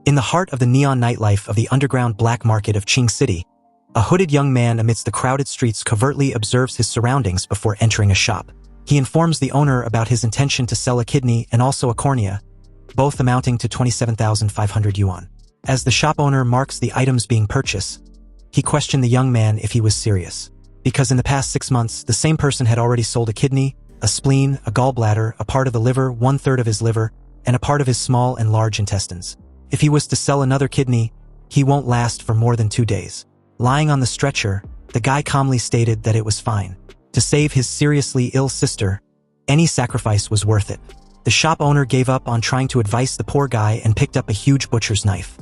In the heart of the neon nightlife of the underground black market of Qing City, a hooded young man amidst the crowded streets covertly observes his surroundings before entering a shop. He informs the owner about his intention to sell a kidney and also a cornea, both amounting to 27,500 yuan. As the shop owner marks the items being purchased, he questioned the young man if he was serious. Because in the past 6 months, the same person had already sold a kidney, a spleen, a gallbladder, a part of the liver, 1/3 of his liver, and a part of his small and large intestines. If he was to sell another kidney, he won't last for more than 2 days. Lying on the stretcher, the guy calmly stated that it was fine. To save his seriously ill sister, any sacrifice was worth it. The shop owner gave up on trying to advise the poor guy and picked up a huge butcher's knife.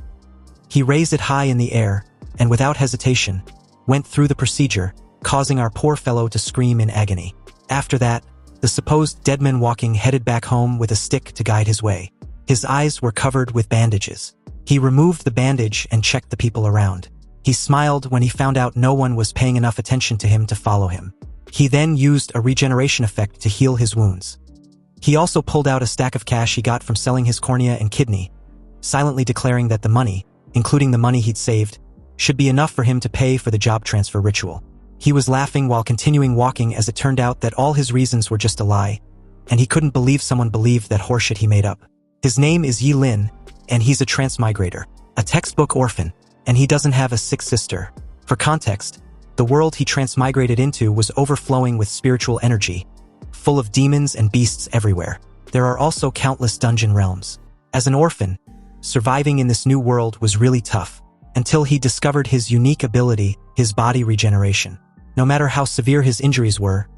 He raised it high in the air, and without hesitation, went through the procedure, causing our poor fellow to scream in agony. After that, the supposed deadman walking headed back home with a stick to guide his way. His eyes were covered with bandages. He removed the bandage and checked the people around. He smiled when he found out no one was paying enough attention to him to follow him. He then used a regeneration effect to heal his wounds. He also pulled out a stack of cash he got from selling his cornea and kidney, silently declaring that the money, including the money he'd saved, should be enough for him to pay for the job transfer ritual. He was laughing while continuing walking as it turned out that all his reasons were just a lie, and he couldn't believe someone believed that horseshit he made up. His name is Ye Lin, and he's a transmigrator, a textbook orphan, and he doesn't have a sick sister. For context, the world he transmigrated into was overflowing with spiritual energy, full of demons and beasts everywhere. There are also countless dungeon realms. As an orphan, surviving in this new world was really tough, until he discovered his unique ability, his body regeneration. No matter how severe his injuries were,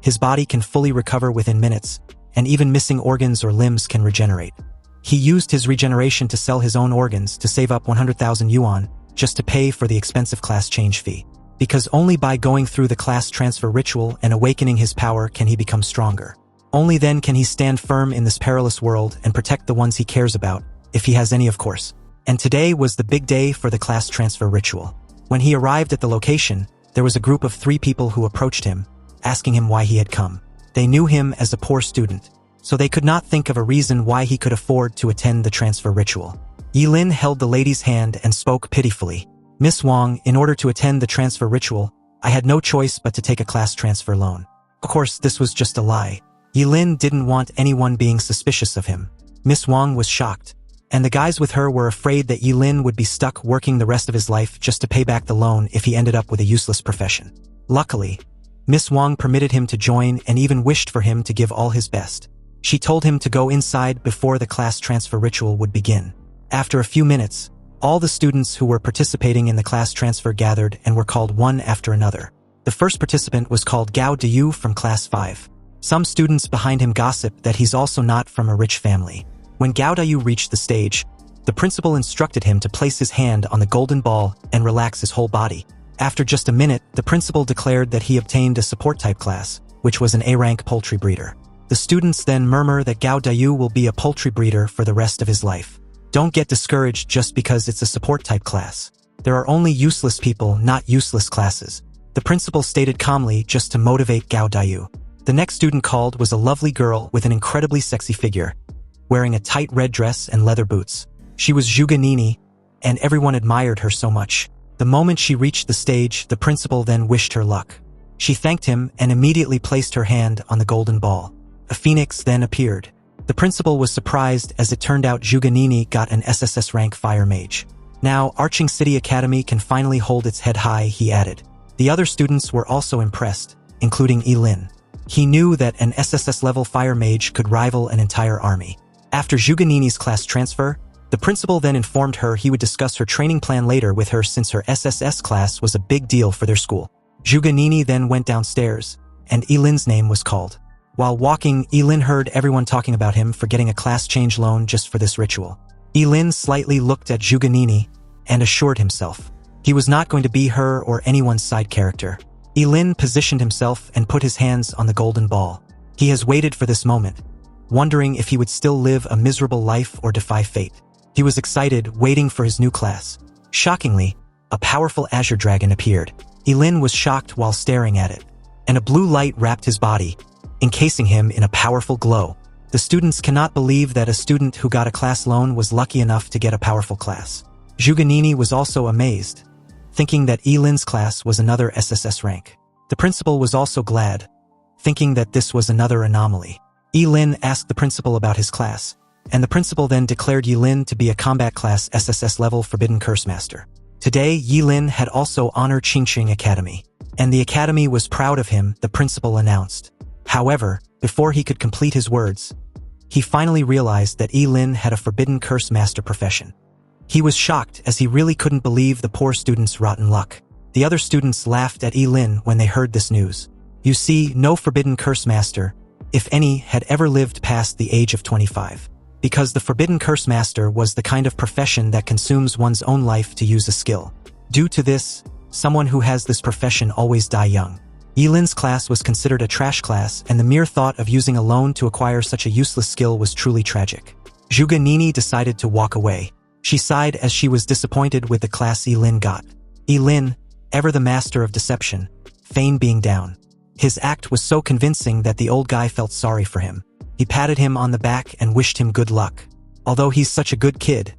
his body can fully recover within minutes, and even missing organs or limbs can regenerate. He used his regeneration to sell his own organs to save up 100,000 yuan just to pay for the expensive class change fee. Because only by going through the class transfer ritual and awakening his power can he become stronger. Only then can he stand firm in this perilous world and protect the ones he cares about, if he has any of course. And today was the big day for the class transfer ritual. When he arrived at the location, there was a group of 3 people who approached him, asking him why he had come. They knew him as a poor student, so they could not think of a reason why he could afford to attend the transfer ritual. Ye Lin held the lady's hand and spoke pitifully. "Miss Wang, in order to attend the transfer ritual, I had no choice but to take a class transfer loan." Of course, this was just a lie. Ye Lin didn't want anyone being suspicious of him. Miss Wang was shocked, and the guys with her were afraid that Ye Lin would be stuck working the rest of his life just to pay back the loan if he ended up with a useless profession. Luckily, Miss Wang permitted him to join and even wished for him to give all his best. She told him to go inside before the class transfer ritual would begin. After a few minutes, all the students who were participating in the class transfer gathered and were called one after another. The first participant was called Gao Diyu from class 5. Some students behind him gossiped that he's also not from a rich family. When Gao Diyu reached the stage, the principal instructed him to place his hand on the golden ball and relax his whole body. After just a minute, the principal declared that he obtained a support type class, which was an A-rank poultry breeder. The students then murmur that Gao Diyu will be a poultry breeder for the rest of his life. Don't get discouraged just because it's a support type class. There are only useless people, not useless classes, the principal stated calmly just to motivate Gao Diyu. The next student called was a lovely girl with an incredibly sexy figure, wearing a tight red dress and leather boots. She was Zhuge Nini, and everyone admired her so much. The moment she reached the stage, the principal then wished her luck. She thanked him and immediately placed her hand on the golden ball. A phoenix then appeared. The principal was surprised as it turned out Zhuge Nini got an SSS rank fire mage. Now, Arching City Academy can finally hold its head high, he added. The other students were also impressed, including Ye Lin. He knew that an SSS level fire mage could rival an entire army. After Zhuge Nini's class transfer, the principal then informed her he would discuss her training plan later with her since her SSS class was a big deal for their school. Zhuge Nini then went downstairs, and Ye Lin's name was called. While walking, Ye Lin heard everyone talking about him for getting a class change loan just for this ritual. Ye Lin slightly looked at Zhuge Nini and assured himself he was not going to be her or anyone's side character. Ye Lin positioned himself and put his hands on the golden ball. He has waited for this moment, wondering if he would still live a miserable life or defy fate. He was excited, waiting for his new class. Shockingly, a powerful azure dragon appeared. Ye Lin was shocked while staring at it, and a blue light wrapped his body, encasing him in a powerful glow. The students cannot believe that a student who got a class loan was lucky enough to get a powerful class. Zhuge Nini was also amazed, thinking that Ye Lin's class was another SSS rank. The principal was also glad, thinking that this was another anomaly. Ye Lin asked the principal about his class, and the principal then declared Ye Lin to be a combat class SSS level Forbidden Curse Master. Today, Ye Lin had also honored Qingqing Academy, and the academy was proud of him, the principal announced. However, before he could complete his words, he finally realized that Ye Lin had a Forbidden Curse Master profession. He was shocked as he really couldn't believe the poor student's rotten luck. The other students laughed at Ye Lin when they heard this news. You see, no Forbidden Curse Master, if any, had ever lived past the age of 25. Because the Forbidden Curse Master was the kind of profession that consumes one's own life to use a skill. Due to this, someone who has this profession always die young. Ye Lin's class was considered a trash class, and the mere thought of using a loan to acquire such a useless skill was truly tragic. Zhuge Nini decided to walk away. She sighed as she was disappointed with the class Ye Lin got. Ye Lin, ever the master of deception, feigned being down. His act was so convincing that the old guy felt sorry for him. He patted him on the back and wished him good luck. Although he's such a good kid,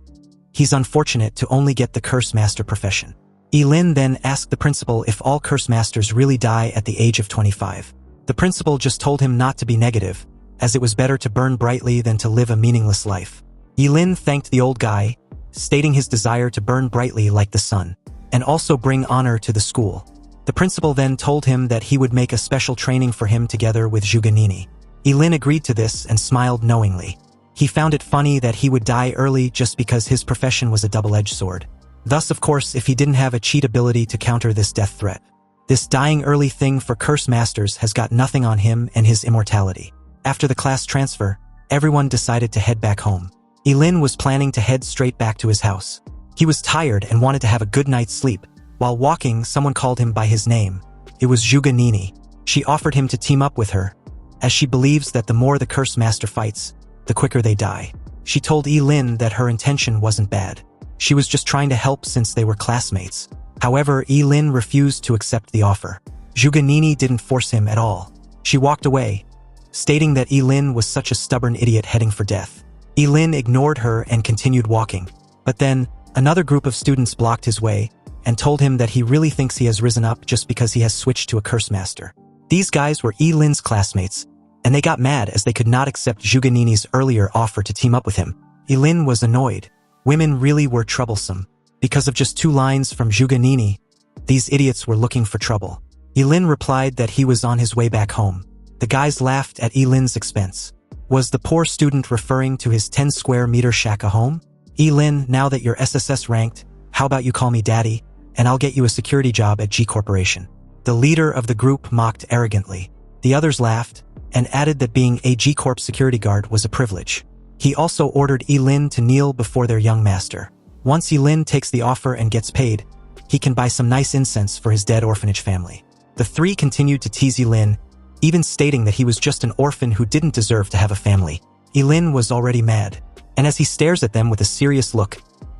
he's unfortunate to only get the Curse Master profession. Ye Lin then asked the principal if all Curse Masters really die at the age of 25. The principal just told him not to be negative, as it was better to burn brightly than to live a meaningless life. Ye Lin thanked the old guy, stating his desire to burn brightly like the sun, and also bring honor to the school. The principal then told him that he would make a special training for him together with Zhuge Nini. Ye Lin agreed to this and smiled knowingly. He found it funny that he would die early just because his profession was a double-edged sword. Thus, of course, if he didn't have a cheat ability to counter this death threat. This dying early thing for Curse Masters has got nothing on him and his immortality. After the class transfer, everyone decided to head back home. Ye Lin was planning to head straight back to his house. He was tired and wanted to have a good night's sleep. While walking, someone called him by his name. It was Zhuge Nini. She offered him to team up with her, as she believes that the more the Curse Master fights, the quicker they die. She told Ye Lin that her intention wasn't bad. She was just trying to help since they were classmates. However, Ye Lin refused to accept the offer. Zhuge Nini didn't force him at all. She walked away, stating that Ye Lin was such a stubborn idiot heading for death. Ye Lin ignored her and continued walking. But then, another group of students blocked his way and told him that he really thinks he has risen up just because he has switched to a Curse Master. These guys were Ye Lin's classmates, and they got mad as they could not accept Zhuge Nini's earlier offer to team up with him. Ye Lin was annoyed. Women really were troublesome. Because of just 2 lines from Zhuge Nini, these idiots were looking for trouble. Ye Lin replied that he was on his way back home. The guys laughed at Ye Lin's expense. Was the poor student referring to his 10 square meter shack a home? Ye Lin, now that you're SSS ranked, how about you call me daddy, and I'll get you a security job at G Corporation. The leader of the group mocked arrogantly. The others laughed, and added that being a G Corp security guard was a privilege. He also ordered Ye Lin to kneel before their young master. Once Ye Lin takes the offer and gets paid, he can buy some nice incense for his dead orphanage family. The 3 continued to tease Ye Lin, even stating that he was just an orphan who didn't deserve to have a family. Ye Lin was already mad, and as he stares at them with a serious look,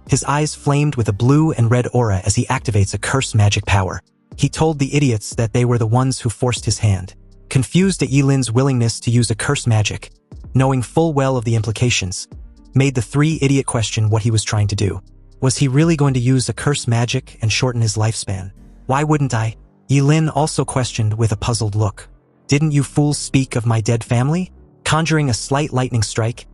his eyes flamed with a blue and red aura as he activates a curse magic power. He told the idiots that they were the ones who forced his hand. Confused at Ye Lin's willingness to use a curse magic, knowing full well of the implications, made the 3 idiot question what he was trying to do. Was he really going to use a curse magic and shorten his lifespan? Why wouldn't I? Ye Lin also questioned with a puzzled look. Didn't you fools speak of my dead family? Conjuring a slight lightning strike,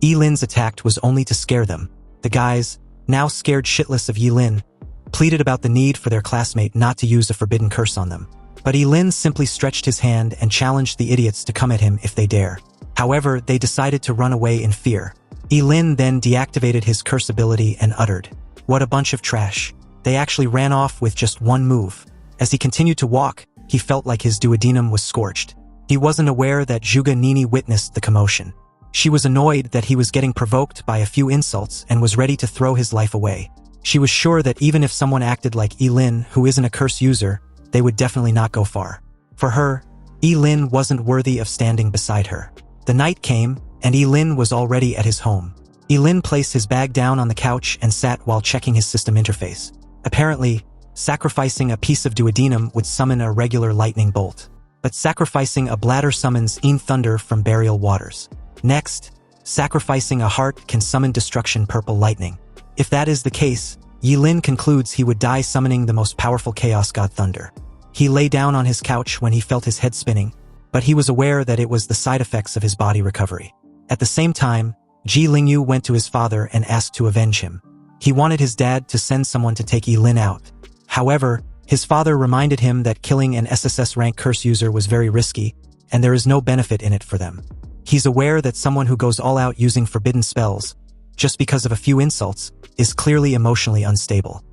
Ye Lin's attack was only to scare them. The guys, now scared shitless of Ye Lin, pleaded about the need for their classmate not to use a forbidden curse on them. But Ye Lin simply stretched his hand and challenged the idiots to come at him if they dare. However, they decided to run away in fear. Ye Lin then deactivated his curse ability and uttered, "What a bunch of trash." They actually ran off with just 1 move. As he continued to walk, he felt like his duodenum was scorched. He wasn't aware that Zhuge Nini witnessed the commotion. She was annoyed that he was getting provoked by a few insults and was ready to throw his life away. She was sure that even if someone acted like Ye Lin, who isn't a curse user, they would definitely not go far. For her, Ye Lin wasn't worthy of standing beside her. The night came, and Ye Lin was already at his home. Ye Lin placed his bag down on the couch and sat while checking his system interface. Apparently, sacrificing a piece of duodenum would summon a regular lightning bolt. But sacrificing a bladder summons thunder from burial waters. Next, sacrificing a heart can summon destruction purple lightning. If that is the case, Ye Lin concludes he would die summoning the most powerful chaos god thunder. He lay down on his couch when he felt his head spinning, but he was aware that it was the side effects of his body recovery. At the same time, Ji Lingyu went to his father and asked to avenge him. He wanted his dad to send someone to take Ye Lin out. However, his father reminded him that killing an SSS-rank curse user was very risky, and there is no benefit in it for them. He's aware that someone who goes all out using forbidden spells, just because of a few insults, is clearly emotionally unstable.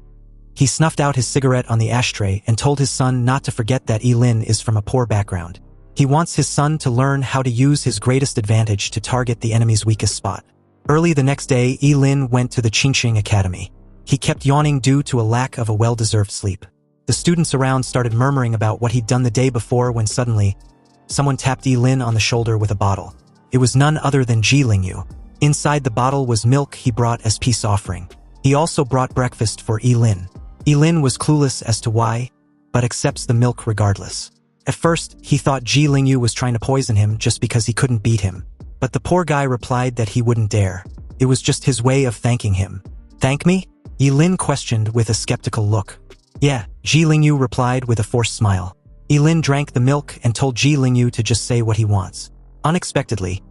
He snuffed out his cigarette on the ashtray and told his son not to forget that Ye Lin is from a poor background. He wants his son to learn how to use his greatest advantage to target the enemy's weakest spot. Early the next day, Ye Lin went to the Qingqing Academy. He kept yawning due to a lack of a well-deserved sleep. The students around started murmuring about what he'd done the day before when suddenly, someone tapped Ye Lin on the shoulder with a bottle. It was none other than Ji Lingyu. Inside the bottle was milk he brought as peace offering. He also brought breakfast for Ye Lin. Ye Lin was clueless as to why, but accepts the milk regardless. At first, he thought Ji Lingyu was trying to poison him just because he couldn't beat him. But the poor guy replied that he wouldn't dare. It was just his way of thanking him. "Thank me?" Ye Lin questioned with a skeptical look. "Yeah," Ji Lingyu replied with a forced smile. Ye Lin drank the milk and told Ji Lingyu to just say what he wants. Unexpectedly,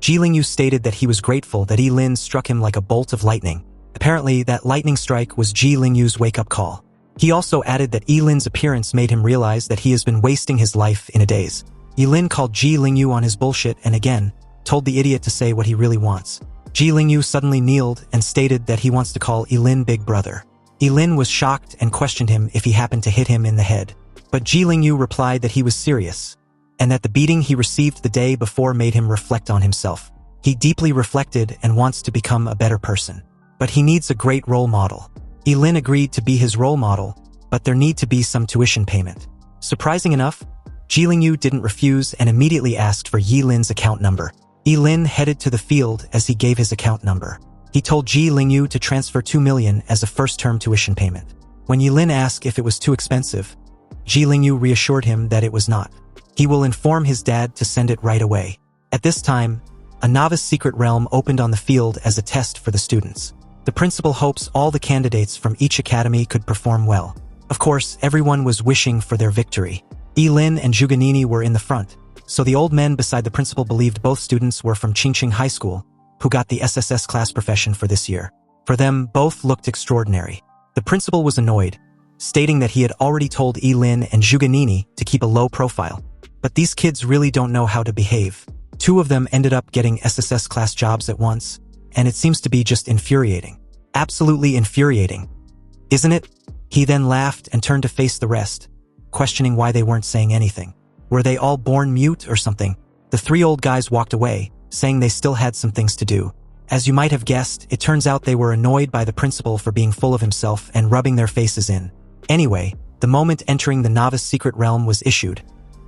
Ji Lingyu stated that he was grateful that Ye Lin struck him like a bolt of lightning. Apparently, that lightning strike was Ji Lingyu's wake-up call. He also added that Ye Lin's appearance made him realize that he has been wasting his life in a daze. Ye Lin called Ji Lingyu on his bullshit and again, told the idiot to say what he really wants. Ji Lingyu suddenly kneeled and stated that he wants to call Ye Lin big brother. Ye Lin was shocked and questioned him if he happened to hit him in the head. But Ji Lingyu replied that he was serious, and that the beating he received the day before made him reflect on himself. He deeply reflected and wants to become a better person. But he needs a great role model. Ye Lin agreed to be his role model, but there need to be some tuition payment. Surprising enough, Ji Lingyu didn't refuse and immediately asked for Ye Lin's account number. Ye Lin headed to the field as he gave his account number. He told Ji Lingyu to transfer 2 million as a first-term tuition payment. When Ye Lin asked if it was too expensive, Ji Lingyu reassured him that it was not. He will inform his dad to send it right away. At this time, a novice secret realm opened on the field as a test for the students. The principal hopes all the candidates from each academy could perform well. Of course, everyone was wishing for their victory. Ye Lin and Zhuganini were in the front, so the old men beside the principal believed both students were from Qingqing High School, who got the SSS class profession for this year. For them, both looked extraordinary. The principal was annoyed, stating that he had already told Ye Lin and Zhuganini to keep a low profile. But these kids really don't know how to behave. 2 of them ended up getting SSS class jobs at once, and it seems to be just infuriating. Absolutely infuriating. Isn't it? He then laughed and turned to face the rest, questioning why they weren't saying anything. Were they all born mute or something? The 3 old guys walked away, saying they still had some things to do. As you might have guessed, it turns out they were annoyed by the principal for being full of himself and rubbing their faces in. Anyway, the moment entering the novice secret realm was issued,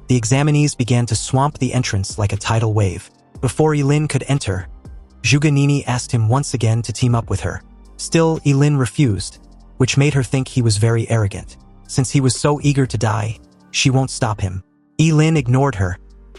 the examinees began to swamp the entrance like a tidal wave. Before Ye Lin could enter, Zhuganini asked him once again to team up with her. Still, Ye Lin refused, which made her think he was very arrogant. Since he was so eager to die, she won't stop him. Ye Lin ignored her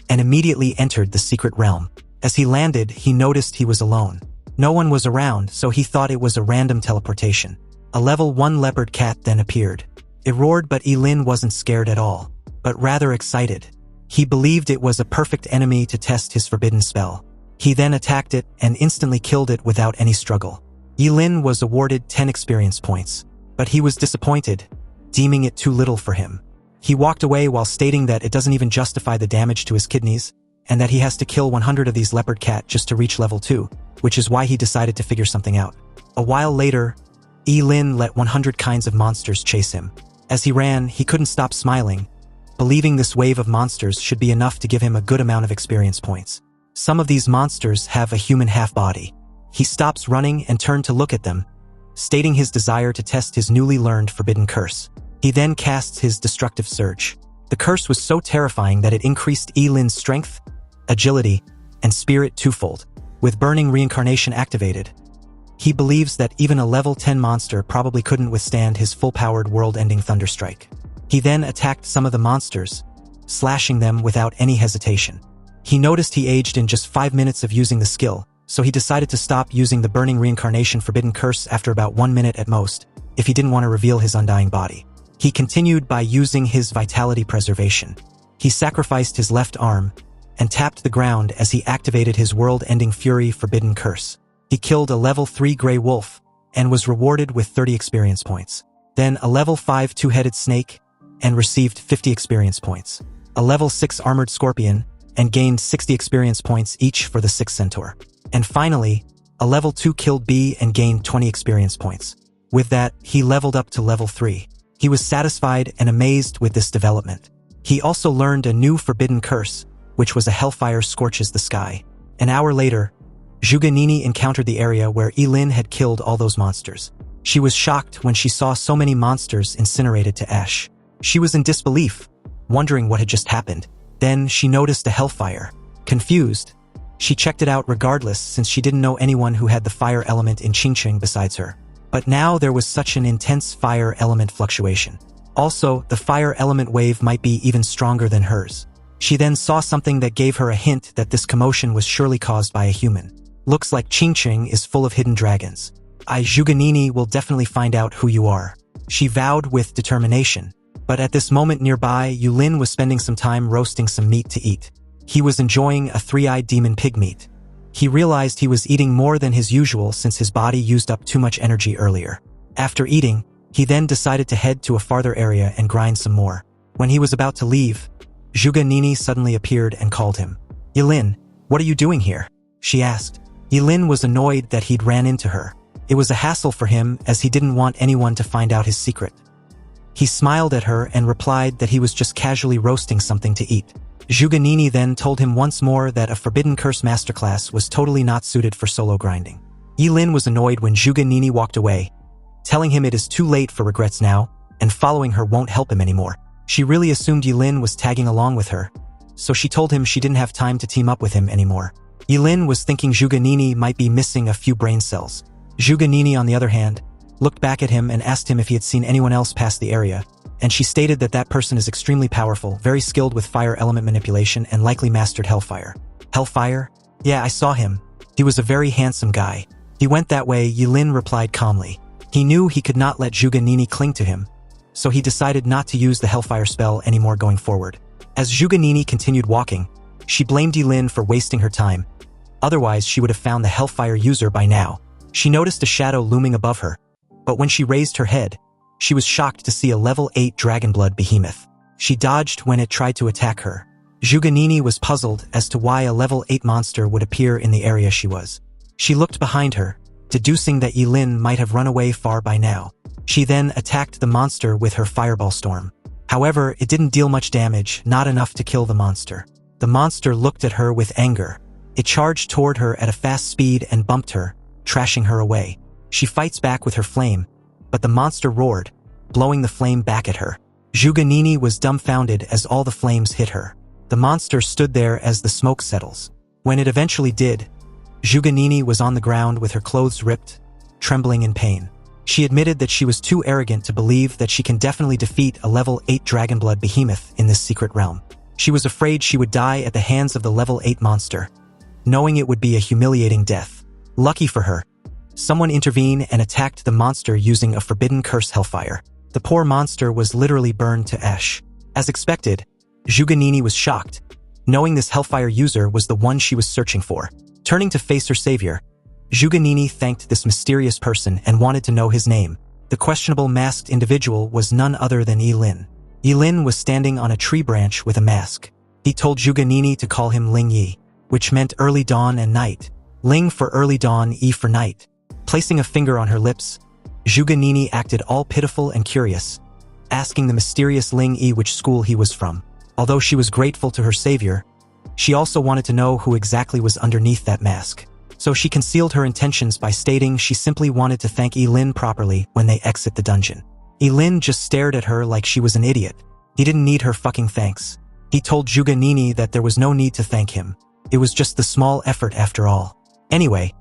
and immediately entered the secret realm. As he landed, he noticed he was alone. No one was around, so he thought it was a random teleportation. A level 1 leopard cat then appeared. It roared, but Ye Lin wasn't scared at all, but rather excited. He believed it was a perfect enemy to test his forbidden spell. He then attacked it and instantly killed it without any struggle. Ye Lin was awarded 10 experience points, but he was disappointed, deeming it too little for him. He walked away while stating that it doesn't even justify the damage to his kidneys, and that he has to kill 100 of these leopard cat just to reach level 2, which is why he decided to figure something out. A while later, Ye Lin let 100 kinds of monsters chase him. As he ran, he couldn't stop smiling, believing this wave of monsters should be enough to give him a good amount of experience points. Some of these monsters have a human half-body. He stops running and turned to look at them, stating his desire to test his newly learned forbidden curse. He then casts his destructive surge. The curse was so terrifying that it increased Ye Lin's strength, agility, and spirit twofold. With burning reincarnation activated, he believes that even a level 10 monster probably couldn't withstand his full-powered world-ending thunderstrike. He then attacked some of the monsters, slashing them without any hesitation. He noticed he aged in just 5 minutes of using the skill, so he decided to stop using the Burning Reincarnation Forbidden Curse after about 1 minute at most, if he didn't want to reveal his undying body. He continued by using his Vitality Preservation. He sacrificed his left arm and tapped the ground as he activated his world-ending Fury Forbidden Curse. He killed a level 3 Grey Wolf and was rewarded with 30 experience points. Then a level 5 Two-Headed Snake and received 50 experience points. A level 6 Armored Scorpion and gained 60 experience points each for the 6 Centaur. And finally, a level 2 Killed Bee and gained 20 experience points. With that, he leveled up to level 3. He was satisfied and amazed with this development. He also learned a new forbidden curse, which was a Hellfire Scorches the Sky. An hour later, Zhuge Nini encountered the area where Ye Lin had killed all those monsters. She was shocked when she saw so many monsters incinerated to ash. She was in disbelief, wondering what had just happened. Then she noticed a hellfire. Confused, she checked it out regardless since she didn't know anyone who had the fire element in Qingqing besides her. But now there was such an intense fire element fluctuation. Also, the fire element wave might be even stronger than hers. She then saw something that gave her a hint that this commotion was surely caused by a human. Looks like Qingqing is full of hidden dragons. Zhuge Nini will definitely find out who you are. She vowed with determination. But at this moment nearby, Ye Lin was spending some time roasting some meat to eat. He was enjoying a three-eyed demon pig meat. He realized he was eating more than his usual since his body used up too much energy earlier. After eating, he then decided to head to a farther area and grind some more. When he was about to leave, Zhuge Nini suddenly appeared and called him. Ye Lin, what are you doing here? She asked. Ye Lin was annoyed that he'd ran into her. It was a hassle for him as he didn't want anyone to find out his secret. He smiled at her and replied that he was just casually roasting something to eat. Zhuge Nini then told him once more that a Forbidden Curse Masterclass was totally not suited for solo grinding. Ye Lin was annoyed when Zhuge Nini walked away, telling him it is too late for regrets now, and following her won't help him anymore. She really assumed Ye Lin was tagging along with her, so she told him she didn't have time to team up with him anymore. Ye Lin was thinking Zhuge Nini might be missing a few brain cells. Zhuge Nini, on the other hand, looked back at him and asked him if he had seen anyone else pass the area, and she stated that that person is extremely powerful, very skilled with fire element manipulation, and likely mastered Hellfire. Hellfire? Yeah, I saw him. He was a very handsome guy. He went that way, Ye Lin replied calmly. He knew he could not let Zhuge Nini cling to him, so he decided not to use the Hellfire spell anymore going forward. As Zhuge Nini continued walking, she blamed Ye Lin for wasting her time. Otherwise, she would have found the Hellfire user by now. She noticed a shadow looming above her, but when she raised her head, she was shocked to see a level 8 Dragonblood behemoth. She dodged when it tried to attack her. Zhuge Nini was puzzled as to why a level 8 monster would appear in the area she was. She looked behind her, deducing that Ye Lin might have run away far by now. She then attacked the monster with her Fireball Storm. However, it didn't deal much damage, not enough to kill the monster. The monster looked at her with anger. It charged toward her at a fast speed and bumped her, trashing her away. She fights back with her flame, but the monster roared, blowing the flame back at her. Zhuge Nini was dumbfounded as all the flames hit her. The monster stood there as the smoke settles. When it eventually did, Zhuge Nini was on the ground with her clothes ripped, trembling in pain. She admitted that she was too arrogant to believe that she can definitely defeat a level 8 Dragonblood behemoth in this secret realm. She was afraid she would die at the hands of the level 8 monster, knowing it would be a humiliating death. Lucky for her, someone intervened and attacked the monster using a Forbidden Curse Hellfire. The poor monster was literally burned to ash. As expected, Zhuge Nini was shocked, knowing this Hellfire user was the one she was searching for. Turning to face her savior, Zhuge Nini thanked this mysterious person and wanted to know his name. The questionable masked individual was none other than Ye Lin. Ye Lin was standing on a tree branch with a mask. He told Zhuge Nini to call him Ling Yi, which meant early dawn and night. Ling for early dawn, Yi for night. Placing a finger on her lips, Zhuge Nini acted all pitiful and curious, asking the mysterious Ling Yi which school he was from. Although she was grateful to her savior, she also wanted to know who exactly was underneath that mask. So she concealed her intentions by stating she simply wanted to thank Ye Lin properly when they exit the dungeon. Ye Lin just stared at her like she was an idiot. He didn't need her fucking thanks. He told Zhuge Nini that there was no need to thank him. It was just the small effort after all. Anyway,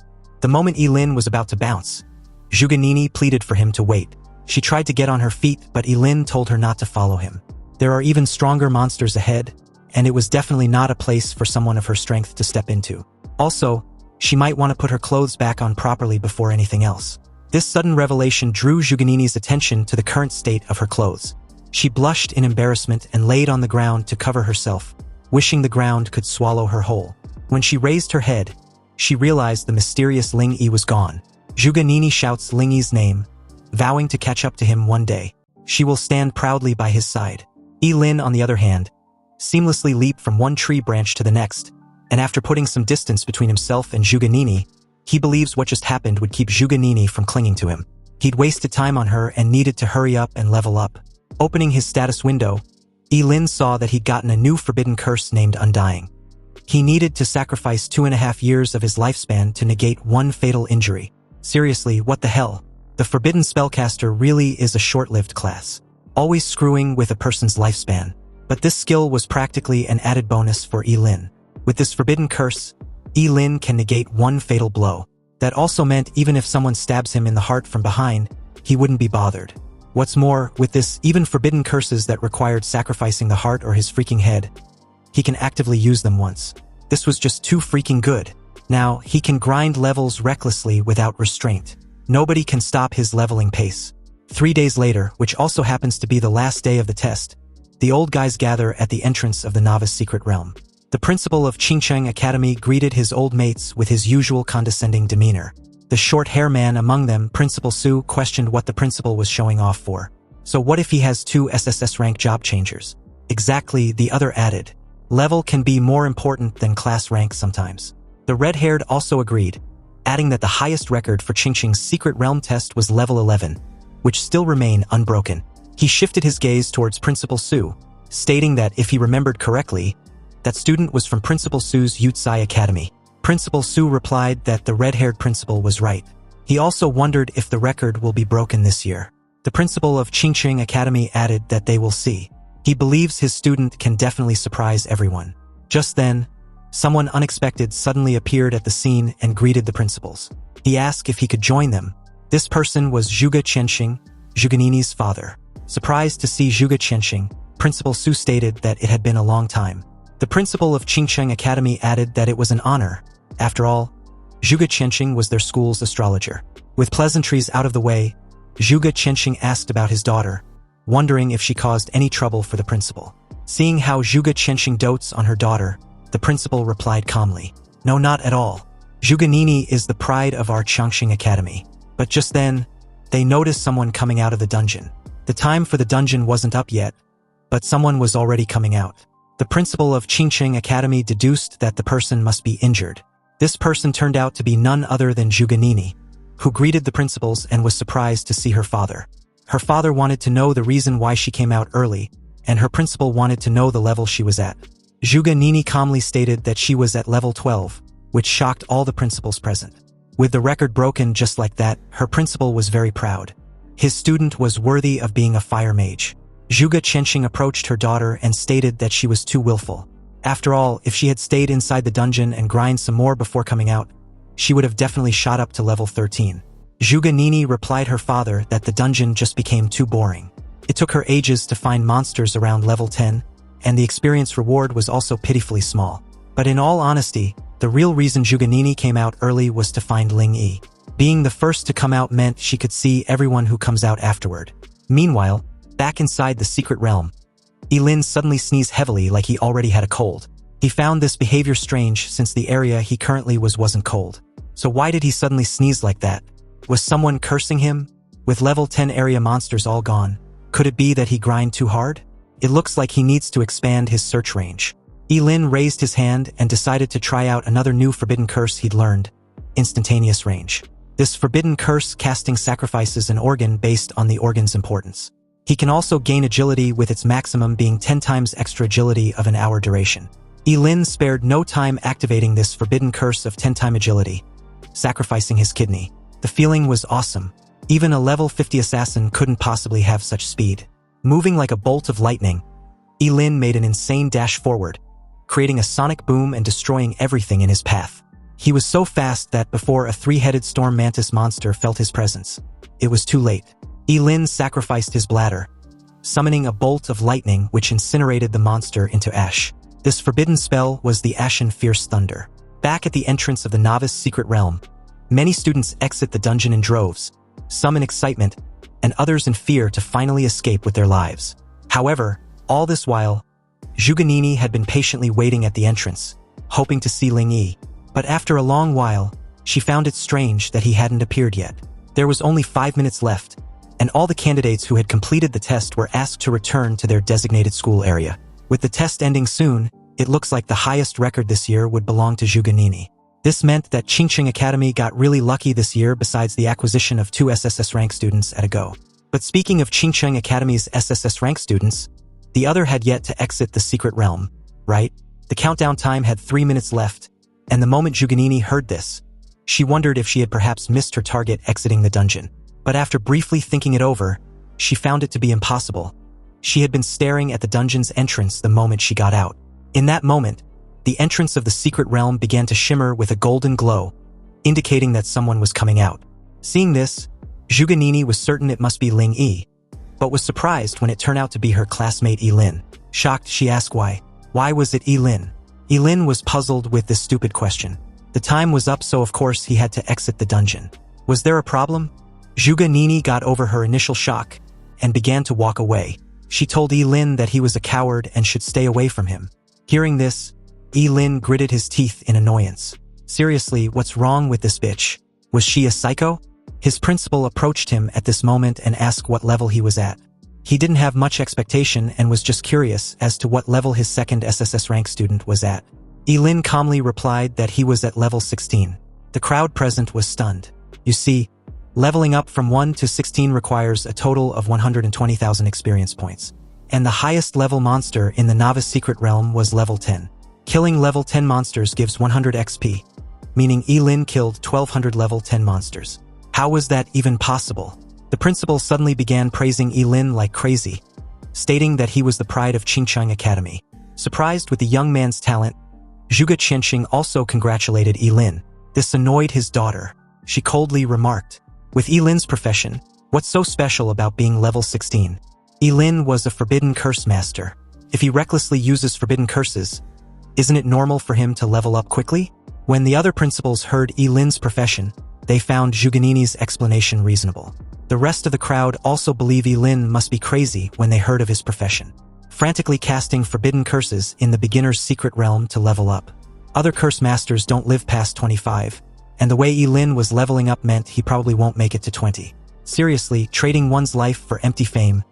the moment Ye Lin was about to bounce, Zhuge Nini pleaded for him to wait. She tried to get on her feet, but Ye Lin told her not to follow him. There are even stronger monsters ahead, and it was definitely not a place for someone of her strength to step into. Also, she might want to put her clothes back on properly before anything else. This sudden revelation drew Zhuganini's attention to the current state of her clothes. She blushed in embarrassment and laid on the ground to cover herself, wishing the ground could swallow her whole. When she raised her head, she realized the mysterious Ling Yi was gone. Zhuganini shouts Ling Yi's name, vowing to catch up to him one day. She will stand proudly by his side. Ye Lin, on the other hand, seamlessly leaped from one tree branch to the next, and after putting some distance between himself and Zhuganini, he believes what just happened would keep Zhuganini from clinging to him. He'd wasted time on her and needed to hurry up and level up. Opening his status window, Ye Lin saw that he'd gotten a new forbidden curse named Undying. He needed to sacrifice 2.5 years of his lifespan to negate one fatal injury. Seriously, what the hell? The Forbidden Spellcaster really is a short-lived class, always screwing with a person's lifespan. But this skill was practically an added bonus for Ye Lin. With this forbidden curse, Ye Lin can negate one fatal blow. That also meant even if someone stabs him in the heart from behind, he wouldn't be bothered. What's more, with this, even forbidden curses that required sacrificing the heart or his freaking head, he can actively use them once. This was just too freaking good. Now, he can grind levels recklessly without restraint. Nobody can stop his leveling pace. 3 days later, which also happens to be the last day of the test, the old guys gather at the entrance of the novice secret realm. The principal of Qingcheng Academy greeted his old mates with his usual condescending demeanor. The short-hair man among them, Principal Su, questioned what the principal was showing off for. So what if he has 2 SSS-rank job changers? Exactly, the other added. Level can be more important than class rank sometimes. The red-haired also agreed, adding that the highest record for Qingcheng's secret realm test was level 11, which still remained unbroken. He shifted his gaze towards Principal Su, stating that if he remembered correctly, that student was from Principal Su's Yutsai Academy. Principal Su replied that the red-haired principal was right. He also wondered if the record will be broken this year. The principal of Qingcheng Academy added that they will see. He believes his student can definitely surprise everyone. Just then, someone unexpected suddenly appeared at the scene and greeted the principals. He asked if he could join them. This person was Zhuge Qianxing, Zhuganini's father. Surprised to see Zhuge Qianxing, Principal Su stated that it had been a long time. The principal of Qingcheng Academy added that it was an honor. After all, Zhuge Qianxing was their school's astrologer. With pleasantries out of the way, Zhuge Qianxing asked about his daughter, wondering if she caused any trouble for the principal. Seeing how Zhuge Qianxing dotes on her daughter, the principal replied calmly, "No, not at all. Zhuganini is the pride of our Qianxing Academy." But just then, they noticed someone coming out of the dungeon. The time for the dungeon wasn't up yet, but someone was already coming out. The principal of Qingcheng Academy deduced that the person must be injured. This person turned out to be none other than Zhuganini, who greeted the principals and was surprised to see her father. Her father wanted to know the reason why she came out early, and her principal wanted to know the level she was at. Zhuganini calmly stated that she was at level 12, which shocked all the principals present. With the record broken just like that, her principal was very proud. His student was worthy of being a fire mage. Zhuge Qianxing approached her daughter and stated that she was too willful. After all, if she had stayed inside the dungeon and grind some more before coming out, she would have definitely shot up to level 13. Zhuganini replied her father that the dungeon just became too boring. It took her ages to find monsters around level 10, and the experience reward was also pitifully small. But in all honesty, the real reason Zhuganini came out early was to find Ling Yi. Being the first to come out meant she could see everyone who comes out afterward. Meanwhile, back inside the secret realm, Ye Lin suddenly sneezed heavily like he already had a cold. He found this behavior strange since the area he currently wasn't cold. So why did he suddenly sneeze like that? Was someone cursing him? With level 10 area monsters all gone, could it be that he grind too hard? It looks like he needs to expand his search range. Ye Lin raised his hand and decided to try out another new forbidden curse he'd learned, instantaneous range. This forbidden curse casting sacrifices an organ based on the organ's importance. He can also gain agility with its maximum being 10 times extra agility of an hour duration. Ye Lin spared no time activating this forbidden curse of 10-time agility, sacrificing his kidney. The feeling was awesome. Even a level 50 assassin couldn't possibly have such speed. Moving like a bolt of lightning, Ye Lin made an insane dash forward, creating a sonic boom and destroying everything in his path. He was so fast that before a 3-headed storm mantis monster felt his presence, it was too late. Ye Lin sacrificed his bladder, summoning a bolt of lightning which incinerated the monster into ash. This forbidden spell was the Ashen Fierce Thunder. Back at the entrance of the Novice Secret Realm, many students exit the dungeon in droves, some in excitement, and others in fear to finally escape with their lives. However, all this while, Zhuge had been patiently waiting at the entrance, hoping to see Ling Yi. But after a long while, she found it strange that he hadn't appeared yet. There was only 5 minutes left, and all the candidates who had completed the test were asked to return to their designated school area. With the test ending soon, it looks like the highest record this year would belong to Zhuge. This meant that Qingcheng Academy got really lucky this year besides the acquisition of 2 SSS rank students at a go. But speaking of Qingcheng Academy's SSS rank students, the other had yet to exit the secret realm, right? The countdown time had 3 minutes left, and the moment Zhuge heard this, she wondered if she had perhaps missed her target exiting the dungeon. But after briefly thinking it over, she found it to be impossible. She had been staring at the dungeon's entrance the moment she got out. In that moment, the entrance of the secret realm began to shimmer with a golden glow, indicating that someone was coming out. Seeing this, Zhuge was certain it must be Ling Yi, but was surprised when it turned out to be her classmate Ye Lin. Shocked, she asked why. Why was it Ye Lin? Ye Lin was puzzled with this stupid question. The time was up, so of course he had to exit the dungeon. Was there a problem? Zhuge got over her initial shock and began to walk away. She told Ye Lin that he was a coward and should stay away from him. Hearing this, Ye Lin gritted his teeth in annoyance. Seriously, what's wrong with this bitch? Was she a psycho? His principal approached him at this moment and asked what level he was at. He didn't have much expectation and was just curious as to what level his second SSS rank student was at. Ye Lin calmly replied that he was at level 16. The crowd present was stunned. You see, leveling up from 1 to 16 requires a total of 120,000 experience points. And the highest level monster in the Novice Secret Realm was level 10. Killing level 10 monsters gives 100 XP, meaning Ye Lin killed 1,200 level 10 monsters. How was that even possible? The principal suddenly began praising Ye Lin like crazy, stating that he was the pride of Qingcheng Academy. Surprised with the young man's talent, Zhuge Qianqing also congratulated Ye Lin. This annoyed his daughter. She coldly remarked, "With Ye Lin's profession, what's so special about being level 16? Ye Lin was a forbidden curse master. If he recklessly uses forbidden curses, isn't it normal for him to level up quickly?" When the other principals heard Ye Lin's profession, they found Zhuge explanation reasonable. The rest of the crowd also believe Ye Lin must be crazy when they heard of his profession, frantically casting forbidden curses in the beginner's secret realm to level up. Other curse masters don't live past 25, and the way Ye Lin was leveling up meant he probably won't make it to 20. Seriously, trading one's life for empty fame,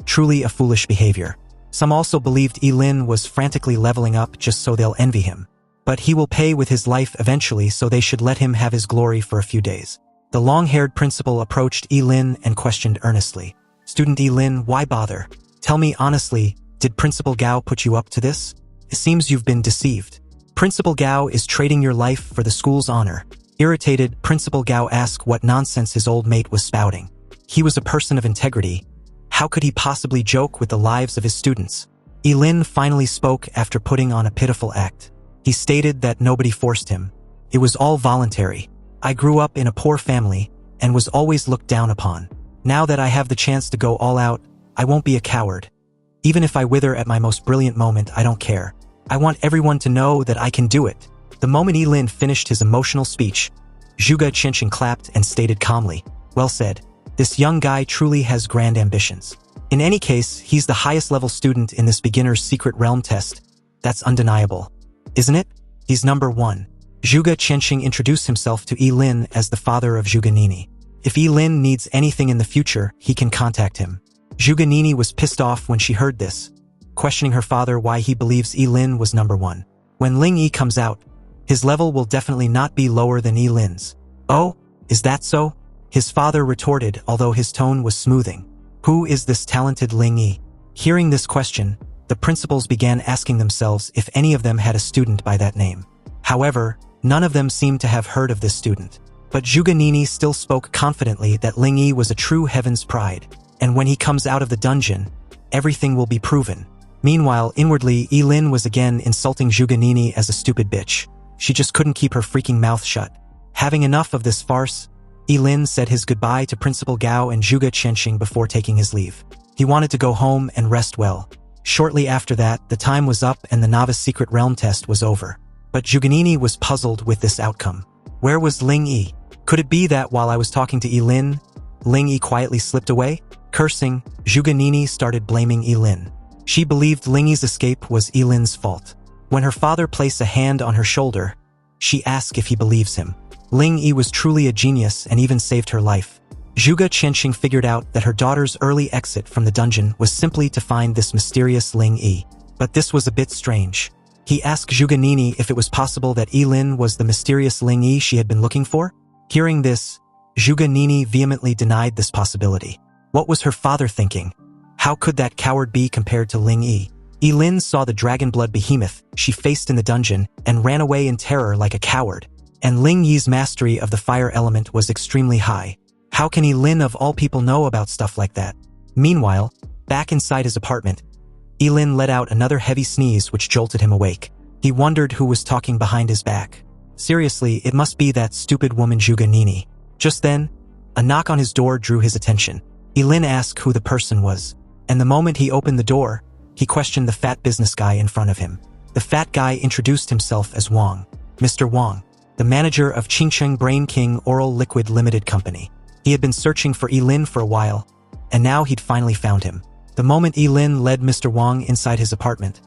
truly a foolish behavior. Some also believed Ye Lin was frantically leveling up just so they'll envy him. But he will pay with his life eventually, so they should let him have his glory for a few days. The long-haired principal approached Ye Lin and questioned earnestly, "Student Ye Lin, why bother? Tell me honestly, did Principal Gao put you up to this? It seems you've been deceived. Principal Gao is trading your life for the school's honor." Irritated, Principal Gao asked what nonsense his old mate was spouting. He was a person of integrity. How could he possibly joke with the lives of his students? Ye Lin finally spoke after putting on a pitiful act. He stated that nobody forced him. It was all voluntary. "I grew up in a poor family and was always looked down upon. Now that I have the chance to go all out, I won't be a coward. Even if I wither at my most brilliant moment, I don't care. I want everyone to know that I can do it." The moment Ye Lin finished his emotional speech, Zhuge Qianqing clapped and stated calmly, "Well said. This young guy truly has grand ambitions. In any case, he's the highest level student in this beginner's secret realm test. That's undeniable, isn't it? He's number 1. Zhuge Qianqing introduced himself to Ye Lin as the father of Zhuge. If Ye Lin needs anything in the future, he can contact him. Zhuge was pissed off when she heard this, questioning her father why he believes Ye Lin was number 1. When Ling Yi comes out, his level will definitely not be lower than Ye Lin's. "Oh, is that so?" his father retorted, although his tone was smoothing. "Who is this talented Ling Yi?" Hearing this question, the principals began asking themselves if any of them had a student by that name. However, none of them seemed to have heard of this student. But Zhuge still spoke confidently that Ling Yi was a true heaven's pride, and when he comes out of the dungeon, everything will be proven. Meanwhile, inwardly, Ye Lin was again insulting Zhuge as a stupid bitch. She just couldn't keep her freaking mouth shut. Having enough of this farce, Ye Lin said his goodbye to Principal Gao and Zhuge Qianqing before taking his leave. He wanted to go home and rest well. Shortly after that, the time was up and the novice secret realm test was over. But Zhuganini was puzzled with this outcome. Where was Ling Yi? Could it be that while I was talking to Ye Lin, Ling Yi quietly slipped away? Cursing, Zhuganini started blaming Ye Lin. She believed Ling Yi's escape was Ye Lin's fault. When her father placed a hand on her shoulder, she asked if he believes him. Ling Yi was truly a genius and even saved her life. Zhuge Qianxing figured out that her daughter's early exit from the dungeon was simply to find this mysterious Ling Yi. But this was a bit strange. He asked Zhuganini if it was possible that Ye Lin was the mysterious Ling Yi she had been looking for. Hearing this, Zhuganini vehemently denied this possibility. What was her father thinking? How could that coward be compared to Ling Yi? Ye Lin saw the dragon blood behemoth she faced in the dungeon and ran away in terror like a coward. And Ling Yi's mastery of the fire element was extremely high. How can Ye Lin of all people know about stuff like that? Meanwhile, back inside his apartment, Ye Lin let out another heavy sneeze which jolted him awake. He wondered who was talking behind his back. Seriously, it must be that stupid woman Zhuganini. Just then, a knock on his door drew his attention. Ye Lin asked who the person was, and the moment he opened the door, he questioned the fat business guy in front of him. The fat guy introduced himself as Wang. Mr. Wang, the manager of Qingcheng Brain King Oral Liquid Limited Company. He had been searching for Ye Lin for a while, and now he'd finally found him. The moment Ye Lin led Mr. Wang inside his apartment,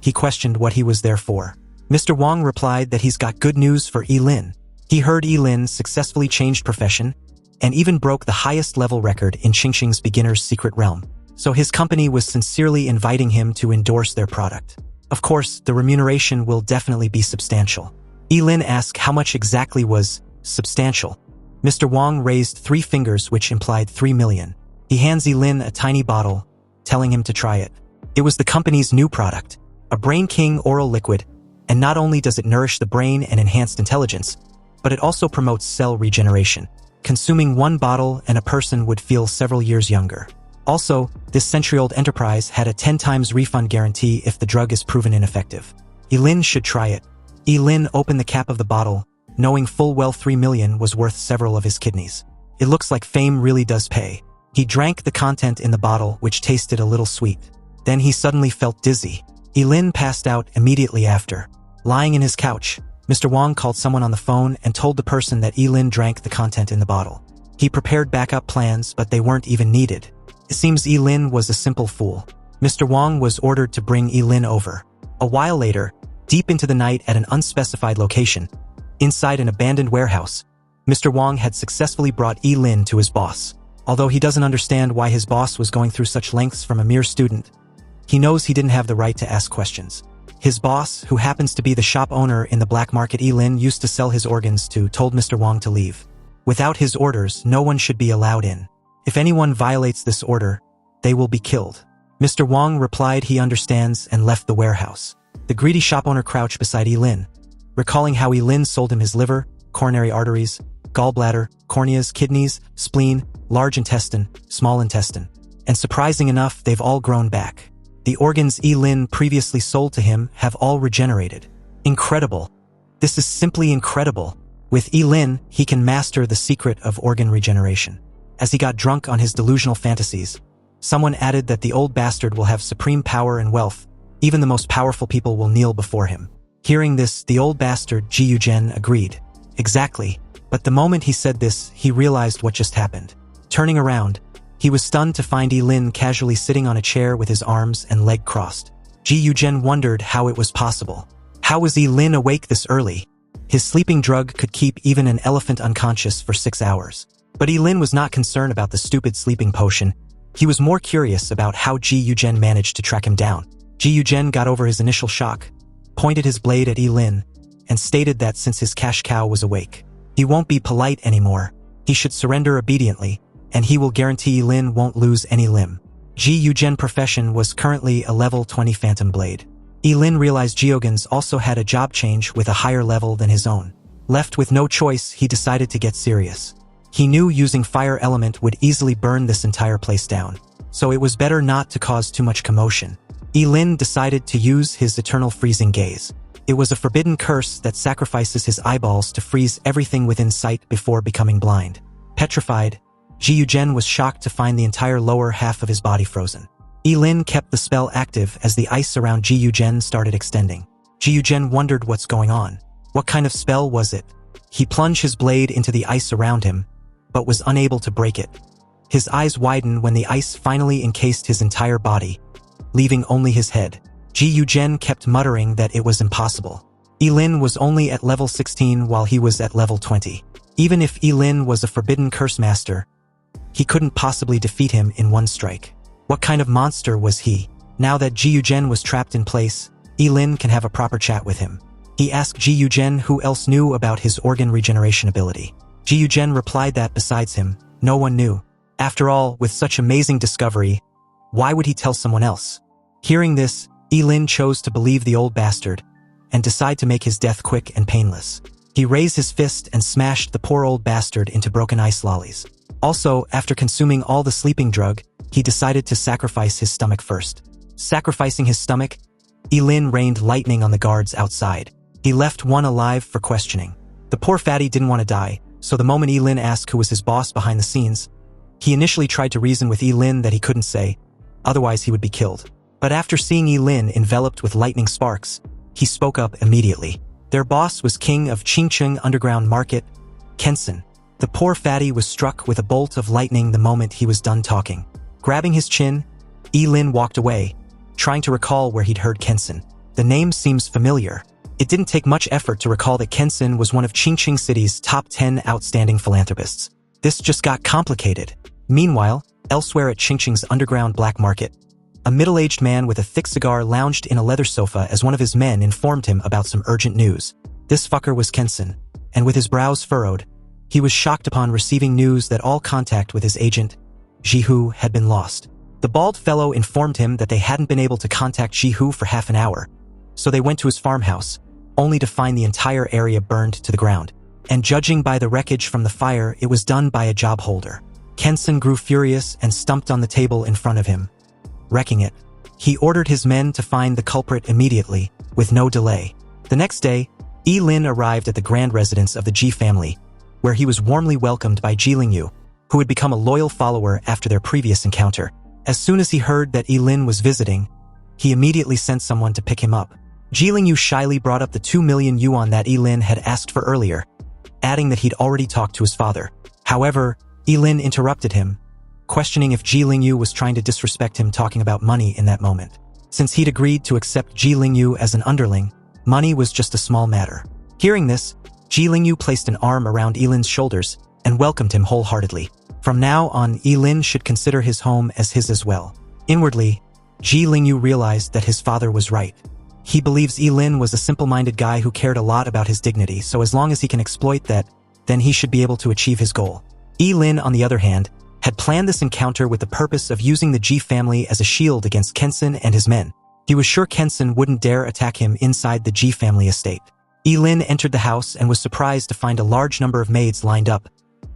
he questioned what he was there for. Mr. Wang replied that he's got good news for Ye Lin. He heard Ye Lin successfully changed profession and even broke the highest level record in Qingcheng's beginner's secret realm. So his company was sincerely inviting him to endorse their product. Of course, the remuneration will definitely be substantial. Ye Lin asked how much exactly was substantial. Mr. Wang raised 3 fingers which implied 3 million. He hands Ye Lin a tiny bottle, telling him to try it. It was the company's new product, a Brain King oral liquid, and not only does it nourish the brain and enhance intelligence, but it also promotes cell regeneration. Consuming 1 bottle and a person would feel several years younger. Also, this century-old enterprise had a 10 times refund guarantee if the drug is proven ineffective. Ye Lin should try it. Ye Lin opened the cap of the bottle, knowing full well 3 million was worth several of his kidneys. It looks like fame really does pay. He drank the content in the bottle, which tasted a little sweet. Then he suddenly felt dizzy. Ye Lin passed out immediately after. Lying in his couch, Mr. Wang called someone on the phone and told the person that Ye Lin drank the content in the bottle. He prepared backup plans, but they weren't even needed. It seems Ye Lin was a simple fool. Mr. Wang was ordered to bring Ye Lin over. A while later, deep into the night at an unspecified location, inside an abandoned warehouse, Mr. Wang had successfully brought Ye Lin to his boss. Although he doesn't understand why his boss was going through such lengths from a mere student, he knows he didn't have the right to ask questions. His boss, who happens to be the shop owner in the black market Ye Lin used to sell his organs to, told Mr. Wang to leave. Without his orders, no one should be allowed in. If anyone violates this order, they will be killed. Mr. Wang replied he understands and left the warehouse. The greedy shop owner crouched beside Ye Lin, recalling how Ye Lin sold him his liver, coronary arteries, gallbladder, corneas, kidneys, spleen, large intestine, small intestine. And surprising enough, they've all grown back. The organs Ye Lin previously sold to him have all regenerated. Incredible. This is simply incredible. With Ye Lin, he can master the secret of organ regeneration. As he got drunk on his delusional fantasies, someone added that the old bastard will have supreme power and wealth. Even the most powerful people will kneel before him. Hearing this, the old bastard Ji Yuzhen agreed. Exactly. But the moment he said this, he realized what just happened. Turning around, he was stunned to find Ye Lin casually sitting on a chair with his arms and leg crossed. Ji Yuzhen wondered how it was possible. How was Ye Lin awake this early? His sleeping drug could keep even an elephant unconscious for 6 hours. But Ye Lin was not concerned about the stupid sleeping potion. He was more curious about how Ji Yuzhen managed to track him down. Ji Yuzhen got over his initial shock, pointed his blade at Ye Lin, and stated that since his cash cow was awake, he won't be polite anymore. He should surrender obediently, and he will guarantee Ye Lin won't lose any limb. Ji Yuzhen's profession was currently a level 20 phantom blade. Ye Lin realized Geogans also had a job change with a higher level than his own. Left with no choice, he decided to get serious. He knew using fire element would easily burn this entire place down, so it was better not to cause too much commotion. Ye Lin decided to use his eternal freezing gaze. It was a forbidden curse that sacrifices his eyeballs to freeze everything within sight before becoming blind. Petrified, Ji Yuzhen was shocked to find the entire lower half of his body frozen. Ye Lin kept the spell active as the ice around Ji Yugen started extending. Ji Yugen wondered what's going on. What kind of spell was it? He plunged his blade into the ice around him, but was unable to break it. His eyes widened when the ice finally encased his entire body, leaving only his head. Ji Yugen kept muttering that it was impossible. Ye Lin was only at level 16 while he was at level 20. Even if Ye Lin was a forbidden curse master, he couldn't possibly defeat him in one strike. What kind of monster was he? Now that Ji Yugen was trapped in place, Ye Lin can have a proper chat with him. He asked Ji Yugen who else knew about his organ regeneration ability. Ji Yugen replied that besides him, no one knew. After all, with such amazing discovery, why would he tell someone else? Hearing this, Ye Lin chose to believe the old bastard and decide to make his death quick and painless. He raised his fist and smashed the poor old bastard into broken ice lollies. Also, after consuming all the sleeping drug, he decided to sacrifice his stomach first. Sacrificing his stomach, Ye Lin rained lightning on the guards outside. He left one alive for questioning. The poor fatty didn't want to die, so the moment Ye Lin asked who was his boss behind the scenes, he initially tried to reason with Ye Lin that he couldn't say, otherwise he would be killed. But after seeing Ye Lin enveloped with lightning sparks, he spoke up immediately. Their boss was king of Qingcheng Underground Market, Kensen. The poor fatty was struck with a bolt of lightning the moment he was done talking. Grabbing his chin, Ye Lin walked away, trying to recall where he'd heard Kensen. The name seems familiar. It didn't take much effort to recall that Kensen was one of Qingcheng City's top 10 outstanding philanthropists. This just got complicated. Meanwhile, elsewhere at Qingcheng's underground black market, a middle-aged man with a thick cigar lounged in a leather sofa as one of his men informed him about some urgent news. This fucker was Kensen, and with his brows furrowed, he was shocked upon receiving news that all contact with his agent, Jihu, had been lost. The bald fellow informed him that they hadn't been able to contact Jihu for half an hour, so they went to his farmhouse, only to find the entire area burned to the ground. And judging by the wreckage from the fire, it was done by a job holder. Kensen grew furious and stumped on the table in front of him, wrecking it. He ordered his men to find the culprit immediately, with no delay. The next day, Ye Lin arrived at the grand residence of the Ji family, where he was warmly welcomed by Ji Lingyu, who had become a loyal follower after their previous encounter. As soon as he heard that Ye Lin was visiting, he immediately sent someone to pick him up. Ji Lingyu shyly brought up the 2 million yuan that Ye Lin had asked for earlier, adding that he'd already talked to his father. However, Ye Lin interrupted him, questioning if Ji Lingyu was trying to disrespect him talking about money in that moment. Since he'd agreed to accept Ji Lingyu as an underling, money was just a small matter. Hearing this, Ji Lingyu placed an arm around Ye Lin's shoulders and welcomed him wholeheartedly. From now on, Ye Lin should consider his home as his as well. Inwardly, Ji Lingyu realized that his father was right. He believes Ye Lin was a simple-minded guy who cared a lot about his dignity, so as long as he can exploit that, then he should be able to achieve his goal. Ye Lin, on the other hand, had planned this encounter with the purpose of using the Ji family as a shield against Kensen and his men. He was sure Kensen wouldn't dare attack him inside the Ji family estate. Ye Lin entered the house and was surprised to find a large number of maids lined up,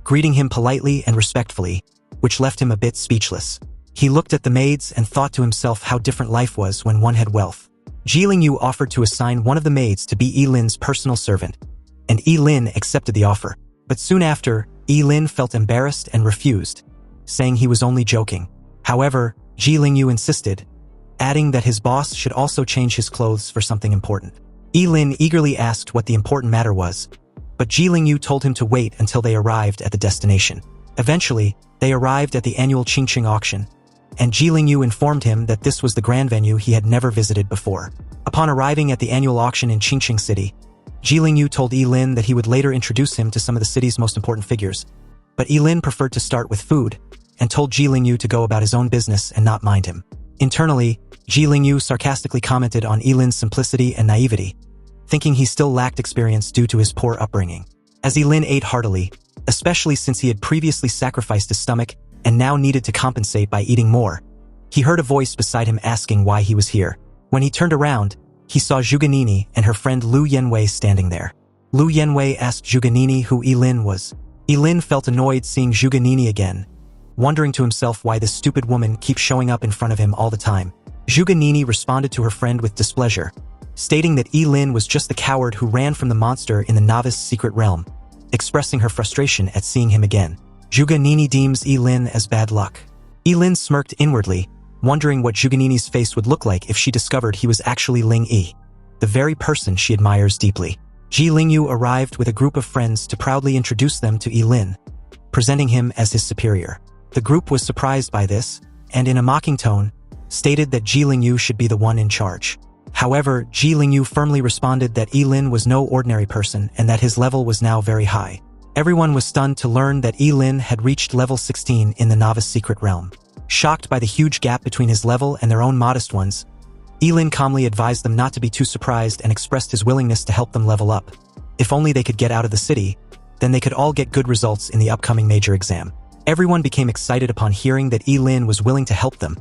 greeting him politely and respectfully, which left him a bit speechless. He looked at the maids and thought to himself how different life was when one had wealth. Ji Lingyu offered to assign one of the maids to be Ye Lin's personal servant, and Ye Lin accepted the offer. But soon after, Ye Lin felt embarrassed and refused, saying he was only joking. However, Ji Lingyu insisted, adding that his boss should also change his clothes for something important. Ye Lin eagerly asked what the important matter was, but Ji Lingyu told him to wait until they arrived at the destination. Eventually, they arrived at the annual Qingcheng auction, and Ji Lingyu informed him that this was the grand venue he had never visited before. Upon arriving at the annual auction in Qingcheng City, Ji Lingyu told Ye Lin that he would later introduce him to some of the city's most important figures, but Ye Lin preferred to start with food, and told Ji Lingyu to go about his own business and not mind him. Internally, Ji Lingyu sarcastically commented on Ye Lin's simplicity and naivety, thinking he still lacked experience due to his poor upbringing. As Ye Lin ate heartily, especially since he had previously sacrificed his stomach and now needed to compensate by eating more, he heard a voice beside him asking why he was here. When he turned around, he saw Zhuganini and her friend Lu Yanwei standing there. Lu Yanwei asked Zhuganini who Ye Lin was. Ye Lin felt annoyed seeing Zhuganini again, wondering to himself why this stupid woman keeps showing up in front of him all the time. Zhuganini responded to her friend with displeasure, stating that Ye Lin was just the coward who ran from the monster in the novice secret realm, expressing her frustration at seeing him again. Zhuganini deems Ye Lin as bad luck. Ye Lin smirked inwardly, wondering what Zhuganini's face would look like if she discovered he was actually Ling Yi, the very person she admires deeply. Ji Lingyu arrived with a group of friends to proudly introduce them to Ye Lin, presenting him as his superior. The group was surprised by this, and in a mocking tone, stated that Ji Lingyu should be the one in charge. However, Ji Lingyu firmly responded that Ye Lin was no ordinary person and that his level was now very high. Everyone was stunned to learn that Ye Lin had reached level 16 in the novice secret realm. Shocked by the huge gap between his level and their own modest ones, Ye Lin calmly advised them not to be too surprised and expressed his willingness to help them level up. If only they could get out of the city, then they could all get good results in the upcoming major exam. Everyone became excited upon hearing that Ye Lin was willing to help them,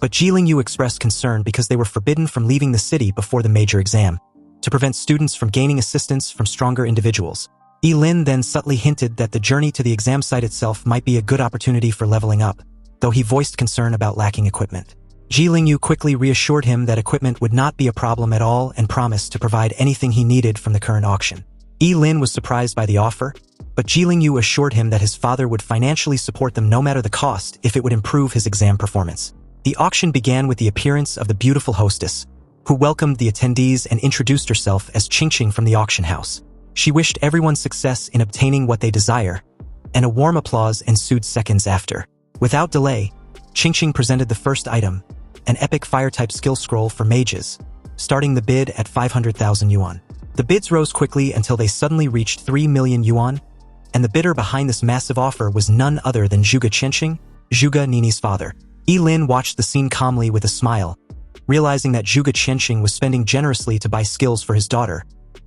but Ji Lingyu expressed concern because they were forbidden from leaving the city before the major exam, to prevent students from gaining assistance from stronger individuals. Ye Lin then subtly hinted that the journey to the exam site itself might be a good opportunity for leveling up, though he voiced concern about lacking equipment. Ji Lingyu quickly reassured him that equipment would not be a problem at all and promised to provide anything he needed from the current auction. Ye Lin was surprised by the offer, but Ji Lingyu assured him that his father would financially support them no matter the cost if it would improve his exam performance. The auction began with the appearance of the beautiful hostess, who welcomed the attendees and introduced herself as Qingqing from the auction house. She wished everyone success in obtaining what they desire, and a warm applause ensued seconds after. Without delay, Qingqing presented the first item, an epic fire-type skill scroll for mages, starting the bid at 500,000 yuan. The bids rose quickly until they suddenly reached 3 million yuan, and the bidder behind this massive offer was none other than Zhuge Qianqing, Zhuganini's father. Ye Lin watched the scene calmly with a smile, realizing that Zhuge Qianqing was spending generously to buy skills for his daughter,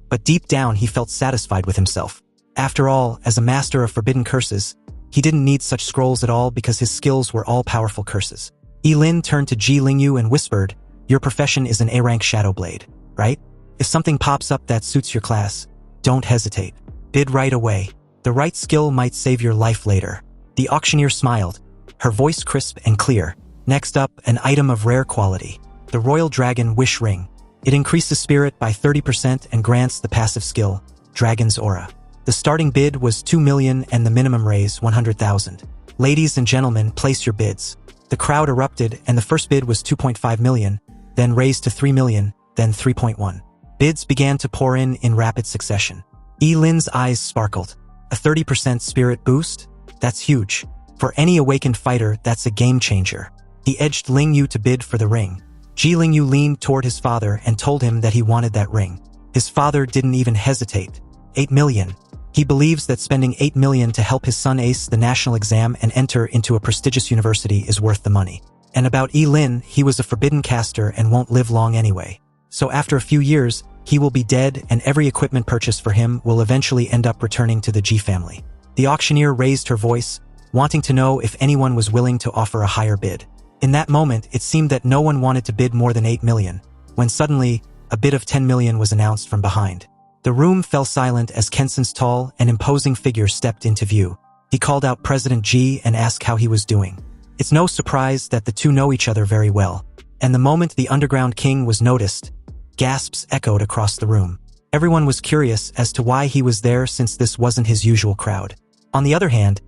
but deep down he felt satisfied with himself. After all, as a master of forbidden curses, he didn't need such scrolls at all because his skills were all-powerful curses. Ye Lin turned to Ji Lingyu and whispered, "Your profession is an A-rank shadow blade, right? If something pops up that suits your class, don't hesitate. Bid right away. The right skill might save your life later." The auctioneer smiled, her voice crisp and clear. Next up, an item of rare quality. The Royal Dragon Wish Ring. It increases spirit by 30% and grants the passive skill, Dragon's Aura. The starting bid was 2 million and the minimum raise 100,000. Ladies and gentlemen, place your bids. The crowd erupted and the first bid was 2.5 million, then raised to 3 million, then 3.1. Bids began to pour in rapid succession. Ye Lin's eyes sparkled. A 30% spirit boost? That's huge. For any awakened fighter, that's a game changer. He edged Lingyu to bid for the ring. Ji Lingyu leaned toward his father and told him that he wanted that ring. His father didn't even hesitate. 8 million. He believes that spending 8 million to help his son ace the national exam and enter into a prestigious university is worth the money. And about Ye Lin, he was a forbidden caster and won't live long anyway. So after a few years, he will be dead and every equipment purchased for him will eventually end up returning to the Ji family. The auctioneer raised her voice, wanting to know if anyone was willing to offer a higher bid. In that moment, it seemed that no one wanted to bid more than 8 million, when suddenly, a bid of 10 million was announced from behind. The room fell silent as Kenson's tall and imposing figure stepped into view. He called out President Ji and asked how he was doing. It's no surprise that the two know each other very well, and the moment the Underground King was noticed, gasps echoed across the room. Everyone was curious as to why he was there since this wasn't his usual crowd. On the other hand,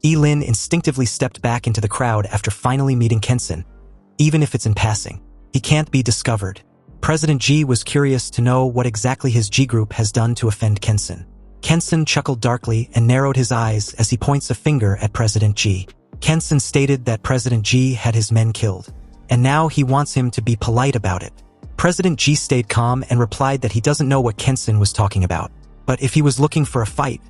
Ye Lin instinctively stepped back into the crowd after finally meeting Kenson, even if it's in passing. He can't be discovered. President Ji was curious to know what exactly his G group has done to offend Kenson. Kenson chuckled darkly and narrowed his eyes as he points a finger at President Ji. Kenson stated that President Ji had his men killed, and now he wants him to be polite about it. President Ji stayed calm and replied that he doesn't know what Kenson was talking about, but if he was looking for a fight,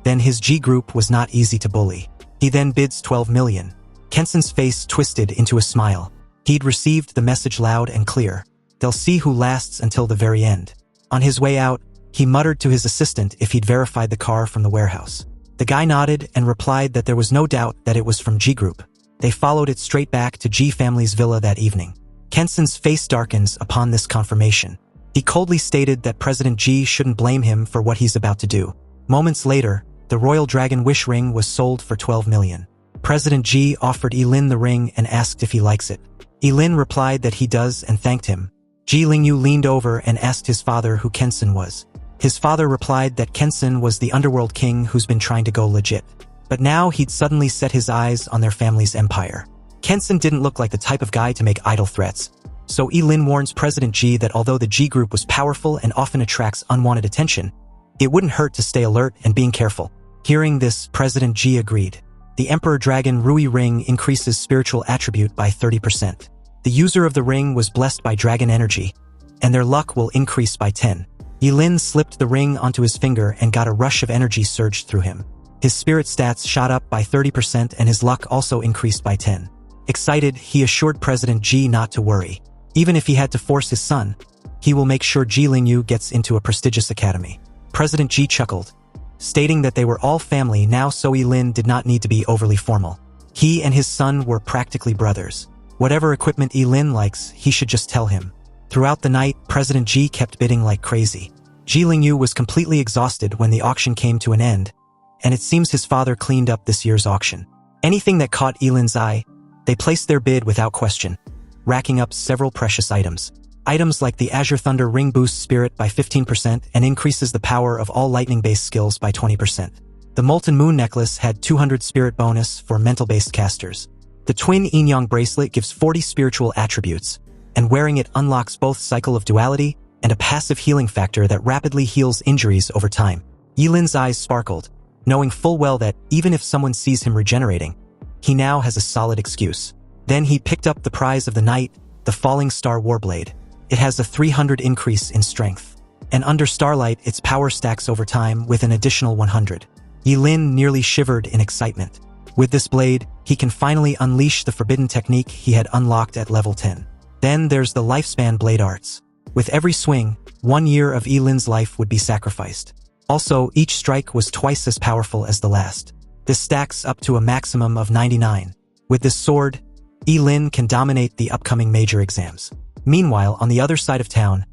then his G group was not easy to bully. He then bids 12 million. Kenson's face twisted into a smile. He'd received the message loud and clear. They'll see who lasts until the very end. On his way out, he muttered to his assistant if he'd verified the car from the warehouse. The guy nodded and replied that there was no doubt that it was from G Group. They followed it straight back to G family's villa that evening. Kenson's face darkens upon this confirmation. He coldly stated that President Ji shouldn't blame him for what he's about to do. Moments later, the Royal Dragon Wish Ring was sold for 12 million. President Ji offered Ye Lin the ring and asked if he likes it. Ye Lin replied that he does and thanked him. Ji Lingyu leaned over and asked his father who Kenson was. His father replied that Kenson was the underworld king who's been trying to go legit. But now he'd suddenly set his eyes on their family's empire. Kenson didn't look like the type of guy to make idle threats. So Ye Lin warns President Ji that although the Ji group was powerful and often attracts unwanted attention, it wouldn't hurt to stay alert and being careful. Hearing this, President Ji agreed. The Emperor Dragon Rui ring increases spiritual attribute by 30%. The user of the ring was blessed by dragon energy, and their luck will increase by 10. Ye Lin slipped the ring onto his finger and got a rush of energy surged through him. His spirit stats shot up by 30% and his luck also increased by 10. Excited, he assured President Ji not to worry. Even if he had to force his son, he will make sure Ji Lingyu gets into a prestigious academy. President Ji chuckled, stating that they were all family now, so Ye Lin did not need to be overly formal. He and his son were practically brothers. Whatever equipment Ye Lin likes, he should just tell him. Throughout the night, President Ji kept bidding like crazy. Ji Lingyu was completely exhausted when the auction came to an end, and it seems his father cleaned up this year's auction. Anything that caught Ye Lin's eye, they placed their bid without question, racking up several precious items. Items like the Azure Thunder Ring boosts spirit by 15% and increases the power of all lightning-based skills by 20%. The Molten Moon necklace had 200 spirit bonus for mental-based casters. The Twin Yin-Yang bracelet gives 40 spiritual attributes, and wearing it unlocks both Cycle of Duality and a passive healing factor that rapidly heals injuries over time. Ye Lin's eyes sparkled, knowing full well that even if someone sees him regenerating, he now has a solid excuse. Then he picked up the prize of the night, the Falling Star Warblade. It has a 300 increase in strength, and under starlight its power stacks over time with an additional 100. Ye Lin nearly shivered in excitement. With this blade, he can finally unleash the forbidden technique he had unlocked at level 10. Then there's the Lifespan Blade Arts. With every swing, 1 year of Ye Lin's life would be sacrificed. Also, each strike was twice as powerful as the last. This stacks up to a maximum of 99. With this sword, Ye Lin can dominate the upcoming major exams. Meanwhile, on the other side of town,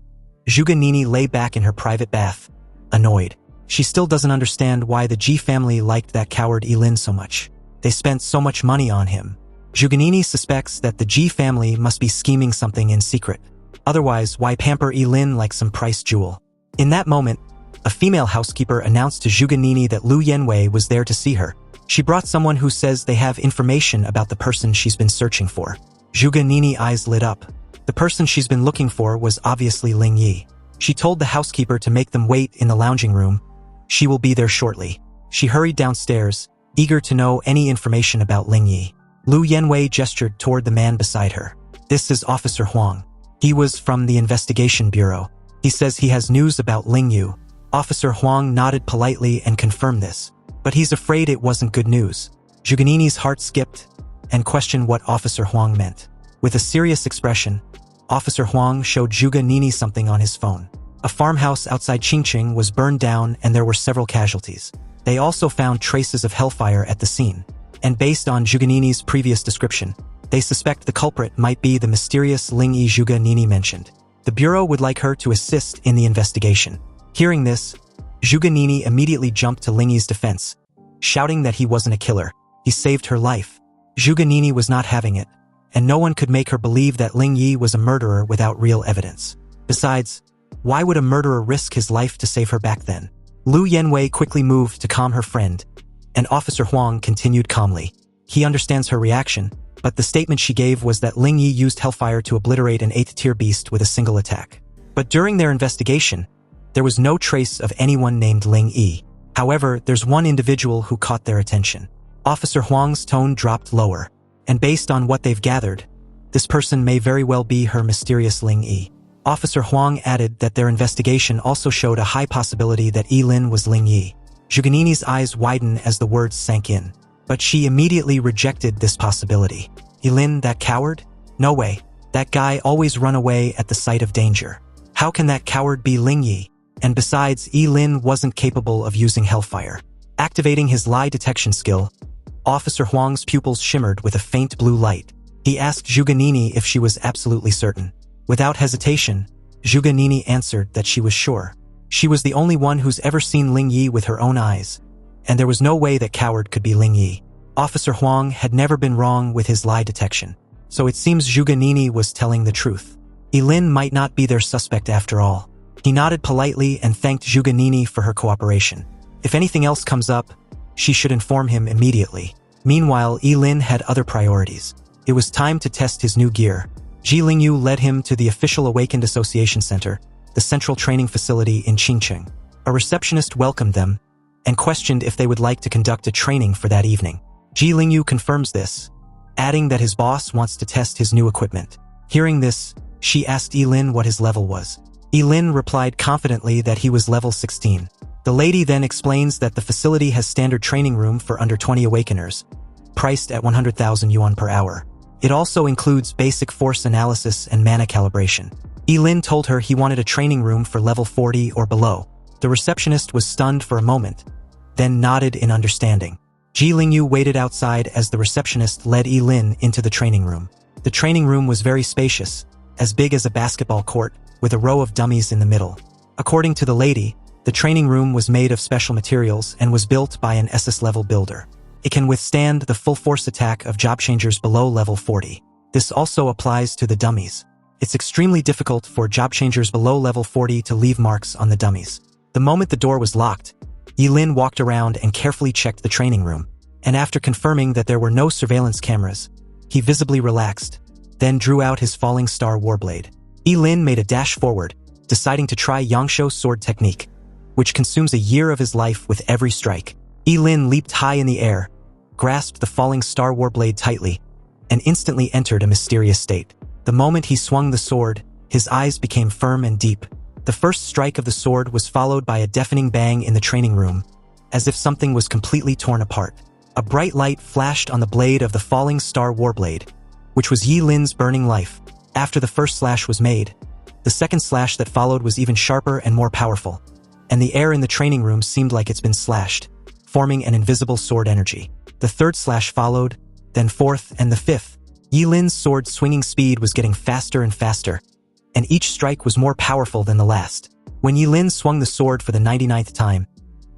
Zhuge Nini lay back in her private bath, annoyed. She still doesn't understand why the Ji family liked that coward Ye Lin so much. They spent so much money on him. Zhuge Nini suspects that the Ji family must be scheming something in secret. Otherwise, why pamper Ye Lin like some priced jewel? In that moment, a female housekeeper announced to Zhuge Nini that Lu Yanwei was there to see her. She brought someone who says they have information about the person she's been searching for. Zhuge Nini's eyes lit up. The person she's been looking for was obviously Ling Yi. She told the housekeeper to make them wait in the lounging room. She will be there shortly. She hurried downstairs, eager to know any information about Ling Yi. Lu Yanwei gestured toward the man beside her. This is Officer Huang. He was from the Investigation Bureau. He says he has news about Ling Yu. Officer Huang nodded politely and confirmed this. But he's afraid it wasn't good news. Zhuge Nini's heart skipped and questioned what Officer Huang meant. With a serious expression, Officer Huang showed Zhuge Nini something on his phone. A farmhouse outside Qingqing was burned down and there were several casualties. They also found traces of hellfire at the scene. And based on Zhuge Nini's previous description, they suspect the culprit might be the mysterious Ling Yi Zhuge Nini mentioned. The Bureau would like her to assist in the investigation. Hearing this, Zhuge Nini immediately jumped to Ling Yi's defense, shouting that he wasn't a killer. He saved her life. Zhuge Nini was not having it, and no one could make her believe that Ling Yi was a murderer without real evidence. Besides, why would a murderer risk his life to save her back then? Lu Yanwei quickly moved to calm her friend, and Officer Huang continued calmly. He understands her reaction, but the statement she gave was that Ling Yi used hellfire to obliterate an 8th-tier beast with a single attack. But during their investigation, there was no trace of anyone named Ling Yi. However, there's one individual who caught their attention. Officer Huang's tone dropped lower, and based on what they've gathered, this person may very well be her mysterious Ling Yi. Officer Huang added that their investigation also showed a high possibility that Ye Lin was Ling Yi. Zhuge Nini's eyes widened as the words sank in, but she immediately rejected this possibility. Ye Lin, that coward? No way. That guy always run away at the sight of danger. How can that coward be Ling Yi? And besides, Ye Lin wasn't capable of using hellfire. Activating his lie detection skill, Officer Huang's pupils shimmered with a faint blue light. He asked Zhuge Nini if she was absolutely certain. Without hesitation, Zhuge Nini answered that she was sure. She was the only one who's ever seen Ling Yi with her own eyes, and there was no way that coward could be Ling Yi. Officer Huang had never been wrong with his lie detection, so it seems Zhuge Nini was telling the truth. Ye Lin might not be their suspect after all. He nodded politely and thanked Zhuge Nini for her cooperation. If anything else comes up, she should inform him immediately. Meanwhile, Ye Lin had other priorities. It was time to test his new gear. Ye Lin led him to the official Awakened Association Center, the central training facility in Qingcheng. A receptionist welcomed them and questioned if they would like to conduct a training for that evening. Ye Lin confirms this, adding that his boss wants to test his new equipment. Hearing this, she asked Ye Lin what his level was. Ye Lin replied confidently that he was level 16. The lady then explains that the facility has standard training room for under 20 awakeners, priced at 100,000 yuan per hour. It also includes basic force analysis and mana calibration. Ye Lin told her he wanted a training room for level 40 or below. The receptionist was stunned for a moment, then nodded in understanding. Ye Lin waited outside as the receptionist led Ye Lin into the training room. The training room was very spacious, as big as a basketball court, with a row of dummies in the middle. According to the lady, the training room was made of special materials and was built by an SS-level builder. It can withstand the full force attack of job changers below level 40. This also applies to the dummies. It's extremely difficult for job changers below level 40 to leave marks on the dummies. The moment the door was locked, Ye Lin walked around and carefully checked the training room, and after confirming that there were no surveillance cameras, he visibly relaxed, then drew out his falling star warblade. Ye Lin made a dash forward, deciding to try Yangshuo's sword technique, which consumes a year of his life with every strike. Ye Lin leaped high in the air, grasped the falling star warblade tightly, and instantly entered a mysterious state. The moment he swung the sword, his eyes became firm and deep. The first strike of the sword was followed by a deafening bang in the training room, as if something was completely torn apart. A bright light flashed on the blade of the falling star warblade, which was Ye Lin's burning life. After the first slash was made, the second slash that followed was even sharper and more powerful, and the air in the training room seemed like it's been slashed, forming an invisible sword energy. The third slash followed, then fourth and the fifth. Ye Lin's sword swinging speed was getting faster and faster, and each strike was more powerful than the last. When Ye Lin swung the sword for the 99th time,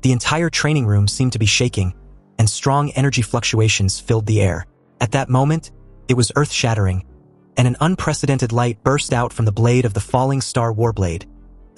the entire training room seemed to be shaking, and strong energy fluctuations filled the air. At that moment, it was earth-shattering, and an unprecedented light burst out from the blade of the falling star warblade,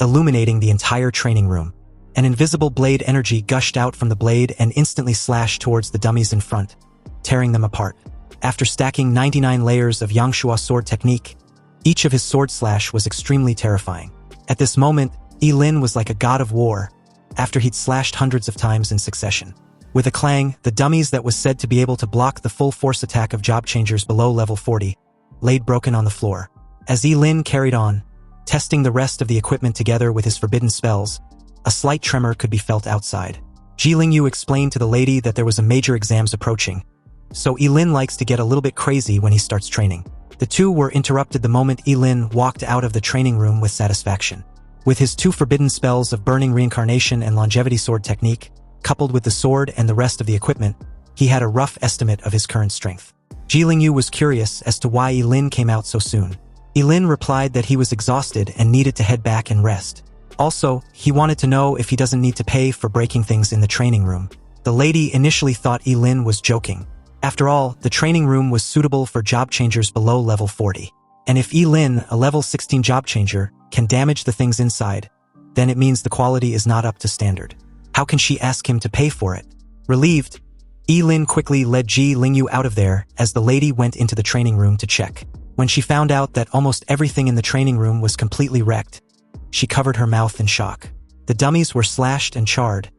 illuminating the entire training room. An invisible blade energy gushed out from the blade and instantly slashed towards the dummies in front, tearing them apart. After stacking 99 layers of Yangshuo sword technique, each of his sword slash was extremely terrifying. At this moment, Ye Lin was like a god of war, after he'd slashed hundreds of times in succession. With a clang, the dummies that was said to be able to block the full force attack of job changers below level 40 laid broken on the floor. As Ye Lin carried on, testing the rest of the equipment together with his forbidden spells, a slight tremor could be felt outside. Ye Lin explained to the lady that there was a major exams approaching, so Ye Lin likes to get a little bit crazy when he starts training. The two were interrupted the moment Ye Lin walked out of the training room with satisfaction. With his two forbidden spells of Burning Reincarnation and Longevity Sword Technique, coupled with the sword and the rest of the equipment, he had a rough estimate of his current strength. Ye Lin was curious as to why Ye Lin came out so soon. Ye Lin replied that he was exhausted and needed to head back and rest. Also, he wanted to know if he doesn't need to pay for breaking things in the training room. The lady initially thought Ye Lin was joking. After all, the training room was suitable for job changers below level 40. And if Ye Lin, a level 16 job changer, can damage the things inside, then it means the quality is not up to standard. How can she ask him to pay for it? Relieved, Ye Lin quickly led Ye Lin out of there as the lady went into the training room to check. When she found out that almost everything in the training room was completely wrecked, she covered her mouth in shock. The dummies were slashed and charred,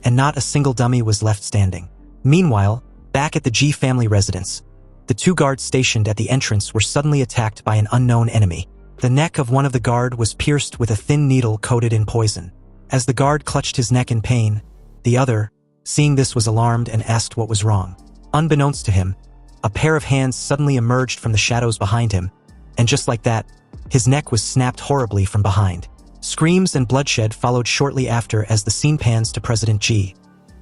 and not a single dummy was left standing. Meanwhile, back at the Ji family residence, the two guards stationed at the entrance were suddenly attacked by an unknown enemy. The neck of one of the guard was pierced with a thin needle coated in poison. As the guard clutched his neck in pain, the other, seeing this, was alarmed and asked what was wrong. Unbeknownst to him, a pair of hands suddenly emerged from the shadows behind him, and just like that, his neck was snapped horribly from behind. Screams and bloodshed followed shortly after as the scene pans to President Ji,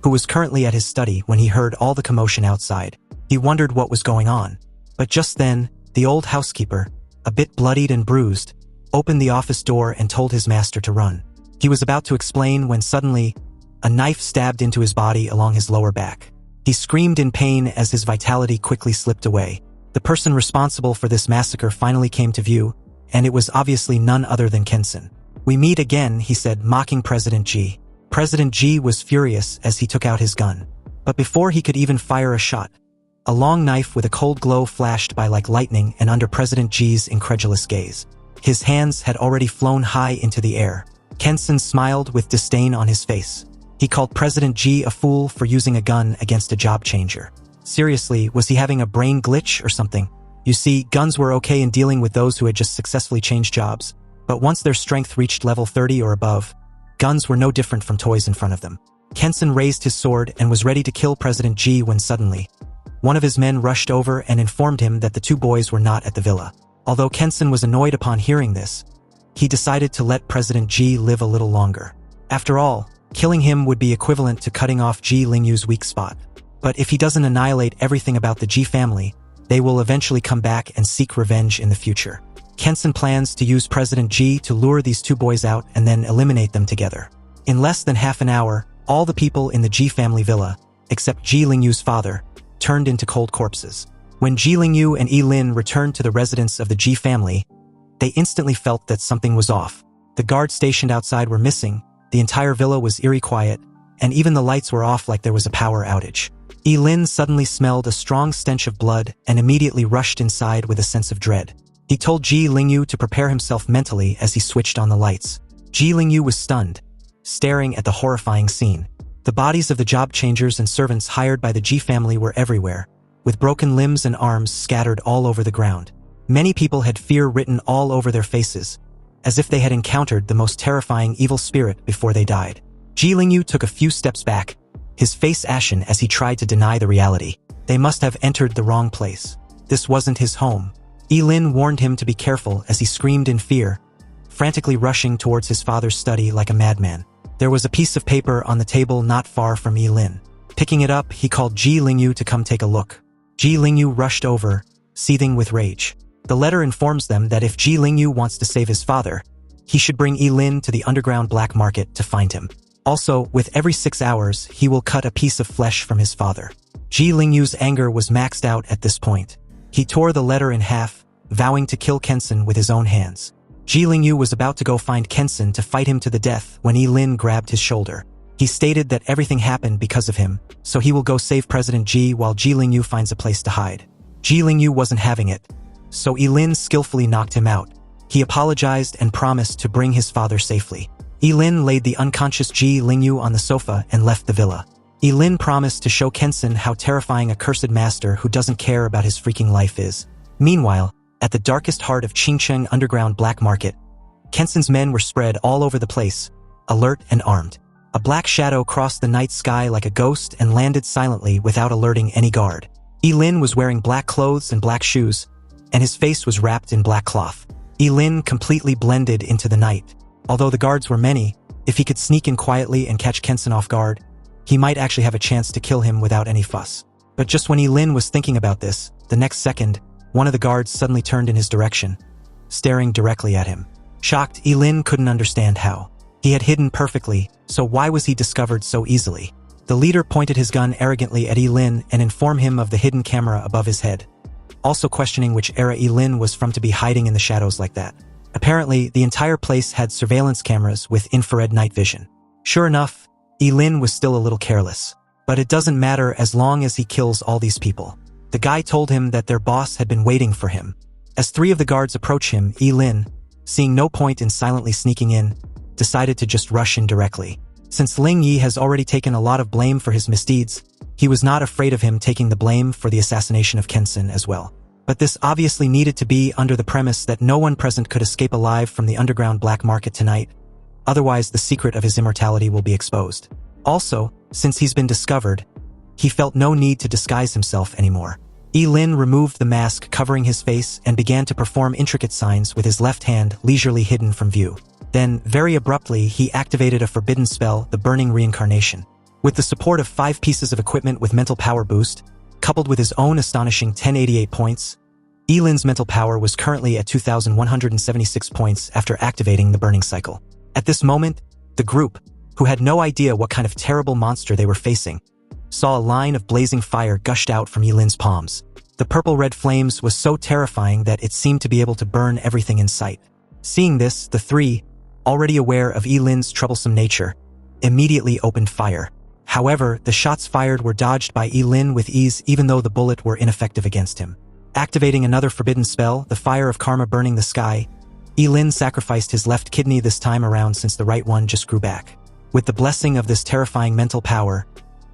who was currently at his study when he heard all the commotion outside. He wondered what was going on. But just then, the old housekeeper, a bit bloodied and bruised, opened the office door and told his master to run. He was about to explain when suddenly, a knife stabbed into his body along his lower back. He screamed in pain as his vitality quickly slipped away. The person responsible for this massacre finally came to view, and it was obviously none other than Kenson. "We meet again," he said, mocking President Ji. President Ji was furious as he took out his gun. But before he could even fire a shot, A long knife with a cold glow flashed by like lightning and under President Ji's incredulous gaze. His hands had already flown high into the air. Kensen smiled with disdain on his face. He called President Ji a fool for using a gun against a job changer. Seriously, was he having a brain glitch or something? You see, guns were okay in dealing with those who had just successfully changed jobs. But once their strength reached level 30 or above, guns were no different from toys in front of them. Kensen raised his sword and was ready to kill President Ji when suddenly, one of his men rushed over and informed him that the two boys were not at the villa. Although Kensen was annoyed upon hearing this, he decided to let President Ji live a little longer. After all, killing him would be equivalent to cutting off Ye Lin's weak spot. But if he doesn't annihilate everything about the Ji family, they will eventually come back and seek revenge in the future. Kensen plans to use President Ji to lure these two boys out and then eliminate them together. In less than half an hour, all the people in the Ji family villa, except Ye Lin's father, turned into cold corpses. When Ye Lin and Ye Lin returned to the residence of the Ji family, they instantly felt that something was off. The guards stationed outside were missing, the entire villa was eerie quiet, and even the lights were off like there was a power outage. Ye Lin suddenly smelled a strong stench of blood and immediately rushed inside with a sense of dread. He told Ye Lin to prepare himself mentally as he switched on the lights. Ye Lin was stunned, staring at the horrifying scene. The bodies of the job changers and servants hired by the Ji family were everywhere, with broken limbs and arms scattered all over the ground. Many people had fear written all over their faces, as if they had encountered the most terrifying evil spirit before they died. Ye Lin took a few steps back, his face ashen as he tried to deny the reality. They must have entered the wrong place. This wasn't his home. Ye Lin warned him to be careful as he screamed in fear, frantically rushing towards his father's study like a madman. There was a piece of paper on the table not far from Ye Lin. Picking it up, he called Ye Lin to come take a look. Ye Lin rushed over, seething with rage. The letter informs them that if Ye Lin wants to save his father, he should bring Ye Lin to the underground black market to find him. Also, with every 6 hours, he will cut a piece of flesh from his father. Ye Lin's anger was maxed out at this point. He tore the letter in half, vowing to kill Kensen with his own hands. Ye Lin was about to go find Kensen to fight him to the death when Ye Lin grabbed his shoulder. He stated that everything happened because of him, so he will go save President Ji while Ye Lin finds a place to hide. Ye Lin wasn't having it, so Ye Lin skillfully knocked him out. He apologized and promised to bring his father safely. Ye Lin laid the unconscious Ye Lin on the sofa and left the villa. Ye Lin promised to show Kensen how terrifying a cursed master who doesn't care about his freaking life is. Meanwhile, at the darkest heart of Qingcheng underground black market, Kensen's men were spread all over the place, alert and armed. A black shadow crossed the night sky like a ghost and landed silently without alerting any guard. Ye Lin was wearing black clothes and black shoes, and his face was wrapped in black cloth. Ye Lin completely blended into the night. Although the guards were many, if he could sneak in quietly and catch Kensen off guard, he might actually have a chance to kill him without any fuss. But just when Ye Lin was thinking about this, the next second, one of the guards suddenly turned in his direction, staring directly at him. Shocked, Ye Lin couldn't understand how. He had hidden perfectly, so why was he discovered so easily? The leader pointed his gun arrogantly at Ye Lin and informed him of the hidden camera above his head, also questioning which era Ye Lin was from to be hiding in the shadows like that. Apparently, the entire place had surveillance cameras with infrared night vision. Sure enough, Ye Lin was still a little careless. But it doesn't matter as long as he kills all these people. The guy told him that their boss had been waiting for him. As 3 of the guards approached him, Ye Lin, seeing no point in silently sneaking in, decided to just rush in directly. Since Ling Yi has already taken a lot of blame for his misdeeds, he was not afraid of him taking the blame for the assassination of Kensen as well. But this obviously needed to be under the premise that no one present could escape alive from the underground black market tonight. Otherwise, the secret of his immortality will be exposed. Also, since he's been discovered, he felt no need to disguise himself anymore. Ye Lin removed the mask covering his face and began to perform intricate signs with his left hand leisurely hidden from view. Then, very abruptly, he activated a forbidden spell, the Burning Reincarnation. With the support of 5 pieces of equipment with mental power boost, coupled with his own astonishing 1088 points, Ye Lin's mental power was currently at 2,176 points after activating the burning cycle. At this moment, the group, who had no idea what kind of terrible monster they were facing, saw a line of blazing fire gushed out from Ye Lin's palms. The purple-red flames was so terrifying that it seemed to be able to burn everything in sight. Seeing this, the 3, already aware of Ye Lin's troublesome nature, immediately opened fire. However, the shots fired were dodged by Ye Lin with ease even though the bullet were ineffective against him. Activating another forbidden spell, the fire of karma burning the sky, Ye Lin sacrificed his left kidney this time around since the right one just grew back. With the blessing of this terrifying mental power,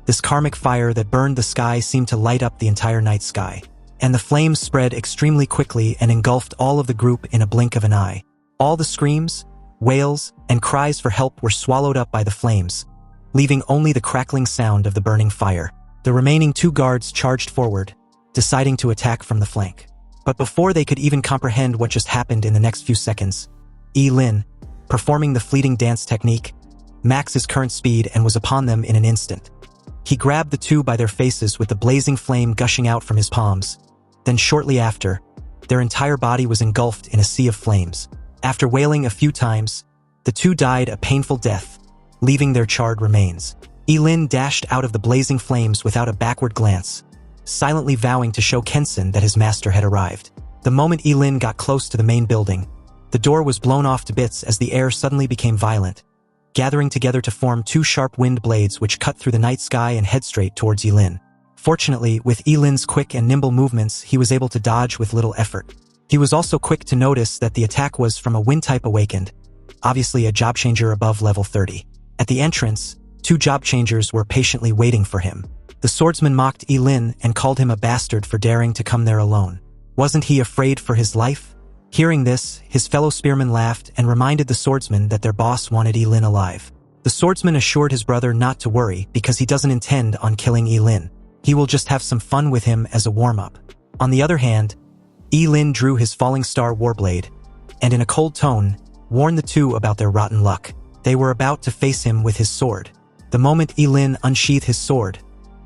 this karmic fire that burned the sky seemed to light up the entire night sky. And the flames spread extremely quickly and engulfed all of the group in a blink of an eye. All the screams, wails, and cries for help were swallowed up by the flames, leaving only the crackling sound of the burning fire. The remaining 2 guards charged forward, deciding to attack from the flank. But before they could even comprehend what just happened in the next few seconds, Ye Lin, performing the fleeting dance technique, maxed his current speed and was upon them in an instant. He grabbed the 2 by their faces with the blazing flame gushing out from his palms. Then shortly after, their entire body was engulfed in a sea of flames. After wailing a few times, the 2 died a painful death, leaving their charred remains. Ye Lin dashed out of the blazing flames without a backward glance, silently vowing to show Kensen that his master had arrived. The moment Ye Lin got close to the main building, the door was blown off to bits as the air suddenly became violent, gathering together to form 2 sharp wind blades which cut through the night sky and head straight towards Ye Lin. Fortunately, with Ye Lin's quick and nimble movements, he was able to dodge with little effort. He was also quick to notice that the attack was from a wind type awakened, obviously a job changer above level 30. At the entrance, 2 job changers were patiently waiting for him. The swordsman mocked Ye Lin and called him a bastard for daring to come there alone. Wasn't he afraid for his life? Hearing this, his fellow spearmen laughed and reminded the swordsman that their boss wanted Ye Lin alive. The swordsman assured his brother not to worry because he doesn't intend on killing Ye Lin. He will just have some fun with him as a warm-up. On the other hand, Ye Lin drew his falling star warblade, and in a cold tone, warned the 2 about their rotten luck. They were about to face him with his sword. The moment Ye Lin unsheathed his sword,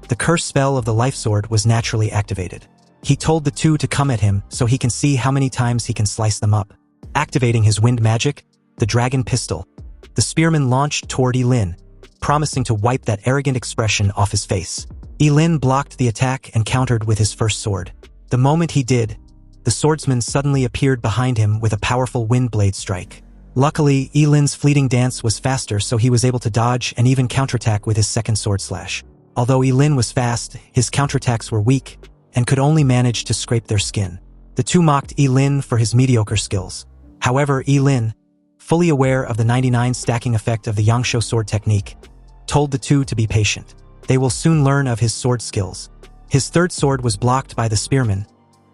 the curse spell of the life sword was naturally activated. He told the 2 to come at him so he can see how many times he can slice them up. Activating his wind magic, the dragon pistol, the spearman launched toward Ye Lin, promising to wipe that arrogant expression off his face. Ye Lin blocked the attack and countered with his first sword. The moment he did, the swordsman suddenly appeared behind him with a powerful wind blade strike. Luckily, Ye Lin's fleeting dance was faster, so he was able to dodge and even counterattack with his second sword slash. Although Ye Lin was fast, his counterattacks were weak and could only manage to scrape their skin. The 2 mocked Ye Lin for his mediocre skills. However, Ye Lin, fully aware of the 99 stacking effect of the Yangshuo sword technique, told the 2 to be patient. They will soon learn of his sword skills. His third sword was blocked by the spearman,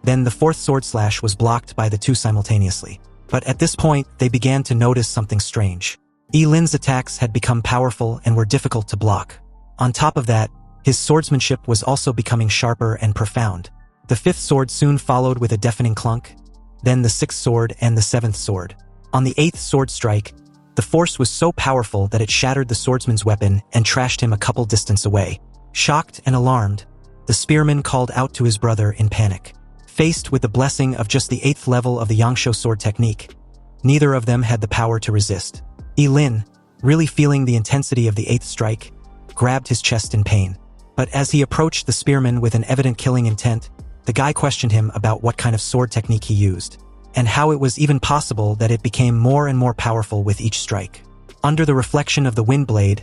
then the 4th sword slash was blocked by the 2 simultaneously. But at this point, they began to notice something strange. Ye Lin's attacks had become powerful and were difficult to block. On top of that, his swordsmanship was also becoming sharper and profound. The 5th sword soon followed with a deafening clunk, then the 6th sword and the 7th sword. On the 8th sword strike, the force was so powerful that it shattered the swordsman's weapon and trashed him a couple distance away. Shocked and alarmed, the spearman called out to his brother in panic. Faced with the blessing of just the 8th level of the Yangshuo sword technique, neither of them had the power to resist. Ye Lin, really feeling the intensity of the 8th strike, grabbed his chest in pain. But as he approached the spearman with an evident killing intent, the guy questioned him about what kind of sword technique he used, and how it was even possible that it became more and more powerful with each strike. Under the reflection of the wind blade,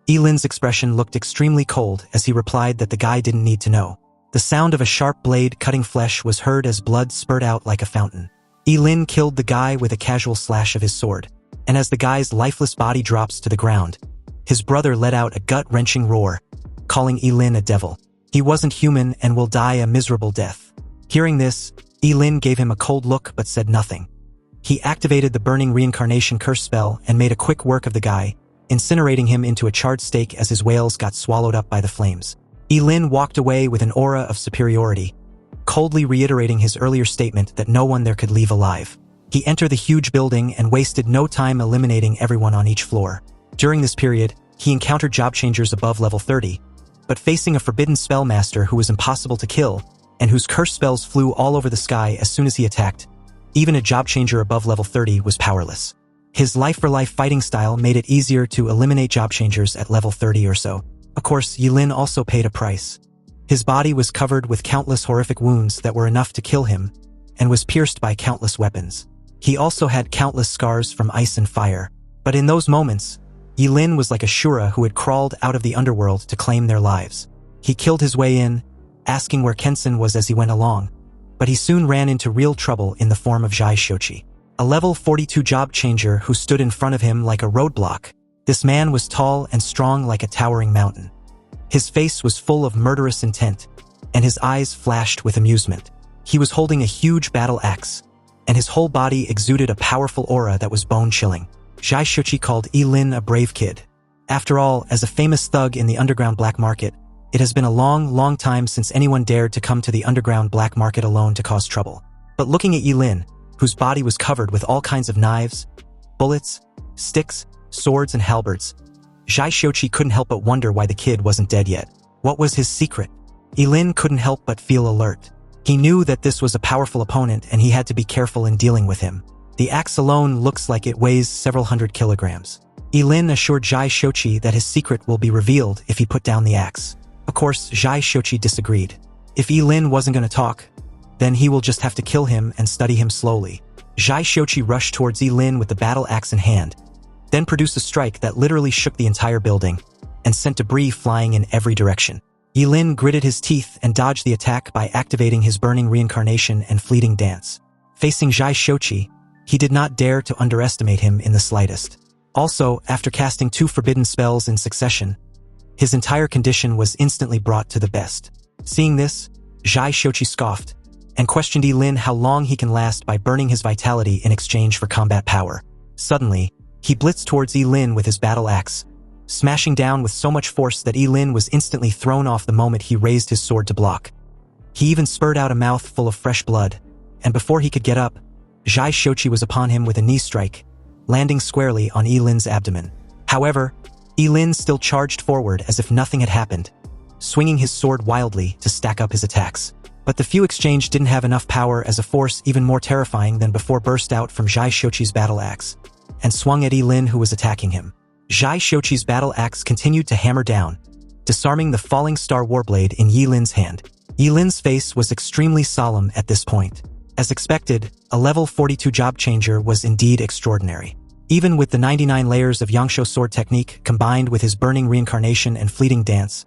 Ye Lin's expression looked extremely cold as he replied that the guy didn't need to know. The sound of a sharp blade cutting flesh was heard as blood spurted out like a fountain. Ye Lin killed the guy with a casual slash of his sword, and as the guy's lifeless body drops to the ground, his brother let out a gut-wrenching roar, calling Ye Lin a devil. He wasn't human and will die a miserable death. Hearing this, Ye Lin gave him a cold look but said nothing. He activated the burning reincarnation curse spell and made a quick work of the guy, incinerating him into a charred steak as his wails got swallowed up by the flames. Ye Lin walked away with an aura of superiority, coldly reiterating his earlier statement that no one there could leave alive. He entered the huge building and wasted no time eliminating everyone on each floor. During this period, he encountered job changers above level 30, but facing a forbidden spellmaster who was impossible to kill, and whose curse spells flew all over the sky as soon as he attacked, even a job changer above level 30 was powerless. His life-for-life fighting style made it easier to eliminate job changers at level 30 or so. Of course, Ye Lin also paid a price. His body was covered with countless horrific wounds that were enough to kill him, and was pierced by countless weapons. He also had countless scars from ice and fire. But in those moments, Ye Lin was like a Shura who had crawled out of the underworld to claim their lives. He killed his way in, asking where Kensen was as he went along, but he soon ran into real trouble in the form of Zhai Shochi, a level 42 job changer who stood in front of him like a roadblock. This man was tall and strong like a towering mountain. His face was full of murderous intent, and his eyes flashed with amusement. He was holding a huge battle axe, and his whole body exuded a powerful aura that was bone-chilling. Zhai Shochi called Ye Lin a brave kid. After all, as a famous thug in the underground black market, it has been a long, long time since anyone dared to come to the underground black market alone to cause trouble. But looking at Ye Lin, whose body was covered with all kinds of knives, bullets, sticks, swords, and halberds, Zhai Shochi couldn't help but wonder why the kid wasn't dead yet. What was his secret? Ye Lin couldn't help but feel alert. He knew that this was a powerful opponent and he had to be careful in dealing with him. The axe alone looks like it weighs several hundred kilograms. Ye Lin assured Zhai Shochi that his secret will be revealed if he put down the axe. Of course, Zhai Shochi disagreed. If Ye Lin wasn't going to talk, then he will just have to kill him and study him slowly. Zhai Shochi rushed towards Ye Lin with the battle axe in hand, then produced a strike that literally shook the entire building and sent debris flying in every direction. Ye Lin gritted his teeth and dodged the attack by activating his burning reincarnation and fleeting dance. Facing Zhai Shochi, he did not dare to underestimate him in the slightest. Also, after casting 2 forbidden spells in succession, his entire condition was instantly brought to the best. Seeing this, Zhai Shochi scoffed and questioned Ye Lin how long he can last by burning his vitality in exchange for combat power. Suddenly, he blitzed towards Ye Lin with his battle axe, smashing down with so much force that Ye Lin was instantly thrown off the moment he raised his sword to block. He even spurted out a mouth full of fresh blood, and before he could get up, Zhai Shochi was upon him with a knee strike, landing squarely on Ye Lin's abdomen. However, Ye Lin still charged forward as if nothing had happened, swinging his sword wildly to stack up his attacks. But the few exchanged didn't have enough power as a force even more terrifying than before burst out from Zhai Shochi's battle axe and swung at Ye Lin, who was attacking him. Zhai Shochi's battle axe continued to hammer down, disarming the falling star warblade in Ye Lin's hand. Ye Lin's face was extremely solemn at this point. As expected, a level 42 job changer was indeed extraordinary. Even with the 99 layers of Yangsho sword technique combined with his burning reincarnation and fleeting dance,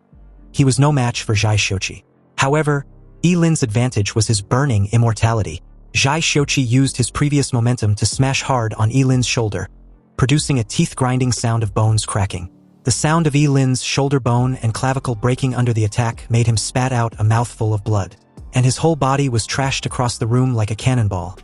he was no match for Zhai Shochi. However, Ye Lin's advantage was his burning immortality. Zhai Shochi used his previous momentum to smash hard on Ye Lin's shoulder, producing a teeth-grinding sound of bones cracking. The sound of Ye Lin's shoulder bone and clavicle breaking under the attack made him spat out a mouthful of blood, and his whole body was trashed across the room like a cannonball,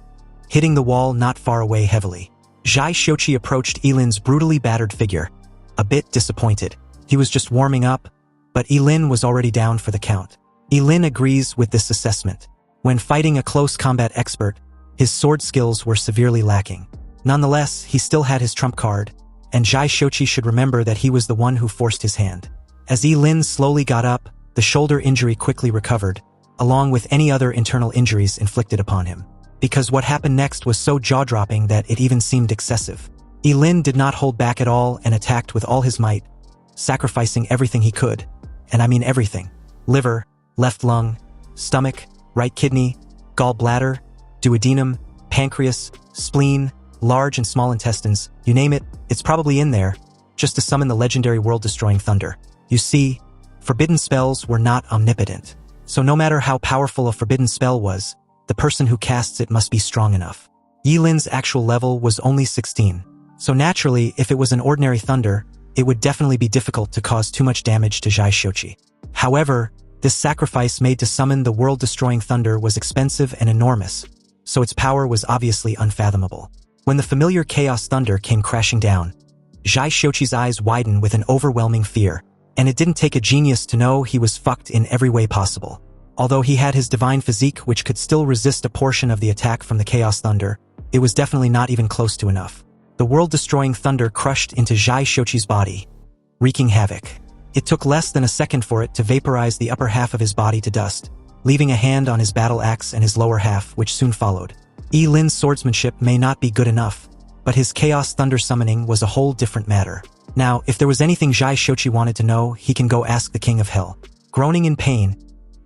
hitting the wall not far away heavily. Zhai Shochi approached Ye Lin's brutally battered figure, a bit disappointed. He was just warming up, but Ye Lin was already down for the count. Ye Lin agrees with this assessment. When fighting a close combat expert, his sword skills were severely lacking. Nonetheless, he still had his trump card, and Zhai Shochi should remember that he was the one who forced his hand. As Ye Lin slowly got up, the shoulder injury quickly recovered, along with any other internal injuries inflicted upon him. Because what happened next was so jaw-dropping that it even seemed excessive. Ye Lin did not hold back at all and attacked with all his might, sacrificing everything he could, and I mean everything. Liver, left lung, stomach, right kidney, gallbladder, duodenum, pancreas, spleen, large and small intestines, you name it, it's probably in there, just to summon the legendary world-destroying thunder. You see, forbidden spells were not omnipotent, so no matter how powerful a forbidden spell was, the person who casts it must be strong enough. Ye Lin's actual level was only 16, so naturally, if it was an ordinary thunder, it would definitely be difficult to cause too much damage to Zhai Shochi. However, this sacrifice made to summon the world-destroying thunder was expensive and enormous, so its power was obviously unfathomable. When the familiar chaos thunder came crashing down, Zhai Shochi's eyes widened with an overwhelming fear, and it didn't take a genius to know he was fucked in every way possible. Although he had his divine physique which could still resist a portion of the attack from the chaos thunder, it was definitely not even close to enough. The world-destroying thunder crushed into Zhai Shochi's body, wreaking havoc. It took less than a second for it to vaporize the upper half of his body to dust, leaving a hand on his battle axe and his lower half, which soon followed. Ye Lin's swordsmanship may not be good enough, but his chaos thunder summoning was a whole different matter. Now, if there was anything Zhai Shochi wanted to know, he can go ask the King of Hell. Groaning in pain,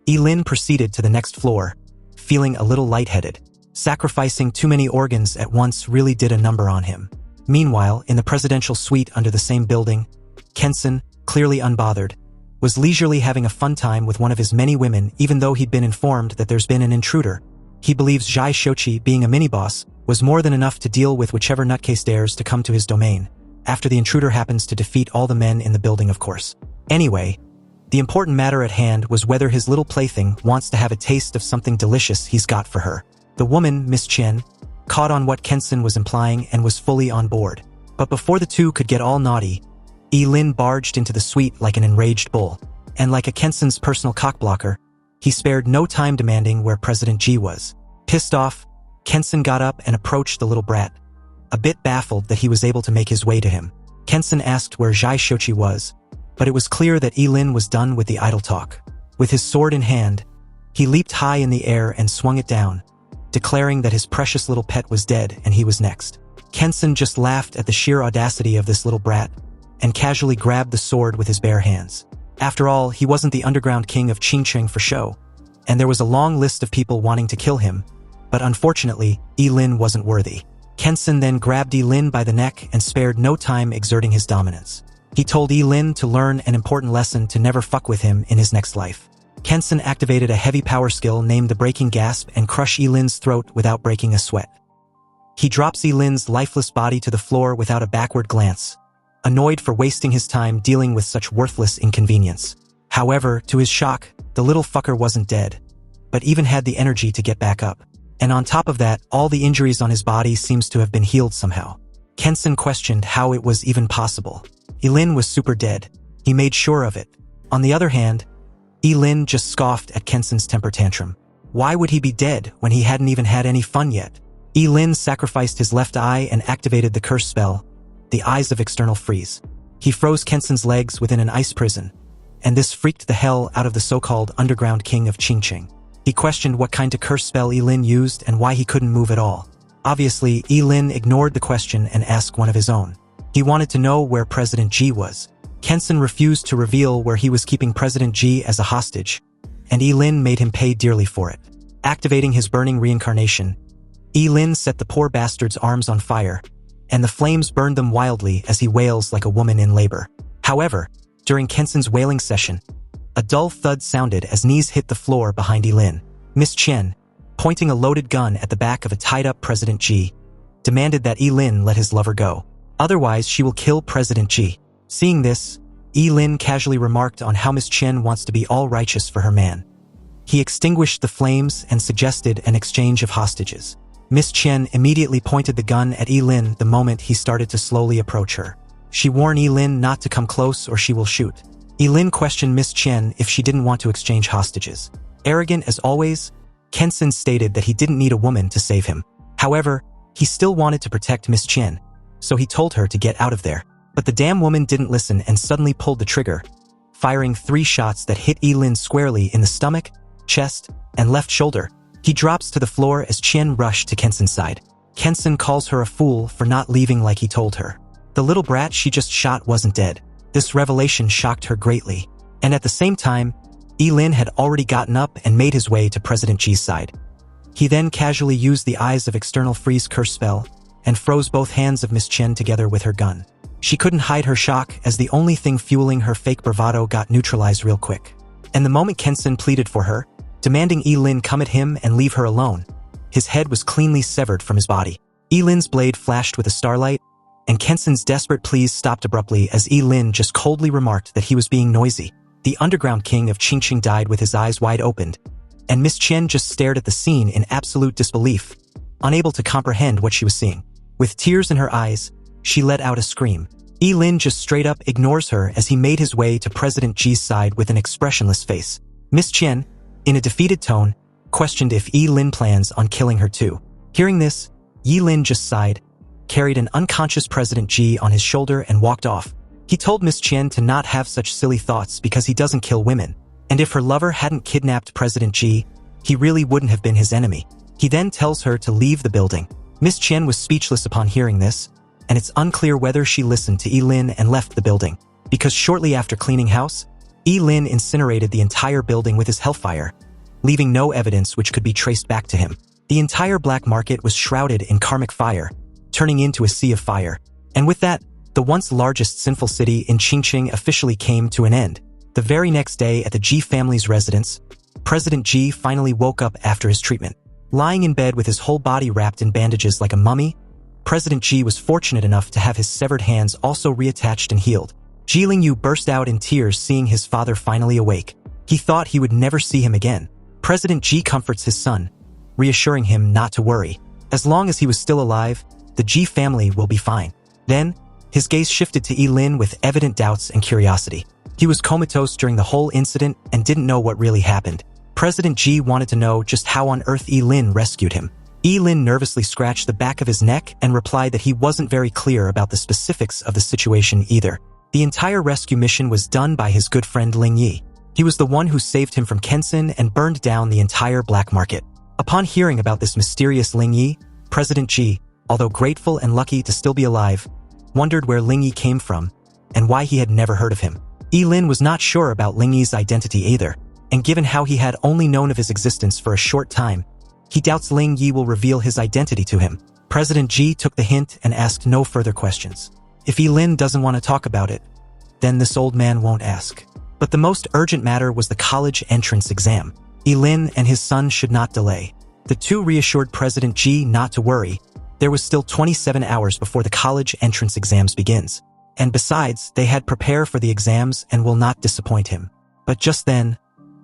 Ye Lin proceeded to the next floor, feeling a little lightheaded. Sacrificing too many organs at once really did a number on him. Meanwhile, in the presidential suite under the same building, Kensen, clearly unbothered, was leisurely having a fun time with one of his many women even though he'd been informed that there's been an intruder. He believes Zhai Shochi, being a mini-boss, was more than enough to deal with whichever nutcase dares to come to his domain, after the intruder happens to defeat all the men in the building, of course. Anyway, the important matter at hand was whether his little plaything wants to have a taste of something delicious he's got for her. The woman, Miss Chen, caught on what Kensen was implying and was fully on board. But before the two could get all naughty, Ye Lin barged into the suite like an enraged bull, and like a Kensen's personal cockblocker, he spared no time demanding where President Ji was. Pissed off, Kensen got up and approached the little brat, a bit baffled that he was able to make his way to him. Kensen asked where Zhai Shochi was, but it was clear that Ye Lin was done with the idle talk. With his sword in hand, he leaped high in the air and swung it down, declaring that his precious little pet was dead and he was next. Kensen just laughed at the sheer audacity of this little brat, and casually grabbed the sword with his bare hands. After all, he wasn't the underground king of Qingcheng for show, and there was a long list of people wanting to kill him, but unfortunately, Ye Lin wasn't worthy. Kensen then grabbed Ye Lin by the neck and spared no time exerting his dominance. He told Ye Lin to learn an important lesson to never fuck with him in his next life. Kensen activated a heavy power skill named the Breaking Gasp and crushed Ye Lin's throat without breaking a sweat. He drops Ye Lin's lifeless body to the floor without a backward glance, annoyed for wasting his time dealing with such worthless inconvenience. However, to his shock, the little fucker wasn't dead, but even had the energy to get back up. And on top of that, all the injuries on his body seems to have been healed somehow. Kensen questioned how it was even possible. Ye Lin was super dead. He made sure of it. On the other hand, Ye Lin just scoffed at Kensen's temper tantrum. Why would he be dead when he hadn't even had any fun yet? Ye Lin sacrificed his left eye and activated the curse spell, the Eyes of External Freeze. He froze Kensen's legs within an ice prison, and this freaked the hell out of the so-called underground king of Qingcheng. He questioned what kind of curse spell Ye Lin used and why he couldn't move at all. Obviously, Ye Lin ignored the question and asked one of his own. He wanted to know where President Ji was. Kensen refused to reveal where he was keeping President Ji as a hostage, and Ye Lin made him pay dearly for it. Activating his burning reincarnation, Ye Lin set the poor bastard's arms on fire, and the flames burned them wildly as he wails like a woman in labor. However, during Kensen's wailing session, a dull thud sounded as knees hit the floor behind Ye Lin. Miss Chen, pointing a loaded gun at the back of a tied-up President Ji, demanded that Ye Lin let his lover go. Otherwise, she will kill President Ji. Seeing this, Ye Lin casually remarked on how Miss Chen wants to be all righteous for her man. He extinguished the flames and suggested an exchange of hostages. Miss Chen immediately pointed the gun at Ye Lin the moment he started to slowly approach her. She warned Ye Lin not to come close or she will shoot. Ye Lin questioned Miss Chen if she didn't want to exchange hostages. Arrogant as always, Kensen stated that he didn't need a woman to save him. However, he still wanted to protect Miss Chen, so he told her to get out of there. But the damn woman didn't listen and suddenly pulled the trigger, firing 3 shots that hit Ye Lin squarely in the stomach, chest, and left shoulder. He drops to the floor as Chen rushed to Kensen's side. Kensen calls her a fool for not leaving like he told her. The little brat she just shot wasn't dead. This revelation shocked her greatly. And at the same time, Ye Lin had already gotten up and made his way to President Ji's side. He then casually used the Eyes of External Freeze curse spell and froze both hands of Miss Chen together with her gun. She couldn't hide her shock as the only thing fueling her fake bravado got neutralized real quick. And the moment Kensen pleaded for her, demanding Ye Lin come at him and leave her alone, his head was cleanly severed from his body. Ye Lin's blade flashed with a starlight, and Kensen's desperate pleas stopped abruptly as Ye Lin just coldly remarked that he was being noisy. The underground king of Qingcheng died with his eyes wide opened, and Miss Chen just stared at the scene in absolute disbelief, unable to comprehend what she was seeing. With tears in her eyes, she let out a scream. Ye Lin just straight up ignores her as he made his way to President Ji's side with an expressionless face. Miss Chen, in a defeated tone, questioned if Ye Lin plans on killing her too. Hearing this, Ye Lin just sighed, carried an unconscious President Ji on his shoulder and walked off. He told Miss Chen to not have such silly thoughts because he doesn't kill women, and if her lover hadn't kidnapped President Ji, he really wouldn't have been his enemy. He then tells her to leave the building. Miss Chen was speechless upon hearing this, and it's unclear whether she listened to Ye Lin and left the building, because shortly after cleaning house, Ye Lin incinerated the entire building with his hellfire, leaving no evidence which could be traced back to him. The entire black market was shrouded in karmic fire, turning into a sea of fire. And with that, the once largest sinful city in Qingqing officially came to an end. The very next day at the Ji family's residence, President Ji finally woke up after his treatment. Lying in bed with his whole body wrapped in bandages like a mummy, President Ji was fortunate enough to have his severed hands also reattached and healed. Ji Lingyu burst out in tears seeing his father finally awake. He thought he would never see him again. President Ji comforts his son, reassuring him not to worry. As long as he was still alive, the Ji family will be fine. Then, his gaze shifted to Ye Lin with evident doubts and curiosity. He was comatose during the whole incident and didn't know what really happened. President Ji wanted to know just how on earth Ye Lin rescued him. Ye Lin nervously scratched the back of his neck and replied that he wasn't very clear about the specifics of the situation either. The entire rescue mission was done by his good friend Ling Yi. He was the one who saved him from Kensen and burned down the entire black market. Upon hearing about this mysterious Ling Yi, President Ji, although grateful and lucky to still be alive, wondered where Ling Yi came from and why he had never heard of him. Ye Lin was not sure about Ling Yi's identity either, and given how he had only known of his existence for a short time, he doubts Ling Yi will reveal his identity to him. President Ji took the hint and asked no further questions. If Ye Lin doesn't want to talk about it, then this old man won't ask. But the most urgent matter was the college entrance exam. Ye Lin and his son should not delay. The two reassured President Ji not to worry. There was still 27 hours before the college entrance exams begins. And besides, they had prepare for the exams and will not disappoint him. But just then,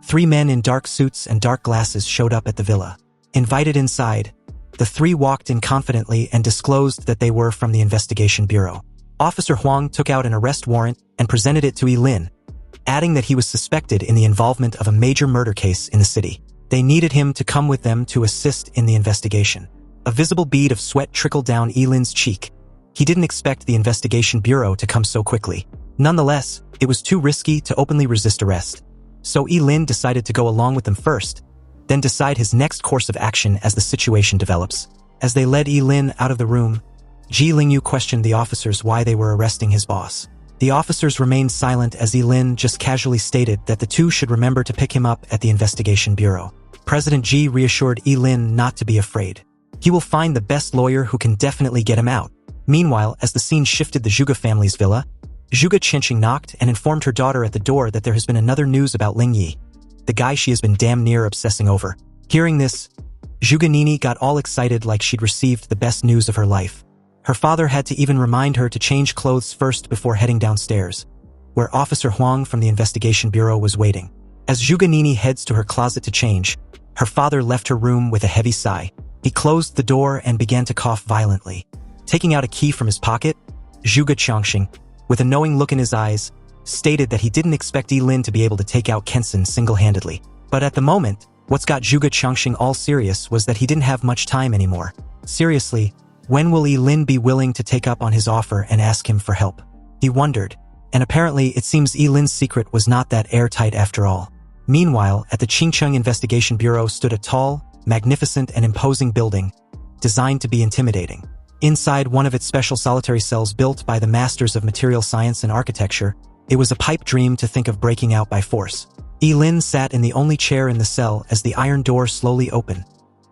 3 men in dark suits and dark glasses showed up at the villa. Invited inside, the 3 walked in confidently and disclosed that they were from the investigation bureau. Officer Huang took out an arrest warrant and presented it to Ye Lin, adding that he was suspected in the involvement of a major murder case in the city. They needed him to come with them to assist in the investigation. A visible bead of sweat trickled down Ye Lin's cheek. He didn't expect the investigation bureau to come so quickly. Nonetheless, it was too risky to openly resist arrest. So Ye Lin decided to go along with them first, then decide his next course of action as the situation develops. As they led Ye Lin out of the room, Ji Lingyu questioned the officers why they were arresting his boss. The officers remained silent as Ye Lin just casually stated that the two should remember to pick him up at the investigation bureau. President Ji reassured Ye Lin not to be afraid. He will find the best lawyer who can definitely get him out. Meanwhile, as the scene shifted the Zhuge family's villa, Zhuge Qianqing knocked and informed her daughter at the door that there has been another news about Ling Yi, the guy she has been damn near obsessing over. Hearing this, Zhuge Nini got all excited like she'd received the best news of her life. Her father had to even remind her to change clothes first before heading downstairs, where Officer Huang from the investigation bureau was waiting. As Zhuge Nini heads to her closet to change, her father left her room with a heavy sigh. He closed the door and began to cough violently. Taking out a key from his pocket, Zhuge Qianqing, with a knowing look in his eyes, stated that he didn't expect Ye Lin to be able to take out Kensen single-handedly. But at the moment, what's got Zhuge Qianqing all serious was that he didn't have much time anymore. Seriously, when will Ye Lin be willing to take up on his offer and ask him for help? He wondered, and apparently it seems Ye Lin's secret was not that airtight after all. Meanwhile, at the Qingcheng Investigation Bureau stood a tall, magnificent and imposing building, designed to be intimidating. Inside one of its special solitary cells built by the masters of material science and architecture, it was a pipe dream to think of breaking out by force. Ye Lin sat in the only chair in the cell as the iron door slowly opened,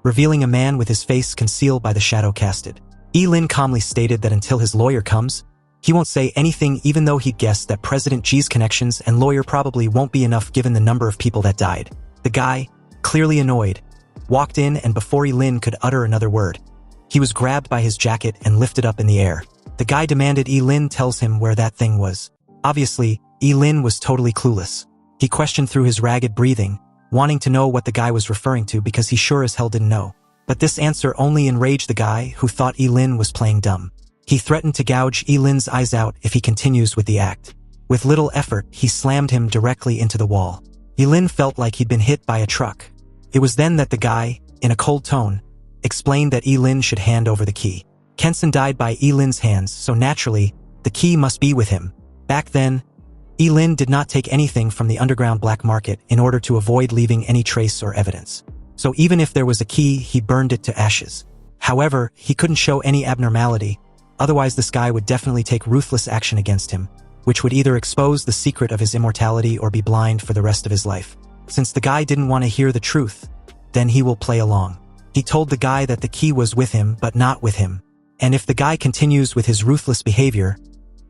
revealing a man with his face concealed by the shadow casted. Ye Lin calmly stated that until his lawyer comes, he won't say anything, even though he'd guessed that President Ji's connections and lawyer probably won't be enough given the number of people that died. The guy, clearly annoyed, walked in, and before Ye Lin could utter another word, he was grabbed by his jacket and lifted up in the air. The guy demanded Ye Lin tells him where that thing was. Obviously, Ye Lin was totally clueless. He questioned through his ragged breathing, wanting to know what the guy was referring to because he sure as hell didn't know. But this answer only enraged the guy who thought Ye Lin was playing dumb. He threatened to gouge Ye Lin's eyes out if he continues with the act. With little effort, he slammed him directly into the wall. Ye Lin felt like he'd been hit by a truck. It was then that the guy, in a cold tone, explained that Ye Lin should hand over the key. Kensen died by Ye Lin's hands, so naturally, the key must be with him. Back then, Ye Lin did not take anything from the underground black market in order to avoid leaving any trace or evidence. So even if there was a key, he burned it to ashes. However, he couldn't show any abnormality, otherwise this guy would definitely take ruthless action against him, which would either expose the secret of his immortality or be blind for the rest of his life. Since the guy didn't want to hear the truth, then he will play along. He told the guy that the key was with him but not with him. And if the guy continues with his ruthless behavior,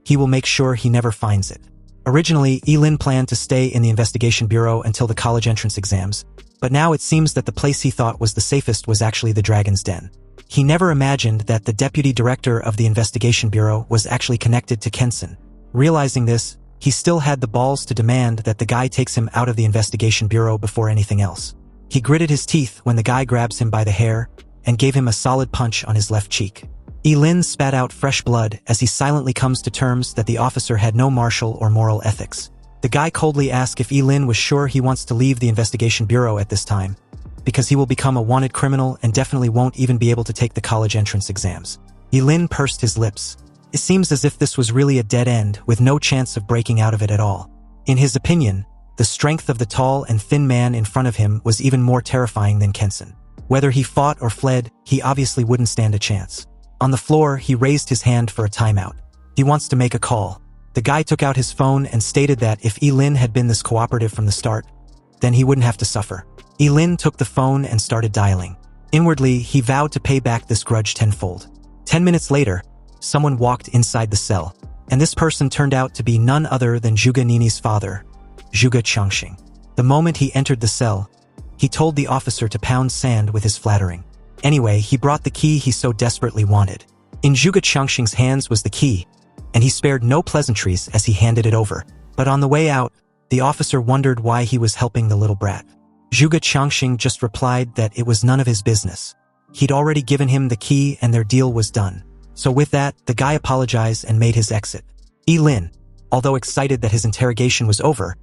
he will make sure he never finds it. Originally, Ye Lin planned to stay in the investigation bureau until the college entrance exams, but now it seems that the place he thought was the safest was actually the Dragon's Den. He never imagined that the deputy director of the investigation bureau was actually connected to Kensen. Realizing this, he still had the balls to demand that the guy takes him out of the investigation bureau before anything else. He gritted his teeth when the guy grabs him by the hair and gave him a solid punch on his left cheek. Ye Lin spat out fresh blood as he silently comes to terms that the officer had no martial or moral ethics. The guy coldly asked if Ye Lin was sure he wants to leave the investigation bureau at this time, because he will become a wanted criminal and definitely won't even be able to take the college entrance exams. Ye Lin pursed his lips. It seems as if this was really a dead end with no chance of breaking out of it at all. In his opinion, the strength of the tall and thin man in front of him was even more terrifying than Kensen. Whether he fought or fled, he obviously wouldn't stand a chance. On the floor, he raised his hand for a timeout. He wants to make a call. The guy took out his phone and stated that if Ye Lin had been this cooperative from the start, then he wouldn't have to suffer. Ye Lin took the phone and started dialing. Inwardly, he vowed to pay back this grudge tenfold. 10 minutes later, someone walked inside the cell, and this person turned out to be none other than Zhuge Nini's father, Zhuge Changxing. The moment he entered the cell, he told the officer to pound sand with his flattering. Anyway, he brought the key he so desperately wanted. In Zhuge Changxing's hands was the key, and he spared no pleasantries as he handed it over. But on the way out, the officer wondered why he was helping the little brat. Zhuge Changxing just replied that it was none of his business. He'd already given him the key and their deal was done. So with that, the guy apologized and made his exit. Ye Lin, although excited that his interrogation was over,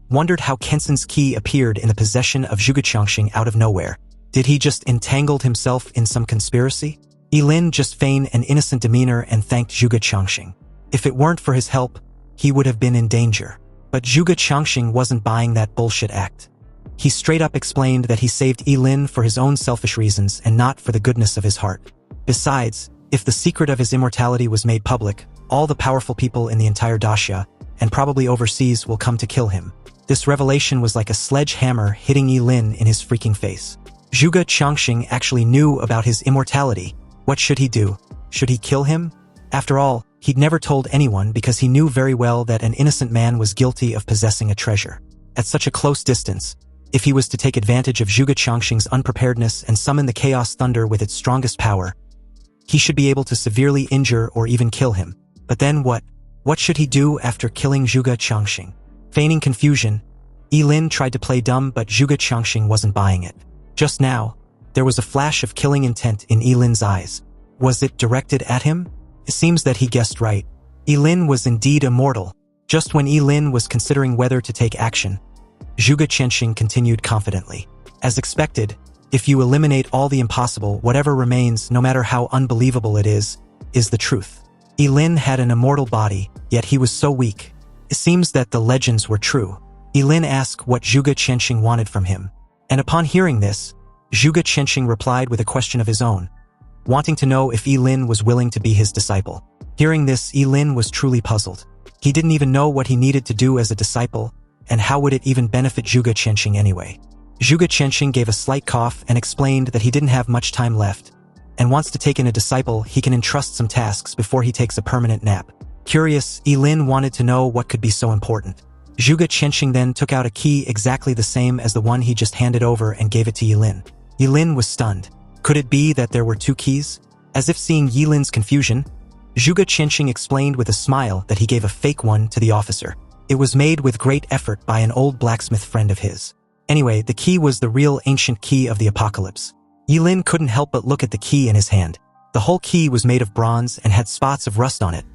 wondered how Kensen's key appeared in the possession of Zhuge Changxing out of nowhere. Did he just entangled himself in some conspiracy? Ye Lin just feigned an innocent demeanor and thanked Zhuge Changxing. If it weren't for his help, he would have been in danger. But Zhuge Changxing wasn't buying that bullshit act. He straight up explained that he saved Ye Lin for his own selfish reasons and not for the goodness of his heart. Besides, if the secret of his immortality was made public, all the powerful people in the entire daxia, and probably overseas, will come to kill him. This revelation was like a sledgehammer hitting Ye Lin in his freaking face. Zhuge Changxing actually knew about his immortality. What should he do? Should he kill him? After all, he'd never told anyone because he knew very well that an innocent man was guilty of possessing a treasure. At such a close distance, if he was to take advantage of Zhuge Changxing's unpreparedness and summon the Chaos Thunder with its strongest power, he should be able to severely injure or even kill him. But then what? What should he do after killing Zhuge Changxing? Feigning confusion, Ye Lin tried to play dumb, but Zhuge Changxing wasn't buying it. Just now, there was a flash of killing intent in Ye Lin's eyes. Was it directed at him? It seems that he guessed right. Ye Lin was indeed immortal. Just when Ye Lin was considering whether to take action, Zhuge Changxing continued confidently. As expected, if you eliminate all the impossible, whatever remains, no matter how unbelievable it is the truth. Ye Lin had an immortal body, yet he was so weak. It seems that the legends were true. Ye Lin asked what Zhuge Changxing wanted from him. And upon hearing this, Zhuge Changxing replied with a question of his own, wanting to know if Ye Lin was willing to be his disciple. Hearing this, Ye Lin was truly puzzled. He didn't even know what he needed to do as a disciple, and how would it even benefit Zhuge Changxing anyway. Zhuge Changxing gave a slight cough and explained that he didn't have much time left, and wants to take in a disciple he can entrust some tasks before he takes a permanent nap. Curious, Ye Lin wanted to know what could be so important. Zhuge Changxing then took out a key exactly the same as the one he just handed over and gave it to Ye Lin. Ye Lin was stunned. Could it be that there were two keys? As if seeing Ye Lin's confusion, Zhuge Changxing explained with a smile that he gave a fake one to the officer. It was made with great effort by an old blacksmith friend of his. Anyway, the key was the real ancient key of the apocalypse. Ye Lin couldn't help but look at the key in his hand. The whole key was made of bronze and had spots of rust on it,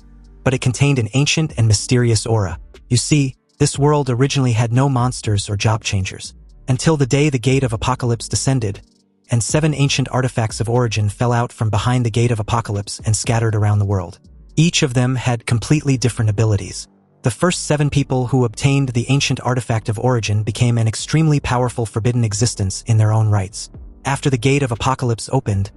but it contained an ancient and mysterious aura. You see, this world originally had no monsters or job changers, until the day the Gate of Apocalypse descended, and 7 ancient artifacts of origin fell out from behind the Gate of Apocalypse and scattered around the world. Each of them had completely different abilities. The first 7 people who obtained the ancient artifact of origin became an extremely powerful forbidden existence in their own rights. After the Gate of Apocalypse opened,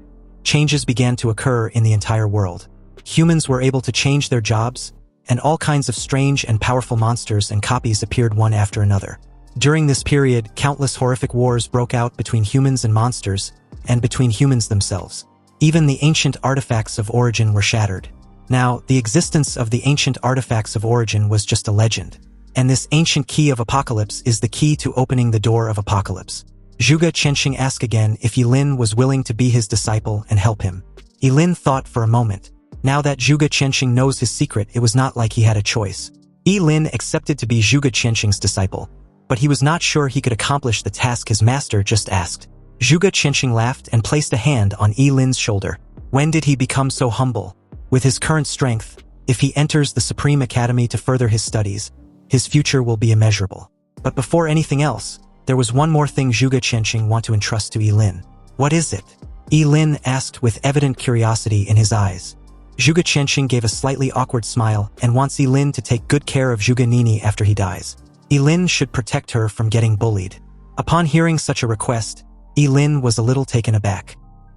changes began to occur in the entire world. Humans were able to change their jobs, and all kinds of strange and powerful monsters and copies appeared one after another. During this period, countless horrific wars broke out between humans and monsters, and between humans themselves. Even the ancient artifacts of origin were shattered. Now, the existence of the ancient artifacts of origin was just a legend. And this ancient key of apocalypse is the key to opening the door of apocalypse. Zhuge Qianxing asked again if Ye Lin was willing to be his disciple and help him. Ye Lin thought for a moment. Now that Zhuge Qianxing knows his secret, it was not like he had a choice. Ye Lin accepted to be Zhuge Qianxing's disciple, but he was not sure he could accomplish the task his master just asked. Zhuge Qianxing laughed and placed a hand on Ye Lin's shoulder. When did he become so humble? With his current strength, if he enters the Supreme Academy to further his studies, his future will be immeasurable. But before anything else, there was one more thing Zhuge Qianxing wanted to entrust to Ye Lin. What is it? Ye Lin asked with evident curiosity in his eyes. Zhuge Qianxing gave a slightly awkward smile and wants Ye Lin to take good care of Zhuge Nini after he dies. Ye Lin should protect her from getting bullied. Upon hearing such a request, Ye Lin was a little taken aback.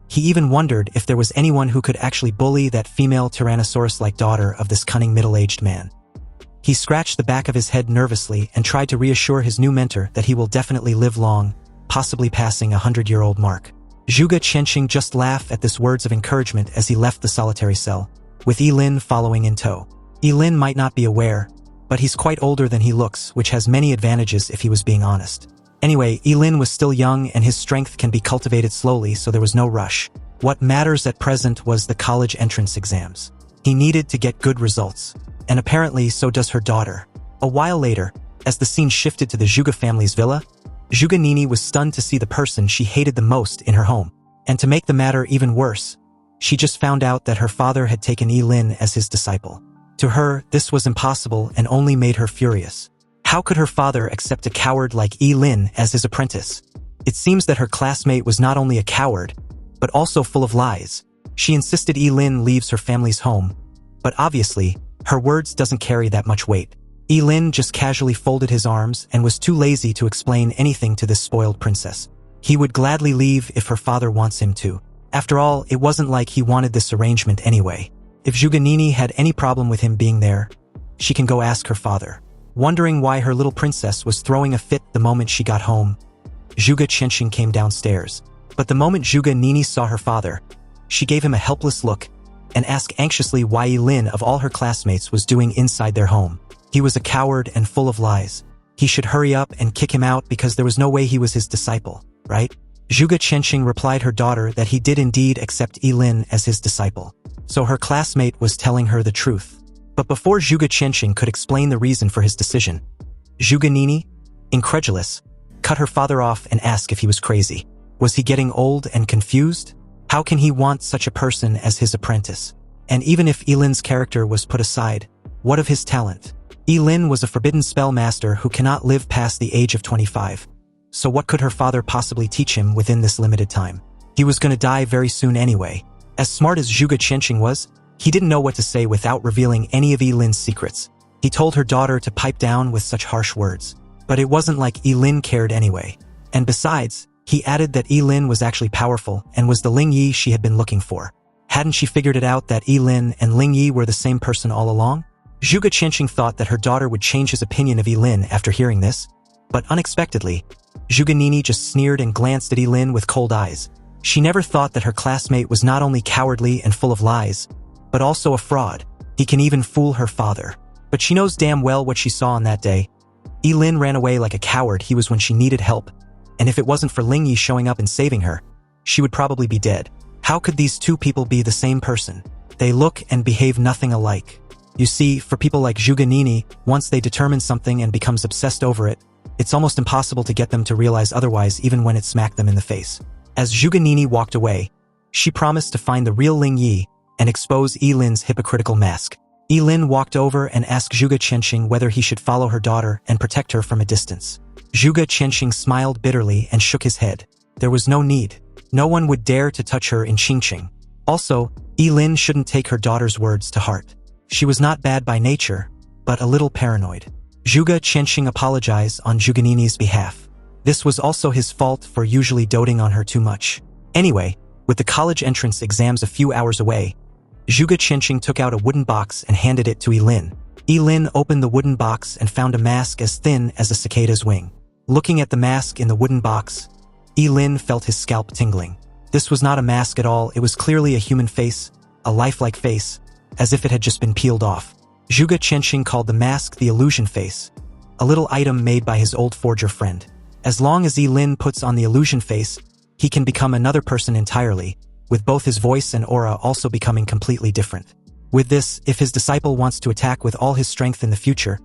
He even wondered if there was anyone who could actually bully that female Tyrannosaurus-like daughter of this cunning middle-aged man. He scratched the back of his head nervously and tried to reassure his new mentor that he will definitely live long, possibly passing a 100-year-old mark. Zhuge Qianxing just laughed at this words of encouragement as he left the solitary cell, with Ye Lin following in tow. Ye Lin might not be aware, but he's quite older than he looks, which has many advantages if he was being honest. Anyway, Ye Lin was still young and his strength can be cultivated slowly, so there was no rush. What matters at present was the college entrance exams. He needed to get good results, and apparently so does her daughter. A while later, as the scene shifted to the Zhuge family's villa, Zhuge Nini was stunned to see the person she hated the most in her home. And to make the matter even worse, she just found out that her father had taken Ye Lin as his disciple. To her, this was impossible and only made her furious. How could her father accept a coward like Ye Lin as his apprentice? It seems that her classmate was not only a coward, but also full of lies. She insisted Ye Lin leaves her family's home, but obviously, her words doesn't carry that much weight. Ye Lin just casually folded his arms and was too lazy to explain anything to this spoiled princess. He would gladly leave if her father wants him to. After all, it wasn't like he wanted this arrangement anyway. If Zhuge Nini had any problem with him being there, she can go ask her father. Wondering why her little princess was throwing a fit the moment she got home, Zhuge Qianxing came downstairs. But the moment Zhuge Nini saw her father, she gave him a helpless look and asked anxiously why Ye Lin of all her classmates was doing inside their home. He was a coward and full of lies. He should hurry up and kick him out because there was no way he was his disciple, right? Zhuge Qianxing replied her daughter that he did indeed accept Ye Lin as his disciple. So her classmate was telling her the truth. But before Zhuge Qianxing could explain the reason for his decision, Zhuge Nini, incredulous, cut her father off and asked if he was crazy. Was he getting old and confused? How can he want such a person as his apprentice? And even if Ye Lin's character was put aside, what of his talent? Ye Lin was a forbidden spellmaster who cannot live past the age of 25. So what could her father possibly teach him within this limited time? He was going to die very soon anyway. As smart as Zhuge Qianxing was, he didn't know what to say without revealing any of Ye Lin's secrets. He told her daughter to pipe down with such harsh words. But it wasn't like Ye Lin cared anyway. And besides, he added that Ye Lin was actually powerful and was the Ling Yi she had been looking for. Hadn't she figured it out that Ye Lin and Ling Yi were the same person all along? Zhuge Qianxing thought that her daughter would change his opinion of Ye Lin after hearing this. But unexpectedly, Zhuge Nini just sneered and glanced at Ye Lin with cold eyes. She never thought that her classmate was not only cowardly and full of lies, but also a fraud. He can even fool her father. But she knows damn well what she saw on that day. Ye Lin ran away like a coward he was when she needed help. And if it wasn't for Ling Yi showing up and saving her, she would probably be dead. How could these two people be the same person? They look and behave nothing alike. You see, for people like Zhuge Nini, once they determine something and becomes obsessed over it, it's almost impossible to get them to realize otherwise even when it smacked them in the face. As Zhuge Nini walked away, she promised to find the real Ling Yi and expose Ye Lin's hypocritical mask. Ye Lin walked over and asked Zhuge Qianxing whether he should follow her daughter and protect her from a distance. Zhuge Qianxing smiled bitterly and shook his head. There was no need. No one would dare to touch her in Qingqing. Also, Ye Lin shouldn't take her daughter's words to heart. She was not bad by nature, but a little paranoid. Zhuge Qianxing apologized on Zhuge Nini's behalf. This was also his fault for usually doting on her too much. Anyway, with the college entrance exams a few hours away, Zhuge Qianxing took out a wooden box and handed it to Ye Lin. Ye Lin opened the wooden box and found a mask as thin as a cicada's wing. Looking at the mask in the wooden box, Ye Lin felt his scalp tingling. This was not a mask at all, it was clearly a human face, a lifelike face, as if it had just been peeled off. Zhuge Qianxing called the mask the illusion face, a little item made by his old forger friend. As long as Ye Lin puts on the illusion face, he can become another person entirely, with both his voice and aura also becoming completely different. With this, if his disciple wants to attack with all his strength in the future,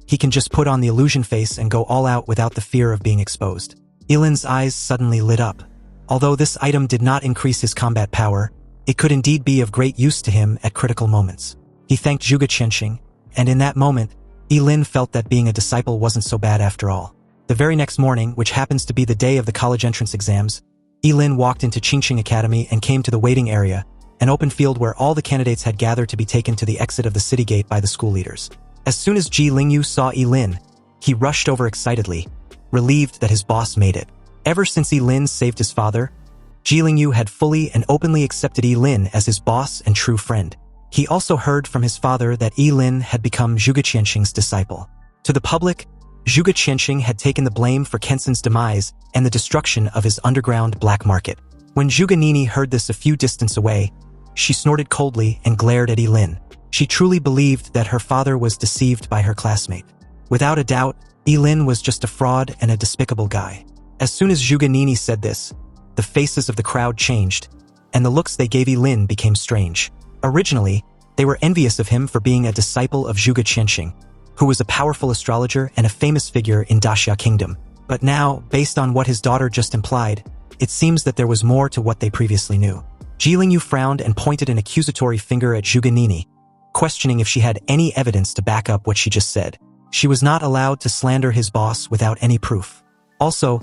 he can just put on the illusion face and go all out without the fear of being exposed. Ye Lin's eyes suddenly lit up. Although this item did not increase his combat power, it could indeed be of great use to him at critical moments. He thanked Zhuge Qianxing, and in that moment, Ye Lin felt that being a disciple wasn't so bad after all. The very next morning, which happens to be the day of the college entrance exams, Ye Lin walked into Qingqing Academy and came to the waiting area, an open field where all the candidates had gathered to be taken to the exit of the city gate by the school leaders. As soon as Ji Lingyu saw Ye Lin, he rushed over excitedly, relieved that his boss made it. Ever since Ye Lin saved his father, Ji Lingyu had fully and openly accepted Ye Lin as his boss and true friend. He also heard from his father that Ye Lin had become Zhuge Qianxing's disciple. To the public, Zhuge Qianxing had taken the blame for Kenson's demise and the destruction of his underground black market. When Zhuge Nini heard this a few distance away, she snorted coldly and glared at Ye Lin. She truly believed that her father was deceived by her classmate. Without a doubt, Ye Lin was just a fraud and a despicable guy. As soon as Zhuge Nini said this, the faces of the crowd changed, and the looks they gave Ye Lin became strange. Originally, they were envious of him for being a disciple of Zhuge Qianxing, who was a powerful astrologer and a famous figure in Daxia Kingdom. But now, based on what his daughter just implied, it seems that there was more to what they previously knew. Ji Lingyu frowned and pointed an accusatory finger at Zhuge Nini, questioning if she had any evidence to back up what she just said. She was not allowed to slander his boss without any proof. Also,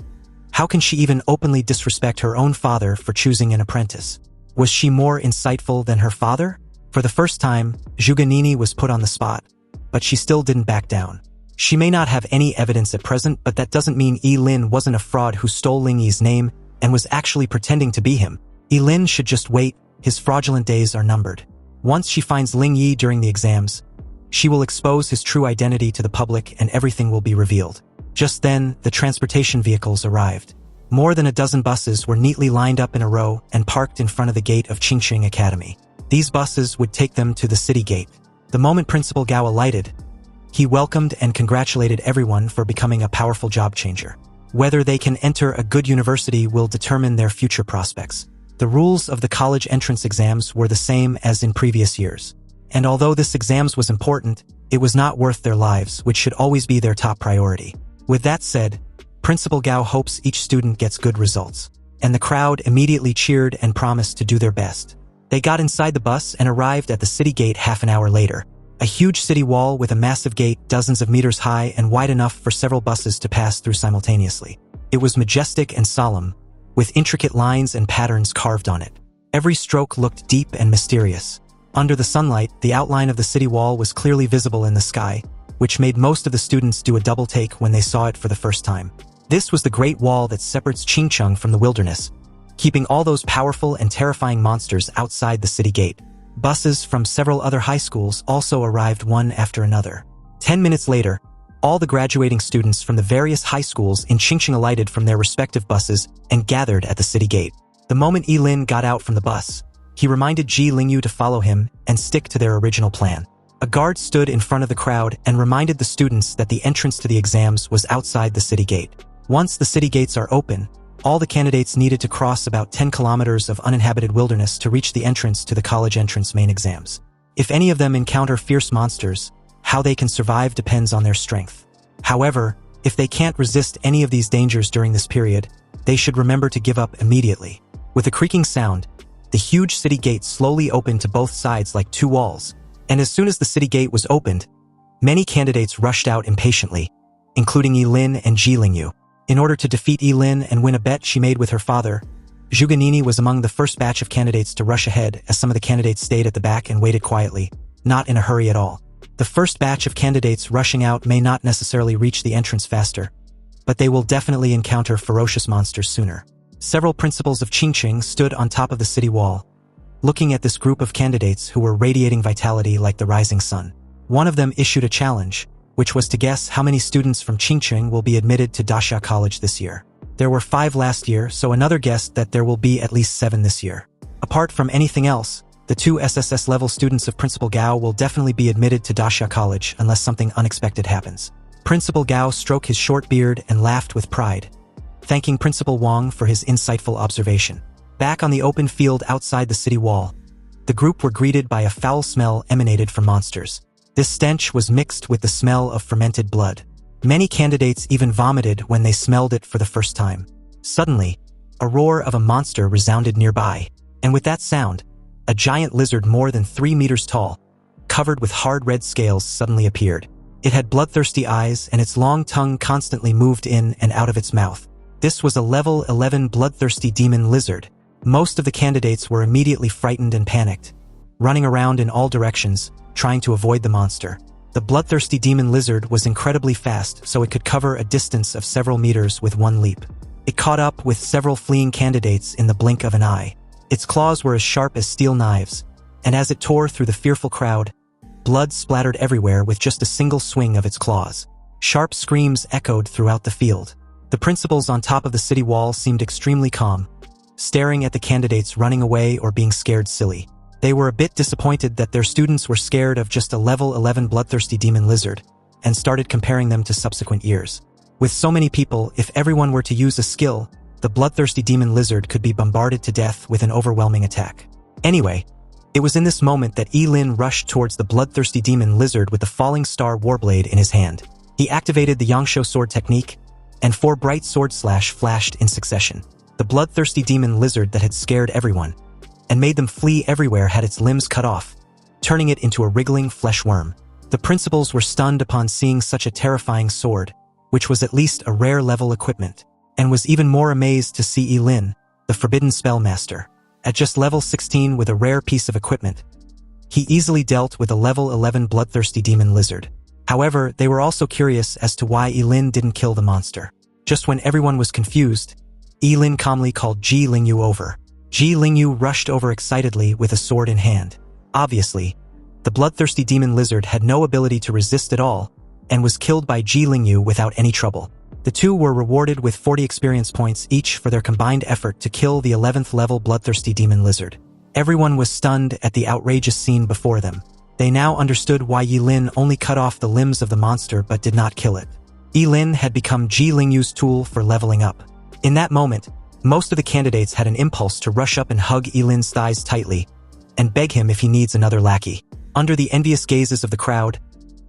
how can she even openly disrespect her own father for choosing an apprentice? Was she more insightful than her father? For the first time, Zhuge Nini was put on the spot, but she still didn't back down. She may not have any evidence at present, but that doesn't mean Ye Lin wasn't a fraud who stole Ling Yi's name and was actually pretending to be him. Ye Lin should just wait, his fraudulent days are numbered. Once she finds Ling Yi during the exams, she will expose his true identity to the public and everything will be revealed. Just then, the transportation vehicles arrived. More than a dozen buses were neatly lined up in a row and parked in front of the gate of Qingqing Academy. These buses would take them to the city gate. The moment Principal Gao alighted, he welcomed and congratulated everyone for becoming a powerful job changer. Whether they can enter a good university will determine their future prospects. The rules of the college entrance exams were the same as in previous years. And although this exams was important, it was not worth their lives, which should always be their top priority. With that said, Principal Gao hopes each student gets good results. And the crowd immediately cheered and promised to do their best. They got inside the bus and arrived at the city gate half an hour later. A huge city wall with a massive gate dozens of meters high and wide enough for several buses to pass through simultaneously. It was majestic and solemn, with intricate lines and patterns carved on it. Every stroke looked deep and mysterious. Under the sunlight, the outline of the city wall was clearly visible in the sky, which made most of the students do a double take when they saw it for the first time. This was the Great Wall that separates Qingcheng from the wilderness, keeping all those powerful and terrifying monsters outside the city gate. Buses from several other high schools also arrived one after another. 10 minutes later, all the graduating students from the various high schools in Qingqing alighted from their respective buses and gathered at the city gate. The moment Ye Lin got out from the bus, he reminded Ji Lingyu to follow him and stick to their original plan. A guard stood in front of the crowd and reminded the students that the entrance to the exams was outside the city gate. Once the city gates are open, all the candidates needed to cross about 10 kilometers of uninhabited wilderness to reach the entrance to the college entrance main exams. If any of them encounter fierce monsters, how they can survive depends on their strength. However, if they can't resist any of these dangers during this period, they should remember to give up immediately. With a creaking sound, the huge city gate slowly opened to both sides like two walls, and as soon as the city gate was opened, many candidates rushed out impatiently, including Ye Lin and Ji Lingyu. In order to defeat Ye Lin and win a bet she made with her father, Zhuge Nini was among the first batch of candidates to rush ahead, as some of the candidates stayed at the back and waited quietly, not in a hurry at all. The first batch of candidates rushing out may not necessarily reach the entrance faster, but they will definitely encounter ferocious monsters sooner. Several principals of Qingqing stood on top of the city wall, looking at this group of candidates who were radiating vitality like the rising sun. One of them issued a challenge, which was to guess how many students from Qingqing will be admitted to Daxia College this year. There were 5 last year, so another guessed that there will be at least 7 this year. Apart from anything else, the 2 SSS-level students of Principal Gao will definitely be admitted to Daxia College unless something unexpected happens. Principal Gao stroked his short beard and laughed with pride, thanking Principal Wang for his insightful observation. Back on the open field outside the city wall, the group were greeted by a foul smell emanated from monsters. This stench was mixed with the smell of fermented blood. Many candidates even vomited when they smelled it for the first time. Suddenly, a roar of a monster resounded nearby, and with that sound, a giant lizard more than 3 meters tall, covered with hard red scales, suddenly appeared. It had bloodthirsty eyes, and its long tongue constantly moved in and out of its mouth. This was a level 11 bloodthirsty demon lizard. Most of the candidates were immediately frightened and panicked, running around in all directions, trying to avoid the monster. The bloodthirsty demon lizard was incredibly fast, so it could cover a distance of several meters with one leap. It caught up with several fleeing candidates in the blink of an eye. Its claws were as sharp as steel knives, and as it tore through the fearful crowd, blood splattered everywhere with just a single swing of its claws. Sharp screams echoed throughout the field. The principals on top of the city wall seemed extremely calm, staring at the candidates running away or being scared silly. They were a bit disappointed that their students were scared of just a level 11 bloodthirsty demon lizard, and started comparing them to subsequent years. With so many people, if everyone were to use a skill, the bloodthirsty demon lizard could be bombarded to death with an overwhelming attack. Anyway, it was in this moment that Ye Lin rushed towards the bloodthirsty demon lizard with the falling star warblade in his hand. He activated the Yangshuo sword technique, and 4 bright sword slash flashed in succession. The bloodthirsty demon lizard that had scared everyone and made them flee everywhere had its limbs cut off, turning it into a wriggling flesh worm. The principals were stunned upon seeing such a terrifying sword, which was at least a rare level equipment, and was even more amazed to see Ye Lin, the Forbidden Spellmaster, at just level 16 with a rare piece of equipment. He easily dealt with a level 11 bloodthirsty demon lizard. However, they were also curious as to why Ye Lin didn't kill the monster. Just when everyone was confused, Ye Lin calmly called Ji Lingyu over. Ji Lingyu rushed over excitedly with a sword in hand. Obviously, the bloodthirsty demon lizard had no ability to resist at all, and was killed by Ji Lingyu without any trouble. The two were rewarded with 40 experience points each for their combined effort to kill the 11th level bloodthirsty demon lizard. Everyone was stunned at the outrageous scene before them. They now understood why Ye Lin only cut off the limbs of the monster but did not kill it. Ye Lin had become Ji Lingyu's tool for leveling up. In that moment, most of the candidates had an impulse to rush up and hug Ye Lin's thighs tightly, and beg him if he needs another lackey. Under the envious gazes of the crowd,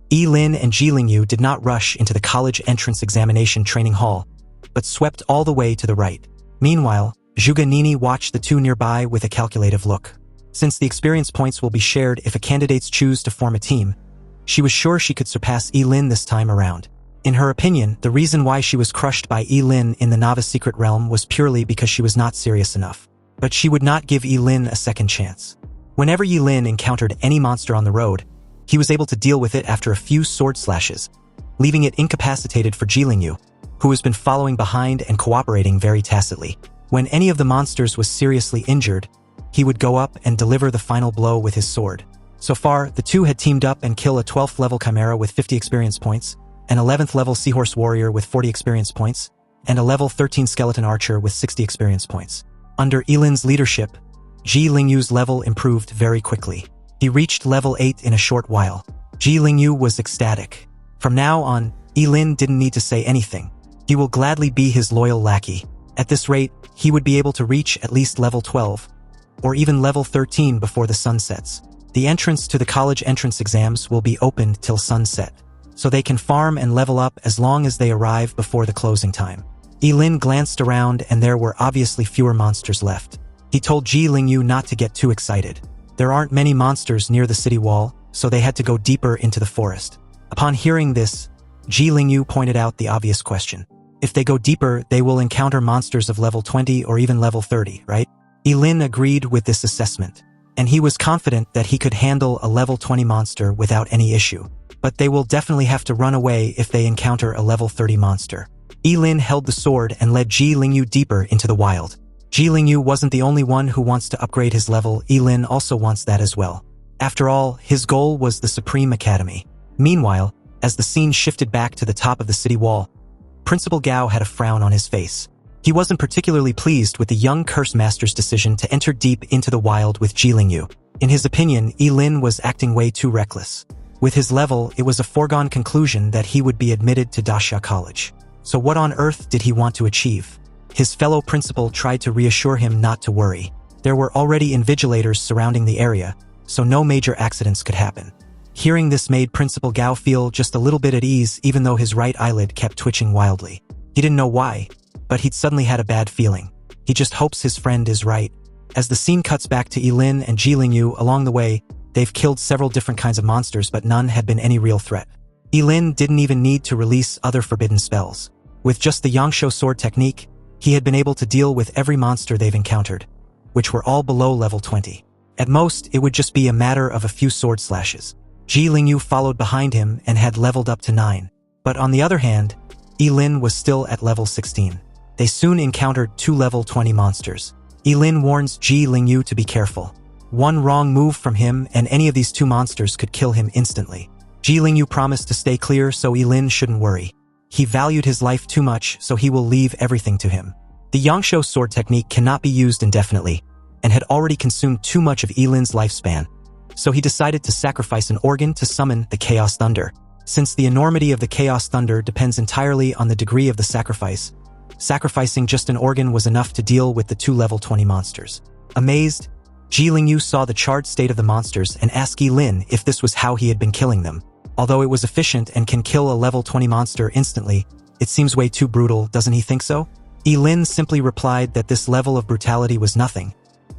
Ye Lin and Ji Lingyu did not rush into the college entrance examination training hall, but swept all the way to the right. Meanwhile, Zhuge Nini watched the two nearby with a calculative look. Since the experience points will be shared if a candidates choose to form a team, she was sure she could surpass Ye Lin this time around. In her opinion, the reason why she was crushed by Ye Lin in the novice secret realm was purely because she was not serious enough. But she would not give Ye Lin a second chance. Whenever Ye Lin encountered any monster on the road, he was able to deal with it after a few sword slashes, leaving it incapacitated for Ji Lingyu, who has been following behind and cooperating very tacitly. When any of the monsters was seriously injured, he would go up and deliver the final blow with his sword. So far, the two had teamed up and kill a 12th level chimera with 50 experience points, an 11th level seahorse warrior with 40 experience points, and a level 13 skeleton archer with 60 experience points. Under Ye Lin's leadership, Ji Lingyu's level improved very quickly. He reached level 8 in a short while. Ji Lingyu was ecstatic. From now on, Ye Lin didn't need to say anything. He will gladly be his loyal lackey. At this rate, he would be able to reach at least level 12, or even level 13 before the sun sets. The entrance to the college entrance exams will be opened till sunset, so they can farm and level up as long as they arrive before the closing time. Ye Lin glanced around and there were obviously fewer monsters left. He told Ji Lingyu not to get too excited. There aren't many monsters near the city wall, so they had to go deeper into the forest. Upon hearing this, Ji Lingyu pointed out the obvious question. If they go deeper, they will encounter monsters of level 20 or even level 30, right? Ye Lin agreed with this assessment, and he was confident that he could handle a level 20 monster without any issue. But they will definitely have to run away if they encounter a level 30 monster. Ye Lin held the sword and led Ji Lingyu deeper into the wild. Ji Lingyu wasn't the only one who wants to upgrade his level. Ye Lin also wants that as well. After all, his goal was the Supreme Academy. Meanwhile, as the scene shifted back to the top of the city wall, Principal Gao had a frown on his face. He wasn't particularly pleased with the young curse master's decision to enter deep into the wild with Ye Lin. In his opinion, Ye Lin was acting way too reckless. With his level, it was a foregone conclusion that he would be admitted to Dasha College. So what on earth did he want to achieve? His fellow principal tried to reassure him not to worry. There were already invigilators surrounding the area, so no major accidents could happen. Hearing this made Principal Gao feel just a little bit at ease, even though his right eyelid kept twitching wildly. He didn't know why, but he'd suddenly had a bad feeling. He just hopes his friend is right. As the scene cuts back to Ye Lin and Ye Lin along the way, they've killed several different kinds of monsters, but none had been any real threat. Ye Lin didn't even need to release other forbidden spells. With just the Yangshuo sword technique, he had been able to deal with every monster they've encountered, which were all below level 20. At most, it would just be a matter of a few sword slashes. Ye Lin followed behind him and had leveled up to 9. But on the other hand, Ye Lin was still at level 16. They soon encountered 2 level 20 monsters. Ye Lin warns Ye Lin to be careful. One wrong move from him and any of these 2 monsters could kill him instantly. Ye Lin promised to stay clear so Ye Lin shouldn't worry. He valued his life too much, so he will leave everything to him. The Yangshuo sword technique cannot be used indefinitely, and had already consumed too much of Ye Lin's lifespan. So he decided to sacrifice an organ to summon the Chaos Thunder. Since the enormity of the Chaos Thunder depends entirely on the degree of the sacrifice, sacrificing just an organ was enough to deal with the 2 level 20 monsters. Amazed, Ye Lin saw the charred state of the monsters and asked Ye Lin if this was how he had been killing them. Although it was efficient and can kill a level 20 monster instantly, it seems way too brutal, doesn't he think so? Ye Lin simply replied that this level of brutality was nothing,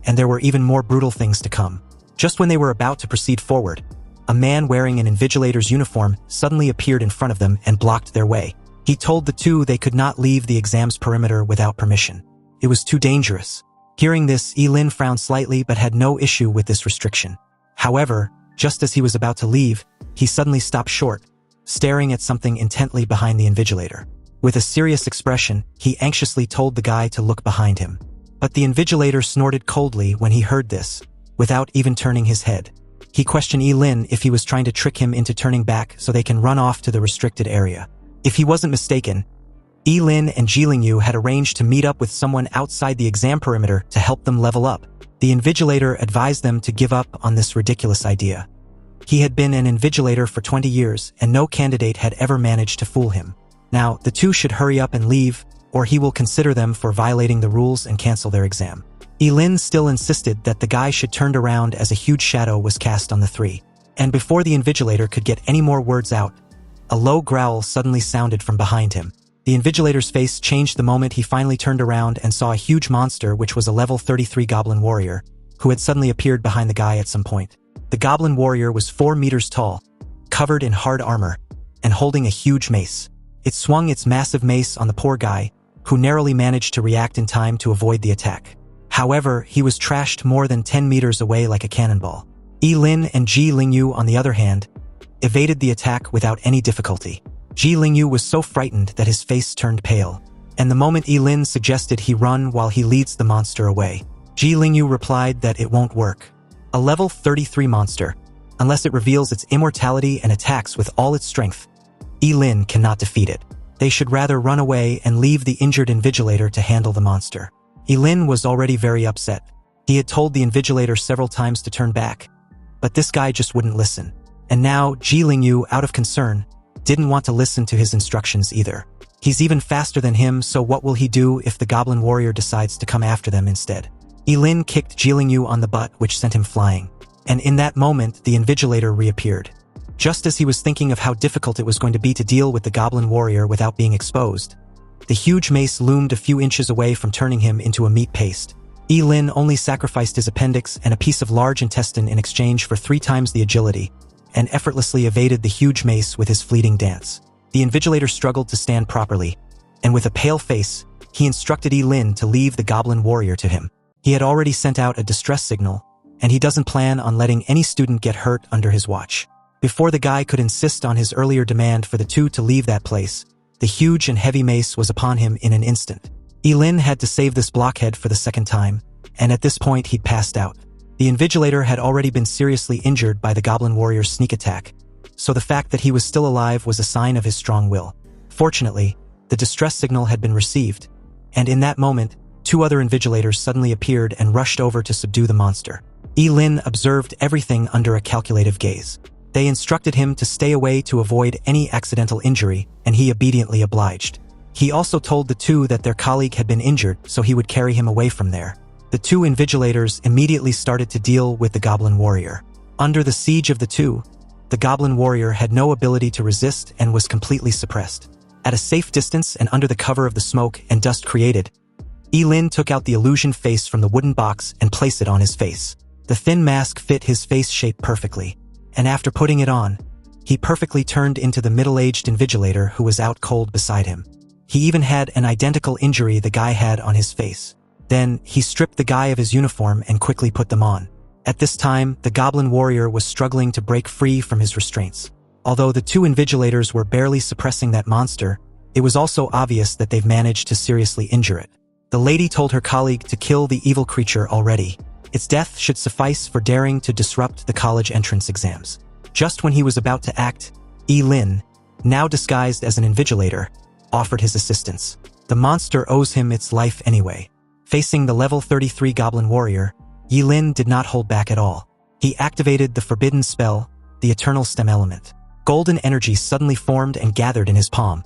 and there were even more brutal things to come. Just when they were about to proceed forward, a man wearing an invigilator's uniform suddenly appeared in front of them and blocked their way. He told the 2 they could not leave the exam's perimeter without permission. It was too dangerous. Hearing this, Ye Lin frowned slightly but had no issue with this restriction. However, just as he was about to leave, he suddenly stopped short, staring at something intently behind the invigilator. With a serious expression, he anxiously told the guy to look behind him. But the invigilator snorted coldly when he heard this, without even turning his head. He questioned Ye Lin if he was trying to trick him into turning back so they can run off to the restricted area. If he wasn't mistaken, Ye Lin and Ye Lin had arranged to meet up with someone outside the exam perimeter to help them level up. The invigilator advised them to give up on this ridiculous idea. He had been an invigilator for 20 years and no candidate had ever managed to fool him. Now, the 2 should hurry up and leave, or he will consider them for violating the rules and cancel their exam. Ye Lin still insisted that the guy should turn around as a huge shadow was cast on the 3. And before the invigilator could get any more words out, a low growl suddenly sounded from behind him. The invigilator's face changed the moment he finally turned around and saw a huge monster which was a level 33 goblin warrior, who had suddenly appeared behind the guy at some point. The goblin warrior was 4 meters tall, covered in hard armor, and holding a huge mace. It swung its massive mace on the poor guy, who narrowly managed to react in time to avoid the attack. However, he was trashed more than 10 meters away like a cannonball. Ye Lin and Ye Lin, on the other hand, evaded the attack without any difficulty. Ye Lin was so frightened that his face turned pale, and the moment Ye Lin suggested he run while he leads the monster away, Ye Lin replied that it won't work. A level 33 monster, unless it reveals its immortality and attacks with all its strength, Ye Lin cannot defeat it. They should rather run away and leave the injured invigilator to handle the monster. Ye Lin was already very upset. He had told the invigilator several times to turn back, but this guy just wouldn't listen. And now, Ye Lin, out of concern, didn't want to listen to his instructions either. He's even faster than him, so what will he do if the goblin warrior decides to come after them instead? Ye Lin kicked Ye Lin on the butt, which sent him flying. And in that moment, the invigilator reappeared. Just as he was thinking of how difficult it was going to be to deal with the goblin warrior without being exposed, the huge mace loomed a few inches away from turning him into a meat paste. Ye Lin only sacrificed his appendix and a piece of large intestine in exchange for 3 times the agility, and effortlessly evaded the huge mace with his fleeting dance. The invigilator struggled to stand properly, and with a pale face, he instructed Ye Lin to leave the goblin warrior to him. He had already sent out a distress signal, and he doesn't plan on letting any student get hurt under his watch. Before the guy could insist on his earlier demand for the 2 to leave that place, the huge and heavy mace was upon him in an instant. Ye Lin had to save this blockhead for the 2nd time, and at this point he'd passed out. The invigilator had already been seriously injured by the goblin warrior's sneak attack, so the fact that he was still alive was a sign of his strong will. Fortunately, the distress signal had been received, and in that moment, 2 other invigilators suddenly appeared and rushed over to subdue the monster. Ye Lin observed everything under a calculative gaze. They instructed him to stay away to avoid any accidental injury, and he obediently obliged. He also told the 2 that their colleague had been injured, so he would carry him away from there. The 2 invigilators immediately started to deal with the goblin warrior. Under the siege of the 2, the goblin warrior had no ability to resist and was completely suppressed. At a safe distance and under the cover of the smoke and dust created, Ye Lin took out the illusion face from the wooden box and placed it on his face. The thin mask fit his face shape perfectly, and after putting it on, he perfectly turned into the middle-aged invigilator who was out cold beside him. He even had an identical injury the guy had on his face. Then, he stripped the guy of his uniform and quickly put them on. At this time, the goblin warrior was struggling to break free from his restraints. Although the 2 invigilators were barely suppressing that monster, it was also obvious that they've managed to seriously injure it. The lady told her colleague to kill the evil creature already. Its death should suffice for daring to disrupt the college entrance exams. Just when he was about to act, Ye Lin, now disguised as an invigilator, offered his assistance. The monster owes him its life anyway. Facing the level 33 goblin warrior, Ye Lin did not hold back at all. He activated the forbidden spell, the eternal stem element. Golden energy suddenly formed and gathered in his palm,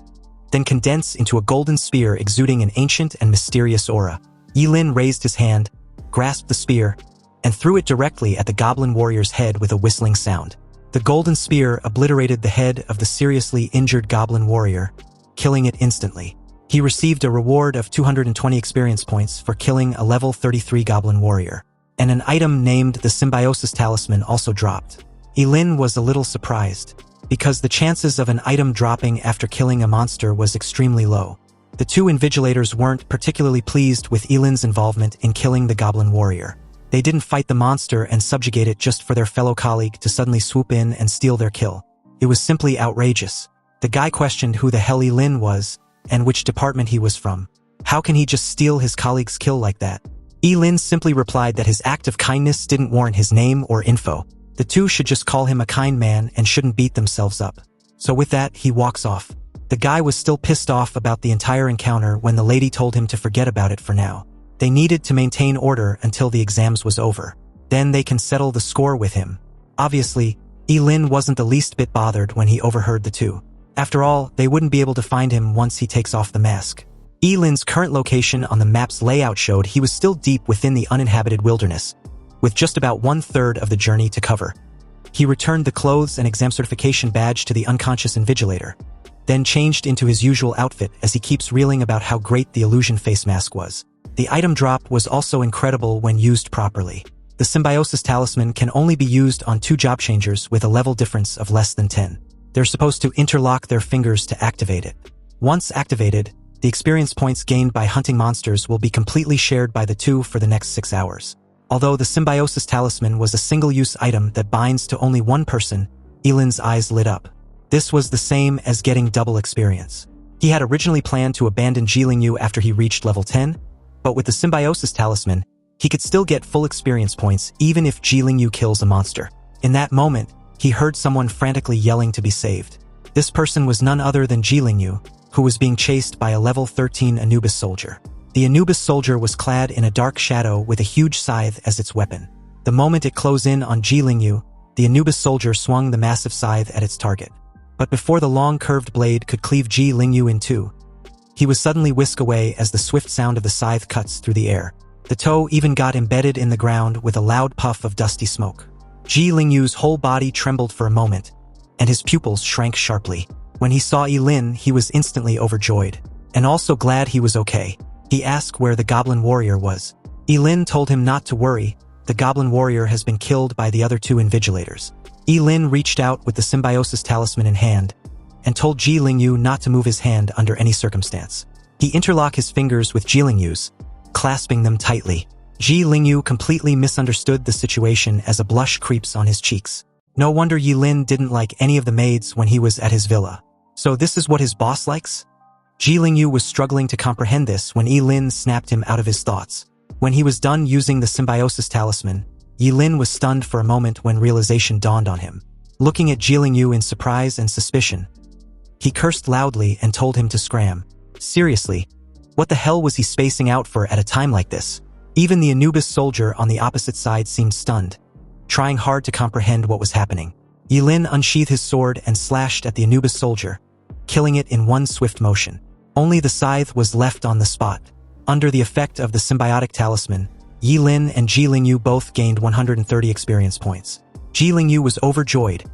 then condensed into a golden spear exuding an ancient and mysterious aura. Ye Lin raised his hand, grasped the spear, and threw it directly at the goblin warrior's head with a whistling sound. The golden spear obliterated the head of the seriously injured goblin warrior, killing it instantly. He received a reward of 220 experience points for killing a level 33 goblin warrior, and an item named the Symbiosis Talisman also dropped. Ye Lin was a little surprised, because the chances of an item dropping after killing a monster was extremely low. The 2 invigilators weren't particularly pleased with Ye Lin's involvement in killing the goblin warrior. They didn't fight the monster and subjugate it just for their fellow colleague to suddenly swoop in and steal their kill. It was simply outrageous. The guy questioned who the hell Ye Lin was, and which department he was from. How can he just steal his colleague's kill like that? Ye Lin simply replied that his act of kindness didn't warrant his name or info. The 2 should just call him a kind man and shouldn't beat themselves up. So with that, he walks off. The guy was still pissed off about the entire encounter when the lady told him to forget about it for now. They needed to maintain order until the exams was over. Then they can settle the score with him. Obviously, Ye Lin wasn't the least bit bothered when he overheard the 2. After all, they wouldn't be able to find him once he takes off the mask. Ye Lin's current location on the map's layout showed he was still deep within the uninhabited wilderness, with just about 1/3 of the journey to cover. He returned the clothes and exam certification badge to the unconscious invigilator, then changed into his usual outfit as he keeps reeling about how great the illusion face mask was. The item drop was also incredible when used properly. The Symbiosis Talisman can only be used on 2 job changers with a level difference of less than 10. They're supposed to interlock their fingers to activate it. Once activated, the experience points gained by hunting monsters will be completely shared by the 2 for the next 6 hours. Although the Symbiosis Talisman was a single-use item that binds to only one person, Ye Lin's eyes lit up. This was the same as getting double experience. He had originally planned to abandon Ye Lin after he reached level 10, but with the Symbiosis Talisman, he could still get full experience points even if Ye Lin kills a monster. In that moment, he heard someone frantically yelling to be saved. This person was none other than Ye Lin, who was being chased by a level 13 Anubis soldier. The Anubis soldier was clad in a dark shadow with a huge scythe as its weapon. The moment it closed in on Ye Lin, the Anubis soldier swung the massive scythe at its target. But before the long curved blade could cleave Ye Lin in two, he was suddenly whisked away as the swift sound of the scythe cuts through the air. The toe even got embedded in the ground with a loud puff of dusty smoke. Ye Lin's whole body trembled for a moment, and his pupils shrank sharply. When he saw Ye Lin, he was instantly overjoyed, and also glad he was okay. He asked where the goblin warrior was. Ye Lin told him not to worry, the goblin warrior has been killed by the other 2 invigilators. Ye Lin reached out with the Symbiosis Talisman in hand, and told Ye Lin not to move his hand under any circumstance. He interlocked his fingers with Ye Lin's, clasping them tightly. Ye Lin completely misunderstood the situation as a blush creeps on his cheeks. No wonder Ye Lin didn't like any of the maids when he was at his villa. So this is what his boss likes? Ye Lin was struggling to comprehend this when Ye Lin snapped him out of his thoughts. When he was done using the Symbiosis Talisman, Ye Lin was stunned for a moment when realization dawned on him. Looking at Ye Lin in surprise and suspicion, he cursed loudly and told him to scram. Seriously, What the hell was he spacing out for at a time like this? Even the Anubis soldier on the opposite side seemed stunned, trying hard to comprehend what was happening. Ye Lin unsheathed his sword and slashed at the Anubis soldier, killing it in one swift motion. Only the scythe was left on the spot. Under the effect of the symbiotic talisman, Ye Lin and Ji Lingyu both gained 130 experience points. Ji Lingyu was overjoyed,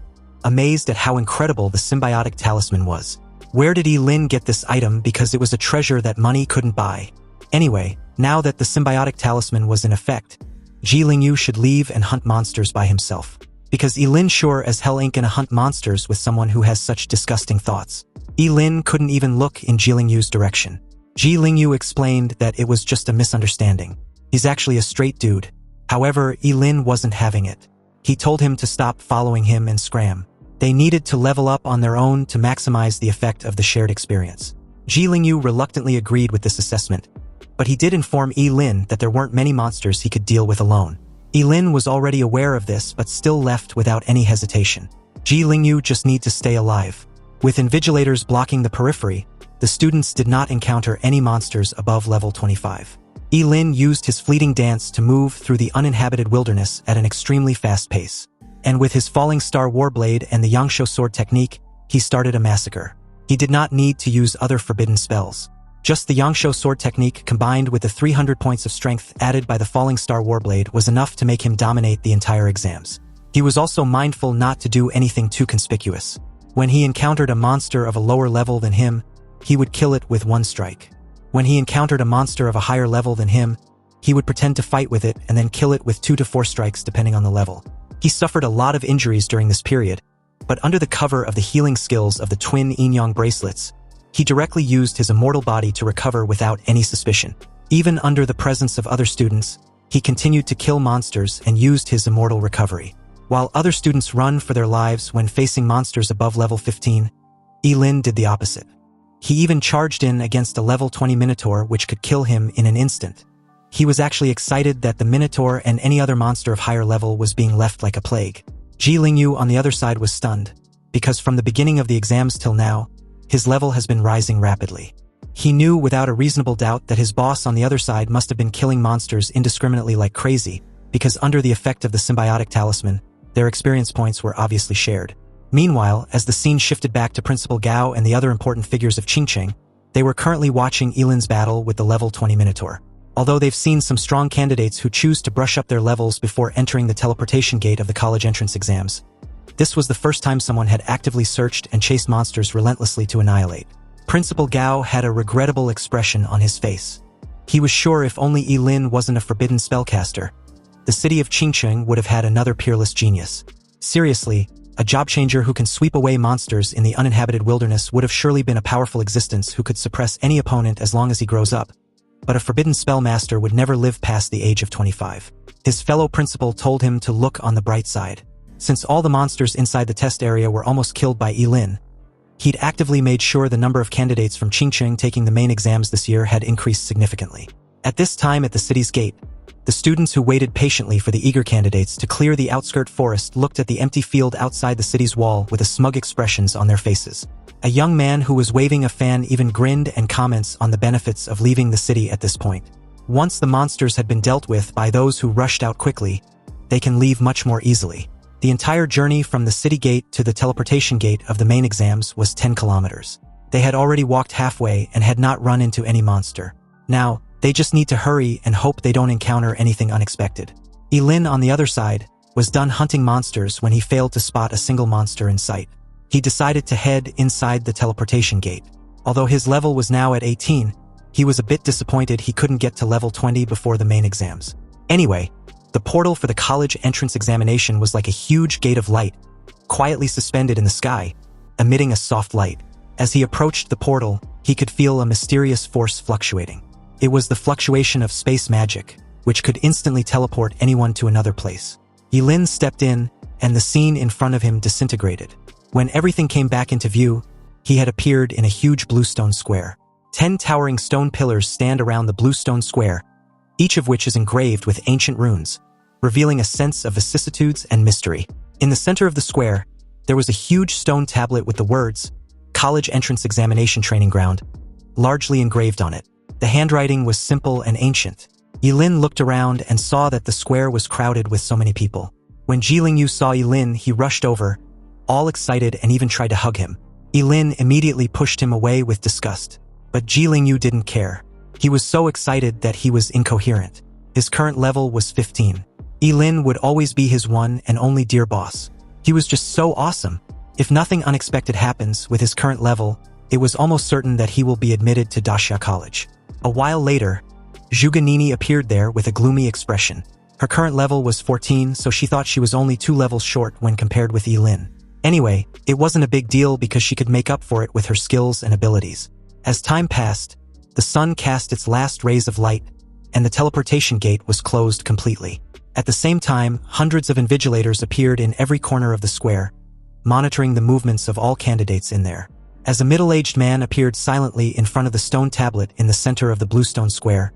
amazed at how incredible the symbiotic talisman was. Where did Ye Lin get this item, because it was a treasure that money couldn't buy? Anyway, now that the symbiotic talisman was in effect, Ji Lingyu should leave and hunt monsters by himself. Because Ye Lin sure as hell ain't gonna hunt monsters with someone who has such disgusting thoughts. Ye Lin couldn't even look in Ji Lingyu's direction. Ji Lingyu explained that it was just a misunderstanding. He's actually a straight dude. However, Ye Lin wasn't having it. He told him to stop following him and scram. They needed to level up on their own to maximize the effect of the shared experience. Ji Lingyu reluctantly agreed with this assessment, but he did inform Ye Lin that there weren't many monsters he could deal with alone. Ye Lin was already aware of this but still left without any hesitation. Ji Lingyu just need to stay alive. With invigilators blocking the periphery, the students did not encounter any monsters above level 25. Ye Lin used his fleeting dance to move through the uninhabited wilderness at an extremely fast pace. And with his falling star warblade and the Yangsho sword technique, he started a massacre. He did not need to use other forbidden spells. Just the Yangsho sword technique combined with the 300 points of strength added by the falling star warblade was enough to make him dominate the entire exams. He was also mindful not to do anything too conspicuous. When he encountered a monster of a lower level than him, he would kill it with one strike. When he encountered a monster of a higher level than him, he would pretend to fight with it and then kill it with 2 to 4 strikes depending on the level. He suffered a lot of injuries during this period, but under the cover of the healing skills of the twin yin-yang bracelets, he directly used his immortal body to recover without any suspicion. Even under the presence of other students, he continued to kill monsters and used his immortal recovery. While other students run for their lives when facing monsters above level 15, Ye Lin did the opposite. He even charged in against a level 20 Minotaur which could kill him in an instant. He was actually excited that the Minotaur and any other monster of higher level was being left like a plague. Ji Lingyu on the other side was stunned, because from the beginning of the exams till now, his level has been rising rapidly. He knew without a reasonable doubt that his boss on the other side must have been killing monsters indiscriminately like crazy, because under the effect of the symbiotic talisman, their experience points were obviously shared. Meanwhile, as the scene shifted back to Principal Gao and the other important figures of Qingqing, they were currently watching Ye Lin's battle with the level 20 Minotaur. Although they've seen some strong candidates who choose to brush up their levels before entering the teleportation gate of the college entrance exams, this was the first time someone had actively searched and chased monsters relentlessly to annihilate. Principal Gao had a regrettable expression on his face. He was sure if only Ye Lin wasn't a forbidden spellcaster, the city of Qingqing would have had another peerless genius. Seriously, a job changer who can sweep away monsters in the uninhabited wilderness would have surely been a powerful existence who could suppress any opponent as long as he grows up. But a forbidden spellmaster would never live past the age of 25. His fellow principal told him to look on the bright side. Since all the monsters inside the test area were almost killed by Ye Lin, he'd actively made sure the number of candidates from Qingqing taking the main exams this year had increased significantly. At this time at the city's gate, the students who waited patiently for the eager candidates to clear the outskirt forest looked at the empty field outside the city's wall with smug expressions on their faces. A young man who was waving a fan even grinned and comments on the benefits of leaving the city at this point. Once the monsters had been dealt with by those who rushed out quickly, they can leave much more easily. The entire journey from the city gate to the teleportation gate of the main exams was 10 kilometers. They had already walked halfway and had not run into any monster. Now, they just need to hurry and hope they don't encounter anything unexpected. Ye Lin, on the other side, was done hunting monsters when he failed to spot a single monster in sight. He decided to head inside the teleportation gate. Although his level was now at 18, he was a bit disappointed he couldn't get to level 20 before the main exams. Anyway, the portal for the college entrance examination was like a huge gate of light, quietly suspended in the sky, emitting a soft light. As he approached the portal, he could feel a mysterious force fluctuating. It was the fluctuation of space magic, which could instantly teleport anyone to another place. Ye Lin stepped in, and the scene in front of him disintegrated. When everything came back into view, he had appeared in a huge blue stone square. 10 towering stone pillars stand around the blue stone square, each of which is engraved with ancient runes, revealing a sense of vicissitudes and mystery. In the center of the square, there was a huge stone tablet with the words, College Entrance Examination Training Ground, largely engraved on it. The handwriting was simple and ancient. Ye Lin looked around and saw that the square was crowded with so many people. When Ji Lingyu saw Ye Lin, he rushed over, all excited, and even tried to hug him. Ye Lin immediately pushed him away with disgust. But Ji Lingyu didn't care. He was so excited that he was incoherent. His current level was 15. Ye Lin would always be his one and only dear boss. He was just so awesome. If nothing unexpected happens with his current level, it was almost certain that he will be admitted to Daxia College. A while later, Zhuge Nini appeared there with a gloomy expression. Her current level was 14, so she thought she was only 2 levels short when compared with Ye Lin. Anyway, it wasn't a big deal because she could make up for it with her skills and abilities. As time passed, the sun cast its last rays of light, and the teleportation gate was closed completely. At the same time, hundreds of invigilators appeared in every corner of the square, monitoring the movements of all candidates in there. As a middle-aged man appeared silently in front of the stone tablet in the center of the bluestone square,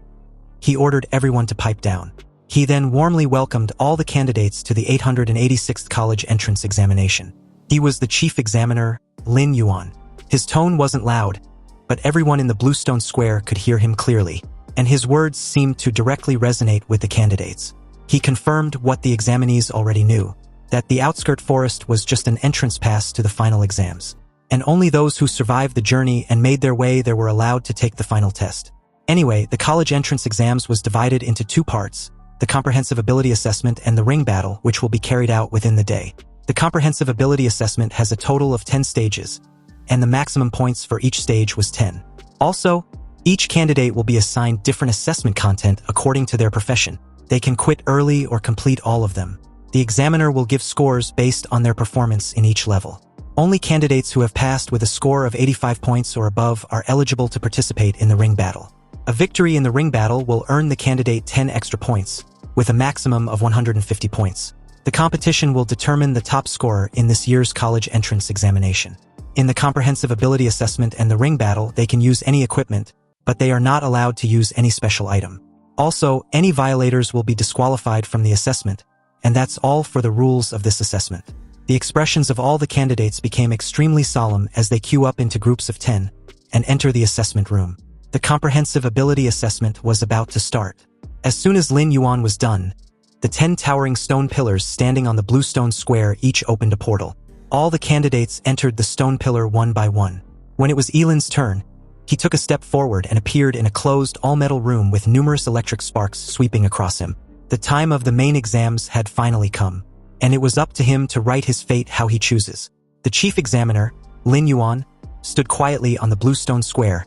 he ordered everyone to pipe down. He then warmly welcomed all the candidates to the 886th college entrance examination. He was the chief examiner, Lin Yuan. His tone wasn't loud, but everyone in the bluestone square could hear him clearly, and his words seemed to directly resonate with the candidates. He confirmed what the examinees already knew, that the outskirt forest was just an entrance pass to the final exams, and only those who survived the journey and made their way there were allowed to take the final test. Anyway, the college entrance exams was divided into 2 parts, the comprehensive ability assessment and the ring battle, which will be carried out within the day. The comprehensive ability assessment has a total of 10 stages, and the maximum points for each stage was 10. Also, each candidate will be assigned different assessment content according to their profession. They can quit early or complete all of them. The examiner will give scores based on their performance in each level. Only candidates who have passed with a score of 85 points or above are eligible to participate in the ring battle. A victory in the ring battle will earn the candidate 10 extra points, with a maximum of 150 points. The competition will determine the top scorer in this year's college entrance examination. In the comprehensive ability assessment and the ring battle, they can use any equipment, but they are not allowed to use any special item. Also, any violators will be disqualified from the assessment, and that's all for the rules of this assessment. The expressions of all the candidates became extremely solemn as they queue up into groups of 10 and enter the assessment room. The comprehensive ability assessment was about to start. As soon as Lin Yuan was done, the 10 towering stone pillars standing on the blue stone square each opened a portal. All the candidates entered the stone pillar one by one. When it was Ye Lin's turn, he took a step forward and appeared in a closed all-metal room with numerous electric sparks sweeping across him. The time of the main exams had finally come, and it was up to him to write his fate how he chooses. The chief examiner, Lin Yuan, stood quietly on the blue stone square,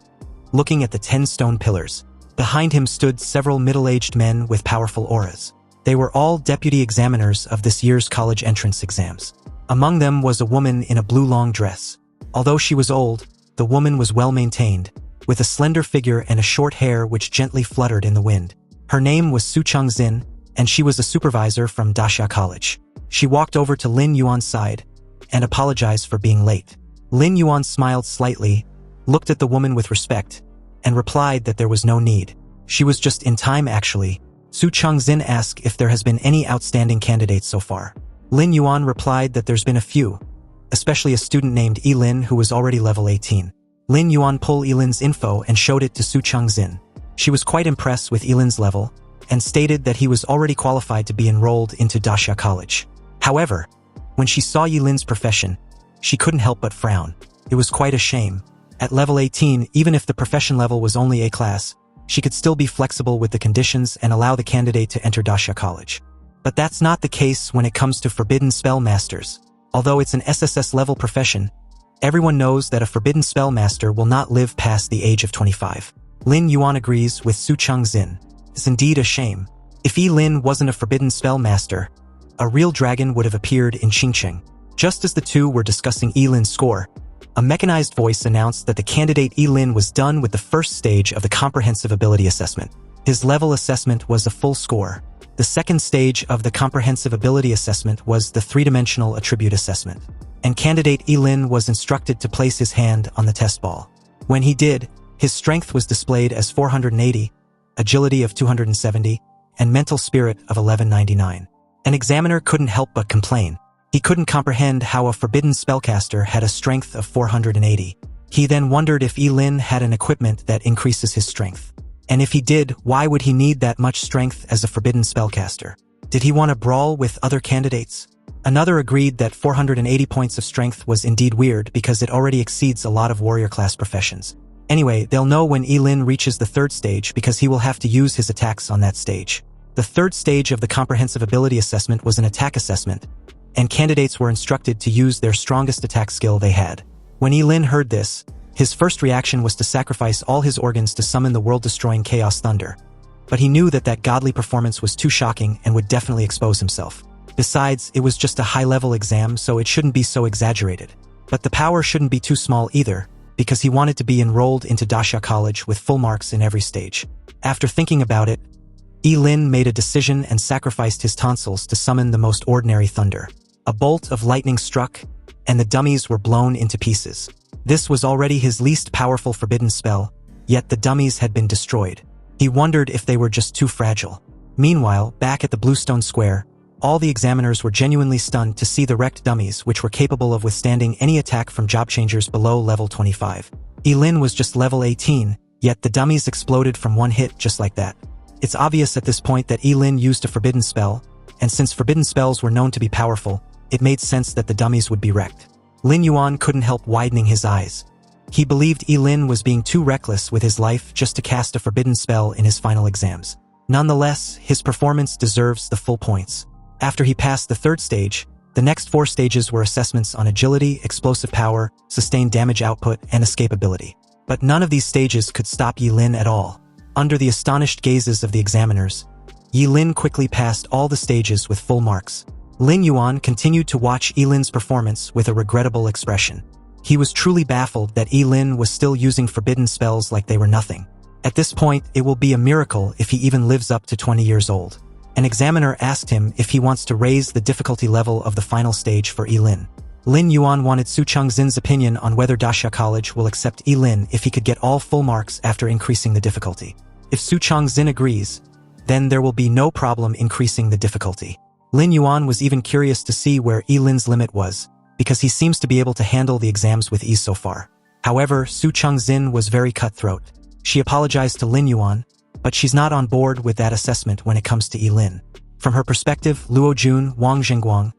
looking at the 10 stone pillars. Behind him stood several middle-aged men with powerful auras. They were all deputy examiners of this year's college entrance exams. Among them was a woman in a blue long dress. Although she was old, the woman was well-maintained, with a slender figure and a short hair which gently fluttered in the wind. Her name was Su Changxin, and she was a supervisor from Daxia College. She walked over to Lin Yuan's side and apologized for being late. Lin Yuan smiled slightly, looked at the woman with respect, and replied that there was no need. She was just in time actually. Su Changxin asked if there has been any outstanding candidates so far. Lin Yuan replied that there's been a few, especially a student named Ye Lin who was already level 18. Lin Yuan pulled Ye Lin's info and showed it to Su Changxin. She was quite impressed with Ye Lin's level, and stated that he was already qualified to be enrolled into Daxia College. However, when she saw Ye Lin's profession, she couldn't help but frown. It was quite a shame. At level 18, even if the profession level was only A class, she could still be flexible with the conditions and allow the candidate to enter Daxia College. But that's not the case when it comes to Forbidden Spellmasters. Although it's an SSS level profession, everyone knows that a Forbidden Spellmaster will not live past the age of 25. Lin Yuan agrees with Su Changxin. It's indeed a shame. If Ye Lin wasn't a Forbidden Spellmaster, a real dragon would have appeared in Qingcheng. Just as the two were discussing Ye Lin's score, a mechanized voice announced that the candidate Ye Lin was done with the first stage of the comprehensive ability assessment. His level assessment was a full score. The second stage of the comprehensive ability assessment was the three-dimensional attribute assessment, and candidate Ye Lin was instructed to place his hand on the test ball. When he did, his strength was displayed as 480, agility of 270, and mental spirit of 1199. An examiner couldn't help but complain. He couldn't comprehend how a forbidden spellcaster had a strength of 480. He then wondered if Ye Lin had an equipment that increases his strength. And if he did, why would he need that much strength as a forbidden spellcaster? Did he want to brawl with other candidates? Another agreed that 480 points of strength was indeed weird because it already exceeds a lot of warrior class professions. Anyway, they'll know when Ye Lin reaches the third stage because he will have to use his attacks on that stage. The third stage of the comprehensive ability assessment was an attack assessment, and candidates were instructed to use their strongest attack skill they had. When Ye Lin heard this, his first reaction was to sacrifice all his organs to summon the world-destroying Chaos Thunder. But he knew that that godly performance was too shocking and would definitely expose himself. Besides, it was just a high-level exam, so it shouldn't be so exaggerated. But the power shouldn't be too small either, because he wanted to be enrolled into Dasha College with full marks in every stage. After thinking about it, Ye Lin made a decision and sacrificed his tonsils to summon the most ordinary thunder. A bolt of lightning struck, and the dummies were blown into pieces. This was already his least powerful forbidden spell, yet the dummies had been destroyed. He wondered if they were just too fragile. Meanwhile, back at the Bluestone Square, all the examiners were genuinely stunned to see the wrecked dummies which were capable of withstanding any attack from job changers below level 25. Ye Lin was just level 18, yet the dummies exploded from one hit just like that. It's obvious at this point that Ye Lin used a forbidden spell, and since forbidden spells were known to be powerful, it made sense that the dummies would be wrecked. Lin Yuan couldn't help widening his eyes. He believed Ye Lin was being too reckless with his life just to cast a forbidden spell in his final exams. Nonetheless, his performance deserves the full points. After he passed the third stage, the next 4 stages were assessments on agility, explosive power, sustained damage output, and escapability. But none of these stages could stop Ye Lin at all. Under the astonished gazes of the examiners, Ye Lin quickly passed all the stages with full marks. Lin Yuan continued to watch Ye Lin's performance with a regrettable expression. He was truly baffled that Ye Lin was still using forbidden spells like they were nothing. At this point, it will be a miracle if he even lives up to 20 years old. An examiner asked him if he wants to raise the difficulty level of the final stage for Ye Lin. Lin Yuan wanted Su Changxin's opinion on whether Dasha College will accept Ye Lin if he could get all full marks after increasing the difficulty. If Su Changxin agrees, then there will be no problem increasing the difficulty. Lin Yuan was even curious to see where Ye Lin's limit was, because he seems to be able to handle the exams with ease so far. However, Su Changxin was very cutthroat. She apologized to Lin Yuan, but she's not on board with that assessment when it comes to Ye Lin. From her perspective, Luo Jun, Wang Zhengguang,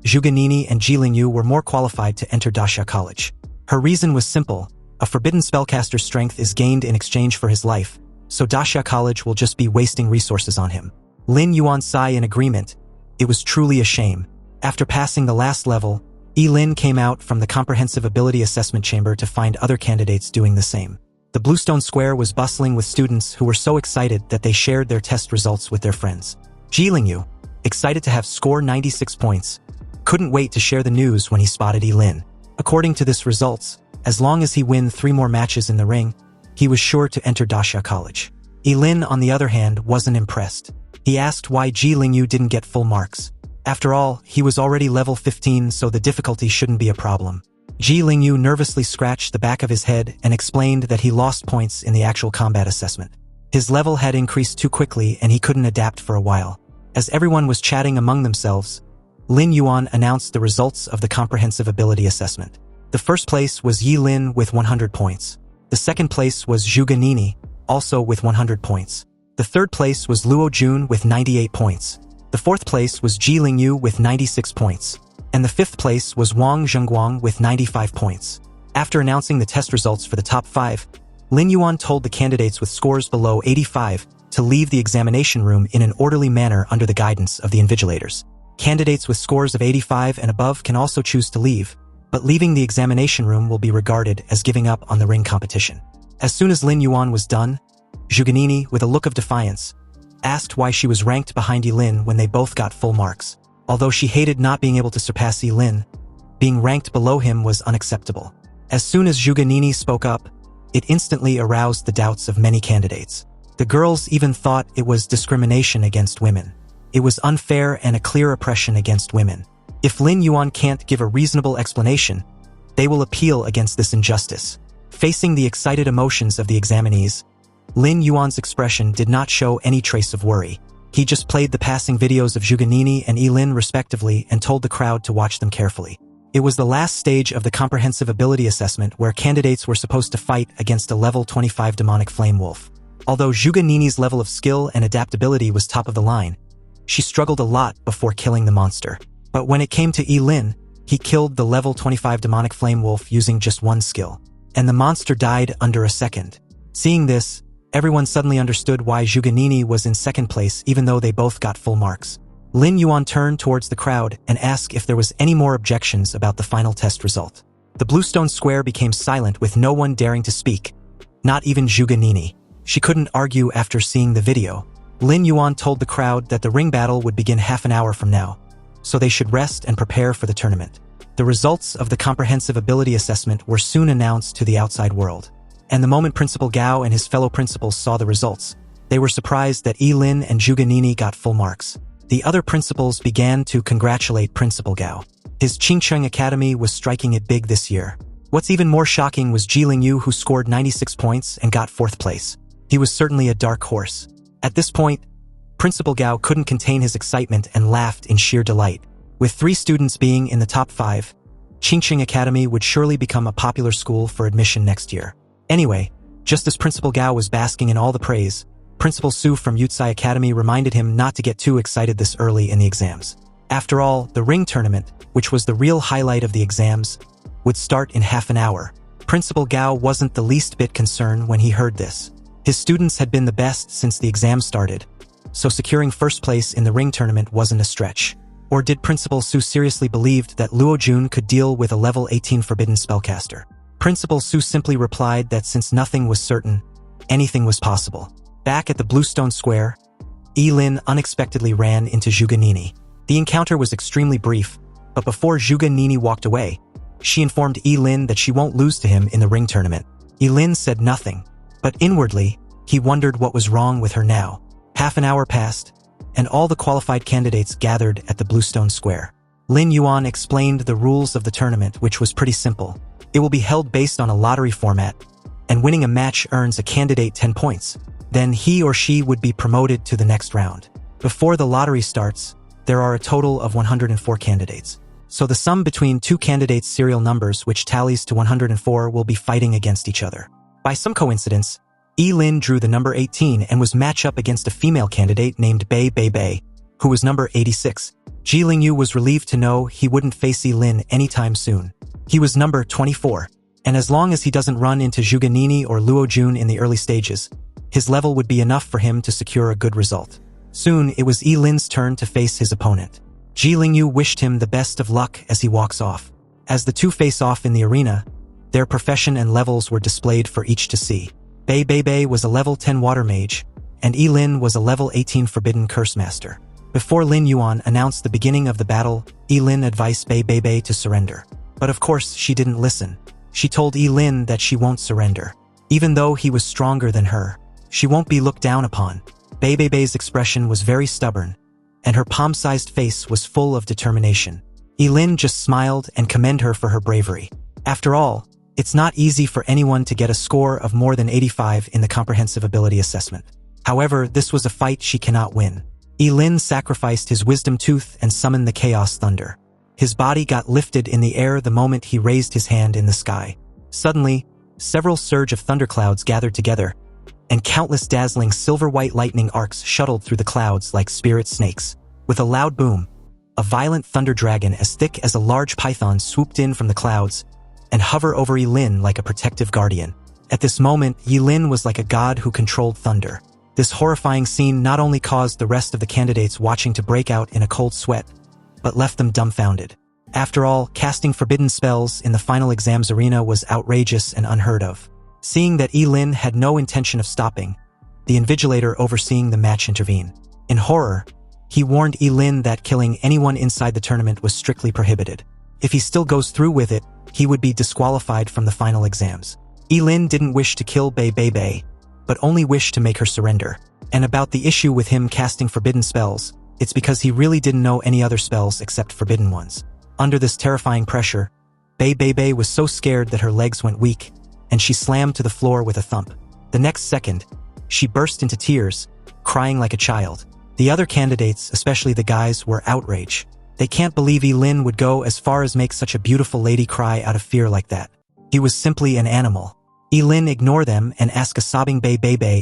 Zhu Ganini, and Ji Lingyu were more qualified to enter Dasha College. Her reason was simple: a forbidden spellcaster's strength is gained in exchange for his life, so Dasha College will just be wasting resources on him. Lin Yuan sighed in agreement. It was truly a shame. After passing the last level, Ye Lin came out from the comprehensive ability assessment chamber to find other candidates doing the same. The Bluestone Square was bustling with students who were so excited that they shared their test results with their friends. Ji Lingyu, excited to have score 96 points, couldn't wait to share the news when he spotted Ye Lin. According to this results, as long as he win 3 more matches in the ring, he was sure to enter Dasha College. Ye Lin, on the other hand, wasn't impressed. He asked why Ji Lingyu didn't get full marks. After all, he was already level 15, so the difficulty shouldn't be a problem. Ji Lingyu nervously scratched the back of his head and explained that he lost points in the actual combat assessment. His level had increased too quickly and he couldn't adapt for a while. As everyone was chatting among themselves, Lin Yuan announced the results of the comprehensive ability assessment. The first place was Ye Lin with 100 points. The second place was Zhu Ganini, also with 100 points. The third place was Luo Jun with 98 points. The fourth place was Ji Lingyu with 96 points. And the fifth place was Wang Zhengguang with 95 points. After announcing the test results for the top 5, Lin Yuan told the candidates with scores below 85 to leave the examination room in an orderly manner under the guidance of the invigilators. Candidates with scores of 85 and above can also choose to leave, but leaving the examination room will be regarded as giving up on the ring competition. As soon as Lin Yuan was done, Zhu Ganini, with a look of defiance, asked why she was ranked behind Ye Lin when they both got full marks. Although she hated not being able to surpass Ye Lin, being ranked below him was unacceptable. As soon as Zhu Ganini spoke up, it instantly aroused the doubts of many candidates. The girls even thought it was discrimination against women. It was unfair and a clear oppression against women. If Lin Yuan can't give a reasonable explanation, they will appeal against this injustice. Facing the excited emotions of the examinees, Lin Yuan's expression did not show any trace of worry. He just played the passing videos of Zhu Ganini and Ye Lin respectively and told the crowd to watch them carefully. It was the last stage of the comprehensive ability assessment where candidates were supposed to fight against a level 25 demonic flame wolf. Although Zhuge Nini's level of skill and adaptability was top of the line, she struggled a lot before killing the monster. But when it came to Ye Lin, he killed the level 25 demonic flame wolf using just one skill, and the monster died under a second. Seeing this, everyone suddenly understood why Zhuge Nini was in second place even though they both got full marks. Lin Yuan turned towards the crowd and asked if there was any more objections about the final test result. The Bluestone Square became silent with no one daring to speak, not even Zhuge Nini. She couldn't argue after seeing the video. Lin Yuan told the crowd that the ring battle would begin half an hour from now, so they should rest and prepare for the tournament. The results of the comprehensive ability assessment were soon announced to the outside world. And the moment Principal Gao and his fellow principals saw the results, they were surprised that Ye Lin and Zhuge Nini got full marks. The other principals began to congratulate Principal Gao. His Qingcheng Academy was striking it big this year. What's even more shocking was Ji Lingyu, who scored 96 points and got 4th place. He was certainly a dark horse. At this point, Principal Gao couldn't contain his excitement and laughed in sheer delight. With 3 students being in the top 5, Qingcheng Academy would surely become a popular school for admission next year. Anyway, just as Principal Gao was basking in all the praise, Principal Su from Yutsai Academy reminded him not to get too excited this early in the exams. After all, the ring tournament, which was the real highlight of the exams, would start in half an hour. Principal Gao wasn't the least bit concerned when he heard this. His students had been the best since the exam started, so securing first place in the ring tournament wasn't a stretch. Or did Principal Su seriously believe that Luo Jun could deal with a level 18 Forbidden Spellcaster? Principal Su simply replied that since nothing was certain, anything was possible. Back at the Bluestone Square, Ye Lin unexpectedly ran into Zhuge Nini. The encounter was extremely brief, but before Zhuge Nini walked away, she informed Ye Lin that she won't lose to him in the ring tournament. Ye Lin said nothing, but inwardly, he wondered what was wrong with her now. Half an hour passed, and all the qualified candidates gathered at the Bluestone Square. Lin Yuan explained the rules of the tournament, which was pretty simple. It will be held based on a lottery format, and winning a match earns a candidate 10 points. Then he or she would be promoted to the next round. Before the lottery starts, there are a total of 104 candidates. So the sum between 2 candidates' serial numbers, which tallies to 104, will be fighting against each other. By some coincidence, Ye Lin drew the number 18 and was matched up against a female candidate named Bei Bei Bei, who was number 86. Ji Lingyu was relieved to know he wouldn't face Ye Lin anytime soon. He was number 24, and as long as he doesn't run into Zhuge Nini or Luo Jun in the early stages, his level would be enough for him to secure a good result. Soon, it was Ye Lin's turn to face his opponent. Ji Lingyu wished him the best of luck as he walks off. As the two face off in the arena, their profession and levels were displayed for each to see. Bei Bei Bei was a level 10 water mage, and Ye Lin was a level 18 forbidden curse master. Before Lin Yuan announced the beginning of the battle, Ye Lin advised Bei Bei Bei to surrender. But of course, she didn't listen. She told Ye Lin that she won't surrender. Even though he was stronger than her, she won't be looked down upon. Bei Bei Bei's expression was very stubborn, and her palm-sized face was full of determination. Ye Lin just smiled and commended her for her bravery. After all, it's not easy for anyone to get a score of more than 85 in the comprehensive ability assessment. However, this was a fight she cannot win. Ye Lin sacrificed his wisdom tooth and summoned the chaos thunder. His body got lifted in the air the moment he raised his hand in the sky. Suddenly, several surge of thunderclouds gathered together, and countless dazzling silver-white lightning arcs shuttled through the clouds like spirit snakes. With a loud boom, a violent thunder dragon as thick as a large python swooped in from the clouds and hovered over Ye Lin like a protective guardian. At this moment, Ye Lin was like a god who controlled thunder. This horrifying scene not only caused the rest of the candidates watching to break out in a cold sweat, but left them dumbfounded. After all, casting forbidden spells in the final exams arena was outrageous and unheard of. Seeing that Ye Lin had no intention of stopping, the invigilator overseeing the match intervened. In horror, he warned Ye Lin that killing anyone inside the tournament was strictly prohibited. If he still goes through with it, he would be disqualified from the final exams. Ye Lin didn't wish to kill Bei Bei Bei, but only wished to make her surrender. And about the issue with him casting forbidden spells, it's because he really didn't know any other spells except forbidden ones. Under this terrifying pressure, Bei Bei Bei was so scared that her legs went weak, and she slammed to the floor with a thump. The next second, she burst into tears, crying like a child. The other candidates, especially the guys, were outraged. They can't believe Ye Lin would go as far as make such a beautiful lady cry out of fear like that. He was simply an animal. Ye Lin ignored them and asked a sobbing Bei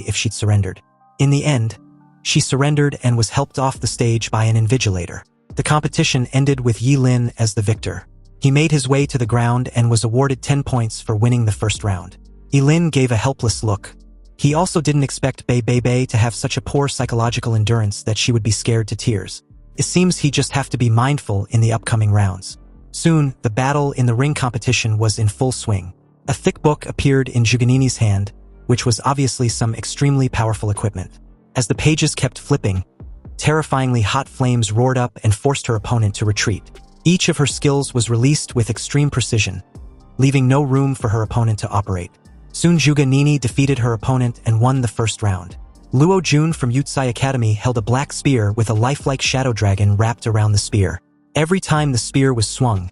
if she'd surrendered. In the end, she surrendered and was helped off the stage by an invigilator. The competition ended with Ye Lin as the victor. He made his way to the ground and was awarded 10 points for winning the first round. Ye Lin gave a helpless look. He also didn't expect Bei to have such a poor psychological endurance that she would be scared to tears. It seems he just have to be mindful in the upcoming rounds. Soon, the battle in the ring competition was in full swing. A thick book appeared in Juganini's hand, which was obviously some extremely powerful equipment. As the pages kept flipping, terrifyingly hot flames roared up and forced her opponent to retreat. Each of her skills was released with extreme precision, leaving no room for her opponent to operate. Soon Juganini defeated her opponent and won the first round. Luo Jun from Yutsai Academy held a black spear with a lifelike shadow dragon wrapped around the spear. Every time the spear was swung,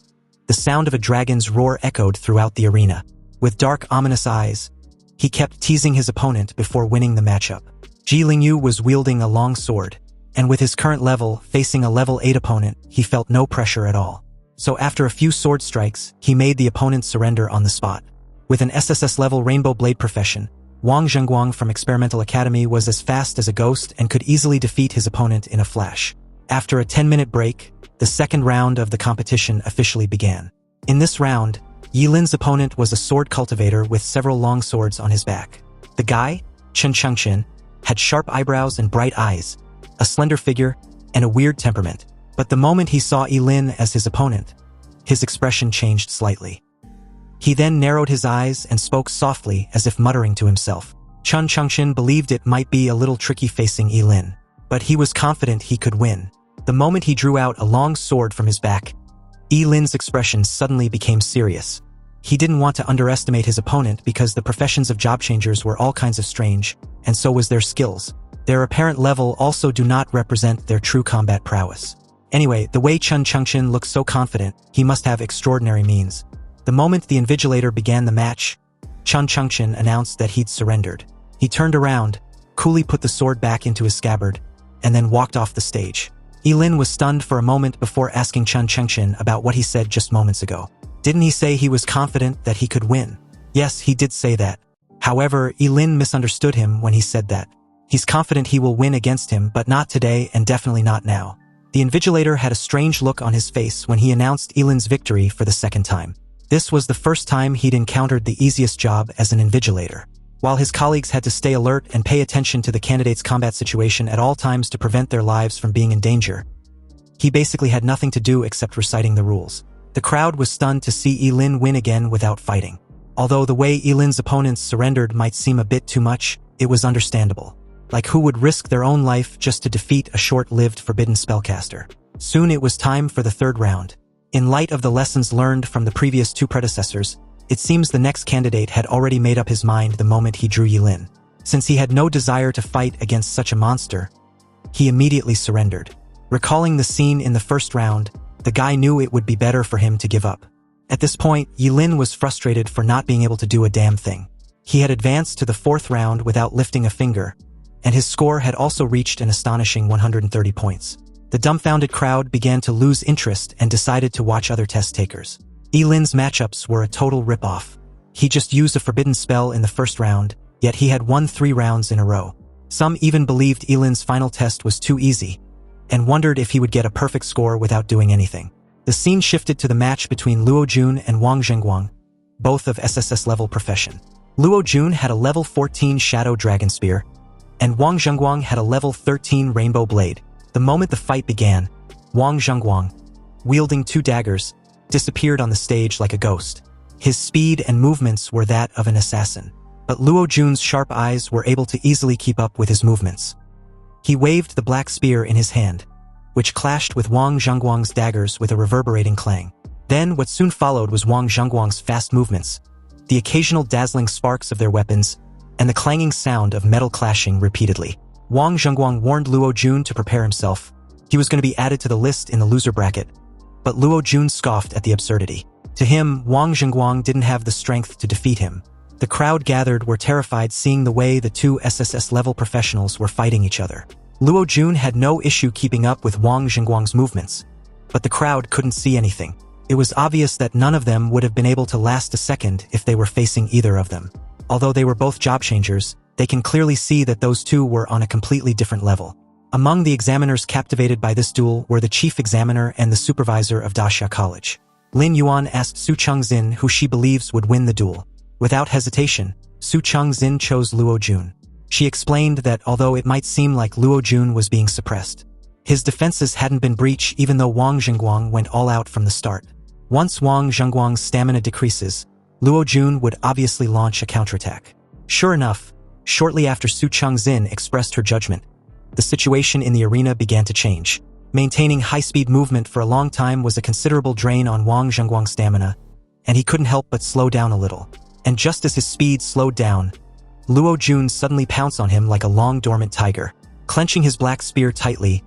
the sound of a dragon's roar echoed throughout the arena. With dark, ominous eyes, he kept teasing his opponent before winning the matchup. Ji Lingyu was wielding a long sword, and with his current level facing a level 8 opponent, he felt no pressure at all. So after a few sword strikes, he made the opponent surrender on the spot. With an SSS level Rainbow Blade profession, Wang Zhengguang from Experimental Academy was as fast as a ghost and could easily defeat his opponent in a flash. After a 10-minute break, the second round of the competition officially began. In this round, Ye Lin's opponent was a sword cultivator with several long swords on his back. The guy, Chen Chengqin, had sharp eyebrows and bright eyes, a slender figure, and a weird temperament. But the moment he saw Ye Lin as his opponent, his expression changed slightly. He then narrowed his eyes and spoke softly as if muttering to himself. Chen Chengqin believed it might be a little tricky facing Ye Lin, but he was confident he could win. The moment he drew out a long sword from his back, Ye Lin's expression suddenly became serious. He didn't want to underestimate his opponent because the professions of job changers were all kinds of strange, and so was their skills. Their apparent level also do not represent their true combat prowess. Anyway, the way Chen Chengqin looked so confident, he must have extraordinary means. The moment the invigilator began the match, Chen Chengqin announced that he'd surrendered. He turned around, coolly put the sword back into his scabbard, and then walked off the stage. Ye Lin was stunned for a moment before asking Chen Chengqin about what he said just moments ago. Didn't he say he was confident that he could win? Yes, he did say that. However, Ye Lin misunderstood him when he said that. He's confident he will win against him, but not today and definitely not now. The invigilator had a strange look on his face when he announced Ye Lin's victory for the second time. This was the first time he'd encountered the easiest job as an invigilator. While his colleagues had to stay alert and pay attention to the candidate's combat situation at all times to prevent their lives from being in danger, he basically had nothing to do except reciting the rules. The crowd was stunned to see Ye Lin win again without fighting. Although the way Ye Lin's opponents surrendered might seem a bit too much, it was understandable. Like who would risk their own life just to defeat a short-lived Forbidden Spellcaster? Soon it was time for the third round. In light of the lessons learned from the previous two predecessors, it seems the next candidate had already made up his mind the moment he drew Ye Lin. Since he had no desire to fight against such a monster, he immediately surrendered. Recalling the scene in the first round, the guy knew it would be better for him to give up. At this point, Ye Lin was frustrated for not being able to do a damn thing. He had advanced to the fourth round without lifting a finger, and his score had also reached an astonishing 130 points. The dumbfounded crowd began to lose interest and decided to watch other test takers. Ye Lin's matchups were a total rip-off. He just used a forbidden spell in the first round, yet he had won 3 rounds in a row. Some even believed Ye Lin's final test was too easy, and wondered if he would get a perfect score without doing anything. The scene shifted to the match between Luo Jun and Wang Zhengguang, both of SSS level profession. Luo Jun had a level 14 Shadow Dragon Spear, and Wang Zhengguang had a level 13 Rainbow Blade. The moment the fight began, Wang Zhengguang, wielding 2 daggers, disappeared on the stage like a ghost. His speed and movements were that of an assassin, but Luo Jun's sharp eyes were able to easily keep up with his movements. He waved the black spear in his hand, which clashed with Wang Zhengguang's daggers with a reverberating clang. Then what soon followed was Wang Zhengguang's fast movements, the occasional dazzling sparks of their weapons, and the clanging sound of metal clashing repeatedly. Wang Zhengguang warned Luo Jun to prepare himself. He was going to be added to the list in the loser bracket, but Luo Jun scoffed at the absurdity. To him, Wang Zhengguang didn't have the strength to defeat him. The crowd gathered were terrified seeing the way the 2 SSS-level professionals were fighting each other. Luo Jun had no issue keeping up with Wang Zhengguang's movements, but the crowd couldn't see anything. It was obvious that none of them would have been able to last a second if they were facing either of them. Although they were both job changers, they can clearly see that those two were on a completely different level. Among the examiners captivated by this duel were the chief examiner and the supervisor of Daxia College. Lin Yuan asked Su Chengxin who she believes would win the duel. Without hesitation, Su Chengxin chose Luo Jun. She explained that although it might seem like Luo Jun was being suppressed, his defenses hadn't been breached even though Wang Zhengguang went all out from the start. Once Wang Zhengguang's stamina decreases, Luo Jun would obviously launch a counterattack. Sure enough, shortly after Su Chengxin expressed her judgment, the situation in the arena began to change. Maintaining high-speed movement for a long time was a considerable drain on Wang Zhengguang's stamina, and he couldn't help but slow down a little. And just as his speed slowed down, Luo Jun suddenly pounced on him like a long dormant tiger. Clenching his black spear tightly,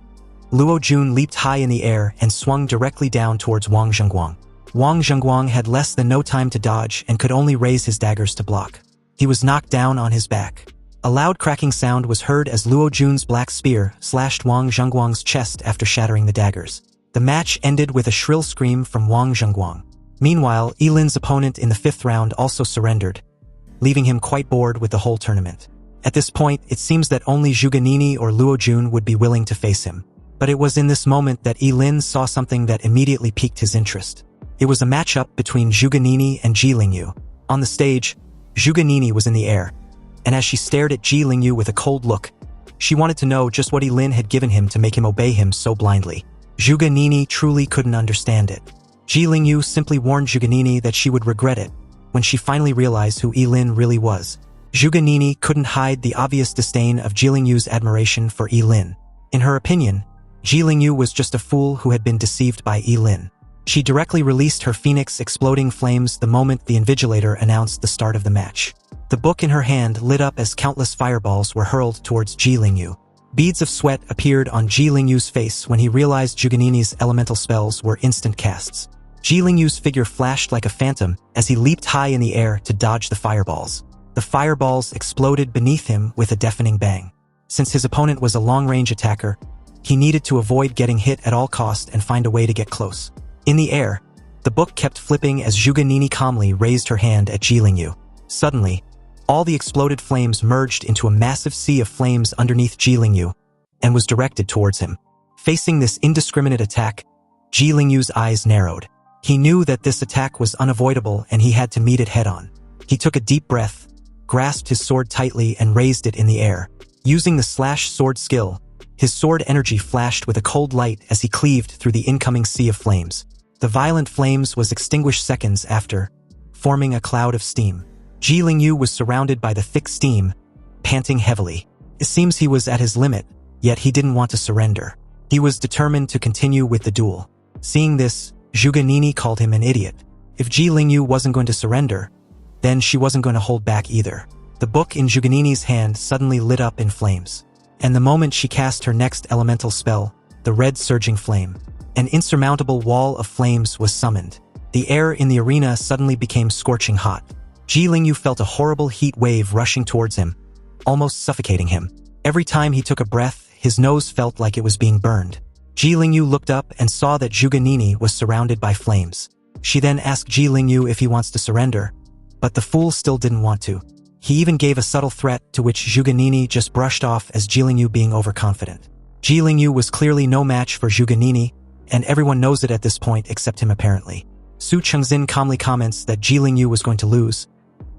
Luo Jun leaped high in the air and swung directly down towards Wang Zhengguang. Wang Zhengguang had less than no time to dodge and could only raise his daggers to block. He was knocked down on his back. A loud cracking sound was heard as Luo Jun's black spear slashed Wang Zhengguang's chest after shattering the daggers. The match ended with a shrill scream from Wang Zhengguang. Meanwhile, Ye Lin's opponent in the 5th round also surrendered, leaving him quite bored with the whole tournament. At this point, it seems that only Zhuge Nini or Luo Jun would be willing to face him. But it was in this moment that Ye Lin saw something that immediately piqued his interest. It was a matchup between Zhuge Nini and Ji Lingyu. On the stage, Zhuge Nini was in the air, and as she stared at Ji Lingyu with a cold look, she wanted to know just what Ye Lin had given him to make him obey him so blindly. Zhuge Nini truly couldn't understand it. Ji Lingyu simply warned Zhuge Nini that she would regret it when she finally realized who Ye Lin really was. Zhuge Nini couldn't hide the obvious disdain of Ji Lingyu's admiration for Ye Lin. In her opinion, Ji Lingyu was just a fool who had been deceived by Ye Lin. She directly released her phoenix exploding flames the moment the Invigilator announced the start of the match. The book in her hand lit up as countless fireballs were hurled towards Ji Lingyu. Beads of sweat appeared on Ji Lingyu's face when he realized Zhuge Nini's elemental spells were instant casts. Ji Lingyu's figure flashed like a phantom as he leaped high in the air to dodge the fireballs. The fireballs exploded beneath him with a deafening bang. Since his opponent was a long-range attacker, he needed to avoid getting hit at all costs and find a way to get close. In the air, the book kept flipping as Zhuge Nini calmly raised her hand at Ji Lingyu. Suddenly, all the exploded flames merged into a massive sea of flames underneath Ji Lingyu and was directed towards him. Facing this indiscriminate attack, Ji Lingyu's eyes narrowed. He knew that this attack was unavoidable and he had to meet it head-on. He took a deep breath, grasped his sword tightly and raised it in the air. Using the slash sword skill, his sword energy flashed with a cold light as he cleaved through the incoming sea of flames. The violent flames was extinguished seconds after, forming a cloud of steam. Ji Lingyu was surrounded by the thick steam, panting heavily. It seems he was at his limit, yet he didn't want to surrender. He was determined to continue with the duel. Seeing this, Zhuge Nini called him an idiot. If Ji Lingyu wasn't going to surrender, then she wasn't going to hold back either. The book in Zhuge Nini's hand suddenly lit up in flames. And the moment she cast her next elemental spell, the red surging flame, an insurmountable wall of flames was summoned. The air in the arena suddenly became scorching hot. Ji Lingyu felt a horrible heat wave rushing towards him, almost suffocating him. Every time he took a breath, his nose felt like it was being burned. Ji Lingyu looked up and saw that Zhuge Nini was surrounded by flames. She then asked Ji Lingyu if he wants to surrender, but the fool still didn't want to. He even gave a subtle threat to which Zhuge Nini just brushed off as Ji Lingyu being overconfident. Ji Lingyu was clearly no match for Zhuge Nini, and everyone knows it at this point except him apparently. Su Chengxin calmly comments that Ji Lingyu was going to lose,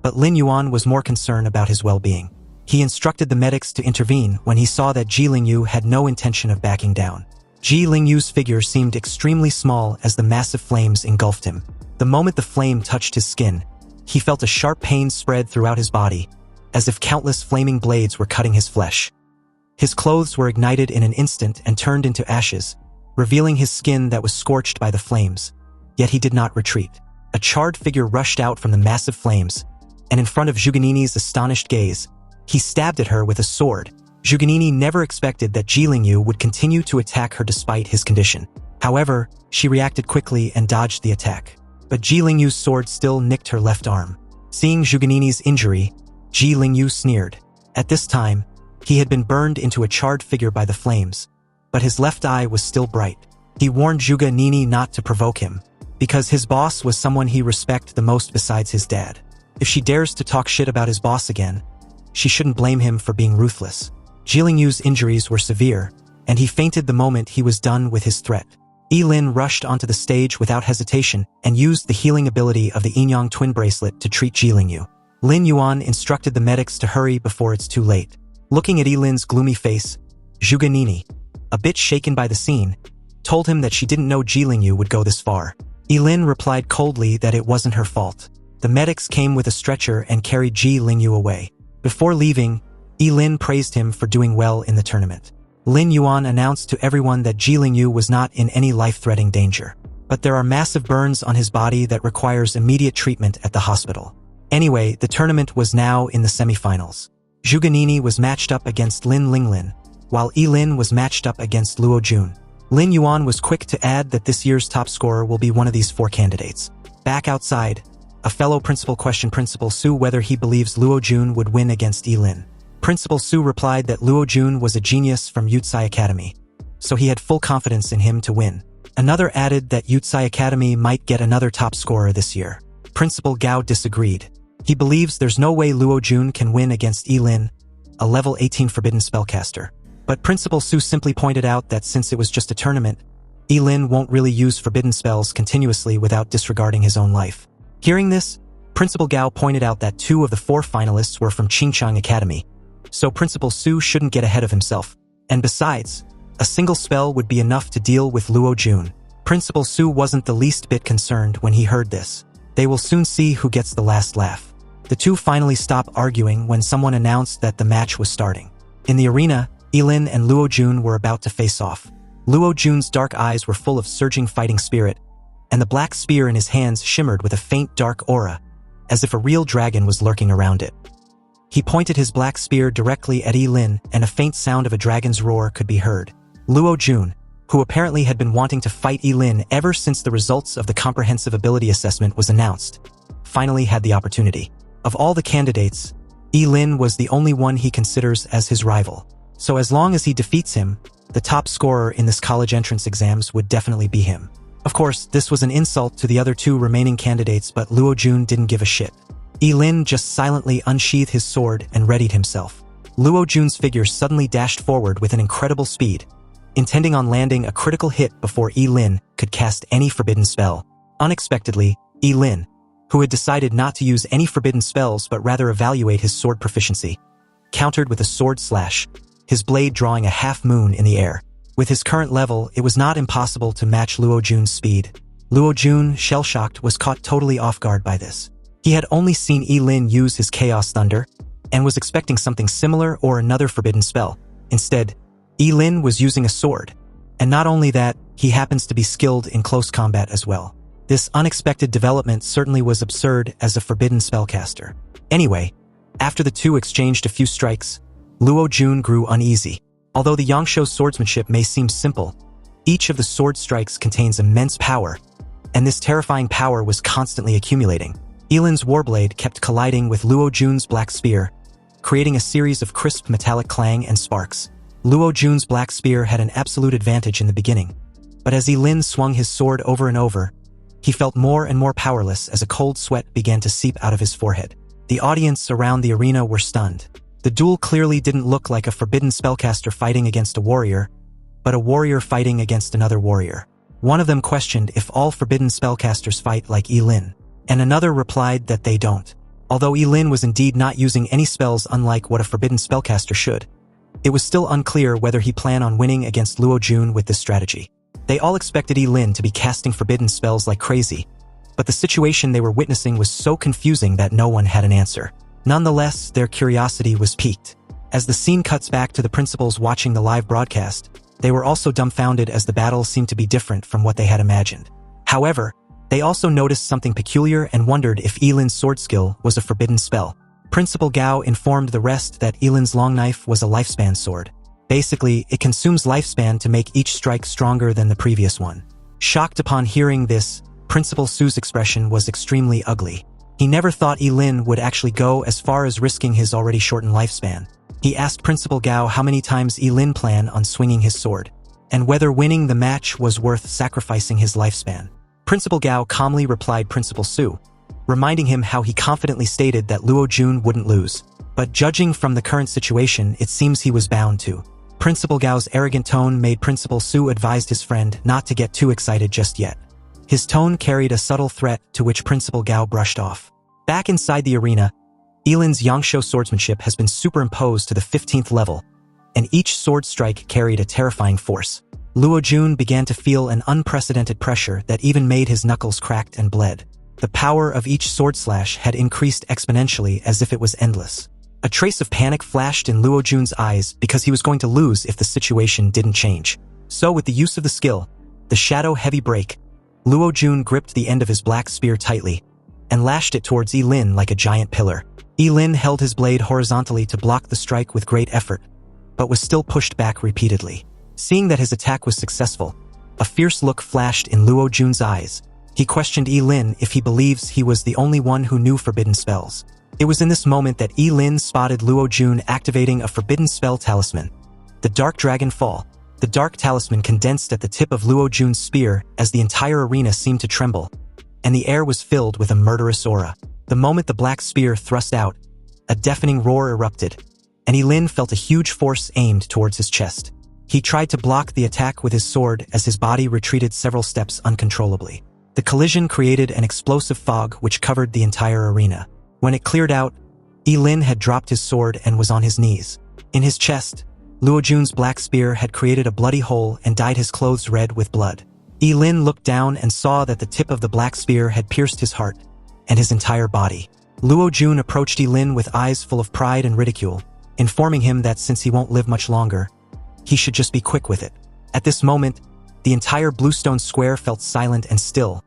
but Lin Yuan was more concerned about his well-being. He instructed the medics to intervene when he saw that Ji Lingyu had no intention of backing down. Ji Lingyu's figure seemed extremely small as the massive flames engulfed him. The moment the flame touched his skin, he felt a sharp pain spread throughout his body, as if countless flaming blades were cutting his flesh. His clothes were ignited in an instant and turned into ashes, revealing his skin that was scorched by the flames. Yet he did not retreat. A charred figure rushed out from the massive flames, and in front of Zhuge Nini's astonished gaze, he stabbed at her with a sword. Zhuge Nini never expected that Ji Lingyu would continue to attack her despite his condition. However, she reacted quickly and dodged the attack. But Ji Lingyu's sword still nicked her left arm. Seeing Zhuge Nini's injury, Ji Lingyu sneered. At this time, he had been burned into a charred figure by the flames, but his left eye was still bright. He warned Zhuge Nini not to provoke him, because his boss was someone he respected the most besides his dad. If she dares to talk shit about his boss again, she shouldn't blame him for being ruthless. Ye Lin's injuries were severe, and he fainted the moment he was done with his threat. Ye Lin rushed onto the stage without hesitation and used the healing ability of the Yin-Yang twin bracelet to treat Ye Lin. Lin Yuan instructed the medics to hurry before it's too late. Looking at Ye Lin's gloomy face, Zhuge Nini, a bit shaken by the scene, told him that she didn't know Ye Lin would go this far. Ye Lin replied coldly that it wasn't her fault. The medics came with a stretcher and carried Ye Lin away. Before leaving, Ye Lin praised him for doing well in the tournament. Lin Yuan announced to everyone that Ye Lin was not in any life-threatening danger, but there are massive burns on his body that requires immediate treatment at the hospital. Anyway, the tournament was now in the semifinals. Zhuge Nini was matched up against Lin Linglin, while Ye Lin was matched up against Luo Jun. Lin Yuan was quick to add that this year's top scorer will be one of these 4 candidates. Back outside, a fellow principal questioned Principal Su whether he believes Luo Jun would win against Ye Lin. Principal Su replied that Luo Jun was a genius from Yutsai Academy, so he had full confidence in him to win. Another added that Yutsai Academy might get another top scorer this year. Principal Gao disagreed. He believes there's no way Luo Jun can win against Ye Lin, a level 18 Forbidden Spellcaster. But Principal Su simply pointed out that since it was just a tournament, Ye Lin won't really use forbidden spells continuously without disregarding his own life. Hearing this, Principal Gao pointed out that 2 of the 4 finalists were from Qingchang Academy, so Principal Su shouldn't get ahead of himself. And besides, a single spell would be enough to deal with Luo Jun. Principal Su wasn't the least bit concerned when he heard this. They will soon see who gets the last laugh. The 2 finally stopped arguing when someone announced that the match was starting. In the arena, Ye Lin and Luo Jun were about to face off. Luo Jun's dark eyes were full of surging fighting spirit, and the black spear in his hands shimmered with a faint dark aura, as if a real dragon was lurking around it. He pointed his black spear directly at Ye Lin, and a faint sound of a dragon's roar could be heard. Luo Jun, who apparently had been wanting to fight Ye Lin ever since the results of the comprehensive ability assessment was announced, finally had the opportunity. Of all the candidates, Ye Lin was the only one he considers as his rival. So as long as he defeats him, the top scorer in this college entrance exams would definitely be him. Of course, this was an insult to the other 2 remaining candidates, but Luo Jun didn't give a shit. Ye Lin just silently unsheathed his sword and readied himself. Luo Jun's figure suddenly dashed forward with an incredible speed, intending on landing a critical hit before Ye Lin could cast any forbidden spell. Unexpectedly, Ye Lin, who had decided not to use any forbidden spells but rather evaluate his sword proficiency, countered with a sword slash, his blade drawing a half-moon in the air. With his current level, it was not impossible to match Luo Jun's speed. Luo Jun, shell-shocked, was caught totally off guard by this. He had only seen Ye Lin use his Chaos Thunder, and was expecting something similar or another forbidden spell. Instead, Ye Lin was using a sword, and not only that, he happens to be skilled in close combat as well. This unexpected development certainly was absurd as a forbidden spellcaster. Anyway, after the 2 exchanged a few strikes, Luo Jun grew uneasy. Although the Yangshuo's swordsmanship may seem simple, each of the sword strikes contains immense power, and this terrifying power was constantly accumulating. Ye Lin's warblade kept colliding with Luo Jun's black spear, creating a series of crisp metallic clang and sparks. Luo Jun's black spear had an absolute advantage in the beginning, but as Ye Lin swung his sword over and over, he felt more and more powerless as a cold sweat began to seep out of his forehead. The audience around the arena were stunned. The duel clearly didn't look like a forbidden spellcaster fighting against a warrior, but a warrior fighting against another warrior. One of them questioned if all forbidden spellcasters fight like Ye Lin, and another replied that they don't. Although Ye Lin was indeed not using any spells unlike what a forbidden spellcaster should, it was still unclear whether he planned on winning against Luo Jun with this strategy. They all expected Ye Lin to be casting forbidden spells like crazy, but the situation they were witnessing was so confusing that no one had an answer. Nonetheless, their curiosity was piqued. As the scene cuts back to the principals watching the live broadcast, they were also dumbfounded as the battle seemed to be different from what they had imagined. However, they also noticed something peculiar and wondered if Ye Lin's sword skill was a forbidden spell. Principal Gao informed the rest that Ye Lin's long knife was a lifespan sword. Basically, it consumes lifespan to make each strike stronger than the previous one. Shocked upon hearing this, Principal Su's expression was extremely ugly. He never thought Ye Lin would actually go as far as risking his already shortened lifespan. He asked Principal Gao how many times Ye Lin planned on swinging his sword, and whether winning the match was worth sacrificing his lifespan. Principal Gao calmly replied Principal Su, reminding him how he confidently stated that Luo Jun wouldn't lose. But judging from the current situation, it seems he was bound to. Principal Gao's arrogant tone made Principal Su advised his friend not to get too excited just yet. His tone carried a subtle threat to which Principal Gao brushed off. Back inside the arena, Ye Lin's Yangshuo swordsmanship has been superimposed to the 15th level, and each sword strike carried a terrifying force. Luo Jun began to feel an unprecedented pressure that even made his knuckles cracked and bled. The power of each sword slash had increased exponentially as if it was endless. A trace of panic flashed in Luo Jun's eyes because he was going to lose if the situation didn't change. So with the use of the skill, the Shadow Heavy Break, Luo Jun gripped the end of his black spear tightly and lashed it towards Ye Lin like a giant pillar. Ye Lin held his blade horizontally to block the strike with great effort, but was still pushed back repeatedly. Seeing that his attack was successful, a fierce look flashed in Luo Jun's eyes. He questioned Ye Lin if he believes he was the only one who knew forbidden spells. It was in this moment that Ye Lin spotted Luo Jun activating a forbidden spell talisman, the Dark Dragon Fall. The dark talisman condensed at the tip of Luo Jun's spear as the entire arena seemed to tremble, and the air was filled with a murderous aura. The moment the black spear thrust out, a deafening roar erupted, and Ye Lin felt a huge force aimed towards his chest. He tried to block the attack with his sword as his body retreated several steps uncontrollably. The collision created an explosive fog which covered the entire arena. When it cleared out, Ye Lin had dropped his sword and was on his knees. In his chest, Luo Jun's black spear had created a bloody hole and dyed his clothes red with blood. Ye Lin looked down and saw that the tip of the black spear had pierced his heart and his entire body. Luo Jun approached Ye Lin with eyes full of pride and ridicule, informing him that since he won't live much longer, he should just be quick with it. At this moment, the entire Bluestone Square felt silent and still,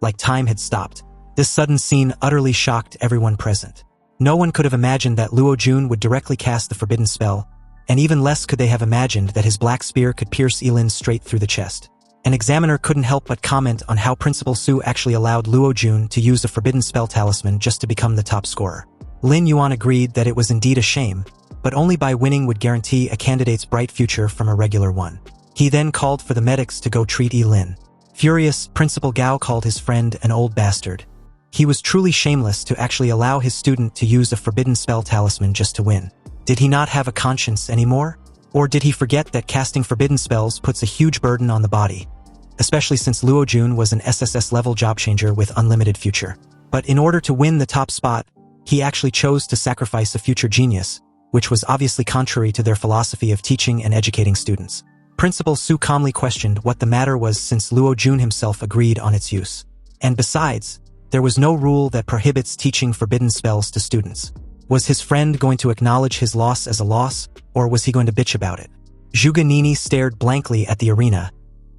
like time had stopped. This sudden scene utterly shocked everyone present. No one could have imagined that Luo Jun would directly cast the forbidden spell, and even less could they have imagined that his black spear could pierce Ye Lin straight through the chest. An examiner couldn't help but comment on how Principal Su actually allowed Luo Jun to use a forbidden spell talisman just to become the top scorer. Lin Yuan agreed that it was indeed a shame, but only by winning would guarantee a candidate's bright future from a regular one. He then called for the medics to go treat Ye Lin. Furious, Principal Gao called his friend an old bastard. He was truly shameless to actually allow his student to use a forbidden spell talisman just to win. Did he not have a conscience anymore? Or did he forget that casting forbidden spells puts a huge burden on the body? Especially since Luo Jun was an SSS level job changer with unlimited future. But in order to win the top spot, he actually chose to sacrifice a future genius, which was obviously contrary to their philosophy of teaching and educating students. Principal Su calmly questioned what the matter was since Luo Jun himself agreed on its use. And besides, there was no rule that prohibits teaching forbidden spells to students. Was his friend going to acknowledge his loss as a loss, or was he going to bitch about it? Zhuge Nini stared blankly at the arena,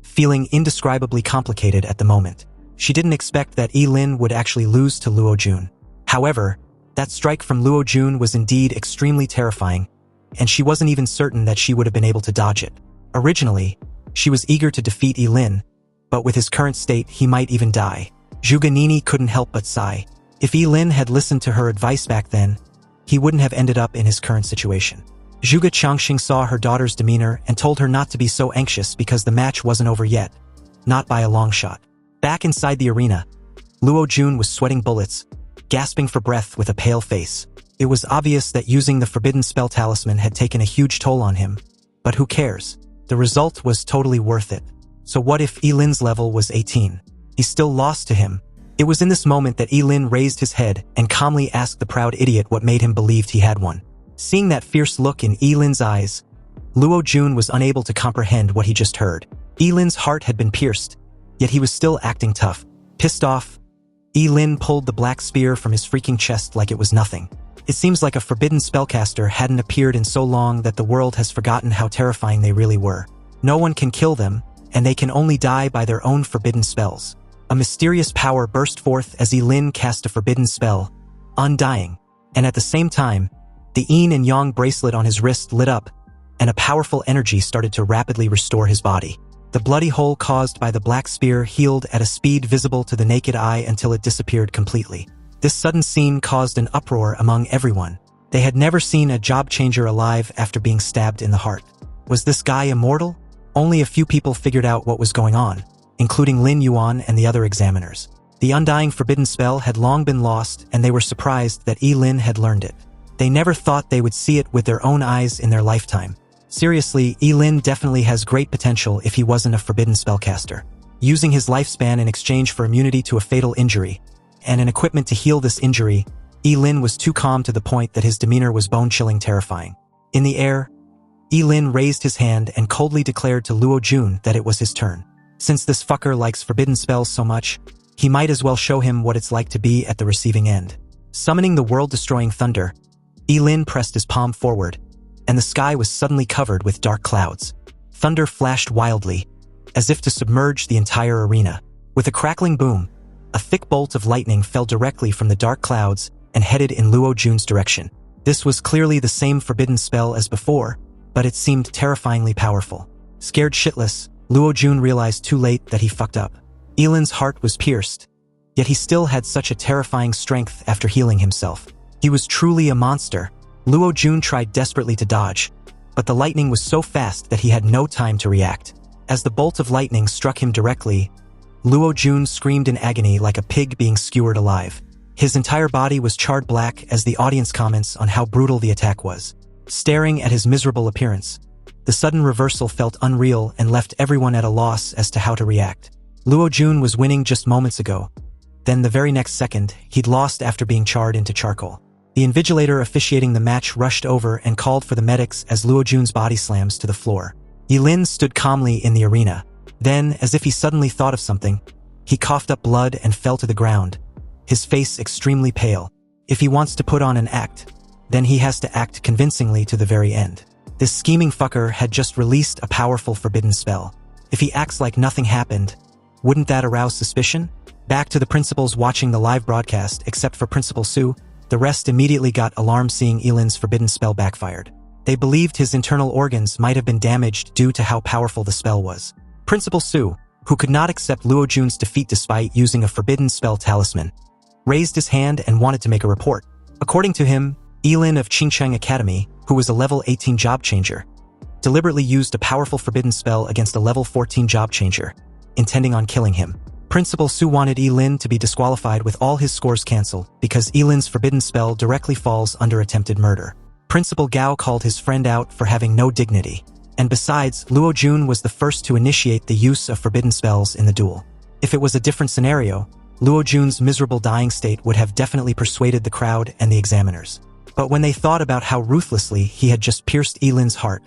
feeling indescribably complicated at the moment. She didn't expect that Ye Lin would actually lose to Luo Jun. However, that strike from Luo Jun was indeed extremely terrifying, and she wasn't even certain that she would have been able to dodge it. Originally, she was eager to defeat Ye Lin, but with his current state, he might even die. Zhuge Nini couldn't help but sigh. If Ye Lin had listened to her advice back then, he wouldn't have ended up in his current situation. Zhuge Changxing saw her daughter's demeanor and told her not to be so anxious because the match wasn't over yet, not by a long shot. Back inside the arena, Luo Jun was sweating bullets, gasping for breath with a pale face. It was obvious that using the forbidden spell talisman had taken a huge toll on him, but who cares? The result was totally worth it. So what if Ye Lin's level was 18? He still lost to him. It was in this moment that Ye Lin raised his head and calmly asked the proud idiot what made him believe he had won. Seeing that fierce look in Ye Lin's eyes, Luo Jun was unable to comprehend what he just heard. Ye Lin's heart had been pierced, yet he was still acting tough. Pissed off, Ye Lin pulled the black spear from his freaking chest like it was nothing. It seems like a forbidden spellcaster hadn't appeared in so long that the world has forgotten how terrifying they really were. No one can kill them, and they can only die by their own forbidden spells. A mysterious power burst forth as Ye Lin cast a forbidden spell, Undying, and at the same time, the yin and yang bracelet on his wrist lit up, and a powerful energy started to rapidly restore his body. The bloody hole caused by the black spear healed at a speed visible to the naked eye until it disappeared completely. This sudden scene caused an uproar among everyone. They had never seen a job changer alive after being stabbed in the heart. Was this guy immortal? Only a few people figured out what was going on, including Lin Yuan and the other examiners. The undying forbidden spell had long been lost, and they were surprised that Ye Lin had learned it. They never thought they would see it with their own eyes in their lifetime. Seriously, Ye Lin definitely has great potential if he wasn't a forbidden spellcaster. Using his lifespan in exchange for immunity to a fatal injury, and an equipment to heal this injury, Ye Lin was too calm to the point that his demeanor was bone-chilling terrifying. In the air, Ye Lin raised his hand and coldly declared to Luo Jun that it was his turn. Since this fucker likes forbidden spells so much, he might as well show him what it's like to be at the receiving end. Summoning the world-destroying thunder, Ye Lin pressed his palm forward, and the sky was suddenly covered with dark clouds. Thunder flashed wildly, as if to submerge the entire arena. With a crackling boom, a thick bolt of lightning fell directly from the dark clouds and headed in Luo Jun's direction. This was clearly the same forbidden spell as before, but it seemed terrifyingly powerful. Scared shitless, Luo Jun realized too late that he fucked up. Ye Lin's heart was pierced, yet he still had such a terrifying strength after healing himself. He was truly a monster. Luo Jun tried desperately to dodge, but the lightning was so fast that he had no time to react. As the bolt of lightning struck him directly, Luo Jun screamed in agony like a pig being skewered alive. His entire body was charred black as the audience comments on how brutal the attack was. Staring at his miserable appearance, the sudden reversal felt unreal and left everyone at a loss as to how to react. Luo Jun was winning just moments ago. Then the very next second, he'd lost after being charred into charcoal. The invigilator officiating the match rushed over and called for the medics as Luo Jun's body slams to the floor. Ye Lin stood calmly in the arena. Then, as if he suddenly thought of something, he coughed up blood and fell to the ground, his face extremely pale. If he wants to put on an act, then he has to act convincingly to the very end. This scheming fucker had just released a powerful forbidden spell. If he acts like nothing happened, wouldn't that arouse suspicion? Back to the principals watching the live broadcast, except for Principal Su, the rest immediately got alarmed seeing Ye Lin's forbidden spell backfired. They believed his internal organs might have been damaged due to how powerful the spell was. Principal Su, who could not accept Luo Jun's defeat despite using a forbidden spell talisman, raised his hand and wanted to make a report. According to him, Ye Lin of Qingcheng Academy, who was a level 18 job changer, deliberately used a powerful forbidden spell against a level 14 job changer, intending on killing him. Principal Su wanted Ye Lin to be disqualified with all his scores cancelled because Ye Lin's forbidden spell directly falls under attempted murder. Principal Gao called his friend out for having no dignity. And besides, Luo Jun was the first to initiate the use of forbidden spells in the duel. If it was a different scenario, Luo Jun's miserable dying state would have definitely persuaded the crowd and the examiners. But when they thought about how ruthlessly he had just pierced Ye Lin's heart,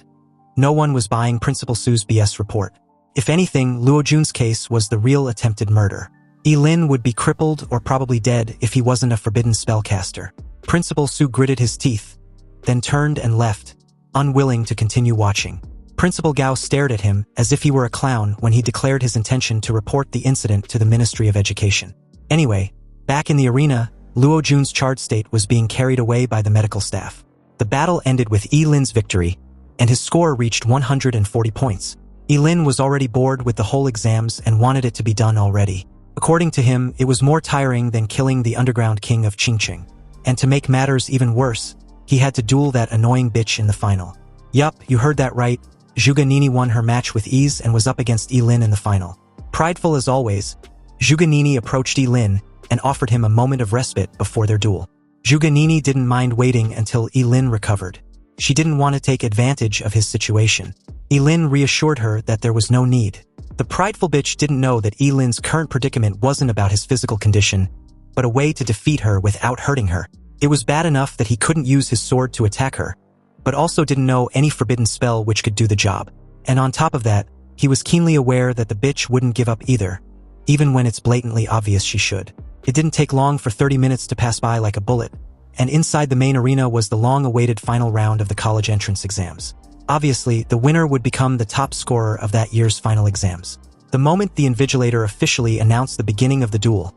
no one was buying Principal Su's BS report. If anything, Luo Jun's case was the real attempted murder. Ye Lin would be crippled or probably dead if he wasn't a forbidden spellcaster. Principal Su gritted his teeth, then turned and left, unwilling to continue watching. Principal Gao stared at him as if he were a clown when he declared his intention to report the incident to the Ministry of Education. Anyway, back in the arena, Luo Jun's charred state was being carried away by the medical staff. The battle ended with Ye Lin's victory, and his score reached 140 points. Ye Lin was already bored with the whole exams and wanted it to be done already. According to him, it was more tiring than killing the underground king of Qingcheng. And to make matters even worse, he had to duel that annoying bitch in the final. Yup, you heard that right. Zhuge Nini won her match with ease and was up against Ye Lin in the final. Prideful as always, Zhuge Nini approached Ye Lin and offered him a moment of respite before their duel. Zhuge Nini didn't mind waiting until Ye Lin recovered. She didn't want to take advantage of his situation. Ye Lin reassured her that there was no need. The prideful bitch didn't know that Ye Lin's current predicament wasn't about his physical condition, but a way to defeat her without hurting her. It was bad enough that he couldn't use his sword to attack her, but also didn't know any forbidden spell which could do the job. And on top of that, he was keenly aware that the bitch wouldn't give up either, even when it's blatantly obvious she should. It didn't take long for 30 minutes to pass by like a bullet, and inside the main arena was the long-awaited final round of the college entrance exams. Obviously, the winner would become the top scorer of that year's final exams. The moment the invigilator officially announced the beginning of the duel,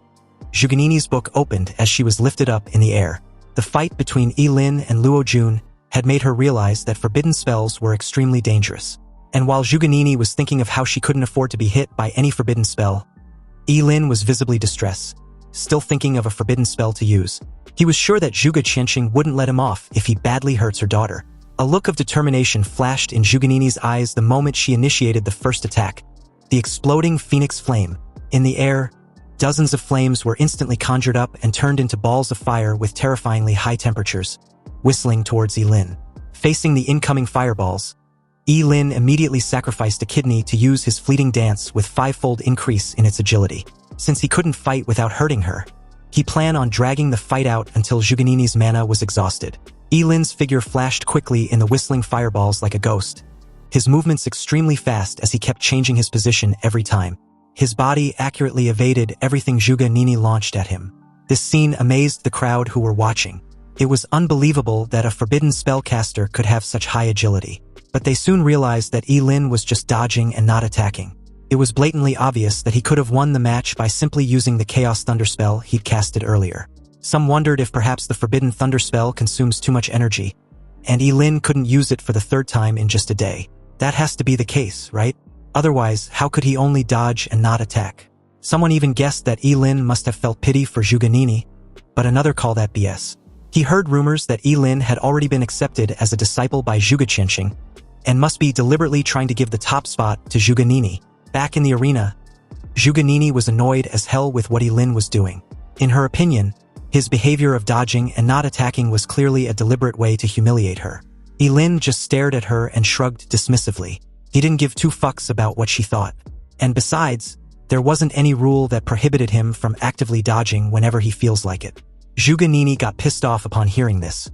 Zhuge Nini's book opened as she was lifted up in the air. The fight between Ye Lin and Luo Jun had made her realize that forbidden spells were extremely dangerous. And while Zhuge Nini was thinking of how she couldn't afford to be hit by any forbidden spell, Ye Lin was visibly distressed, still thinking of a forbidden spell to use. He was sure that Zhuge Qianqing wouldn't let him off if he badly hurts her daughter. A look of determination flashed in Zhuge Nini's eyes the moment she initiated the first attack. The exploding phoenix flame. In the air, Dozens of flames were instantly conjured up and turned into balls of fire with terrifyingly high temperatures, whistling towards Ye Lin. Facing the incoming fireballs, Ye Lin immediately sacrificed a kidney to use his fleeting dance with fivefold increase in its agility. Since he couldn't fight without hurting her, he planned on dragging the fight out until Zhuganini's mana was exhausted. Ye Lin's figure flashed quickly in the whistling fireballs like a ghost, his movements extremely fast as he kept changing his position every time. His body accurately evaded everything Zhuganini launched at him. This scene amazed the crowd who were watching. It was unbelievable that a forbidden spellcaster could have such high agility. But they soon realized that Ye Lin was just dodging and not attacking. It was blatantly obvious that he could have won the match by simply using the Chaos Thunder spell he'd casted earlier. Some wondered if perhaps the Forbidden Thunder spell consumes too much energy, and Ye Lin couldn't use it for the third time in just a day. That has to be the case, right? Otherwise, how could he only dodge and not attack? Someone even guessed that Ye Lin must have felt pity for Zhuganini, but another called that BS. He heard rumors that Ye Lin had already been accepted as a disciple by Zhuge Qianxing, and must be deliberately trying to give the top spot to Zhuganini. Back in the arena, Zhuganini was annoyed as hell with what Ye Lin was doing. In her opinion, his behavior of dodging and not attacking was clearly a deliberate way to humiliate her. Ye Lin just stared at her and shrugged dismissively. He didn't give two fucks about what she thought. And besides, there wasn't any rule that prohibited him from actively dodging whenever he feels like it. Zhuganini got pissed off upon hearing this.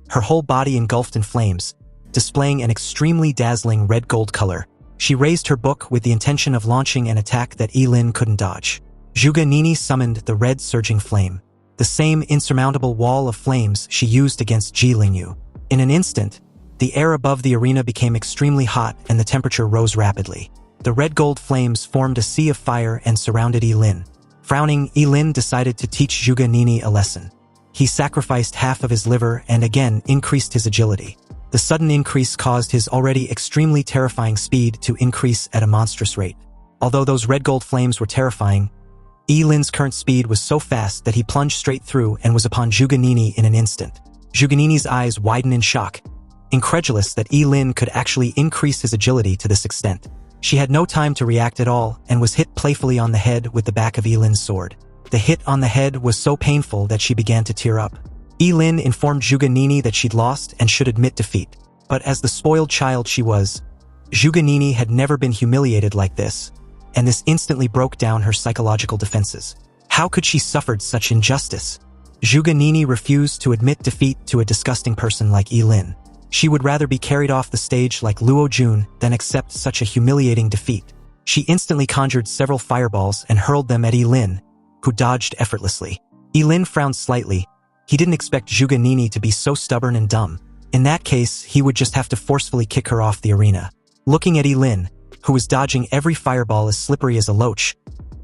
Her whole body engulfed in flames, displaying an extremely dazzling red-gold color. She raised her book with the intention of launching an attack that Ye Lin couldn't dodge. Zhuganini summoned the red surging flame, the same insurmountable wall of flames she used against Ji Lingyu. In an instant, the air above the arena became extremely hot and the temperature rose rapidly. The red-gold flames formed a sea of fire and surrounded Ye Lin. Frowning, Ye Lin decided to teach Zhuganini a lesson. He sacrificed half of his liver and again increased his agility. The sudden increase caused his already extremely terrifying speed to increase at a monstrous rate. Although those red-gold flames were terrifying, Ye Lin's current speed was so fast that he plunged straight through and was upon Zhuganini in an instant. Zhuganini's eyes widened in shock, incredulous that Ye Lin could actually increase his agility to this extent. She had no time to react at all and was hit playfully on the head with the back of Ye Lin's sword. The hit on the head was so painful that she began to tear up. Ye Lin informed Zhuganini that she'd lost and should admit defeat. But as the spoiled child she was, Zhuganini had never been humiliated like this, and this instantly broke down her psychological defenses. How could she suffered such injustice? Zhuganini refused to admit defeat to a disgusting person like Ye Lin. She would rather be carried off the stage like Luo Jun than accept such a humiliating defeat. She instantly conjured several fireballs and hurled them at Ye Lin, who dodged effortlessly. Ye Lin frowned slightly. He didn't expect Zhuganini to be so stubborn and dumb. In that case, he would just have to forcefully kick her off the arena. Looking at Ye Lin, who was dodging every fireball as slippery as a loach,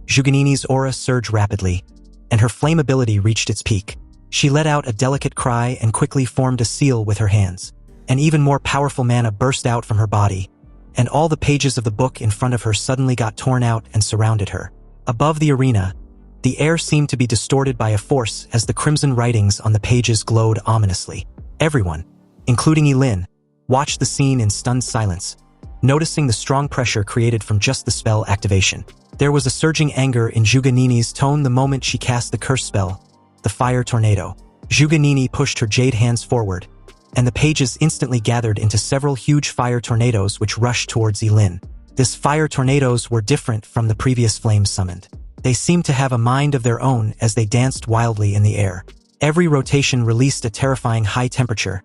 Zhuganini's aura surged rapidly, and her flame ability reached its peak. She let out a delicate cry and quickly formed a seal with her hands. An even more powerful mana burst out from her body, and all the pages of the book in front of her suddenly got torn out and surrounded her. Above the arena, the air seemed to be distorted by a force as the crimson writings on the pages glowed ominously. Everyone, including Ye Lin, watched the scene in stunned silence, noticing the strong pressure created from just the spell activation. There was a surging anger in Zhuganini's tone the moment she cast the curse spell, the Fire Tornado. Zhuganini pushed her jade hands forward, and the pages instantly gathered into several huge fire tornadoes which rushed towards Ye Lin. These fire tornadoes were different from the previous flames summoned. They seemed to have a mind of their own as they danced wildly in the air. Every rotation released a terrifying high temperature,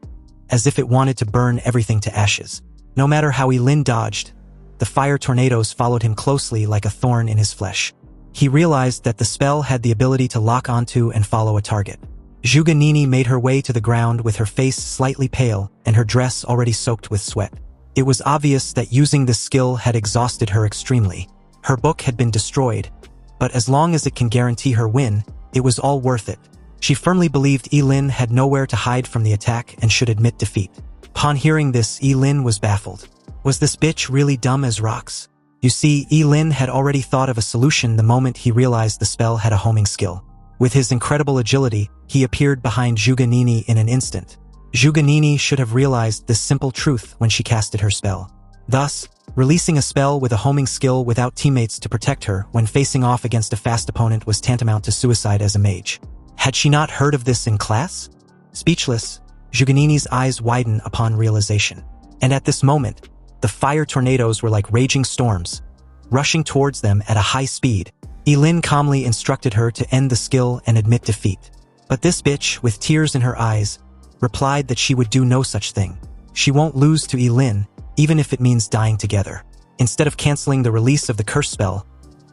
as if it wanted to burn everything to ashes. No matter how Ye Lin dodged, the fire tornadoes followed him closely like a thorn in his flesh. He realized that the spell had the ability to lock onto and follow a target. Zhuganini made her way to the ground with her face slightly pale and her dress already soaked with sweat. It was obvious that using this skill had exhausted her extremely. Her book had been destroyed, but as long as it can guarantee her win, it was all worth it. She firmly believed Ye Lin had nowhere to hide from the attack and should admit defeat. Upon hearing this, Ye Lin was baffled. Was this bitch really dumb as rocks? You see, Ye Lin had already thought of a solution the moment he realized the spell had a homing skill. With his incredible agility, he appeared behind Zhuganini in an instant. Zhuganini should have realized this simple truth when she casted her spell. Thus, releasing a spell with a homing skill without teammates to protect her when facing off against a fast opponent was tantamount to suicide as a mage. Had she not heard of this in class? Speechless, Zhuganini's eyes widen upon realization. And at this moment, the fire tornadoes were like raging storms, rushing towards them at a high speed. Ye Lin calmly instructed her to end the skill and admit defeat. But this bitch, with tears in her eyes, replied that she would do no such thing. She won't lose to Ye Lin, even if it means dying together. Instead of canceling the release of the curse spell,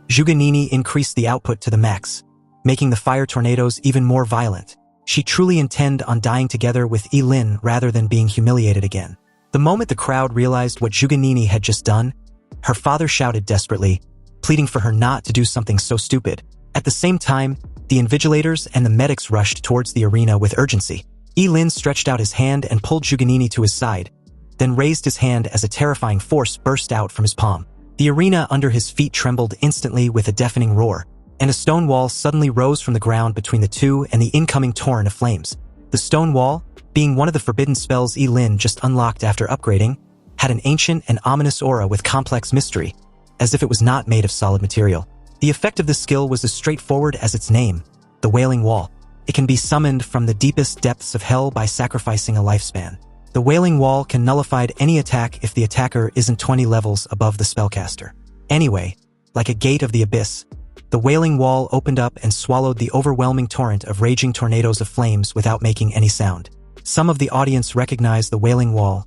Zhuganini increased the output to the max, making the fire tornadoes even more violent. She truly intended on dying together with Ye Lin rather than being humiliated again. The moment the crowd realized what Zhuganini had just done, her father shouted desperately, pleading for her not to do something so stupid. At the same time, the invigilators and the medics rushed towards the arena with urgency. Ye Lin stretched out his hand and pulled Zhuganini to his side, then raised his hand as a terrifying force burst out from his palm. The arena under his feet trembled instantly with a deafening roar, and a stone wall suddenly rose from the ground between the two and the incoming torrent of flames. The stone wall, being one of the forbidden spells Ye Lin just unlocked after upgrading, had an ancient and ominous aura with complex mystery, as if it was not made of solid material. The effect of this skill was as straightforward as its name, the Wailing Wall. It can be summoned from the deepest depths of hell by sacrificing a lifespan. The Wailing Wall can nullify any attack if the attacker isn't 20 levels above the spellcaster. Anyway, like a gate of the abyss, the Wailing Wall opened up and swallowed the overwhelming torrent of raging tornadoes of flames without making any sound. Some of the audience recognized the Wailing Wall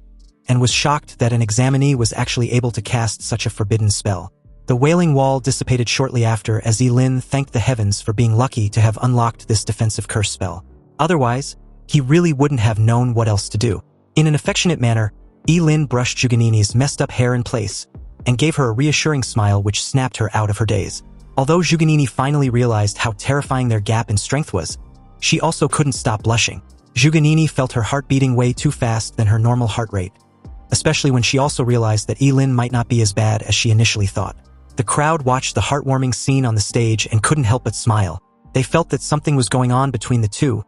and was shocked that an examinee was actually able to cast such a forbidden spell. The Wailing Wall dissipated shortly after as Ye Lin thanked the heavens for being lucky to have unlocked this defensive curse spell. Otherwise, he really wouldn't have known what else to do. In an affectionate manner, Ye Lin brushed Zhuganini's messed up hair in place and gave her a reassuring smile which snapped her out of her daze. Although Zhuganini finally realized how terrifying their gap in strength was, she also couldn't stop blushing. Zhuganini felt her heart beating way too fast than her normal heart rate, especially when she also realized that Ye Lin might not be as bad as she initially thought. The crowd watched the heartwarming scene on the stage and couldn't help but smile. They felt that something was going on between the two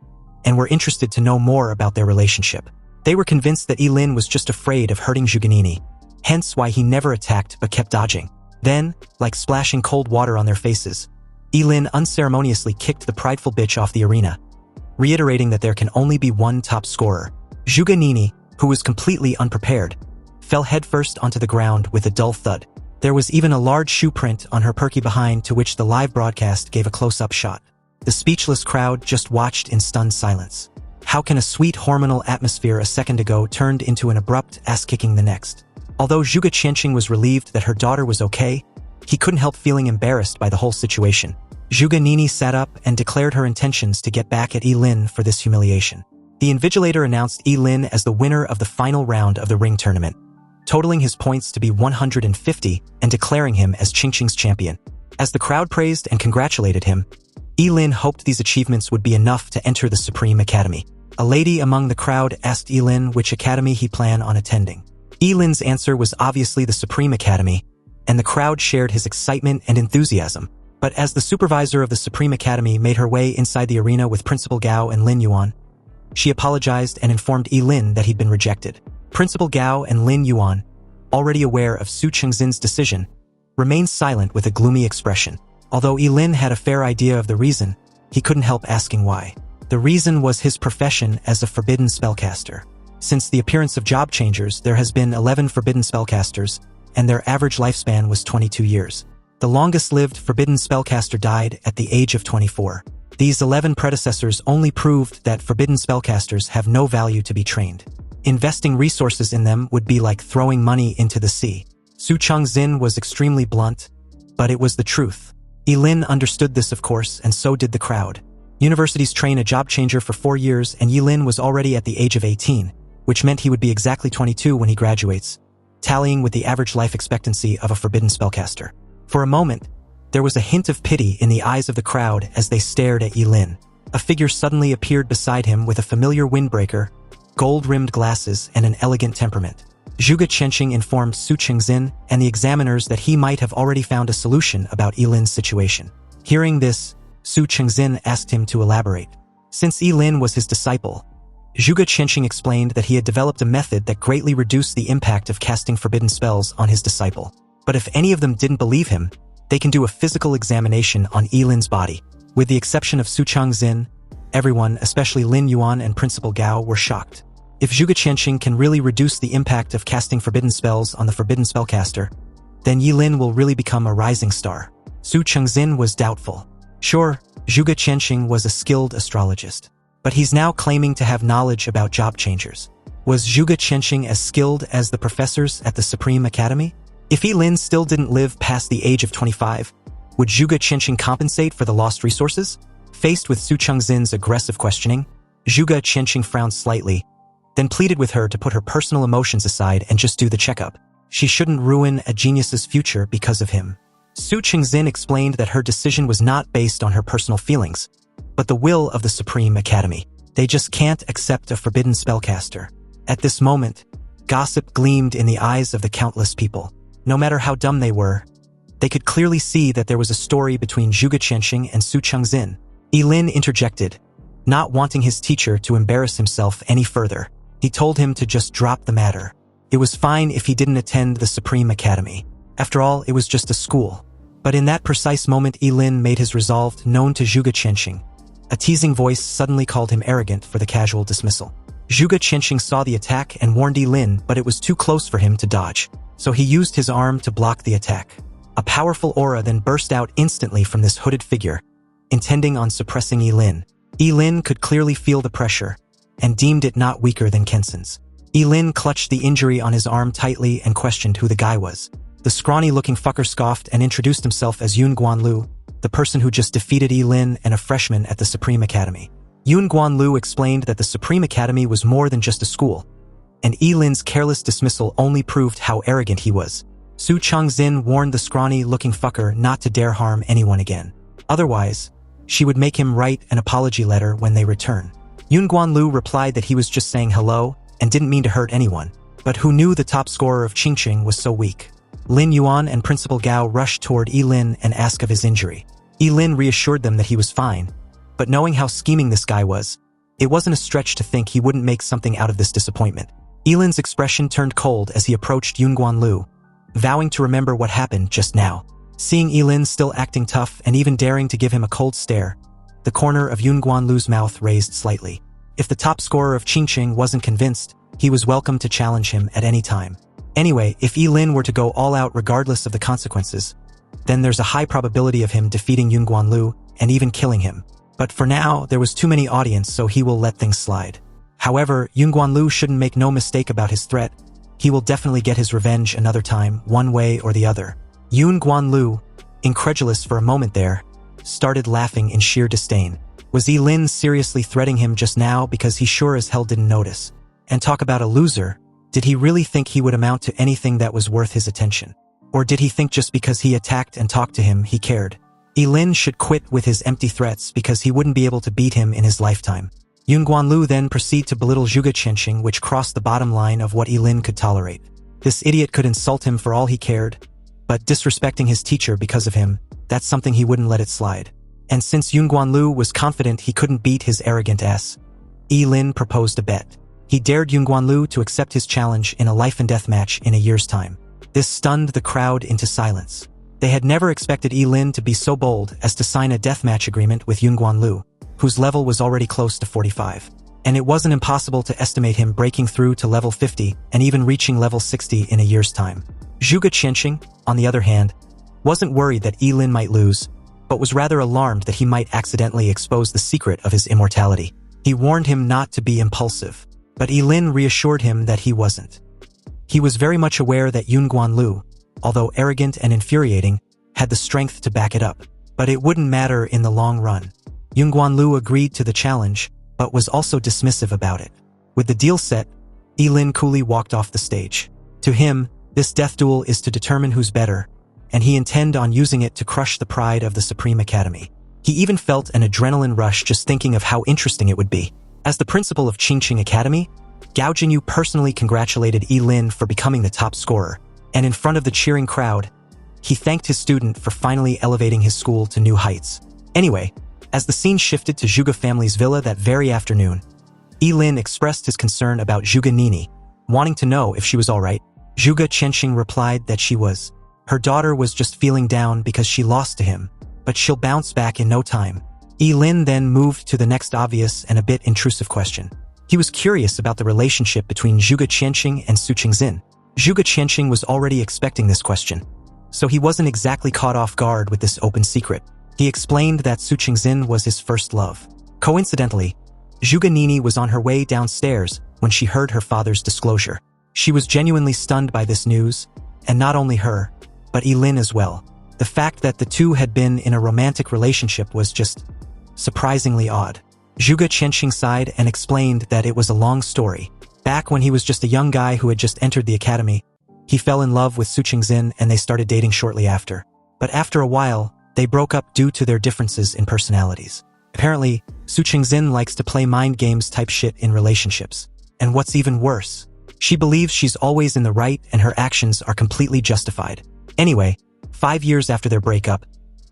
and were interested to know more about their relationship. They were convinced that Ye Lin was just afraid of hurting Zhuganini, hence why he never attacked but kept dodging. Then, like splashing cold water on their faces, Ye Lin unceremoniously kicked the prideful bitch off the arena, reiterating that there can only be one top scorer. Zhuganini, who was completely unprepared, fell headfirst onto the ground with a dull thud. There was even a large shoe print on her perky behind to which the live broadcast gave a close-up shot. The speechless crowd just watched in stunned silence. How can a sweet hormonal atmosphere a second ago turned into an abrupt ass-kicking the next? Although Zhuge Qianqing was relieved that her daughter was okay, he couldn't help feeling embarrassed by the whole situation. Zhuganini sat up and declared her intentions to get back at Ye Lin for this humiliation. The Invigilator announced Ye Lin as the winner of the final round of the ring tournament, totaling his points to be 150 and declaring him as Qingqing's champion. As the crowd praised and congratulated him, Ye Lin hoped these achievements would be enough to enter the Supreme Academy. A lady among the crowd asked Ye Lin which academy he planned on attending. Ye Lin's answer was obviously the Supreme Academy, and the crowd shared his excitement and enthusiasm. But as the supervisor of the Supreme Academy made her way inside the arena with Principal Gao and Lin Yuan, she apologized and informed Ye Lin that he'd been rejected. Principal Gao and Lin Yuan, already aware of Su Chengxin's decision, remained silent with a gloomy expression. Although Ye Lin had a fair idea of the reason, he couldn't help asking why. The reason was his profession as a forbidden spellcaster. Since the appearance of job changers, there has been 11 forbidden spellcasters, and their average lifespan was 22 years. The longest-lived forbidden spellcaster died at the age of 24. These 11 predecessors only proved that forbidden spellcasters have no value to be trained. Investing resources in them would be like throwing money into the sea. Su Chengxin was extremely blunt, but it was the truth. Ye Lin understood this, of course, and so did the crowd. Universities train a job changer for 4 years, and Ye Lin was already at the age of 18, which meant he would be exactly 22 when he graduates, tallying with the average life expectancy of a forbidden spellcaster. For a moment, there was a hint of pity in the eyes of the crowd as they stared at Ye Lin. A figure suddenly appeared beside him with a familiar windbreaker, gold-rimmed glasses, and an elegant temperament. Zhuge Qianqing informed Su Chengxin and the examiners that he might have already found a solution about Ye Lin's situation. Hearing this, Su Chengxin asked him to elaborate. Since Ye Lin was his disciple, Zhuge Qianxing explained that he had developed a method that greatly reduced the impact of casting forbidden spells on his disciple. But if any of them didn't believe him, they can do a physical examination on Ye Lin's body. With the exception of Su Changxin, everyone, especially Lin Yuan and Principal Gao, were shocked. If Zhuge Qianxing can really reduce the impact of casting forbidden spells on the Forbidden Spellcaster, then Ye Lin will really become a rising star. Su Changxin was doubtful. Sure, Zhuge Qianxing was a skilled astrologist, but he's now claiming to have knowledge about job changers. Was Zhuge Qianxing as skilled as the professors at the Supreme Academy? If Ye Lin still didn't live past the age of 25, would Zhuge Qianxing compensate for the lost resources? Faced with Su Changxin's aggressive questioning, Zhuge Qianxing frowned slightly, then pleaded with her to put her personal emotions aside and just do the checkup. She shouldn't ruin a genius's future because of him. Su Changxin explained that her decision was not based on her personal feelings, but the will of the Supreme Academy. They just can't accept a forbidden spellcaster. At this moment, gossip gleamed in the eyes of the countless people. No matter how dumb they were, they could clearly see that there was a story between Zhuge Qianxing and Su Changxin. Ye Lin interjected, not wanting his teacher to embarrass himself any further. He told him to just drop the matter. It was fine if he didn't attend the Supreme Academy. After all, it was just a school. But in that precise moment, Ye Lin made his resolve known to Zhuge Qianxing. A teasing voice suddenly called him arrogant for the casual dismissal. Zhuge Qianxing saw the attack and warned Ye Lin, but it was too close for him to dodge. So he used his arm to block the attack. A powerful aura then burst out instantly from this hooded figure, intending on suppressing Ye Lin. Ye Lin could clearly feel the pressure, and deemed it not weaker than Kenson's. Ye Lin clutched the injury on his arm tightly and questioned who the guy was. The scrawny-looking fucker scoffed and introduced himself as Yun Guanlu, the person who just defeated Ye Lin and a freshman at the Supreme Academy. Yun Guanlu explained that the Supreme Academy was more than just a school, and Ye Lin's careless dismissal only proved how arrogant he was. Su Changxin warned the scrawny-looking fucker not to dare harm anyone again. Otherwise, she would make him write an apology letter when they return. Yun Guanlu replied that he was just saying hello and didn't mean to hurt anyone, but who knew the top scorer of Qingqing was so weak. Lin Yuan and Principal Gao rushed toward Ye Lin and asked of his injury. Ye Lin reassured them that he was fine, but knowing how scheming this guy was, it wasn't a stretch to think he wouldn't make something out of this disappointment. Ye Lin's expression turned cold as he approached Yun Guanlu, vowing to remember what happened just now. Seeing Ye Lin still acting tough and even daring to give him a cold stare, the corner of Yun Guanlu's mouth raised slightly. If the top scorer of Qingqing wasn't convinced, he was welcome to challenge him at any time. Anyway, if Ye Lin were to go all out regardless of the consequences, then there's a high probability of him defeating Yun Guanlu and even killing him. But for now, there was too many audience, so he will let things slide. However, Yun Guanlu shouldn't make no mistake about his threat. He will definitely get his revenge another time, one way or the other. Yun Guanlu, incredulous for a moment there, started laughing in sheer disdain. Was Ye Lin seriously threatening him just now because he sure as hell didn't notice? And talk about a loser, did he really think he would amount to anything that was worth his attention? Or did he think just because he attacked and talked to him, he cared? Ye Lin should quit with his empty threats because he wouldn't be able to beat him in his lifetime. Yun Guanlu then proceeded to belittle Zhuge Qianxing, which crossed the bottom line of what Ye Lin could tolerate. This idiot could insult him for all he cared, but disrespecting his teacher because of him, that's something he wouldn't let it slide. And since Yun Guanlu was confident he couldn't beat his arrogant ass, Ye Lin proposed a bet. He dared Yun Guanlu to accept his challenge in a life-and-death match in a year's time. This stunned the crowd into silence. They had never expected Ye Lin to be so bold as to sign a deathmatch agreement with Yun Guanlu, whose level was already close to 45. And it wasn't impossible to estimate him breaking through to level 50 and even reaching level 60 in a year's time. Zhuge Qianxing, on the other hand, wasn't worried that Ye Lin might lose, but was rather alarmed that he might accidentally expose the secret of his immortality. He warned him not to be impulsive, but Ye Lin reassured him that he wasn't. He was very much aware that Yun Guanlu, although arrogant and infuriating, had the strength to back it up. But it wouldn't matter in the long run. Yun Guanlu agreed to the challenge, but was also dismissive about it. With the deal set, Ye Lin coolly walked off the stage. To him, this death duel is to determine who's better, and he intended on using it to crush the pride of the Supreme Academy. He even felt an adrenaline rush just thinking of how interesting it would be. As the principal of Qingqing Academy, Gao Jinyu personally congratulated Ye Lin for becoming the top scorer, and in front of the cheering crowd, he thanked his student for finally elevating his school to new heights. Anyway, as the scene shifted to Zhuge family's villa that very afternoon, Ye Lin expressed his concern about Zhuge Nini, wanting to know if she was alright. Zhuge Qianxing replied that she was. Her daughter was just feeling down because she lost to him, but she'll bounce back in no time. Ye Lin then moved to the next obvious and a bit intrusive question. He was curious about the relationship between Zhuge Qianxing and Su Qingxin. Zhuge Qianxing was already expecting this question, so he wasn't exactly caught off guard with this open secret. He explained that Su Qingxin was his first love. Coincidentally, Zhuge Nini was on her way downstairs when she heard her father's disclosure. She was genuinely stunned by this news, and not only her, but Ye Lin as well. The fact that the two had been in a romantic relationship was just surprisingly odd. Zhuge Qianxing sighed and explained that it was a long story. Back when he was just a young guy who had just entered the academy, he fell in love with Su Qingxin and they started dating shortly after. But after a while, they broke up due to their differences in personalities. Apparently, Su Qingxin likes to play mind games type shit in relationships. And what's even worse, she believes she's always in the right and her actions are completely justified. Anyway, 5 years after their breakup,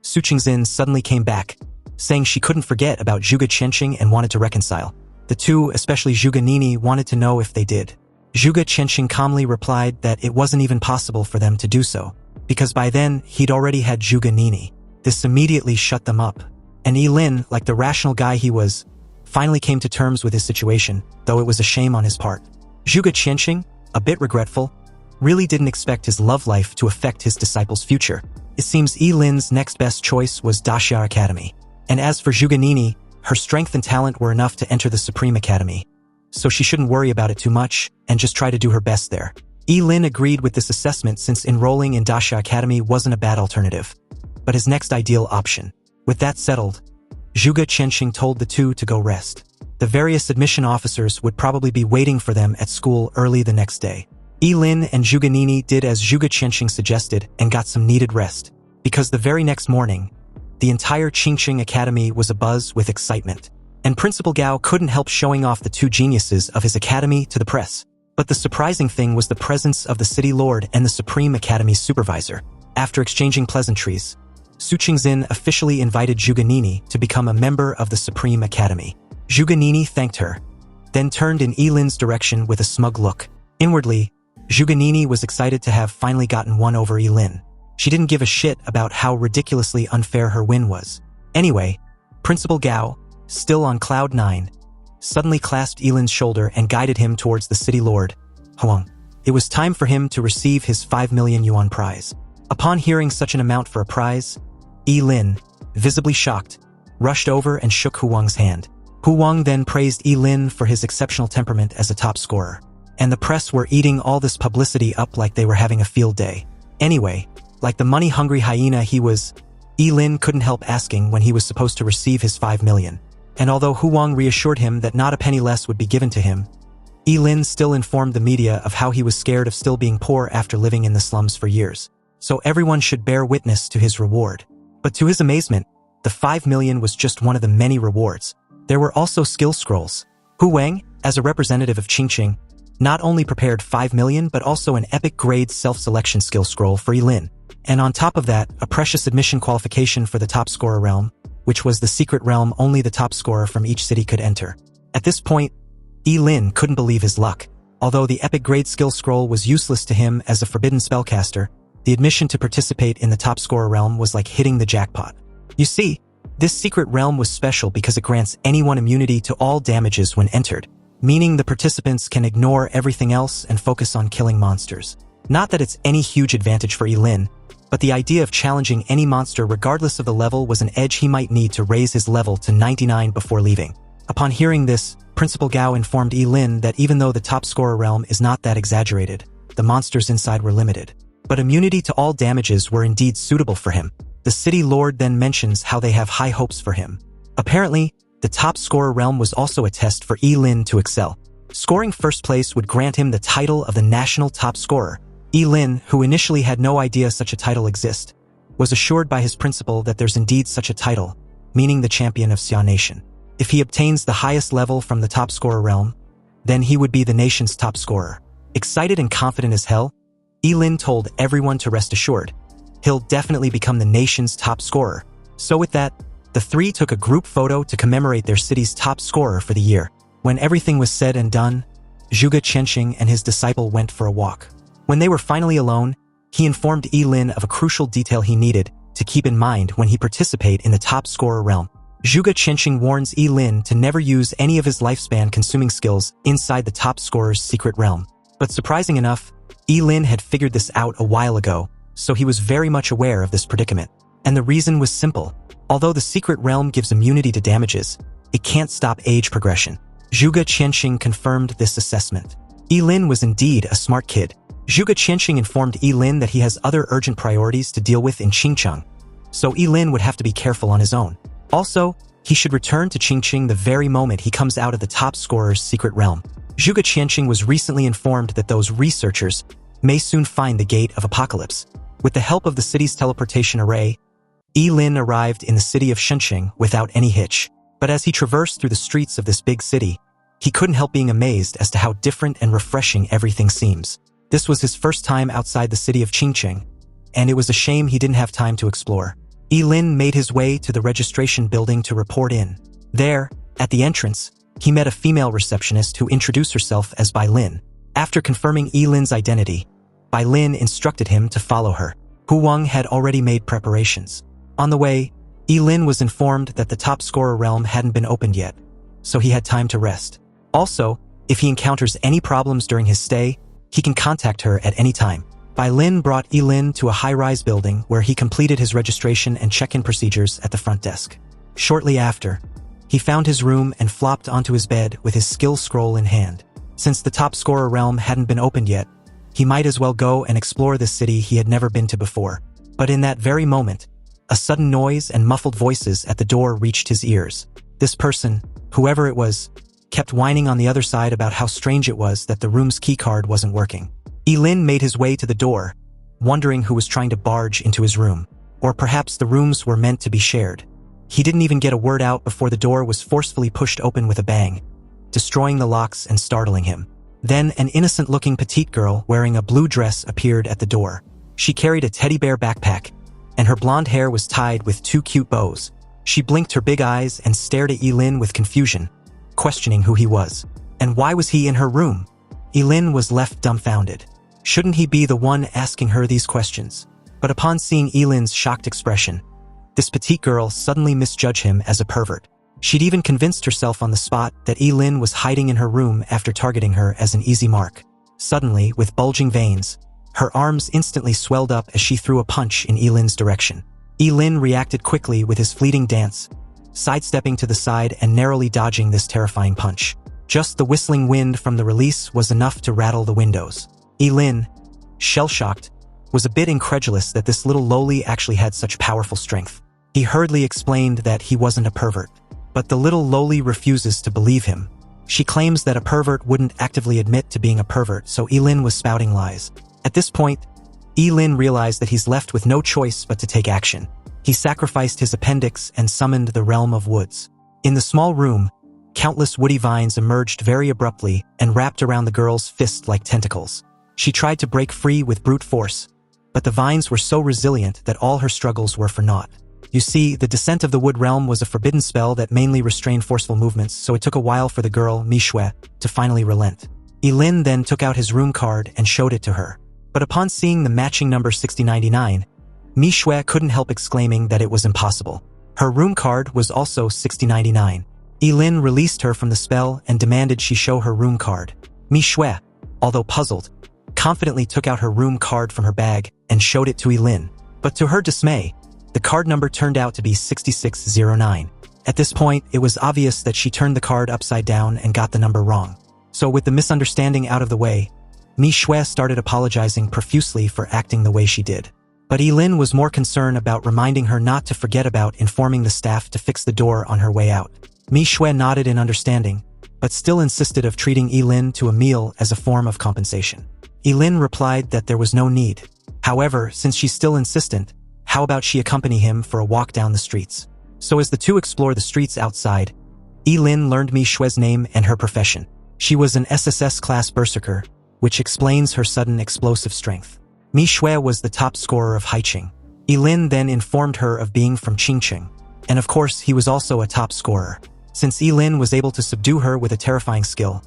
Su Qingxin suddenly came back, saying she couldn't forget about Zhuge Qianxing and wanted to reconcile. The two, especially Zhuge Nini, wanted to know if they did. Zhuge Qianxing calmly replied that it wasn't even possible for them to do so, because by then he'd already had Zhuge Nini. This immediately shut them up, and Ye Lin, like the rational guy he was, finally came to terms with his situation, though it was a shame on his part. Zhuge Qianxing, a bit regretful, really didn't expect his love life to affect his disciple's future. It seems Ye Lin's next best choice was Daxia Academy. And as for Zhuge Nini, her strength and talent were enough to enter the Supreme Academy, so she shouldn't worry about it too much and just try to do her best there. Ye Lin agreed with this assessment since enrolling in Daxia Academy wasn't a bad alternative, but his next ideal option. With that settled, Zhuge Qianxing told the two to go rest. The various admission officers would probably be waiting for them at school early the next day. Ye Lin and Zhuge Nini did as Zhuge Qianxing suggested and got some needed rest, because the very next morning, the entire Qingqing Academy was abuzz with excitement, and Principal Gao couldn't help showing off the two geniuses of his academy to the press. But the surprising thing was the presence of the City Lord and the Supreme Academy's supervisor. After exchanging pleasantries, Su Qingxin officially invited Zhuge Nini to become a member of the Supreme Academy. Zhuge Nini thanked her, then turned in Ye Lin's direction with a smug look. Inwardly, Zhuge Nini was excited to have finally gotten one over Ye Lin. She didn't give a shit about how ridiculously unfair her win was. Anyway, Principal Gao, still on cloud 9, suddenly clasped Ye Lin's shoulder and guided him towards the City Lord, Huang. It was time for him to receive his 5 million yuan prize. Upon hearing such an amount for a prize, Ye Lin, visibly shocked, rushed over and shook Huang's hand. Huang then praised Ye Lin for his exceptional temperament as a top scorer, and the press were eating all this publicity up like they were having a field day. Anyway, like the money-hungry hyena he was, Ye Lin couldn't help asking when he was supposed to receive his 5 million. And although Huang reassured him that not a penny less would be given to him, Ye Lin still informed the media of how he was scared of still being poor after living in the slums for years. So everyone should bear witness to his reward. But to his amazement, the 5 million was just one of the many rewards. There were also skill scrolls. Hu Wang, as a representative of Qingqing, not only prepared 5 million but also an epic grade self-selection skill scroll for Ye Lin. And on top of that, a precious admission qualification for the top scorer realm, which was the secret realm only the top scorer from each city could enter. At this point, Ye Lin couldn't believe his luck. Although the epic grade skill scroll was useless to him as a forbidden spellcaster, the admission to participate in the top scorer realm was like hitting the jackpot. You see, this secret realm was special because it grants anyone immunity to all damages when entered, meaning the participants can ignore everything else and focus on killing monsters. Not that it's any huge advantage for Ye Lin, but the idea of challenging any monster regardless of the level was an edge he might need to raise his level to 99 before leaving. Upon hearing this, Principal Gao informed Ye Lin that even though the top scorer realm is not that exaggerated, the monsters inside were limited. But immunity to all damages were indeed suitable for him. The City Lord then mentions how they have high hopes for him. Apparently, the top scorer realm was also a test for Ye Lin to excel. Scoring first place would grant him the title of the national top scorer. Ye Lin, who initially had no idea such a title exists, was assured by his principal that there's indeed such a title, meaning the champion of Xia Nation. If he obtains the highest level from the top scorer realm, then he would be the nation's top scorer. Excited and confident as hell, Ye Lin told everyone to rest assured. He'll definitely become the nation's top scorer. So with that, the three took a group photo to commemorate their city's top scorer for the year. When everything was said and done, Zhuge Qianxing and his disciple went for a walk. When they were finally alone, he informed Ye Lin of a crucial detail he needed to keep in mind when he participate in the top scorer realm. Zhuge Qianxing warns Ye Lin to never use any of his lifespan-consuming skills inside the top scorer's secret realm. But surprising enough, Ye Lin had figured this out a while ago, so he was very much aware of this predicament. And the reason was simple. Although the secret realm gives immunity to damages, it can't stop age progression. Zhuge Qianxing confirmed this assessment. Ye Lin was indeed a smart kid. Zhuge Qianxing informed Ye Lin that he has other urgent priorities to deal with in Qingcheng, so Ye Lin would have to be careful on his own. Also, he should return to Qingcheng the very moment he comes out of the top scorer's secret realm. Zhuge Qianxing was recently informed that those researchers may soon find the Gate of Apocalypse. With the help of the city's teleportation array, Ye Lin arrived in the city of Shenzhen without any hitch. But as he traversed through the streets of this big city, he couldn't help being amazed as to how different and refreshing everything seems. This was his first time outside the city of Qingcheng, and it was a shame he didn't have time to explore. Ye Lin made his way to the registration building to report in. There, at the entrance, he met a female receptionist who introduced herself as Bai Lin. After confirming Ye Lin's identity, Bai Lin instructed him to follow her. Hu Wang had already made preparations. On the way, Ye Lin was informed that the top scorer realm hadn't been opened yet, so he had time to rest. Also, if he encounters any problems during his stay, he can contact her at any time. Bai Lin brought Ye Lin to a high-rise building where he completed his registration and check-in procedures at the front desk. Shortly after, he found his room and flopped onto his bed with his skill scroll in hand. Since the top scorer realm hadn't been opened yet, he might as well go and explore this city he had never been to before. But in that very moment, a sudden noise and muffled voices at the door reached his ears. This person, whoever it was, kept whining on the other side about how strange it was that the room's keycard wasn't working. Ye Lin made his way to the door, wondering who was trying to barge into his room. Or perhaps the rooms were meant to be shared. He didn't even get a word out before the door was forcefully pushed open with a bang, destroying the locks and startling him. Then an innocent-looking petite girl wearing a blue dress appeared at the door. She carried a teddy bear backpack, and her blonde hair was tied with 2 cute bows. She blinked her big eyes and stared at Ye Lin with confusion, questioning who he was. And why was he in her room? Ye Lin was left dumbfounded. Shouldn't he be the one asking her these questions? But upon seeing Ye Lin's shocked expression, this petite girl suddenly misjudged him as a pervert. She'd even convinced herself on the spot that Ye Lin was hiding in her room after targeting her as an easy mark. Suddenly, with bulging veins, her arms instantly swelled up as she threw a punch in Ye Lin's direction. Ye Lin reacted quickly with his fleeting dance, sidestepping to the side and narrowly dodging this terrifying punch. Just the whistling wind from the release was enough to rattle the windows. Ye Lin, shell-shocked, was a bit incredulous that this little loli actually had such powerful strength. He hurriedly explained that he wasn't a pervert. But the little loli refuses to believe him. She claims that a pervert wouldn't actively admit to being a pervert, so Ye Lin was spouting lies. At this point, Ye Lin realized that he's left with no choice but to take action. He sacrificed his appendix and summoned the realm of woods. In the small room, countless woody vines emerged very abruptly and wrapped around the girl's fist like tentacles. She tried to break free with brute force, but the vines were so resilient that all her struggles were for naught. You see, the Descent of the Wood Realm was a forbidden spell that mainly restrained forceful movements, so it took a while for the girl, Manhwa, to finally relent. Ye Lin then took out his room card and showed it to her. But upon seeing the matching number 6099, Manhwa couldn't help exclaiming that it was impossible. Her room card was also 6099. Ye Lin released her from the spell and demanded she show her room card. Manhwa, although puzzled, confidently took out her room card from her bag and showed it to Ye Lin. But to her dismay, the card number turned out to be 6609. At this point, it was obvious that she turned the card upside down and got the number wrong. So with the misunderstanding out of the way, Manhwa started apologizing profusely for acting the way she did. But Ye Lin was more concerned about reminding her not to forget about informing the staff to fix the door on her way out. Manhwa nodded in understanding, but still insisted of treating Ye Lin to a meal as a form of compensation. Ye Lin replied that there was no need. However, since she's still insistent, how about she accompany him for a walk down the streets? So as the two explore the streets outside, Ye Lin learned Manhwa's name and her profession. She was an SSS-Class berserker, which explains her sudden explosive strength. Manhwa was the top scorer of Haiqing. Ye Lin then informed her of being from Qingcheng, and of course he was also a top scorer. Since Ye Lin was able to subdue her with a terrifying skill,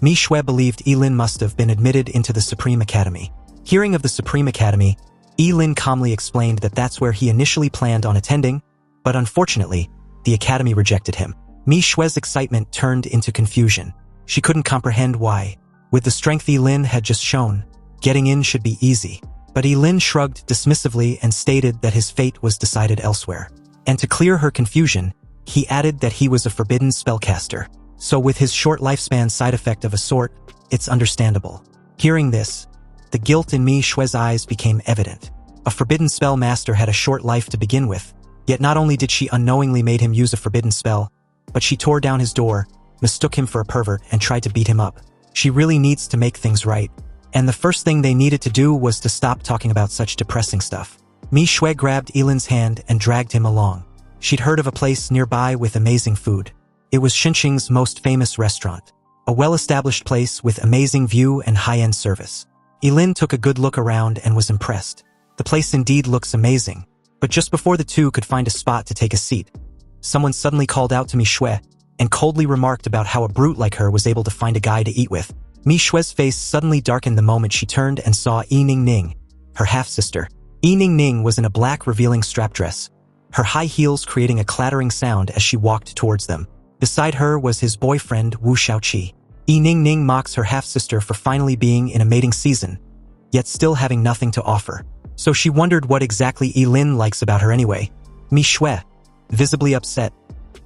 Mi Shui believed Ye Lin must have been admitted into the Supreme Academy. Hearing of the Supreme Academy, Ye Lin calmly explained that that's where he initially planned on attending, but unfortunately, the Academy rejected him. Mi Shui's excitement turned into confusion. She couldn't comprehend why. With the strength Ye Lin had just shown, getting in should be easy. But Ye Lin shrugged dismissively and stated that his fate was decided elsewhere. And to clear her confusion, he added that he was a forbidden spellcaster. So with his short lifespan side effect of a sort, it's understandable. Hearing this, the guilt in Mi Shui's eyes became evident. A forbidden spell master had a short life to begin with, yet not only did she unknowingly made him use a forbidden spell, but she tore down his door, mistook him for a pervert, and tried to beat him up. She really needs to make things right. And the first thing they needed to do was to stop talking about such depressing stuff. Mi Shui grabbed Ye Lin's hand and dragged him along. She'd heard of a place nearby with amazing food. It was Xinqing's most famous restaurant, a well-established place with amazing view and high-end service. Ye Lin took a good look around and was impressed. The place indeed looks amazing, but just before the two could find a spot to take a seat, someone suddenly called out to Mi Shui and coldly remarked about how a brute like her was able to find a guy to eat with. Mi Shui's face suddenly darkened the moment she turned and saw Ye Ning, her half-sister. Ye Ning was in a black revealing strap dress, her high heels creating a clattering sound as she walked towards them. Beside her was his boyfriend Wu Xiaoqi. Ye Ning mocks her half-sister for finally being in a mating season, yet still having nothing to offer. So she wondered what exactly Ye Lin likes about her anyway. Mi Shui, visibly upset,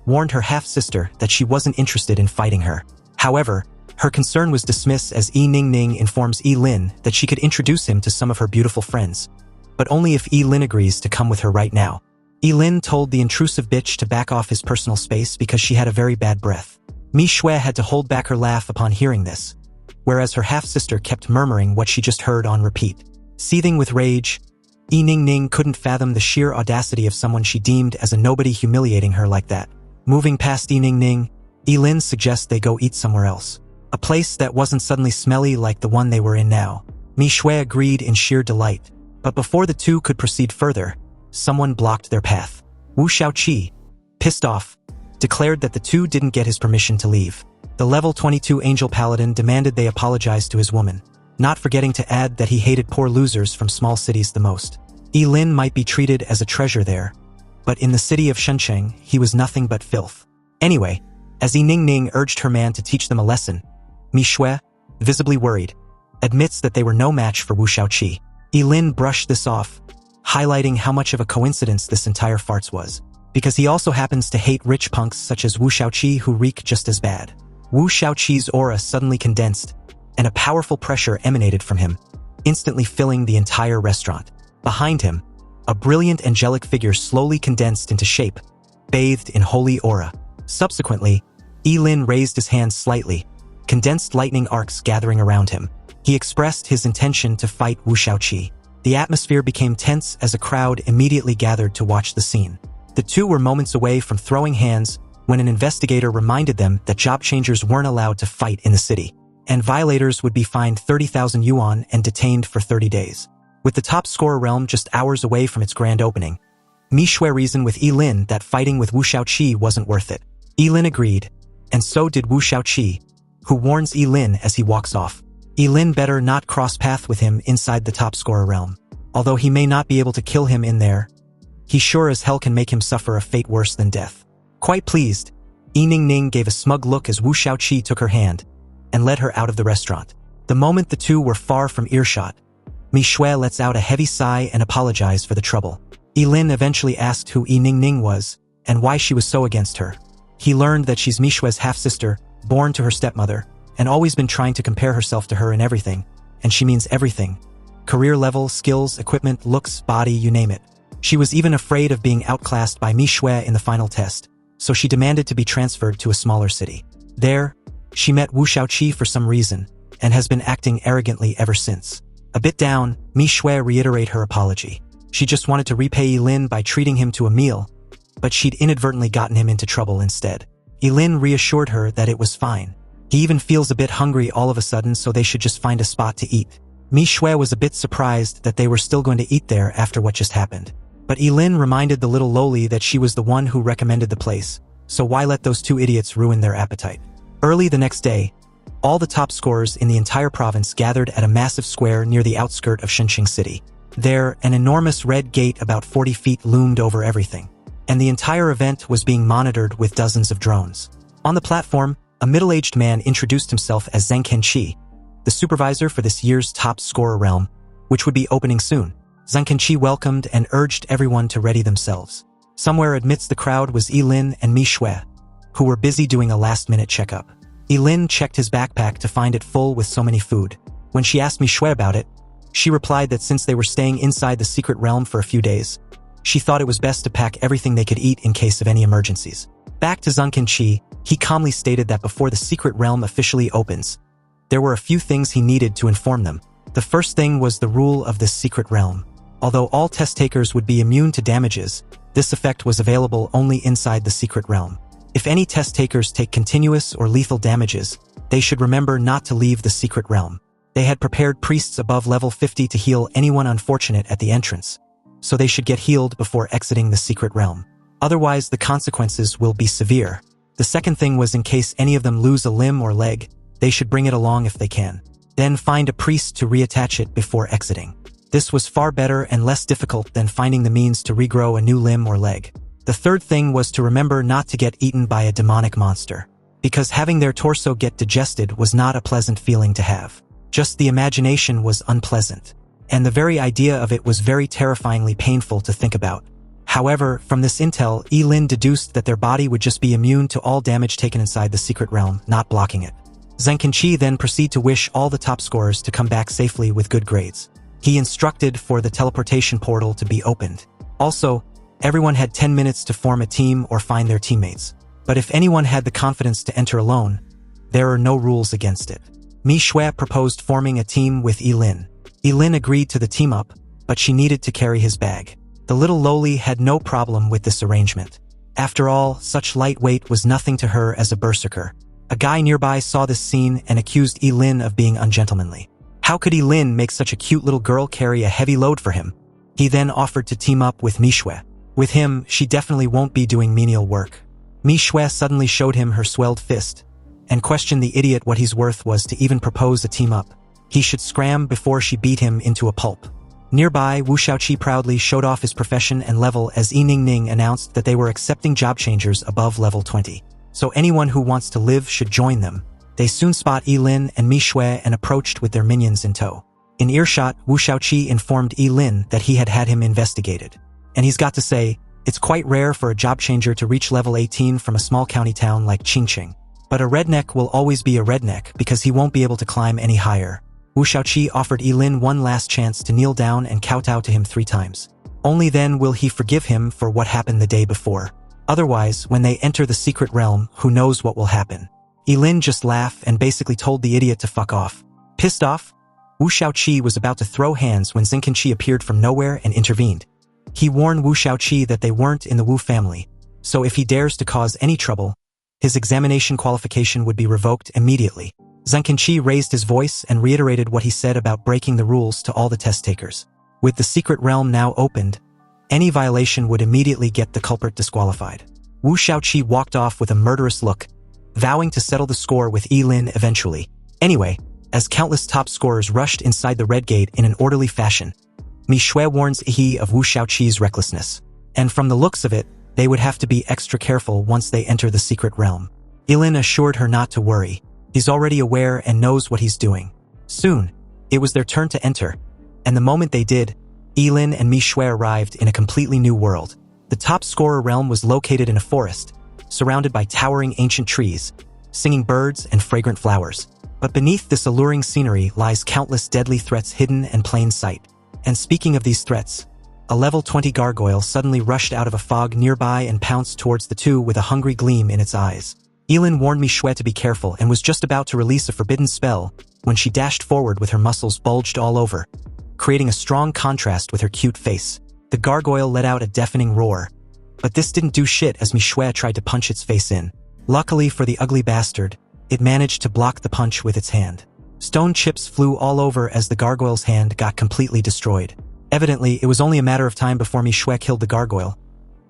warned her half-sister that she wasn't interested in fighting her. However, her concern was dismissed as Ye Ning informs Ye Lin that she could introduce him to some of her beautiful friends, but only if Ye Lin agrees to come with her right now. Ye Lin told the intrusive bitch to back off his personal space because she had a very bad breath. Mi Shui had to hold back her laugh upon hearing this, whereas her half-sister kept murmuring what she just heard on repeat. Seething with rage, Ye Ning couldn't fathom the sheer audacity of someone she deemed as a nobody humiliating her like that. Moving past Ye Ning, Ye Lin suggests they go eat somewhere else. A place that wasn't suddenly smelly like the one they were in now. Mi Shui agreed in sheer delight, but before the two could proceed further, someone blocked their path. Wu Xiaoqi, pissed off, declared that the two didn't get his permission to leave. The level 22 Angel Paladin demanded they apologize to his woman, not forgetting to add that he hated poor losers from small cities the most. Ye Lin might be treated as a treasure there, but in the city of Shenzhen, he was nothing but filth. Anyway, as Ye Ning urged her man to teach them a lesson, Mi Shui, visibly worried, admits that they were no match for Wu Xiaoqi. Ye Lin brushed this off, highlighting how much of a coincidence this entire farce was, because he also happens to hate rich punks such as Wu Xiaoqi who reek just as bad. Wu Xiaoqi's aura suddenly condensed, and a powerful pressure emanated from him, instantly filling the entire restaurant. Behind him, a brilliant angelic figure slowly condensed into shape, bathed in holy aura. Subsequently, Ye Lin raised his hands slightly, condensed lightning arcs gathering around him. He expressed his intention to fight Wu Xiaoqi. The atmosphere became tense as a crowd immediately gathered to watch the scene. The two were moments away from throwing hands when an investigator reminded them that job changers weren't allowed to fight in the city, and violators would be fined 30,000 yuan and detained for 30 days. With the top scorer realm just hours away from its grand opening, Mi Shui reasoned with Ye Lin that fighting with Wu Xiaoqi wasn't worth it. Ye Lin agreed, and so did Wu Xiaoqi, who warns Ye Lin as he walks off. Ye Lin better not cross path with him inside the top scorer realm. Although he may not be able to kill him in there, he sure as hell can make him suffer a fate worse than death. Quite pleased, Ye Ning gave a smug look as Wu Xiaoqi took her hand and led her out of the restaurant. The moment the two were far from earshot, Mi Shui lets out a heavy sigh and apologized for the trouble. Ye Lin eventually asked who Ye Ning was and why she was so against her. He learned that she's Mi Shui's half-sister, born to her stepmother, and always been trying to compare herself to her in everything, and she means everything. Career level, skills, equipment, looks, body, you name it. She was even afraid of being outclassed by Mi Shui in the final test, so she demanded to be transferred to a smaller city. There, she met Wu Xiaoqi for some reason, and has been acting arrogantly ever since. A bit down, Mi Shui reiterated her apology. She just wanted to repay Ye Lin by treating him to a meal, but she'd inadvertently gotten him into trouble instead. Ye Lin reassured her that it was fine. He even feels a bit hungry all of a sudden, so they should just find a spot to eat. Mi Shui was a bit surprised that they were still going to eat there after what just happened. But Ye Lin reminded the little loli that she was the one who recommended the place, so why let those two idiots ruin their appetite? Early the next day, all the top scorers in the entire province gathered at a massive square near the outskirt of Shenxing City. There, an enormous red gate about 40 feet loomed over everything, and the entire event was being monitored with dozens of drones. On the platform, a middle-aged man introduced himself as Zhang Kenqi, the supervisor for this year's top scorer realm, which would be opening soon. Zhang Kenqi welcomed and urged everyone to ready themselves. Somewhere amidst the crowd was Ye Lin and Mi Shui, who were busy doing a last-minute checkup. Ye Lin checked his backpack to find it full with so many food. When she asked Mi Shui about it, she replied that since they were staying inside the secret realm for a few days, she thought it was best to pack everything they could eat in case of any emergencies. Back to Zhang Kenqi, he calmly stated that before the secret realm officially opens, there were a few things he needed to inform them. The first thing was the rule of this secret realm. Although all test takers would be immune to damages, this effect was available only inside the secret realm. If any test takers take continuous or lethal damages, they should remember not to leave the secret realm. They had prepared priests above level 50 to heal anyone unfortunate at the entrance, so they should get healed before exiting the secret realm. Otherwise, the consequences will be severe. The second thing was in case any of them lose a limb or leg, they should bring it along if they can. Then find a priest to reattach it before exiting. This was far better and less difficult than finding the means to regrow a new limb or leg. The third thing was to remember not to get eaten by a demonic monster, because having their torso get digested was not a pleasant feeling to have. Just the imagination was unpleasant, and the very idea of it was very terrifyingly painful to think about. However, from this intel, Ye Lin deduced that their body would just be immune to all damage taken inside the secret realm, not blocking it. Zhang Kenqi then proceeded to wish all the top scorers to come back safely with good grades. He instructed for the teleportation portal to be opened. Also, everyone had 10 minutes to form a team or find their teammates. But if anyone had the confidence to enter alone, there are no rules against it. Mi Shui proposed forming a team with Ye Lin. Ye Lin agreed to the team up, but she needed to carry his bag. The little lowly had no problem with this arrangement. After all, such light weight was nothing to her as a berserker. A guy nearby saw this scene and accused Ye Lin of being ungentlemanly. How could Ye Lin make such a cute little girl carry a heavy load for him? He then offered to team up with Mi Shui. With him, she definitely won't be doing menial work. Mi Shui suddenly showed him her swelled fist, and questioned the idiot what he's worth was to even propose a team-up. He should scram before she beat him into a pulp. Nearby, Wu Shaoqi proudly showed off his profession and level as Yi Ningning announced that they were accepting job changers above level 20. So anyone who wants to live should join them. They soon spot Ye Lin and Mi Shui and approached with their minions in tow. In earshot, Wu Shaoqi informed Ye Lin that he had had him investigated. And he's got to say, it's quite rare for a job changer to reach level 18 from a small county town like Qingqing. But a redneck will always be a redneck because he won't be able to climb any higher. Wu Shaoqi offered Ye Lin one last chance to kneel down and kowtow to him 3 times. Only then will he forgive him for what happened the day before. Otherwise, when they enter the secret realm, who knows what will happen. Ye Lin just laughed and basically told the idiot to fuck off. Pissed off, Wu Shaoqi was about to throw hands when Zhang Kenqi appeared from nowhere and intervened. He warned Wu Shaoqi that they weren't in the Wu family, so if he dares to cause any trouble, his examination qualification would be revoked immediately. Zhang Kenqi raised his voice and reiterated what he said about breaking the rules to all the test takers. With the secret realm now opened, any violation would immediately get the culprit disqualified. Wu Shaoqi walked off with a murderous look, vowing to settle the score with Ye Lin eventually. Anyway, as countless top scorers rushed inside the red gate in an orderly fashion, Mi Shui warns Yi of Wu Shaoqi's recklessness. And from the looks of it, they would have to be extra careful once they enter the secret realm. Ye Lin assured her not to worry. He's already aware and knows what he's doing. Soon, it was their turn to enter, and the moment they did, Ye Lin and Mi Shui arrived in a completely new world. The top scorer realm was located in a forest, surrounded by towering ancient trees, singing birds and fragrant flowers. But beneath this alluring scenery lies countless deadly threats hidden in plain sight. And speaking of these threats, a level 20 gargoyle suddenly rushed out of a fog nearby and pounced towards the two with a hungry gleam in its eyes. Ye Lin warned Mi Shui to be careful and was just about to release a forbidden spell when she dashed forward with her muscles bulged all over, creating a strong contrast with her cute face. The gargoyle let out a deafening roar, but this didn't do shit as Mi Shui tried to punch its face in. Luckily for the ugly bastard, it managed to block the punch with its hand. Stone chips flew all over as the gargoyle's hand got completely destroyed. Evidently, it was only a matter of time before Mi Shui killed the gargoyle,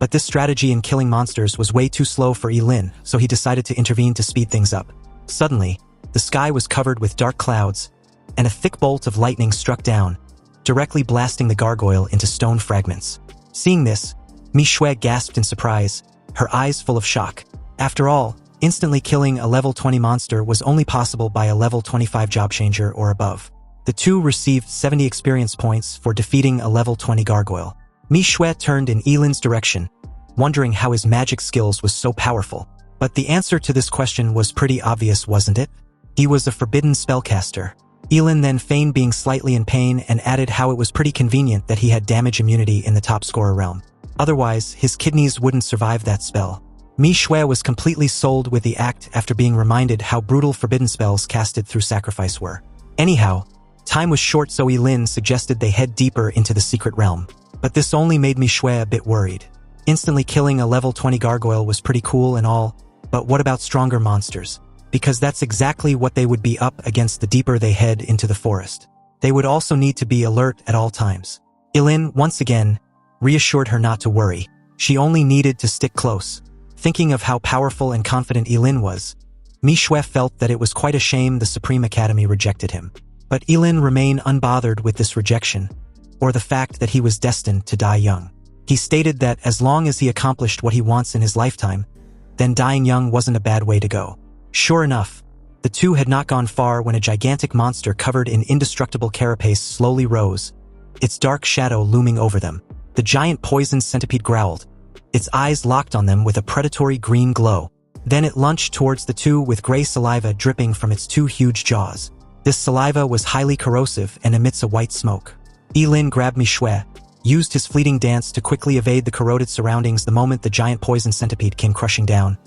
But this strategy in killing monsters was way too slow for Ye Lin, so he decided to intervene to speed things up. Suddenly, the sky was covered with dark clouds, and a thick bolt of lightning struck down, directly blasting the gargoyle into stone fragments. Seeing this, Mi Shui gasped in surprise, her eyes full of shock. After all, instantly killing a level 20 monster was only possible by a level 25 job changer or above. The two received 70 experience points for defeating a level 20 gargoyle. Mi Shui turned in Ye Lin's direction, wondering how his magic skills was so powerful. But the answer to this question was pretty obvious, wasn't it? He was a forbidden spellcaster. Ye Lin then feigned being slightly in pain and added how it was pretty convenient that he had damage immunity in the top scorer realm. Otherwise, his kidneys wouldn't survive that spell. Mi Shui was completely sold with the act after being reminded how brutal forbidden spells casted through sacrifice were. Anyhow, time was short, so Ye Lin suggested they head deeper into the secret realm. But this only made Mi Shui a bit worried. Instantly killing a level 20 gargoyle was pretty cool and all, but what about stronger monsters? Because that's exactly what they would be up against the deeper they head into the forest. They would also need to be alert at all times. Ye Lin, once again, reassured her not to worry. She only needed to stick close. Thinking of how powerful and confident Ye Lin was, Mi Shui felt that it was quite a shame the Supreme Academy rejected him. But Ye Lin remained unbothered with this rejection, or the fact that he was destined to die young. He stated that as long as he accomplished what he wants in his lifetime, then dying young wasn't a bad way to go. Sure enough, the two had not gone far when a gigantic monster covered in indestructible carapace slowly rose, its dark shadow looming over them. The giant poison centipede growled, its eyes locked on them with a predatory green glow. Then it lunged towards the two with gray saliva dripping from its two huge jaws. This saliva was highly corrosive and emits a white smoke. Ye Lin grabbed Mi Shui, used his fleeting dance to quickly evade the corroded surroundings the moment the giant poison centipede came crushing down.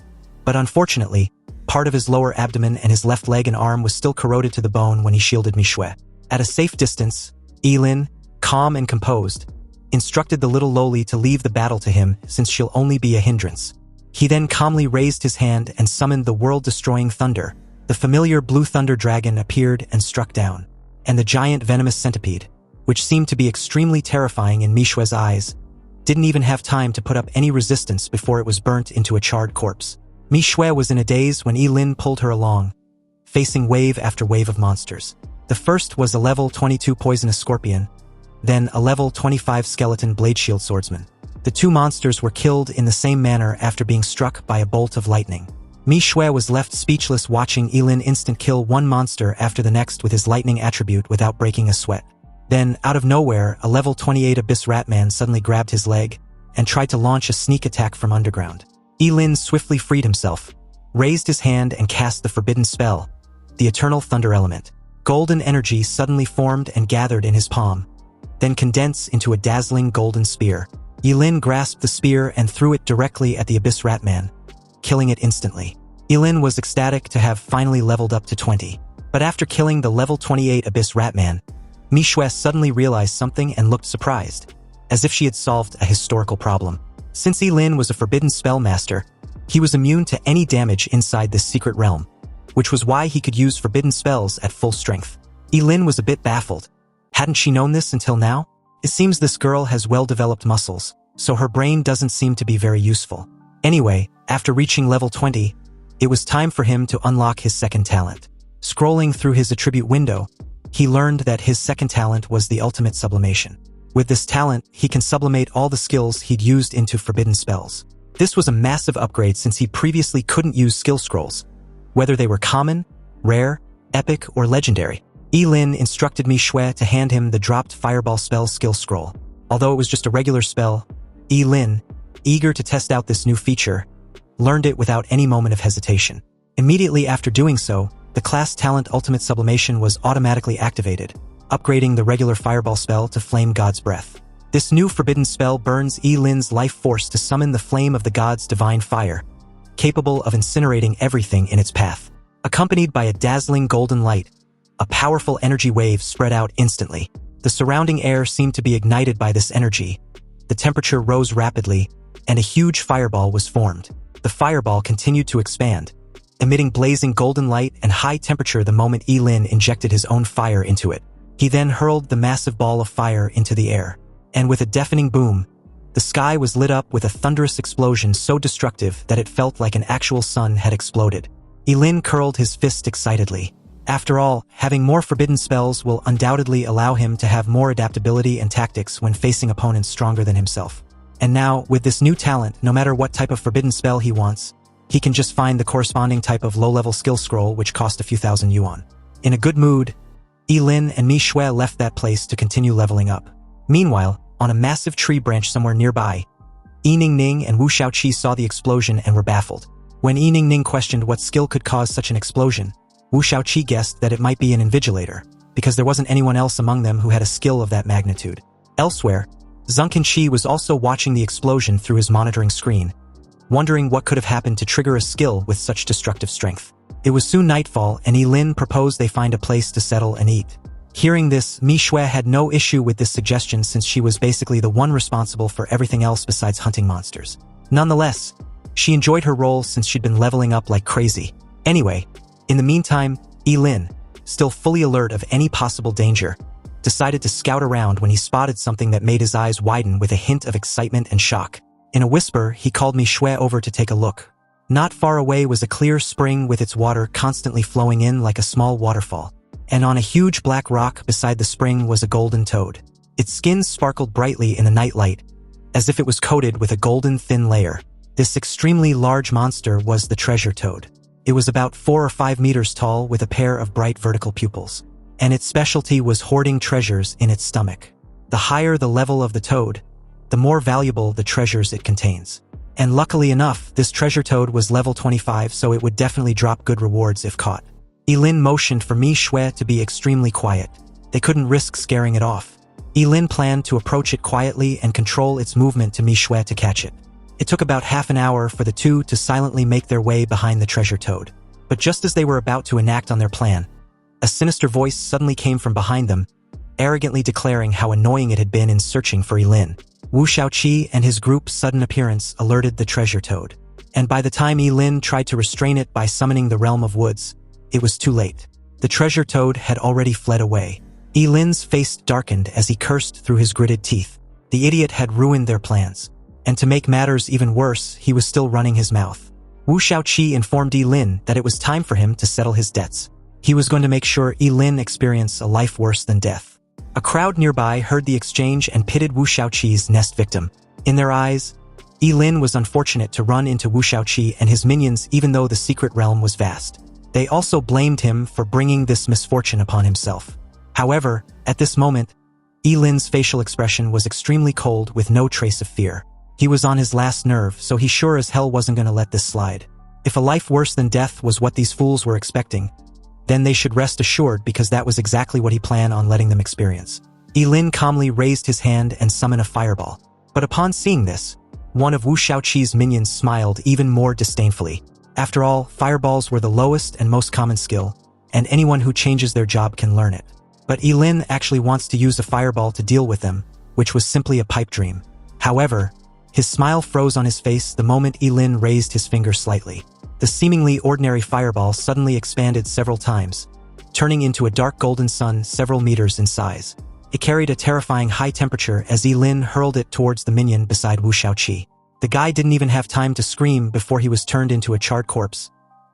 But unfortunately, part of his lower abdomen and his left leg and arm was still corroded to the bone when he shielded Mi Shui. At a safe distance, Ye Lin, calm and composed, instructed the little lowly to leave the battle to him since she'll only be a hindrance. He then calmly raised his hand and summoned the world-destroying thunder. The familiar blue thunder dragon appeared and struck down, and the giant venomous centipede, which seemed to be extremely terrifying in Mi Shui's eyes, didn't even have time to put up any resistance before it was burnt into a charred corpse. Mi Shui was in a daze when Ye Lin pulled her along, facing wave after wave of monsters. The first was a level 22 poisonous scorpion, then a level 25 skeleton blade shield swordsman. The two monsters were killed in the same manner after being struck by a bolt of lightning. Mi Shui was left speechless watching Ye Lin instant kill one monster after the next with his lightning attribute without breaking a sweat. Then, out of nowhere, a level 28 Abyss Ratman suddenly grabbed his leg and tried to launch a sneak attack from underground. Ye Lin swiftly freed himself, raised his hand and cast the forbidden spell, the Eternal Thunder Element. Golden energy suddenly formed and gathered in his palm, then condensed into a dazzling golden spear. Ye Lin grasped the spear and threw it directly at the Abyss Ratman, killing it instantly. Ye Lin was ecstatic to have finally leveled up to 20. But after killing the level 28 Abyss Ratman, Mi Shui suddenly realized something and looked surprised, as if she had solved a historical problem. Since Ye Lin was a forbidden spell master, he was immune to any damage inside this secret realm, which was why he could use forbidden spells at full strength. Ye Lin was a bit baffled. Hadn't she known this until now? It seems this girl has well-developed muscles, so her brain doesn't seem to be very useful. Anyway, after reaching level 20, it was time for him to unlock his second talent. Scrolling through his attribute window, he learned that his second talent was the ultimate sublimation. With this talent, he can sublimate all the skills he'd used into forbidden spells. This was a massive upgrade since he previously couldn't use skill scrolls, whether they were common, rare, epic, or legendary. Ye Lin instructed Mi Shui to hand him the dropped fireball spell skill scroll. Although it was just a regular spell, Ye Lin, eager to test out this new feature, learned it without any moment of hesitation. Immediately after doing so, the class talent Ultimate Sublimation was automatically activated, upgrading the regular fireball spell to Flame God's Breath. This new forbidden spell burns Ye Lin's life force to summon the flame of the god's divine fire, capable of incinerating everything in its path. Accompanied by a dazzling golden light, a powerful energy wave spread out instantly. The surrounding air seemed to be ignited by this energy. The temperature rose rapidly, and a huge fireball was formed. The fireball continued to expand, emitting blazing golden light and high temperature the moment Ye Lin injected his own fire into it. He then hurled the massive ball of fire into the air, and with a deafening boom, The sky was lit up with a thunderous explosion so destructive that it felt like an actual sun had exploded. Ye Lin curled his fist excitedly. After all, having more forbidden spells will undoubtedly allow him to have more adaptability and tactics when facing opponents stronger than himself. And now, with this new talent, no matter what type of forbidden spell he wants, he can just find the corresponding type of low-level skill scroll which cost a few thousand yuan. In a good mood, Ye Lin and Mi Shui left that place to continue leveling up. Meanwhile, on a massive tree branch somewhere nearby, Yi Ningning and Wu Shaoqi saw the explosion and were baffled. When Yi Ningning questioned what skill could cause such an explosion, Wu Shaoqi guessed that it might be an invigilator, because there wasn't anyone else among them who had a skill of that magnitude. Elsewhere, Zhengqinqi was also watching the explosion through his monitoring screen, wondering what could have happened to trigger a skill with such destructive strength. It was soon nightfall, and Ye Lin proposed they find a place to settle and eat. Hearing this, Mi Shui had no issue with this suggestion since she was basically the one responsible for everything else besides hunting monsters. Nonetheless, she enjoyed her role since she'd been leveling up like crazy. Anyway, in the meantime, Ye Lin, still fully alert of any possible danger, decided to scout around when he spotted something that made his eyes widen with a hint of excitement and shock. In a whisper, he called Mi Shui over to take a look. Not far away was a clear spring with its water constantly flowing in like a small waterfall. And on a huge black rock beside the spring was a golden toad. Its skin sparkled brightly in the nightlight, as if it was coated with a golden thin layer. This extremely large monster was the treasure toad. It was about 4 or 5 meters tall with a pair of bright vertical pupils. And its specialty was hoarding treasures in its stomach. The higher the level of the toad, the more valuable the treasures it contains. And luckily enough, this treasure toad was level 25, so it would definitely drop good rewards if caught. Ye Lin motioned for Mi Shui to be extremely quiet. They couldn't risk scaring it off. Ye Lin planned to approach it quietly and control its movement to Mi Shui to catch it. It took about half an hour for the two to silently make their way behind the treasure toad. But just as they were about to enact on their plan, a sinister voice suddenly came from behind them, arrogantly declaring how annoying it had been in searching for Ye Lin. Wu Shaoqi and his group's sudden appearance alerted the treasure toad. And by the time Ye Lin tried to restrain it by summoning the realm of woods, it was too late. The treasure toad had already fled away. Ye Lin's face darkened as he cursed through his gritted teeth. The idiot had ruined their plans. And to make matters even worse, he was still running his mouth. Wu Shaoqi informed Ye Lin that it was time for him to settle his debts. He was going to make sure Ye Lin experienced a life worse than death. A crowd nearby heard the exchange and pitted Wu Shaoqi's nest victim. In their eyes, Ye Lin was unfortunate to run into Wu Shaoqi and his minions even though the secret realm was vast. They also blamed him for bringing this misfortune upon himself. However, at this moment, Ye Lin's facial expression was extremely cold with no trace of fear. He was on his last nerve, so he sure as hell wasn't going to let this slide. If a life worse than death was what these fools were expecting, then they should rest assured because that was exactly what he planned on letting them experience. Ye Lin calmly raised his hand and summoned a fireball. But upon seeing this, one of Wu Shaoqi's minions smiled even more disdainfully. After all, fireballs were the lowest and most common skill, and anyone who changes their job can learn it. But Ye Lin actually wants to use a fireball to deal with them, which was simply a pipe dream. However, his smile froze on his face the moment Ye Lin raised his finger slightly. The seemingly ordinary fireball suddenly expanded several times, turning into a dark golden sun several meters in size. It carried a terrifying high temperature as Ye Lin hurled it towards the minion beside Wu Shaoqi. The guy didn't even have time to scream before he was turned into a charred corpse,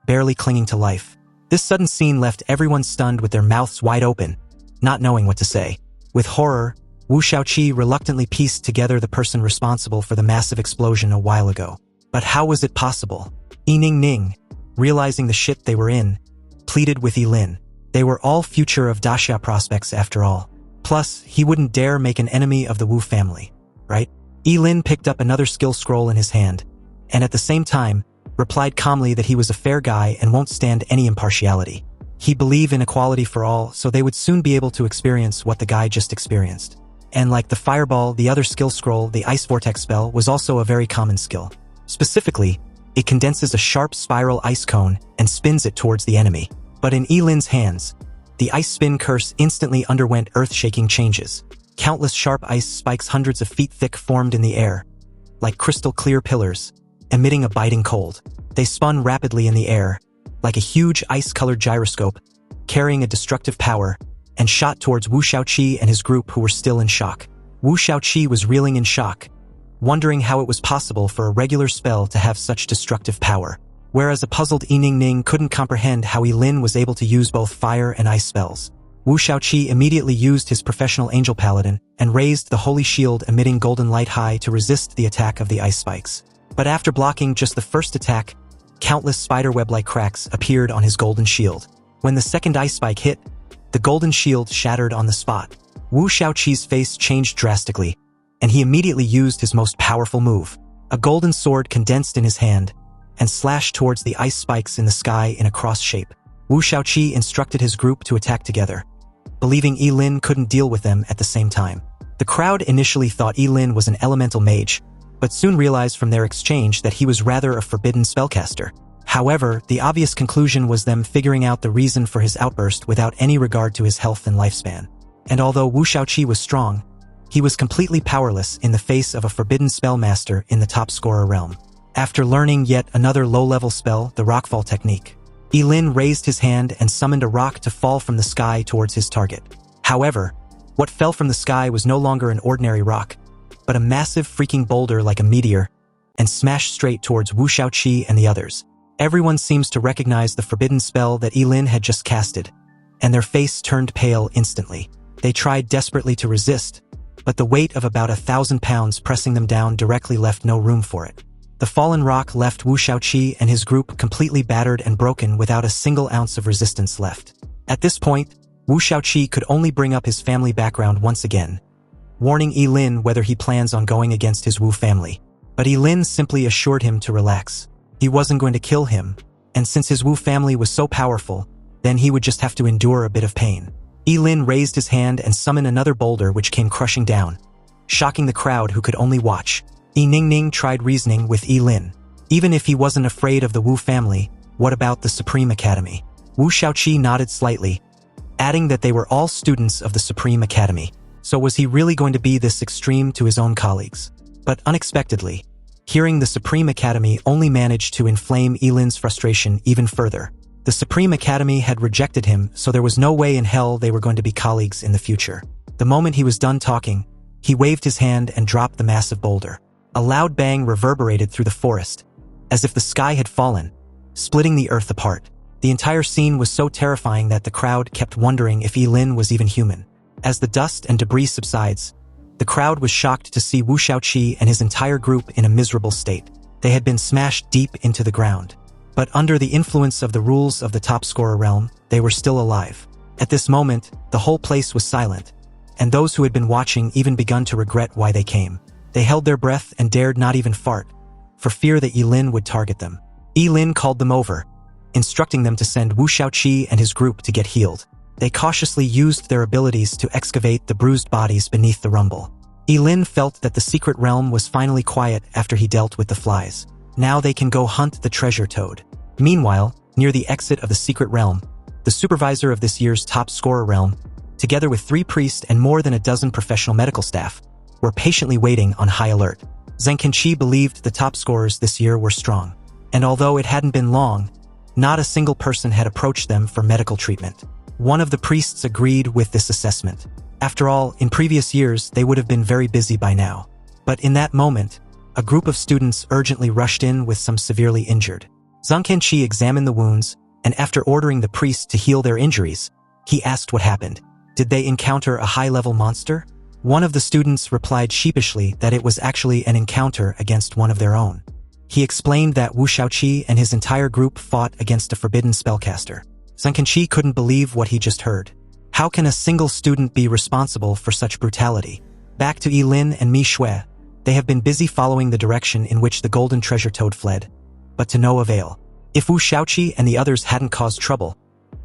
barely clinging to life. This sudden scene left everyone stunned with their mouths wide open, not knowing what to say. With horror, Wu Shaoqi reluctantly pieced together the person responsible for the massive explosion a while ago. But how was it possible? Yi Ningning, realizing the shit they were in, pleaded with Ye Lin. They were all future of Daxia prospects after all. Plus, he wouldn't dare make an enemy of the Wu family, right? Ye Lin picked up another skill scroll in his hand, and at the same time, replied calmly that he was a fair guy and won't stand any impartiality. He believed in equality for all, so they would soon be able to experience what the guy just experienced. And like the fireball, the other skill scroll, the ice vortex spell, was also a very common skill. Specifically, it condenses a sharp spiral ice cone and spins it towards the enemy. But in Ye Lin's hands, the ice spin curse instantly underwent earth-shaking changes. Countless sharp ice spikes hundreds of feet thick formed in the air, like crystal-clear pillars, emitting a biting cold. They spun rapidly in the air, like a huge ice-colored gyroscope, carrying a destructive power, and shot towards Wu Shaoqi and his group who were still in shock. Wu Shaoqi was reeling in shock, wondering how it was possible for a regular spell to have such destructive power. Whereas a puzzled Ye Ning couldn't comprehend how Ye Lin was able to use both fire and ice spells. Wu Shaoqi immediately used his professional angel paladin and raised the holy shield emitting golden light high to resist the attack of the ice spikes. But after blocking just the first attack, countless spiderweb-like cracks appeared on his golden shield. When the second ice spike hit, the golden shield shattered on the spot. Wu Shaoqi's face changed drastically, and he immediately used his most powerful move. A golden sword condensed in his hand and slashed towards the ice spikes in the sky in a cross shape. Wu Shaoqi instructed his group to attack together, believing Ye Lin couldn't deal with them at the same time. The crowd initially thought Ye Lin was an elemental mage, but soon realized from their exchange that he was rather a forbidden spellcaster. However, the obvious conclusion was them figuring out the reason for his outburst without any regard to his health and lifespan. And although Wu Shaoqi was strong, he was completely powerless in the face of a forbidden spellmaster in the top scorer realm. After learning yet another low-level spell, the rockfall technique, Ye Lin raised his hand and summoned a rock to fall from the sky towards his target. However, what fell from the sky was no longer an ordinary rock, but a massive freaking boulder like a meteor, and smashed straight towards Wu Shaoqi and the others. Everyone seems to recognize the forbidden spell that Ye Lin had just casted, and their face turned pale instantly. They tried desperately to resist, but the weight of about 1,000 pounds pressing them down directly left no room for it. The fallen rock left Wu Shaoqi and his group completely battered and broken without a single ounce of resistance left. At this point, Wu Shaoqi could only bring up his family background once again, warning Ye Lin whether he plans on going against his Wu family. But Ye Lin simply assured him to relax. He wasn't going to kill him, and since his Wu family was so powerful, then he would just have to endure a bit of pain. Ye Lin raised his hand and summoned another boulder which came crushing down, shocking the crowd who could only watch. Ye Ning tried reasoning with Ye Lin. Even if he wasn't afraid of the Wu family, what about the Supreme Academy? Wu Shaoqi nodded slightly, adding that they were all students of the Supreme Academy. So was he really going to be this extreme to his own colleagues? But unexpectedly, hearing the Supreme Academy only managed to inflame Ye Lin's frustration even further. The Supreme Academy had rejected him, so there was no way in hell they were going to be colleagues in the future. The moment he was done talking, he waved his hand and dropped the massive boulder. A loud bang reverberated through the forest, as if the sky had fallen, splitting the earth apart. The entire scene was so terrifying that the crowd kept wondering if Ye Lin was even human. As the dust and debris subsides, the crowd was shocked to see Wu Shaoqi and his entire group in a miserable state. They had been smashed deep into the ground. But under the influence of the rules of the top scorer realm, they were still alive. At this moment, the whole place was silent, and those who had been watching even begun to regret why they came. They held their breath and dared not even fart, for fear that Ye Lin would target them. Ye Lin called them over, instructing them to send Wu Shaoqi and his group to get healed. They cautiously used their abilities to excavate the bruised bodies beneath the rumble. Ye Lin felt that the secret realm was finally quiet after he dealt with the flies. Now they can go hunt the treasure toad. Meanwhile, near the exit of the secret realm, the supervisor of this year's top scorer realm, together with 3 priests and more than a dozen professional medical staff, were patiently waiting on high alert. Zheng Kenqi believed the top scorers this year were strong, and although it hadn't been long, not a single person had approached them for medical treatment. One of the priests agreed with this assessment. After all, in previous years, they would have been very busy by now. But in that moment, a group of students urgently rushed in with some severely injured. Zheng Kenqi examined the wounds, and after ordering the priest to heal their injuries, he asked what happened. Did they encounter a high-level monster? One of the students replied sheepishly that it was actually an encounter against one of their own. He explained that Wu Shaoqi and his entire group fought against a forbidden spellcaster. Zheng Kenqi couldn't believe what he just heard. How can a single student be responsible for such brutality? Back to Ye Lin and Mi Shui, they have been busy following the direction in which the golden treasure toad fled, but to no avail. If Wu Shaoqi and the others hadn't caused trouble,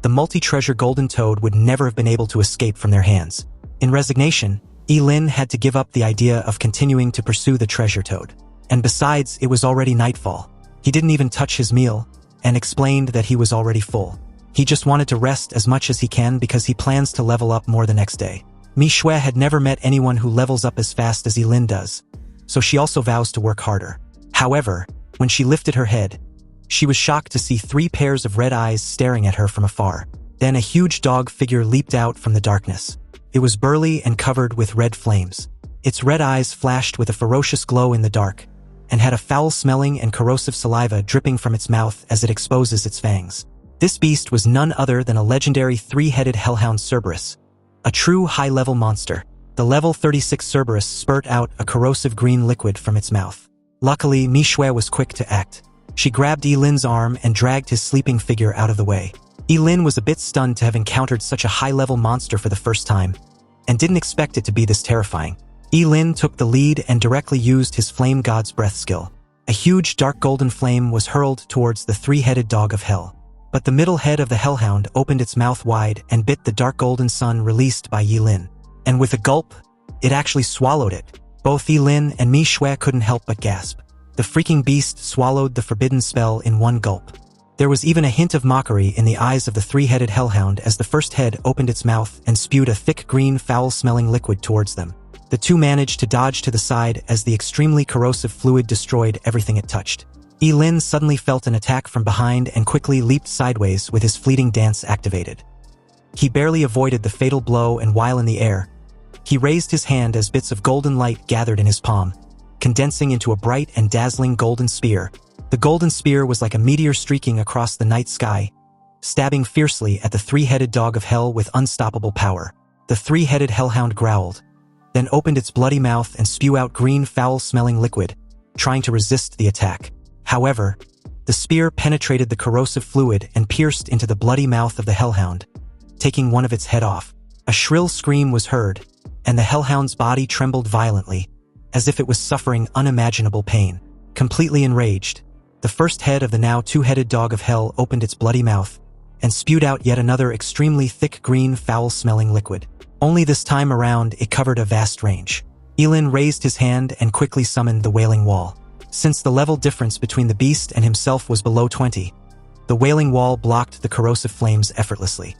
the multi-treasure golden toad would never have been able to escape from their hands. In resignation, Ye Lin had to give up the idea of continuing to pursue the treasure toad. And besides, it was already nightfall. He didn't even touch his meal, and explained that he was already full. He just wanted to rest as much as he can because he plans to level up more the next day. Mi Shui had never met anyone who levels up as fast as Ye Lin does, so she also vows to work harder. However, when she lifted her head, she was shocked to see 3 pairs of red eyes staring at her from afar. Then a huge dog figure leaped out from the darkness. It was burly and covered with red flames. Its red eyes flashed with a ferocious glow in the dark, and had a foul-smelling and corrosive saliva dripping from its mouth as it exposes its fangs. This beast was none other than a legendary three-headed hellhound Cerberus, a true high-level monster. The level 36 Cerberus spurt out a corrosive green liquid from its mouth. Luckily, Manhwa was quick to act. She grabbed Ye Lin's arm and dragged his sleeping figure out of the way. Ye Lin was a bit stunned to have encountered such a high-level monster for the first time, and didn't expect it to be this terrifying. Ye Lin took the lead and directly used his Flame God's Breath skill. A huge dark golden flame was hurled towards the three-headed dog of hell. But the middle head of the hellhound opened its mouth wide and bit the dark golden sun released by Ye Lin. And with a gulp, it actually swallowed it. Both Ye Lin and Manhwa couldn't help but gasp. The freaking beast swallowed the forbidden spell in one gulp. There was even a hint of mockery in the eyes of the three-headed hellhound as the first head opened its mouth and spewed a thick green foul-smelling liquid towards them. The two managed to dodge to the side as the extremely corrosive fluid destroyed everything it touched. Ye Lin suddenly felt an attack from behind and quickly leaped sideways with his fleeting dance activated. He barely avoided the fatal blow, and while in the air, he raised his hand as bits of golden light gathered in his palm, condensing into a bright and dazzling golden spear. The golden spear was like a meteor streaking across the night sky, stabbing fiercely at the three-headed dog of hell with unstoppable power. The three-headed hellhound growled, then opened its bloody mouth and spew out green foul-smelling liquid, trying to resist the attack. However, the spear penetrated the corrosive fluid and pierced into the bloody mouth of the hellhound, taking one of its head off. A shrill scream was heard, and the hellhound's body trembled violently, as if it was suffering unimaginable pain. Completely enraged, the first head of the now two-headed dog of hell opened its bloody mouth and spewed out yet another extremely thick green foul-smelling liquid. Only this time around it covered a vast range. Ye Lin raised his hand and quickly summoned the Wailing Wall. Since the level difference between the beast and himself was below 20, the Wailing Wall blocked the corrosive flames effortlessly.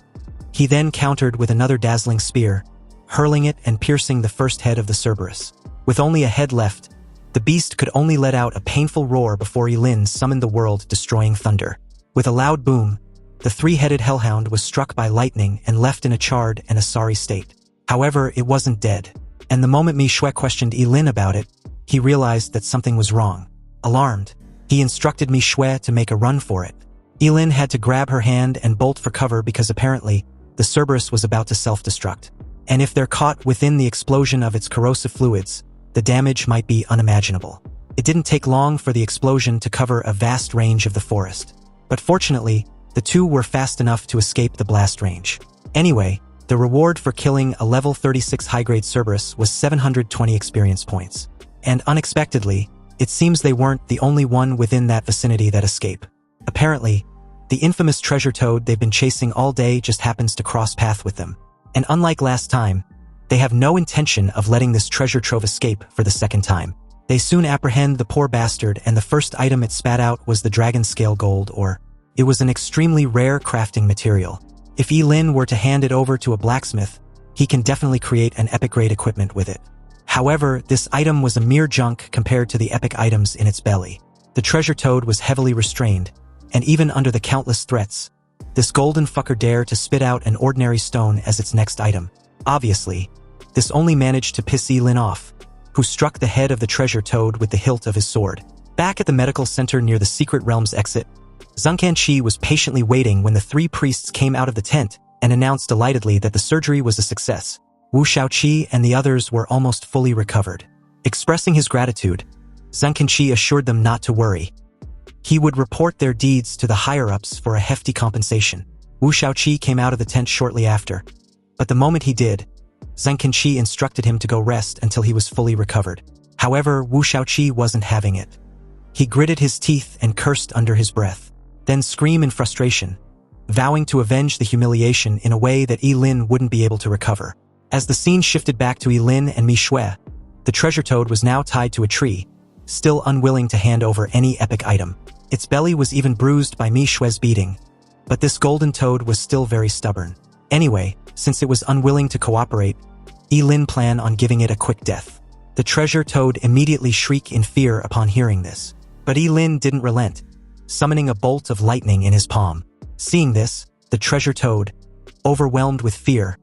He then countered with another dazzling spear, hurling it and piercing the first head of the Cerberus. With only a head left, the beast could only let out a painful roar before Ye Lin summoned the world-destroying thunder. With a loud boom, the three-headed hellhound was struck by lightning and left in a charred and a sorry state. However, it wasn't dead, and the moment Manhwa questioned Ye Lin about it, he realized that something was wrong. Alarmed, he instructed Manhwa to make a run for it. Ye Lin had to grab her hand and bolt for cover because apparently, the Cerberus was about to self-destruct. And if they're caught within the explosion of its corrosive fluids, the damage might be unimaginable. It didn't take long for the explosion to cover a vast range of the forest. But fortunately, the two were fast enough to escape the blast range. Anyway, the reward for killing a level 36 high-grade Cerberus was 720 experience points. And unexpectedly, it seems they weren't the only one within that vicinity that escaped. Apparently, the infamous treasure toad they've been chasing all day just happens to cross path with them. And unlike last time, they have no intention of letting this treasure trove escape for the second time. They soon apprehend the poor bastard, and the first item it spat out was the dragon scale gold, or it was an extremely rare crafting material. If Ye Lin were to hand it over to a blacksmith, he can definitely create an epic-grade equipment with it. However, this item was a mere junk compared to the epic items in its belly. The treasure toad was heavily restrained, and even under the countless threats, this golden fucker dared to spit out an ordinary stone as its next item. Obviously, this only managed to piss Ye Lin off, who struck the head of the treasure toad with the hilt of his sword. Back at the medical center near the Secret Realm's exit, Zhang Kanqi was patiently waiting when the three priests came out of the tent and announced delightedly that the surgery was a success. Wu Shaoqi and the others were almost fully recovered. Expressing his gratitude, Zhang Kanqi assured them not to worry. He would report their deeds to the higher-ups for a hefty compensation. Wu Shaoqi came out of the tent shortly after, but the moment he did, Zhang Kanqi instructed him to go rest until he was fully recovered. However, Wu Shaoqi wasn't having it. He gritted his teeth and cursed under his breath, then screamed in frustration, vowing to avenge the humiliation in a way that Ye Lin wouldn't be able to recover. As the scene shifted back to Ye Lin and Manhwa, the treasure toad was now tied to a tree, still unwilling to hand over any epic item. Its belly was even bruised by Manhwa's beating, but this golden toad was still very stubborn. Anyway, since it was unwilling to cooperate, Ye Lin planned on giving it a quick death. The treasure toad immediately shrieked in fear upon hearing this, but Ye Lin didn't relent, summoning a bolt of lightning in his palm. Seeing this, the treasure toad, overwhelmed with fear,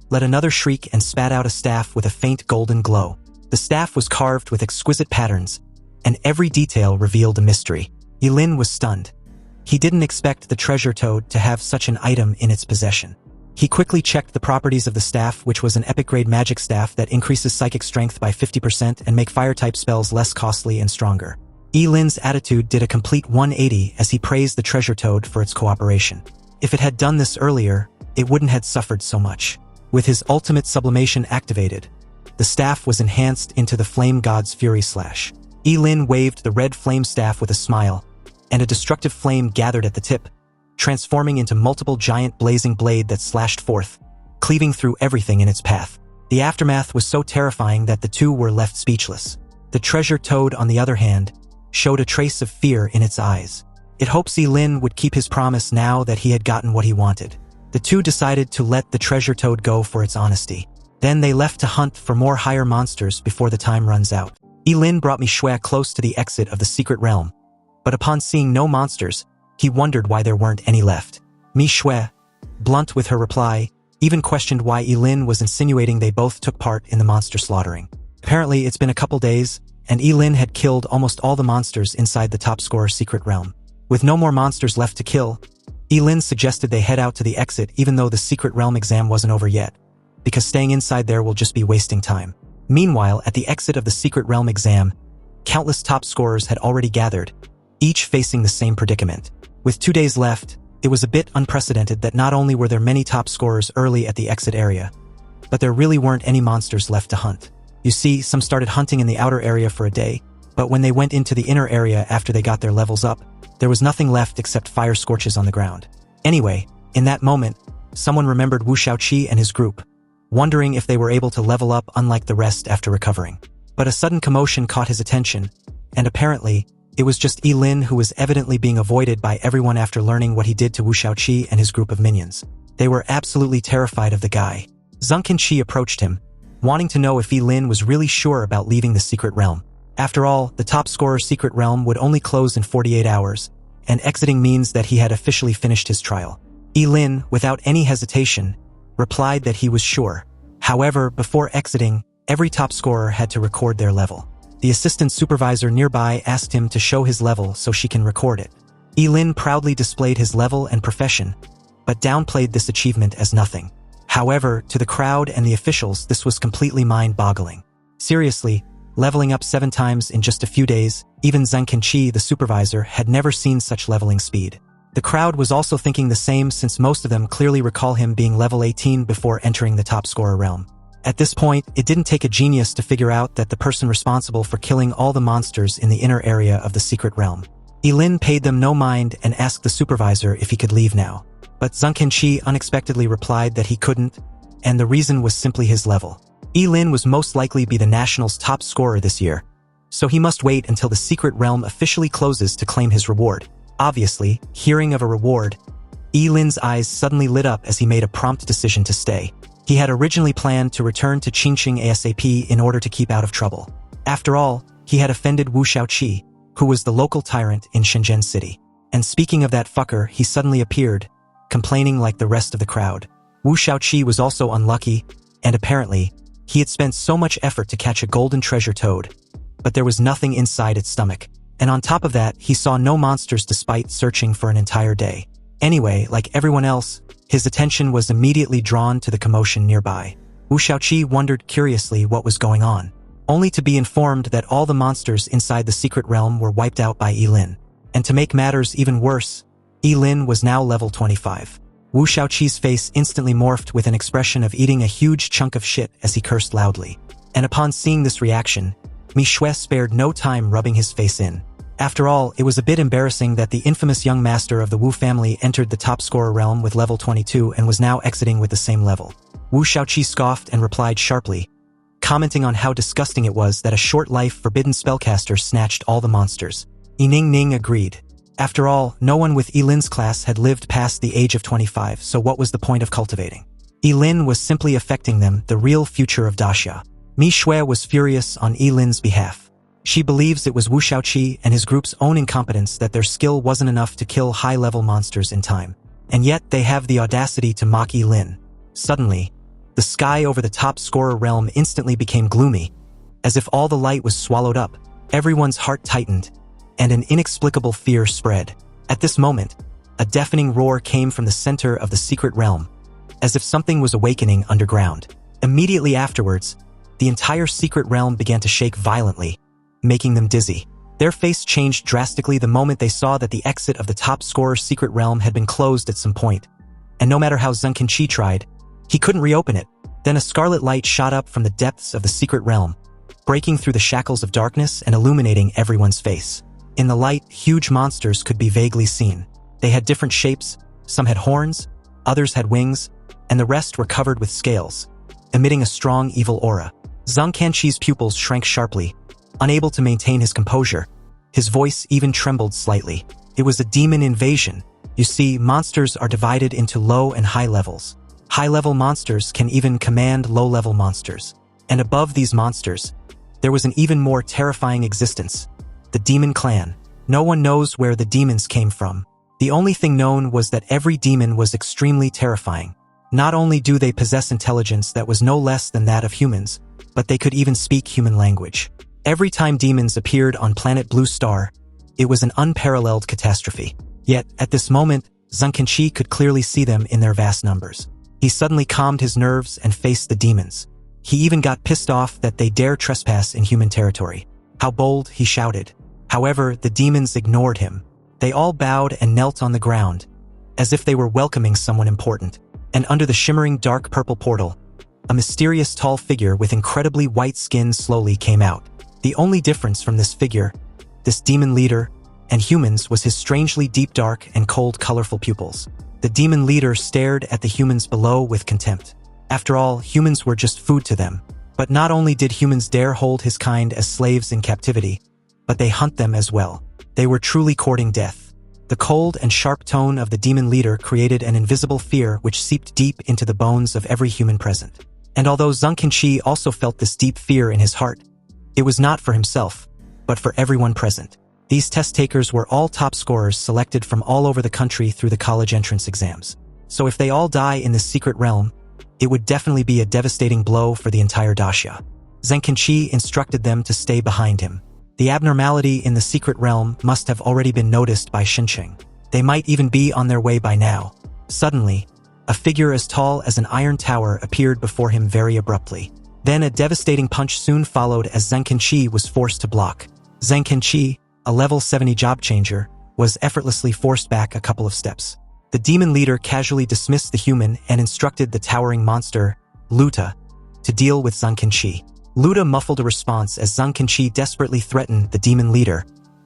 let another shriek and spat out a staff with a faint golden glow. The staff was carved with exquisite patterns, and every detail revealed a mystery. Ye Lin was stunned. He didn't expect the treasure toad to have such an item in its possession. He quickly checked the properties of the staff, which was an epic-grade magic staff that increases psychic strength by 50% and make fire-type spells less costly and stronger. Ye Lin's attitude did a complete 180 as he praised the treasure toad for its cooperation. If it had done this earlier, it wouldn't have suffered so much. With his ultimate sublimation activated, the staff was enhanced into the flame god's fury slash. Ye Lin waved the red flame staff with a smile, and a destructive flame gathered at the tip, transforming into multiple giant blazing blade that slashed forth, cleaving through everything in its path. The aftermath was so terrifying that the two were left speechless. The treasure toad, on the other hand, showed a trace of fear in its eyes. It hopes Ye Lin would keep his promise now that he had gotten what he wanted. The two decided to let the treasure toad go for its honesty. Then they left to hunt for more higher monsters before the time runs out. Ye Lin brought Manhwa close to the exit of the secret realm, but upon seeing no monsters, he wondered why there weren't any left. Manhwa, blunt with her reply, even questioned why Ye Lin was insinuating they both took part in the monster slaughtering. Apparently, it's been a couple days, and Ye Lin had killed almost all the monsters inside the top scorer secret realm. With no more monsters left to kill, Ye Lin suggested they head out to the exit even though the secret realm exam wasn't over yet, because staying inside there will just be wasting time. Meanwhile, at the exit of the secret realm exam, countless top scorers had already gathered, each facing the same predicament. With 2 days left, it was a bit unprecedented that not only were there many top scorers early at the exit area, but there really weren't any monsters left to hunt. You see, some started hunting in the outer area for a day, but when they went into the inner area after they got their levels up, there was nothing left except fire scorches on the ground. Anyway, in that moment, someone remembered Wu Shaoqi and his group, wondering if they were able to level up unlike the rest after recovering. But a sudden commotion caught his attention, and apparently, it was just Ye Lin who was evidently being avoided by everyone after learning what he did to Wu Shaoqi and his group of minions. They were absolutely terrified of the guy. Zhengqianqi approached him, wanting to know if Ye Lin was really sure about leaving the secret realm. After all, the top scorer secret realm would only close in 48 hours, and exiting means that he had officially finished his trial. Ye Lin, without any hesitation, replied that he was sure. However, before exiting, every top scorer had to record their level. The assistant supervisor nearby asked him to show his level so she can record it. Ye Lin proudly displayed his level and profession, but downplayed this achievement as nothing. However, to the crowd and the officials, this was completely mind-boggling. Seriously, leveling up 7 times in just a few days, even Zhengqianqi, the supervisor, had never seen such leveling speed. The crowd was also thinking the same since most of them clearly recall him being level 18 before entering the top scorer realm. At this point, it didn't take a genius to figure out that the person responsible for killing all the monsters in the inner area of the secret realm. Ye Lin paid them no mind and asked the supervisor if he could leave now. But Zhengqianqi unexpectedly replied that he couldn't, and the reason was simply his level. Ye Lin was most likely be the national's top scorer this year, so he must wait until the secret realm officially closes to claim his reward. Obviously, hearing of a reward, Ye Lin's eyes suddenly lit up as he made a prompt decision to stay. He had originally planned to return to Qingqing ASAP in order to keep out of trouble. After all, he had offended Wu Shaoqi, who was the local tyrant in Shenzhen City. And speaking of that fucker, he suddenly appeared, complaining like the rest of the crowd. Wu Shaoqi was also unlucky, and apparently, he had spent so much effort to catch a golden treasure toad, but there was nothing inside its stomach. And on top of that, he saw no monsters despite searching for an entire day. Anyway, like everyone else, his attention was immediately drawn to the commotion nearby. Wu Shaoqi wondered curiously what was going on, only to be informed that all the monsters inside the secret realm were wiped out by Ye Lin. And to make matters even worse, Ye Lin was now level 25. Wu Shaoqi's face instantly morphed with an expression of eating a huge chunk of shit as he cursed loudly. And upon seeing this reaction, Manhwa spared no time rubbing his face in. After all, it was a bit embarrassing that the infamous young master of the Wu family entered the top scorer realm with level 22 and was now exiting with the same level. Wu Shaoqi scoffed and replied sharply, commenting on how disgusting it was that a short-life Forbidden Spellcaster snatched all the monsters. Ye Ning agreed. After all, no one with Ye Lin's class had lived past the age of 25, so what was the point of cultivating? Ye Lin was simply affecting them, the real future of Daxia. Manhwa was furious on Ye Lin's behalf. She believes it was Wu Shaoqi and his group's own incompetence that their skill wasn't enough to kill high-level monsters in time. And yet they have the audacity to mock Ye Lin. Suddenly, the sky over the top scorer realm instantly became gloomy, As if all the light was swallowed up, everyone's heart tightened, and an inexplicable fear spread. At this moment, a deafening roar came from the center of the secret realm, as if something was awakening underground. Immediately afterwards, the entire secret realm began to shake violently, making them dizzy. Their face changed drastically the moment they saw that the exit of the top scorer's secret realm had been closed at some point, and no matter how Zheng Qi tried, he couldn't reopen it. Then a scarlet light shot up from the depths of the secret realm, breaking through the shackles of darkness and illuminating everyone's face. In the light, huge monsters could be vaguely seen. They had different shapes, some had horns, others had wings, and the rest were covered with scales, emitting a strong evil aura. Zheng Qi's pupils shrank sharply, unable to maintain his composure. His voice even trembled slightly. It was a demon invasion. You see, monsters are divided into low and high levels. High-level monsters can even command low-level monsters. And above these monsters, there was an even more terrifying existence, the demon clan. No one knows where the demons came from. The only thing known was that every demon was extremely terrifying. Not only do they possess intelligence that was no less than that of humans, but they could even speak human language. Every time demons appeared on planet Blue Star, it was an unparalleled catastrophe. Yet, at this moment, Zheng Qi could clearly see them in their vast numbers. He suddenly calmed his nerves and faced the demons. He even got pissed off that they dare trespass in human territory. How bold, he shouted. However, the demons ignored him. They all bowed and knelt on the ground, as if they were welcoming someone important. And under the shimmering dark purple portal, a mysterious tall figure with incredibly white skin slowly came out. The only difference from this figure, this demon leader, and humans was his strangely deep dark and cold colorful pupils. The demon leader stared at the humans below with contempt. After all, humans were just food to them. But not only did humans dare hold his kind as slaves in captivity, but they hunt them as well. They were truly courting death. The cold and sharp tone of the demon leader created an invisible fear which seeped deep into the bones of every human present. And although Zheng Qi also felt this deep fear in his heart, it was not for himself, but for everyone present. These test takers were all top scorers selected from all over the country through the college entrance exams. So if they all die in this secret realm, it would definitely be a devastating blow for the entire daxia. Zheng Qi instructed them to stay behind him. The abnormality in the secret realm must have already been noticed by Xincheng. They might even be on their way by now. Suddenly, a figure as tall as an iron tower appeared before him very abruptly. Then a devastating punch soon followed as Zheng Qi was forced to block. Zheng Qi, a level 70 job changer, was effortlessly forced back a couple of steps. The demon leader casually dismissed the human and instructed the towering monster, Luta, to deal with Zheng Qi. Luta muffled a response as Zheng Qi desperately threatened the demon leader,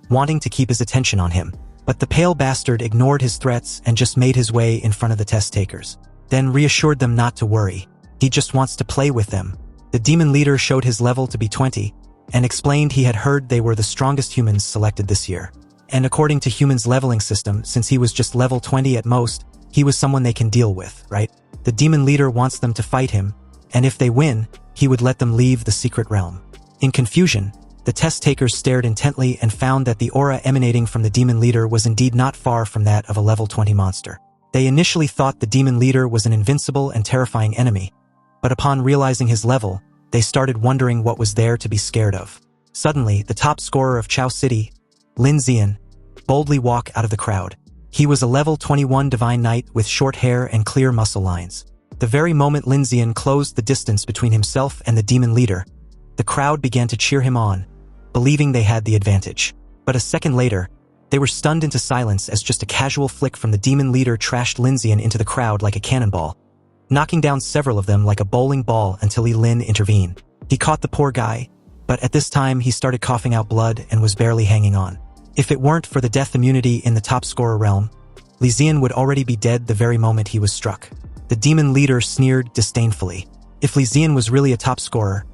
wanting to keep his attention on him. But the pale bastard ignored his threats and just made his way in front of the test takers. Then reassured them not to worry. He just wants to play with them. The demon leader showed his level to be 20, and explained he had heard they were the strongest humans selected this year. And according to humans' leveling system, since he was just level 20 at most, he was someone they can deal with, right? The demon leader wants them to fight him, and if they win, he would let them leave the secret realm. In confusion, the test takers stared intently and found that the aura emanating from the demon leader was indeed not far from that of a level 20 monster. They initially thought the demon leader was an invincible and terrifying enemy, but upon realizing his level, they started wondering what was there to be scared of. Suddenly, the top scorer of Chao City, Lin Zian, boldly walked out of the crowd. He was a level 21 divine knight with short hair and clear muscle lines. The very moment Lin Zian closed the distance between himself and the demon leader, the crowd began to cheer him on, believing they had the advantage. But a second later, they were stunned into silence as just a casual flick from the demon leader trashed Lin Zian into the crowd like a cannonball, knocking down several of them like a bowling ball until Ye Lin intervened. He caught the poor guy, but at this time he started coughing out blood and was barely hanging on. If it weren't for the death immunity in the top scorer realm, Li Zian would already be dead the very moment he was struck. The demon leader sneered disdainfully. If Li Zian was really a top scorer,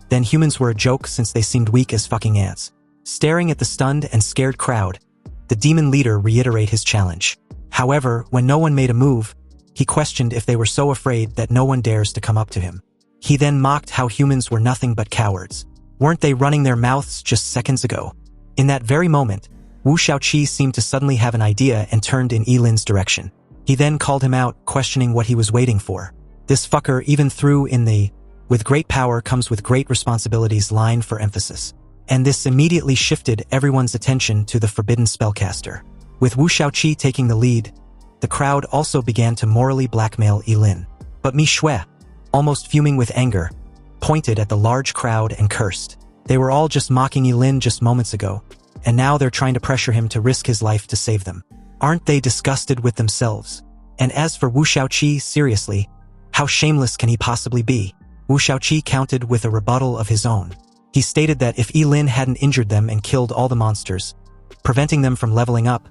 then humans were a joke since they seemed weak as fucking ants. Staring at the stunned and scared crowd, the demon leader reiterated his challenge. However, when no one made a move, he questioned if they were so afraid that no one dares to come up to him. He then mocked how humans were nothing but cowards. Weren't they running their mouths just seconds ago? In that very moment, Wu Shaoqi seemed to suddenly have an idea and turned in Ye Lin's direction. He then called him out, questioning what he was waiting for. This fucker even threw in the "With great power comes with great responsibilities" line for emphasis. And this immediately shifted everyone's attention to the Forbidden Spellcaster. With Wu Shaoqi taking the lead, the crowd also began to morally blackmail Ye Lin. But Mi Shui, almost fuming with anger, pointed at the large crowd and cursed. They were all just mocking Ye Lin just moments ago, and now they're trying to pressure him to risk his life to save them. Aren't they disgusted with themselves? And as for Wu Shaoqi, seriously, how shameless can he possibly be? Wu Shaoqi countered with a rebuttal of his own. He stated that if Ye Lin hadn't injured them and killed all the monsters, preventing them from leveling up,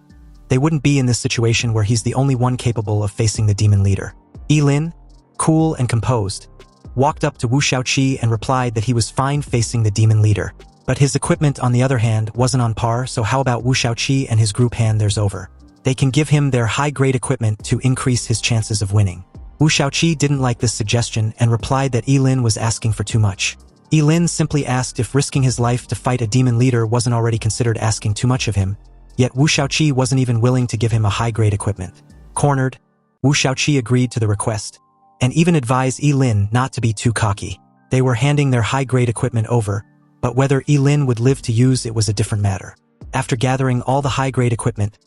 they wouldn't be in this situation where he's the only one capable of facing the demon leader. Ye Lin, cool and composed, walked up to Wu Shaoqi and replied that he was fine facing the demon leader. But his equipment, on the other hand, wasn't on par, so how about Wu Shaoqi and his group hand theirs over? They can give him their high-grade equipment to increase his chances of winning. Wu Shaoqi didn't like this suggestion and replied that Ye Lin was asking for too much. Ye Lin simply asked if risking his life to fight a demon leader wasn't already considered asking too much of him, yet Wu Shaoqi wasn't even willing to give him a high-grade equipment. Cornered, Wu Shaoqi agreed to the request, and even advised Ye Lin not to be too cocky. They were handing their high-grade equipment over, but whether Ye Lin would live to use it was a different matter. After gathering all the high-grade equipment,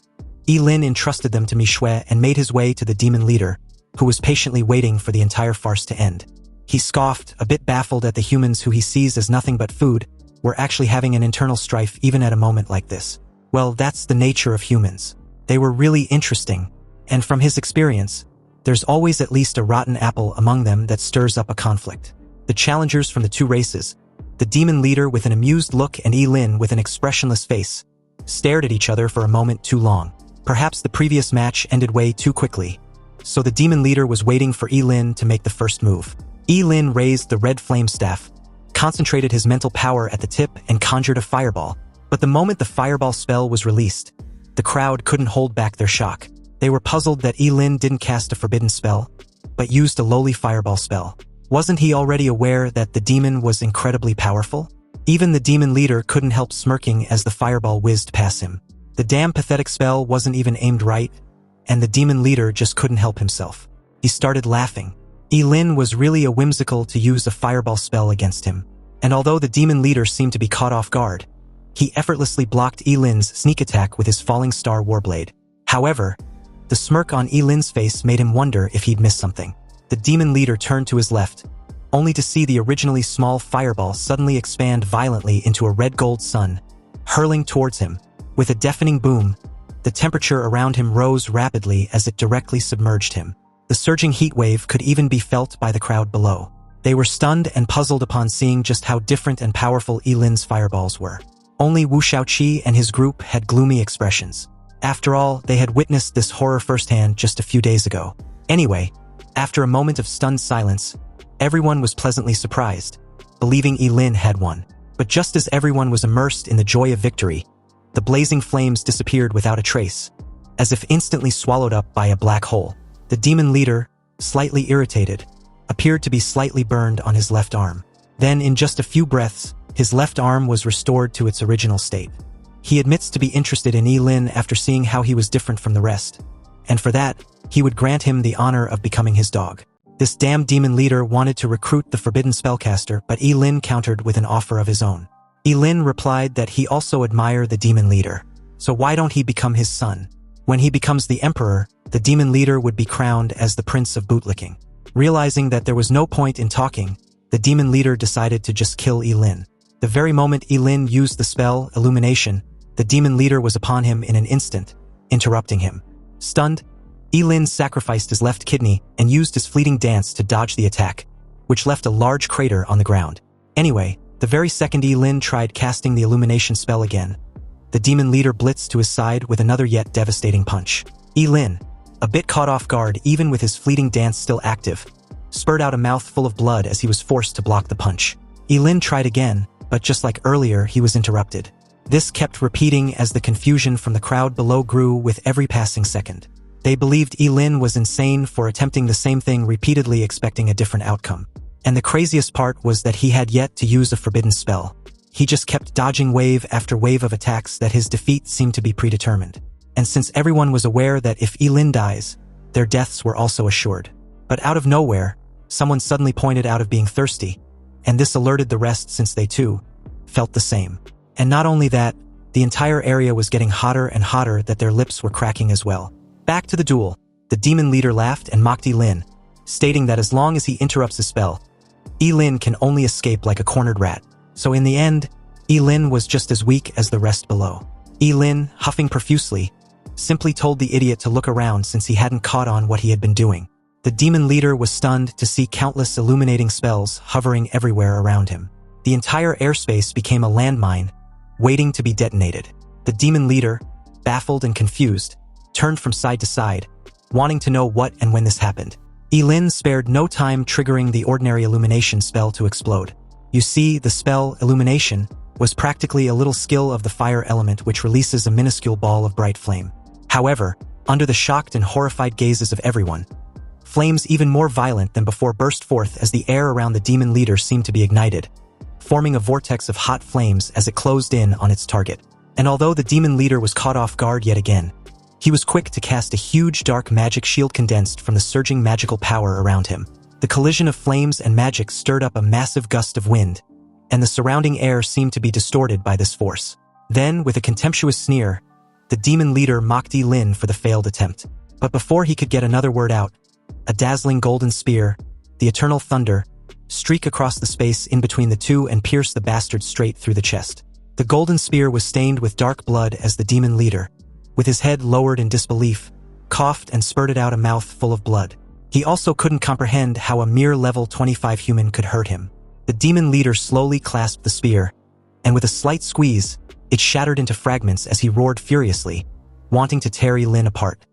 Ye Lin entrusted them to Mi Shui and made his way to the demon leader, who was patiently waiting for the entire farce to end. He scoffed, a bit baffled at the humans who he sees as nothing but food, were actually having an internal strife even at a moment like this. Well, that's the nature of humans. They were really interesting, and from his experience, there's always at least a rotten apple among them that stirs up a conflict. The challengers from the two races, the demon leader with an amused look and Ye Lin with an expressionless face, stared at each other for a moment too long. Perhaps the previous match ended way too quickly, so the demon leader was waiting for Ye Lin to make the first move. Ye Lin raised the red flame staff, concentrated his mental power at the tip and conjured a fireball. But the moment the fireball spell was released, the crowd couldn't hold back their shock. They were puzzled that Ye Lin didn't cast a forbidden spell, but used a lowly fireball spell. Wasn't he already aware that the demon was incredibly powerful? Even the demon leader couldn't help smirking as the fireball whizzed past him. The damn pathetic spell wasn't even aimed right, and the demon leader just couldn't help himself. He started laughing. Ye Lin was really a whimsical to use a fireball spell against him, and although the demon leader seemed to be caught off guard, he effortlessly blocked Ye Lin's sneak attack with his falling star warblade. However, the smirk on Ye Lin's face made him wonder if he'd missed something. The demon leader turned to his left, only to see the originally small fireball suddenly expand violently into a red-gold sun, hurling towards him. With a deafening boom, the temperature around him rose rapidly as it directly submerged him. The surging heat wave could even be felt by the crowd below. They were stunned and puzzled upon seeing just how different and powerful Ye Lin's fireballs were. Only Wu Shaoqi and his group had gloomy expressions. After all, they had witnessed this horror firsthand just a few days ago. Anyway, after a moment of stunned silence, everyone was pleasantly surprised, believing Ye Lin had won. But just as everyone was immersed in the joy of victory, the blazing flames disappeared without a trace, as if instantly swallowed up by a black hole. The demon leader, slightly irritated, appeared to be slightly burned on his left arm. Then, in just a few breaths, his left arm was restored to its original state. He admits to be interested in Ye Lin after seeing how he was different from the rest, and for that, he would grant him the honor of becoming his dog. This damn demon leader wanted to recruit the Forbidden Spellcaster, but Ye Lin countered with an offer of his own. Ye Lin replied that he also admired the demon leader, so why don't he become his son? When he becomes the emperor, the demon leader would be crowned as the prince of bootlicking. Realizing that there was no point in talking, the demon leader decided to just kill Ye Lin. The very moment Ye Lin used the spell, Illumination, the demon leader was upon him in an instant, interrupting him. Stunned, Ye Lin sacrificed his left kidney and used his fleeting dance to dodge the attack, which left a large crater on the ground. Anyway, the very second Ye Lin tried casting the Illumination spell again, the demon leader blitzed to his side with another yet devastating punch. Ye Lin, a bit caught off guard even with his fleeting dance still active, spurted out a mouthful of blood as he was forced to block the punch. Ye Lin tried again, but just like earlier, he was interrupted. This kept repeating as the confusion from the crowd below grew with every passing second. They believed Ye Lin was insane for attempting the same thing repeatedly, expecting a different outcome. And the craziest part was that he had yet to use a forbidden spell. He just kept dodging wave after wave of attacks that his defeat seemed to be predetermined. And since everyone was aware that if Ye Lin dies, their deaths were also assured. But out of nowhere, someone suddenly pointed out of being thirsty, and this alerted the rest since they too felt the same. And not only that, the entire area was getting hotter and hotter that their lips were cracking as well. Back to the duel, the demon leader laughed and mocked Ye Lin, stating that as long as he interrupts his spell, Ye Lin can only escape like a cornered rat. So in the end, Ye Lin was just as weak as the rest below. Ye Lin, huffing profusely, simply told the idiot to look around since he hadn't caught on what he had been doing. The demon leader was stunned to see countless illuminating spells hovering everywhere around him. The entire airspace became a landmine, waiting to be detonated. The demon leader, baffled and confused, turned from side to side, wanting to know what and when this happened. Ye Lin spared no time triggering the ordinary illumination spell to explode. You see, the spell, illumination, was practically a little skill of the fire element which releases a minuscule ball of bright flame. However, under the shocked and horrified gazes of everyone, flames even more violent than before burst forth as the air around the demon leader seemed to be ignited, forming a vortex of hot flames as it closed in on its target. And although the demon leader was caught off guard yet again, he was quick to cast a huge dark magic shield condensed from the surging magical power around him. The collision of flames and magic stirred up a massive gust of wind, and the surrounding air seemed to be distorted by this force. Then, with a contemptuous sneer, the demon leader mocked Ye Lin for the failed attempt. But before he could get another word out, a dazzling golden spear, the eternal thunder, streak across the space in between the two and pierce the bastard straight through the chest. The golden spear was stained with dark blood as the demon leader, with his head lowered in disbelief, coughed and spurted out a mouth full of blood. He also couldn't comprehend how a mere level 25 human could hurt him. The demon leader slowly clasped the spear, and with a slight squeeze, it shattered into fragments as he roared furiously, wanting to tear Ye Lin apart.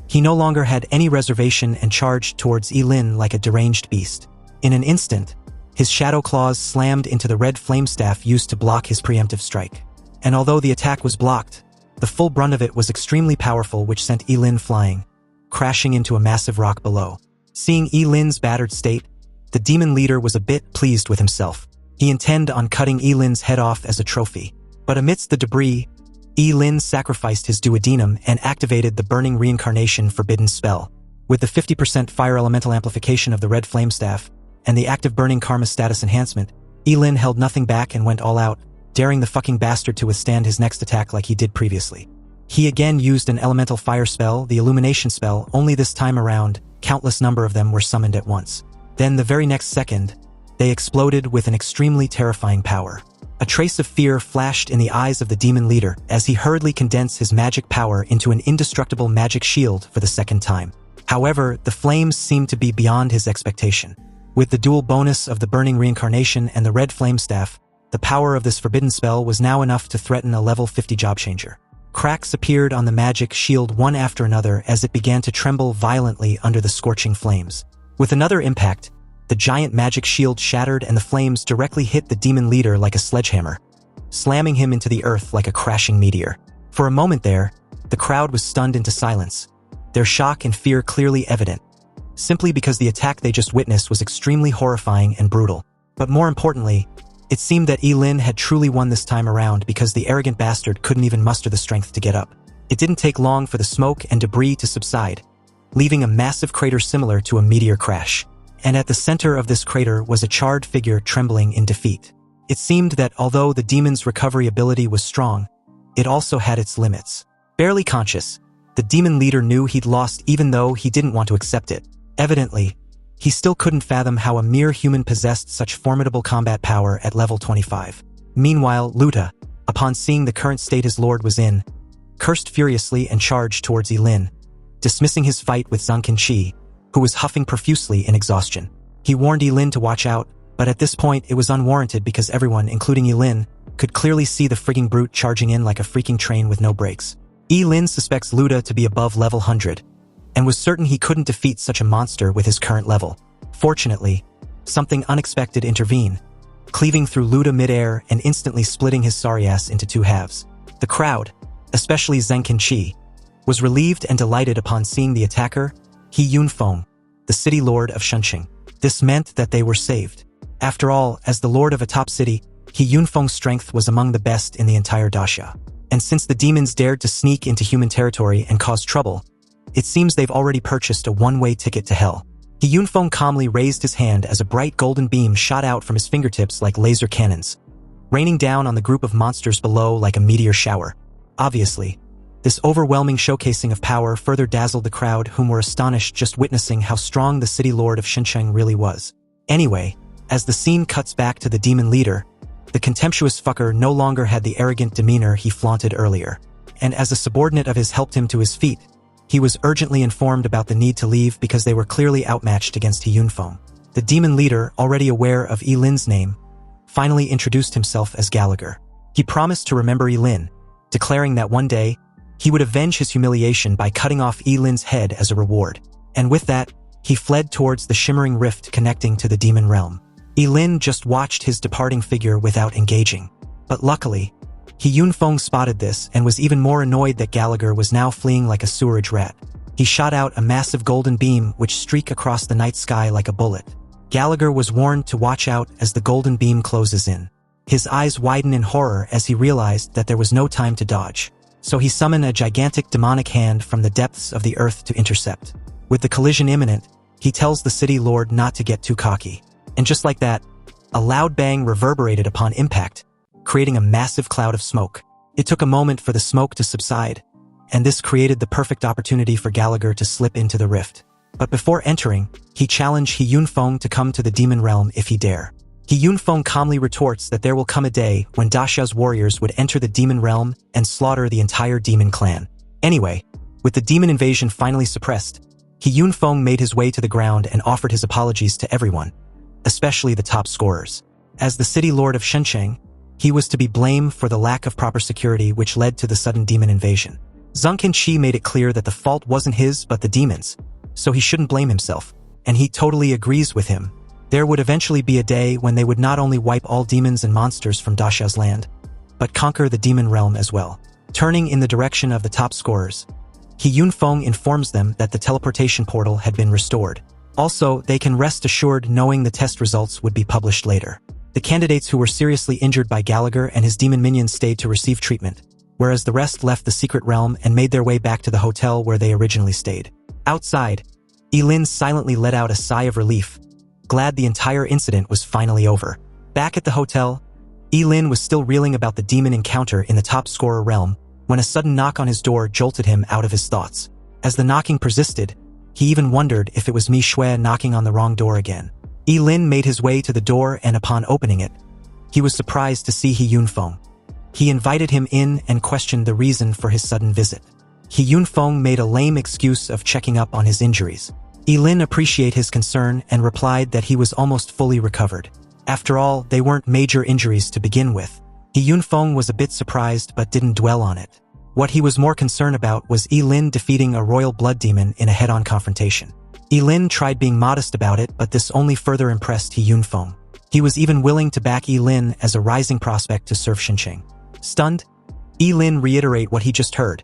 He no longer had any reservation and charged towards Ye Lin like a deranged beast. In an instant, his shadow claws slammed into the red flame staff used to block his preemptive strike. And although the attack was blocked, the full brunt of it was extremely powerful, which sent Ye Lin flying, crashing into a massive rock below. Seeing Ye Lin's battered state, the demon leader was a bit pleased with himself. He intended on cutting Ye Lin's head off as a trophy. But amidst the debris, Ye Lin sacrificed his duodenum and activated the burning reincarnation forbidden spell. With the 50% fire elemental amplification of the red flame staff and the active burning karma status enhancement, Ye Lin held nothing back and went all out, daring the fucking bastard to withstand his next attack like he did previously. He again used an elemental fire spell, the illumination spell, only this time around, countless number of them were summoned at once. Then the very next second, they exploded with an extremely terrifying power. A trace of fear flashed in the eyes of the demon leader as he hurriedly condensed his magic power into an indestructible magic shield for the second time. However, the flames seemed to be beyond his expectation. With the dual bonus of the burning reincarnation and the red flame staff, the power of this forbidden spell was now enough to threaten a level 50 job changer. Cracks appeared on the magic shield one after another as it began to tremble violently under the scorching flames. With another impact, the giant magic shield shattered and the flames directly hit the demon leader like a sledgehammer, slamming him into the earth like a crashing meteor. For a moment there, the crowd was stunned into silence, their shock and fear clearly evident, simply because the attack they just witnessed was extremely horrifying and brutal. But more importantly, it seemed that Ye Lin had truly won this time around because the arrogant bastard couldn't even muster the strength to get up. It didn't take long for the smoke and debris to subside, leaving a massive crater similar to a meteor crash. And at the center of this crater was a charred figure trembling in defeat. It seemed that although the demon's recovery ability was strong, it also had its limits. Barely conscious, the demon leader knew he'd lost even though he didn't want to accept it. Evidently, he still couldn't fathom how a mere human possessed such formidable combat power at level 25. Meanwhile, Luta, upon seeing the current state his lord was in, cursed furiously and charged towards Ye Lin, dismissing his fight with Zhang Qinqi, who was huffing profusely in exhaustion. He warned Ye Lin to watch out, but at this point it was unwarranted because everyone, including Ye Lin, could clearly see the frigging brute charging in like a freaking train with no brakes. Ye Lin suspects Luta to be above level 100, and was certain he couldn't defeat such a monster with his current level. Fortunately, something unexpected intervened, cleaving through Luta midair and instantly splitting his sorry ass into two halves. The crowd, especially Zhang Qinqi, was relieved and delighted upon seeing the attacker, He Yunfeng, the city lord of Shunqing. This meant that they were saved. After all, as the lord of a top city, He Yunfeng's strength was among the best in the entire Daxia. And since the demons dared to sneak into human territory and cause trouble, it seems they've already purchased a one-way ticket to hell. He Yunfeng calmly raised his hand as a bright golden beam shot out from his fingertips like laser cannons, raining down on the group of monsters below like a meteor shower. Obviously, this overwhelming showcasing of power further dazzled the crowd, whom were astonished just witnessing how strong the city lord of Xincheng really was. Anyway, as the scene cuts back to the demon leader, the contemptuous fucker no longer had the arrogant demeanor he flaunted earlier, and as a subordinate of his helped him to his feet, he was urgently informed about the need to leave because they were clearly outmatched against He Yunfeng. The demon leader, already aware of Ye Lin's name, finally introduced himself as Gallagher. He promised to remember Ye Lin, declaring that one day, he would avenge his humiliation by cutting off Ye Lin's head as a reward. And with that, he fled towards the shimmering rift connecting to the demon realm. Ye Lin just watched his departing figure without engaging. But luckily, He Yunfeng spotted this and was even more annoyed that Gallagher was now fleeing like a sewerage rat. He shot out a massive golden beam which streaked across the night sky like a bullet. Gallagher was warned to watch out as the golden beam closes in. His eyes widened in horror as he realized that there was no time to dodge. So he summoned a gigantic demonic hand from the depths of the earth to intercept. With the collision imminent, he tells the city lord not to get too cocky. And just like that, a loud bang reverberated upon impact, creating a massive cloud of smoke. It took a moment for the smoke to subside, and this created the perfect opportunity for Gallagher to slip into the rift. But before entering, he challenged He Yunfeng to come to the demon realm if he dare. He Yunfeng calmly retorts that there will come a day when Daxia's warriors would enter the demon realm and slaughter the entire demon clan. Anyway, with the demon invasion finally suppressed, He Yunfeng made his way to the ground and offered his apologies to everyone, especially the top scorers. As the city lord of Xincheng, he was to be blamed for the lack of proper security which led to the sudden demon invasion. Zhang Qinqi made it clear that the fault wasn't his but the demons, so he shouldn't blame himself, and he totally agrees with him. There would eventually be a day when they would not only wipe all demons and monsters from Daxia's land, but conquer the demon realm as well. Turning in the direction of the top scorers, He Yunfeng informs them that the teleportation portal had been restored. Also, they can rest assured knowing the test results would be published later. The candidates who were seriously injured by Gallagher and his demon minions stayed to receive treatment, whereas the rest left the secret realm and made their way back to the hotel where they originally stayed. Outside, Ye Lin silently let out a sigh of relief, glad the entire incident was finally over. Back at the hotel, Ye Lin was still reeling about the demon encounter in the top scorer realm when a sudden knock on his door jolted him out of his thoughts. As the knocking persisted, he even wondered if it was Mi Shui knocking on the wrong door again. Ye Lin made his way to the door and upon opening it, he was surprised to see He Yunfeng. He invited him in and questioned the reason for his sudden visit. He Yunfeng made a lame excuse of checking up on his injuries. Ye Lin appreciated his concern and replied that he was almost fully recovered. After all, they weren't major injuries to begin with. He Yunfeng was a bit surprised but didn't dwell on it. What he was more concerned about was Ye Lin defeating a royal blood demon in a head-on confrontation. Ye Lin tried being modest about it, but this only further impressed He Yunfeng. He was even willing to back Ye Lin as a rising prospect to serve Xincheng. Stunned, Ye Lin reiterated what he just heard,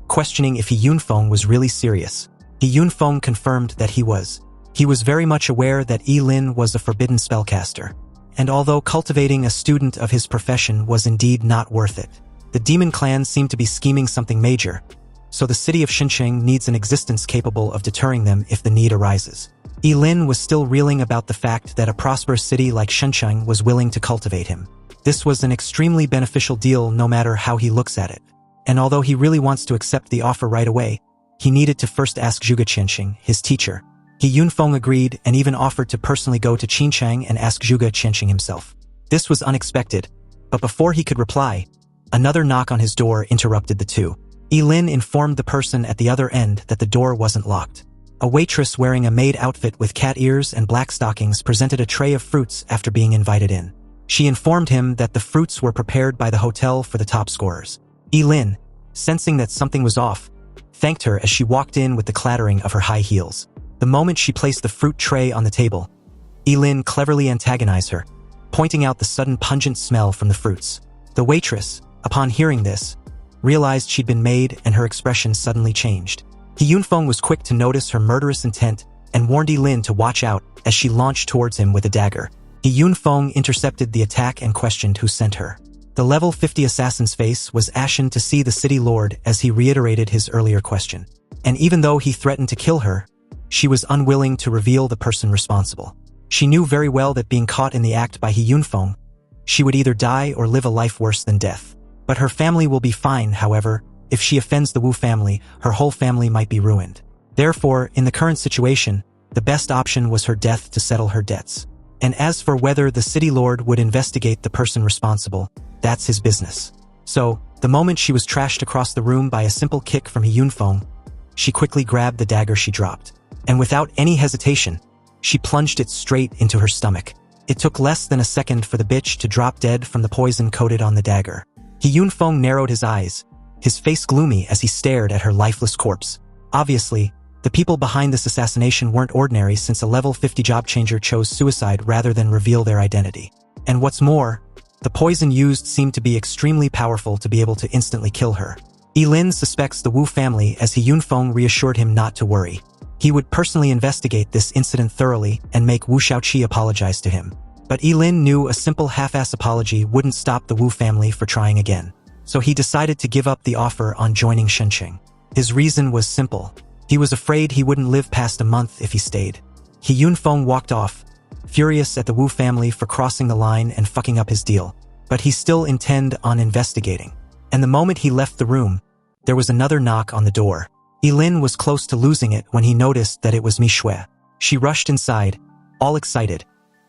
questioning if He Yunfeng was really serious. He Yunfeng confirmed that he was. He was very much aware that Ye Lin was a forbidden spellcaster, and although cultivating a student of his profession was indeed not worth it, the demon clan seemed to be scheming something major, so the city of Xincheng needs an existence capable of deterring them if the need arises. Ye Lin was still reeling about the fact that a prosperous city like Xincheng was willing to cultivate him. This was an extremely beneficial deal no matter how he looks at it, and although he really wants to accept the offer right away, he needed to first ask Zhuge Qianxing, his teacher. He Yunfeng agreed and even offered to personally go to Xincheng and ask Zhuge Qianxing himself. This was unexpected, but before he could reply, another knock on his door interrupted the two. Ye Lin informed the person at the other end that the door wasn't locked. A waitress wearing a maid outfit with cat ears and black stockings presented a tray of fruits after being invited in. She informed him that the fruits were prepared by the hotel for the top scorers. Ye Lin, sensing that something was off, thanked her as she walked in with the clattering of her high heels. The moment she placed the fruit tray on the table, Ye Lin cleverly antagonized her, pointing out the sudden pungent smell from the fruits. The waitress, upon hearing this, realized she'd been made and her expression suddenly changed. He Yunfeng was quick to notice her murderous intent and warned Ye Lin to watch out as she launched towards him with a dagger. He Yunfeng intercepted the attack and questioned who sent her. The level 50 assassin's face was ashen to see the city lord as he reiterated his earlier question. And even though he threatened to kill her, she was unwilling to reveal the person responsible. She knew very well that being caught in the act by He Yunfeng, she would either die or live a life worse than death. But her family will be fine, however. If she offends the Wu family, her whole family might be ruined. Therefore, in the current situation, the best option was her death to settle her debts. And as for whether the city lord would investigate the person responsible, that's his business. So, the moment she was trashed across the room by a simple kick from He Yunfeng, she quickly grabbed the dagger she dropped. And without any hesitation, she plunged it straight into her stomach. It took less than a second for the bitch to drop dead from the poison coated on the dagger. He Yunfeng narrowed his eyes, his face gloomy as he stared at her lifeless corpse. Obviously, the people behind this assassination weren't ordinary, since a level 50 job changer chose suicide rather than reveal their identity. And what's more, the poison used seemed to be extremely powerful to be able to instantly kill her. Ye Lin suspects the Wu family, as He Yunfeng reassured him not to worry. He would personally investigate this incident thoroughly and make Wu Shaoqi apologize to him. But Ye Lin knew a simple half-ass apology wouldn't stop the Wu family for trying again. So he decided to give up the offer on joining Shenqing. His reason was simple. He was afraid he wouldn't live past a month if he stayed. He Yunfeng walked off, furious at the Wu family for crossing the line and fucking up his deal. But he still intended on investigating. And the moment he left the room, there was another knock on the door. Ye Lin was close to losing it when he noticed that it was Mi Shui. She rushed inside, all excited,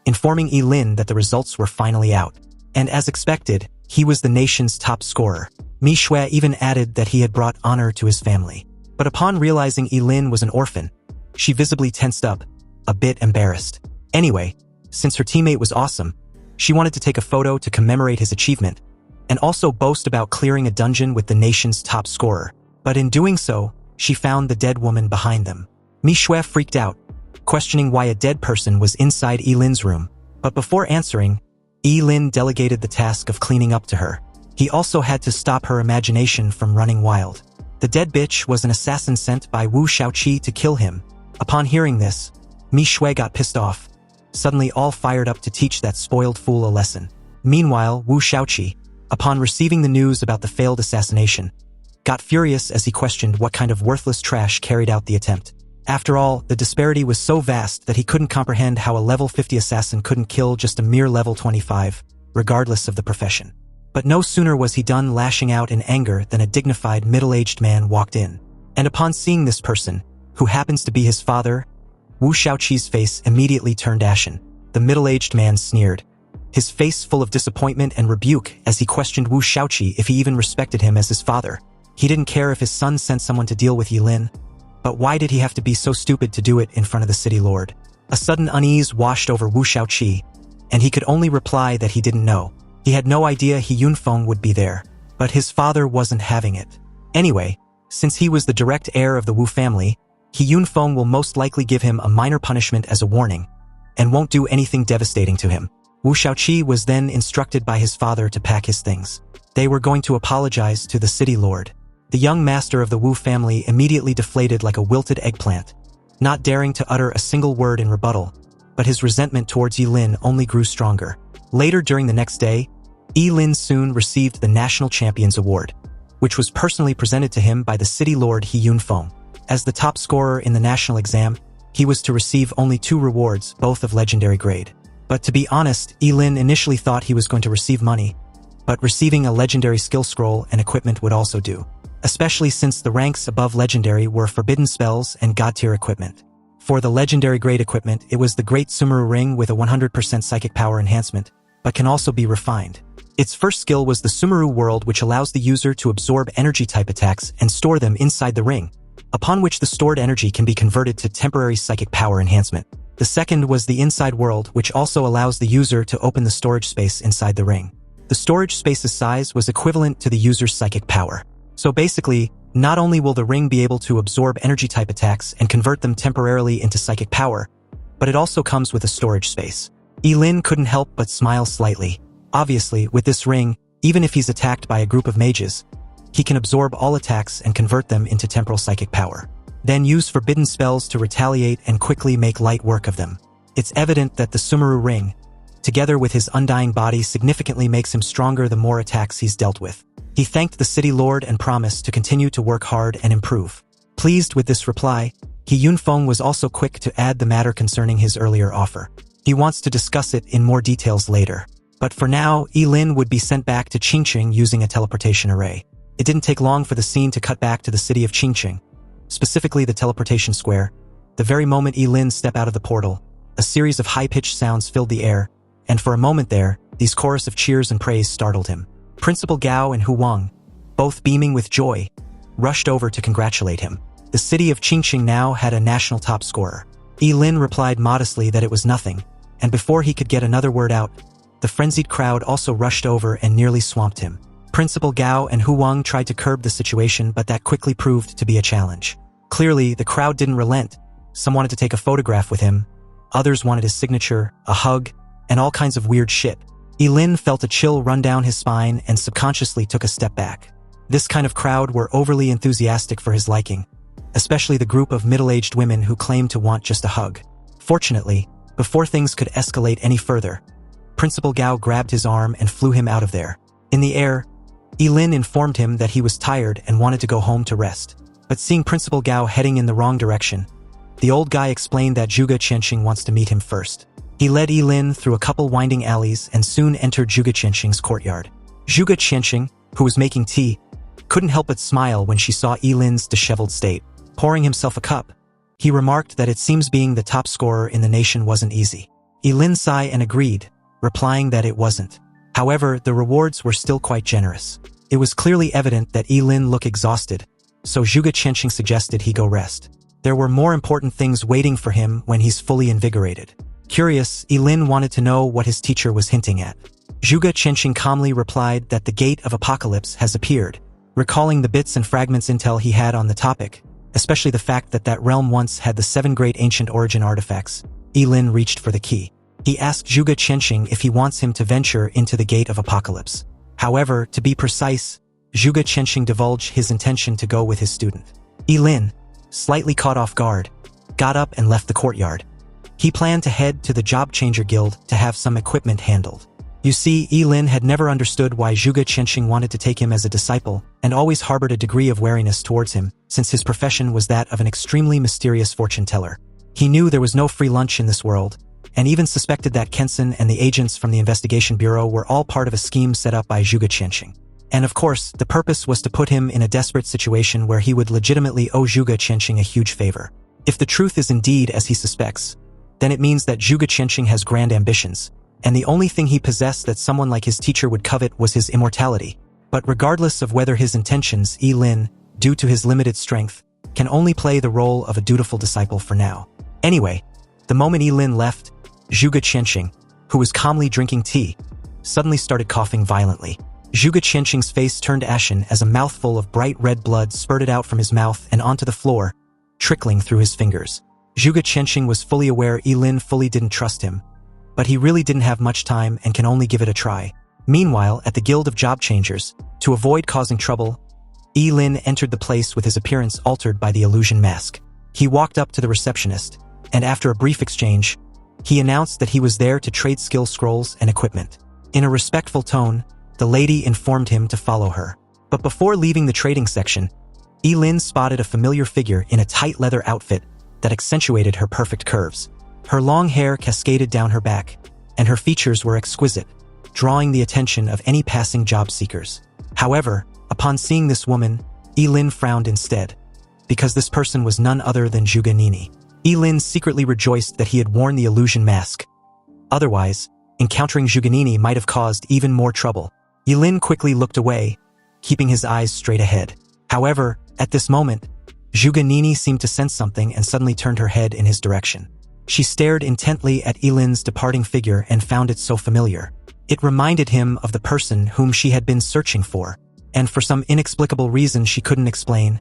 informing Ye Lin that the results were finally out. And as expected, he was the nation's top scorer. Mi Shui even added that he had brought honor to his family. But upon realizing Ye Lin was an orphan, she visibly tensed up, a bit embarrassed. Anyway, since her teammate was awesome, she wanted to take a photo to commemorate his achievement, and also boast about clearing a dungeon with the nation's top scorer. But in doing so, she found the dead woman behind them. Mi Shui freaked out, questioning why a dead person was inside Ye Lin's room. But before answering, Ye Lin delegated the task of cleaning up to her. He also had to stop her imagination from running wild. The dead bitch was an assassin sent by Wu Shaoqi to kill him. Upon hearing this, Mi Shui got pissed off, suddenly all fired up to teach that spoiled fool a lesson. Meanwhile, Wu Shaoqi, upon receiving the news about the failed assassination, got furious as he questioned what kind of worthless trash carried out the attempt. After all, the disparity was so vast that he couldn't comprehend how a level 50 assassin couldn't kill just a mere level 25, regardless of the profession. But no sooner was he done lashing out in anger than a dignified middle-aged man walked in. And upon seeing this person, who happens to be his father, Wu Shaoqi's face immediately turned ashen. The middle-aged man sneered, his face full of disappointment and rebuke as he questioned Wu Shaoqi if he even respected him as his father. He didn't care if his son sent someone to deal with Ye Lin, but why did he have to be so stupid to do it in front of the city lord? A sudden unease washed over Wu Shaoqi, and he could only reply that he didn't know. He had no idea He Yunfeng would be there, but his father wasn't having it. Anyway, since he was the direct heir of the Wu family, He Yunfeng will most likely give him a minor punishment as a warning, and won't do anything devastating to him. Wu Shaoqi was then instructed by his father to pack his things. They were going to apologize to the city lord. The young master of the Wu family immediately deflated like a wilted eggplant, not daring to utter a single word in rebuttal, but his resentment towards Ye Lin only grew stronger. Later during the next day, Ye Lin soon received the National Champions Award, which was personally presented to him by the city lord He Yunfeng. As the top scorer in the national exam, he was to receive only 2 rewards, both of legendary grade. But to be honest, Ye Lin initially thought he was going to receive money, but receiving a legendary skill scroll and equipment would also do, especially since the ranks above legendary were forbidden spells and god-tier equipment. For the legendary grade equipment, it was the Great Sumeru Ring with a 100% psychic power enhancement, but can also be refined. Its first skill was the Sumeru World, which allows the user to absorb energy-type attacks and store them inside the ring, upon which the stored energy can be converted to temporary psychic power enhancement. The second was the Inside World, which also allows the user to open the storage space inside the ring. The storage space's size was equivalent to the user's psychic power. So basically, not only will the ring be able to absorb energy-type attacks and convert them temporarily into psychic power, but it also comes with a storage space. Ye Lin couldn't help but smile slightly. Obviously, with this ring, even if he's attacked by a group of mages, he can absorb all attacks and convert them into temporal psychic power. Then use forbidden spells to retaliate and quickly make light work of them. It's evident that the Sumeru ring, together with his undying body, significantly makes him stronger the more attacks he's dealt with. He thanked the city lord and promised to continue to work hard and improve. Pleased with this reply, He Yunfeng was also quick to add the matter concerning his earlier offer. He wants to discuss it in more details later. But for now, Ye Lin would be sent back to Qingqing using a teleportation array. It didn't take long for the scene to cut back to the city of Qingqing, specifically the teleportation square. The very moment Ye Lin stepped out of the portal, a series of high-pitched sounds filled the air, and for a moment there, these chorus of cheers and praise startled him. Principal Gao and Hu Wang, both beaming with joy, rushed over to congratulate him. The city of Qingqing now had a national top scorer. Ye Lin replied modestly that it was nothing, and before he could get another word out, the frenzied crowd also rushed over and nearly swamped him. Principal Gao and Hu Wang tried to curb the situation, but that quickly proved to be a challenge. Clearly, the crowd didn't relent. Some wanted to take a photograph with him, others wanted his signature, a hug, and all kinds of weird shit. Ye Lin felt a chill run down his spine and subconsciously took a step back. This kind of crowd were overly enthusiastic for his liking, especially the group of middle-aged women who claimed to want just a hug. Fortunately, before things could escalate any further, Principal Gao grabbed his arm and flew him out of there. In the air, Ye Lin informed him that he was tired and wanted to go home to rest. But seeing Principal Gao heading in the wrong direction, the old guy explained that Zhuge Qianxing wants to meet him first. He led Ye Lin through a couple winding alleys and soon entered Zhuge Qianxing's courtyard. Zhuge Qianxing, who was making tea, couldn't help but smile when she saw Ye Lin's disheveled state. Pouring himself a cup, he remarked that it seems being the top scorer in the nation wasn't easy. Ye Lin sighed and agreed, replying that it wasn't. However, the rewards were still quite generous. It was clearly evident that Ye Lin looked exhausted, so Zhuge Qianxing suggested he go rest. There were more important things waiting for him when he's fully invigorated. Curious, Ye Lin wanted to know what his teacher was hinting at. Zhuge Qianxing calmly replied that the Gate of Apocalypse has appeared. Recalling the bits and fragments intel he had on the topic, especially the fact that that realm once had the 7 great ancient origin artifacts, Ye Lin reached for the key. He asked Zhuge Qianxing if he wants him to venture into the Gate of Apocalypse. However, to be precise, Zhuge Qianxing divulged his intention to go with his student. Ye Lin, slightly caught off guard, got up and left the courtyard. He planned to head to the Job Changer Guild to have some equipment handled. You see, Ye Lin had never understood why Zhuge Qianxing wanted to take him as a disciple and always harbored a degree of wariness towards him, since his profession was that of an extremely mysterious fortune teller. He knew there was no free lunch in this world, and even suspected that Kensen and the agents from the Investigation Bureau were all part of a scheme set up by Zhuge Qianxing. And of course, the purpose was to put him in a desperate situation where he would legitimately owe Zhuge Qianxing a huge favor. If the truth is indeed as he suspects, then it means that Zhuge Qianxing has grand ambitions, and the only thing he possessed that someone like his teacher would covet was his immortality. But regardless of whether his intentions, Ye Lin, due to his limited strength, can only play the role of a dutiful disciple for now. Anyway, the moment Ye Lin left, Zhuge Qianxing, who was calmly drinking tea, suddenly started coughing violently. Zhuge Qianxing's face turned ashen as a mouthful of bright red blood spurted out from his mouth and onto the floor, trickling through his fingers. Zhuge Qianxing was fully aware Ye Lin fully didn't trust him, but he really didn't have much time and can only give it a try. Meanwhile, at the Guild of Job Changers, to avoid causing trouble, Ye Lin entered the place with his appearance altered by the illusion mask. He walked up to the receptionist, and after a brief exchange, he announced that he was there to trade skill scrolls and equipment. In a respectful tone, the lady informed him to follow her. But before leaving the trading section, Ye Lin spotted a familiar figure in a tight leather outfit that accentuated her perfect curves. Her long hair cascaded down her back, and her features were exquisite, drawing the attention of any passing job seekers. However, upon seeing this woman, Ye Lin frowned instead, because this person was none other than Zhuge Nini. Ye Lin secretly rejoiced that he had worn the illusion mask. Otherwise, encountering Zhuge Nini might have caused even more trouble. Ye Lin quickly looked away, keeping his eyes straight ahead. However, at this moment, Zhuge Nini seemed to sense something and suddenly turned her head in his direction. She stared intently at Ye Lin's departing figure and found it so familiar. It reminded him of the person whom she had been searching for, and for some inexplicable reason she couldn't explain,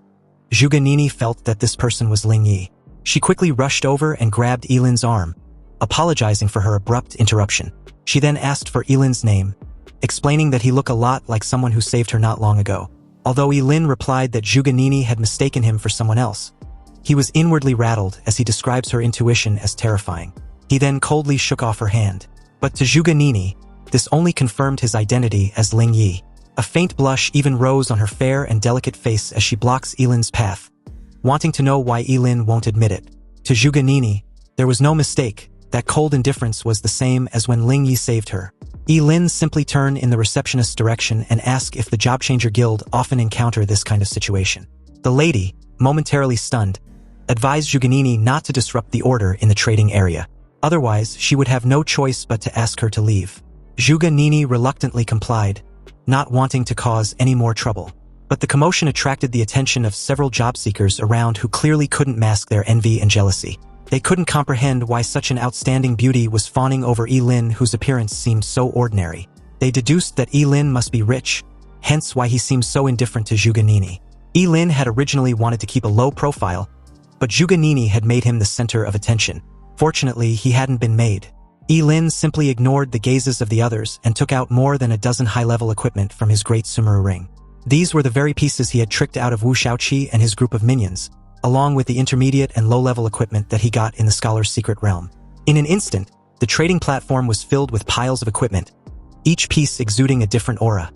Zhuge Nini felt that this person was Ling Yi. She quickly rushed over and grabbed Ye Lin's arm, apologizing for her abrupt interruption. She then asked for Ye Lin's name, explaining that he looked a lot like someone who saved her not long ago. Although Ye Lin replied that Zhuge Nini had mistaken him for someone else, he was inwardly rattled as he describes her intuition as terrifying. He then coldly shook off her hand. But to Zhuge Nini, this only confirmed his identity as Ling Yi. A faint blush even rose on her fair and delicate face as she blocks Ye Lin's path, wanting to know why Ye Lin won't admit it. To Zhuge Nini, there was no mistake. That cold indifference was the same as when Ling Yi saved her. Ye Lin simply turned in the receptionist's direction and asked if the Job Changer Guild often encounter this kind of situation. The lady, momentarily stunned, advised Zhuge Nini not to disrupt the order in the trading area. Otherwise, she would have no choice but to ask her to leave. Zhuge Nini reluctantly complied, not wanting to cause any more trouble. But the commotion attracted the attention of several job seekers around who clearly couldn't mask their envy and jealousy. They couldn't comprehend why such an outstanding beauty was fawning over Ye Lin, whose appearance seemed so ordinary. They deduced that Ye Lin must be rich, hence why he seemed so indifferent to Zhuge Nini. Ye Lin had originally wanted to keep a low profile, but Zhuge Nini had made him the center of attention. Fortunately, he hadn't been made. Ye Lin simply ignored the gazes of the others and took out more than a dozen high-level equipment from his great Sumeru ring. These were the very pieces he had tricked out of Wu Shaoqi and his group of minions, along with the intermediate and low-level equipment that he got in the Scholar's secret realm. In an instant, the trading platform was filled with piles of equipment, each piece exuding a different aura,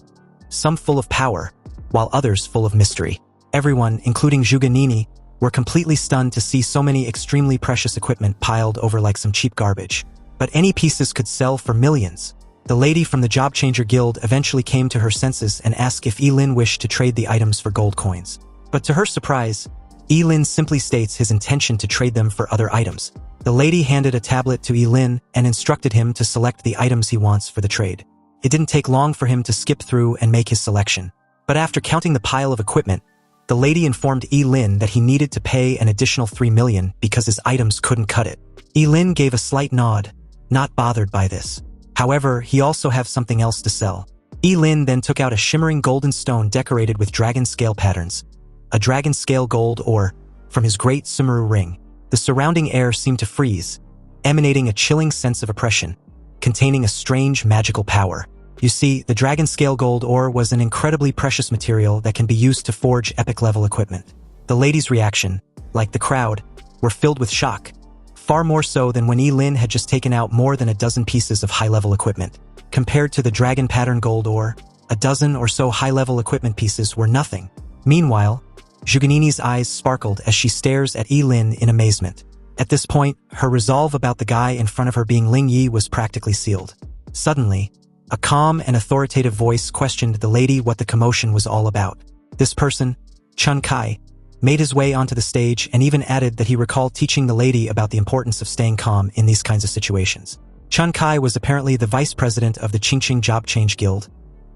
some full of power, while others full of mystery. Everyone, including Zhuge Nini, were completely stunned to see so many extremely precious equipment piled over like some cheap garbage. But any pieces could sell for millions. The lady from the Job Changer Guild eventually came to her senses and asked if Ye Lin wished to trade the items for gold coins. But to her surprise, Ye Lin simply states his intention to trade them for other items. The lady handed a tablet to Ye Lin and instructed him to select the items he wants for the trade. It didn't take long for him to skip through and make his selection. But after counting the pile of equipment, the lady informed Ye Lin that he needed to pay an additional 3 million because his items couldn't cut it. Ye Lin gave a slight nod, not bothered by this. However, he also have something else to sell. Ye Lin then took out a shimmering golden stone decorated with dragon scale patterns, a dragon scale gold ore, from his great Sumeru ring. The surrounding air seemed to freeze, emanating a chilling sense of oppression, containing a strange magical power. You see, the dragon scale gold ore was an incredibly precious material that can be used to forge epic-level equipment. The lady's reaction, like the crowd, were filled with shock, far more so than when Ye Lin had just taken out more than a dozen pieces of high-level equipment. Compared to the dragon pattern gold ore, a dozen or so high-level equipment pieces were nothing. Meanwhile, Zhuge Nini's eyes sparkled as she stares at Ye Lin in amazement. At this point, her resolve about the guy in front of her being Ling Yi was practically sealed. Suddenly, a calm and authoritative voice questioned the lady what the commotion was all about. This person, Chun Kai, made his way onto the stage and even added that he recalled teaching the lady about the importance of staying calm in these kinds of situations. Chun Kai was apparently the vice president of the Qingqing Job Change Guild,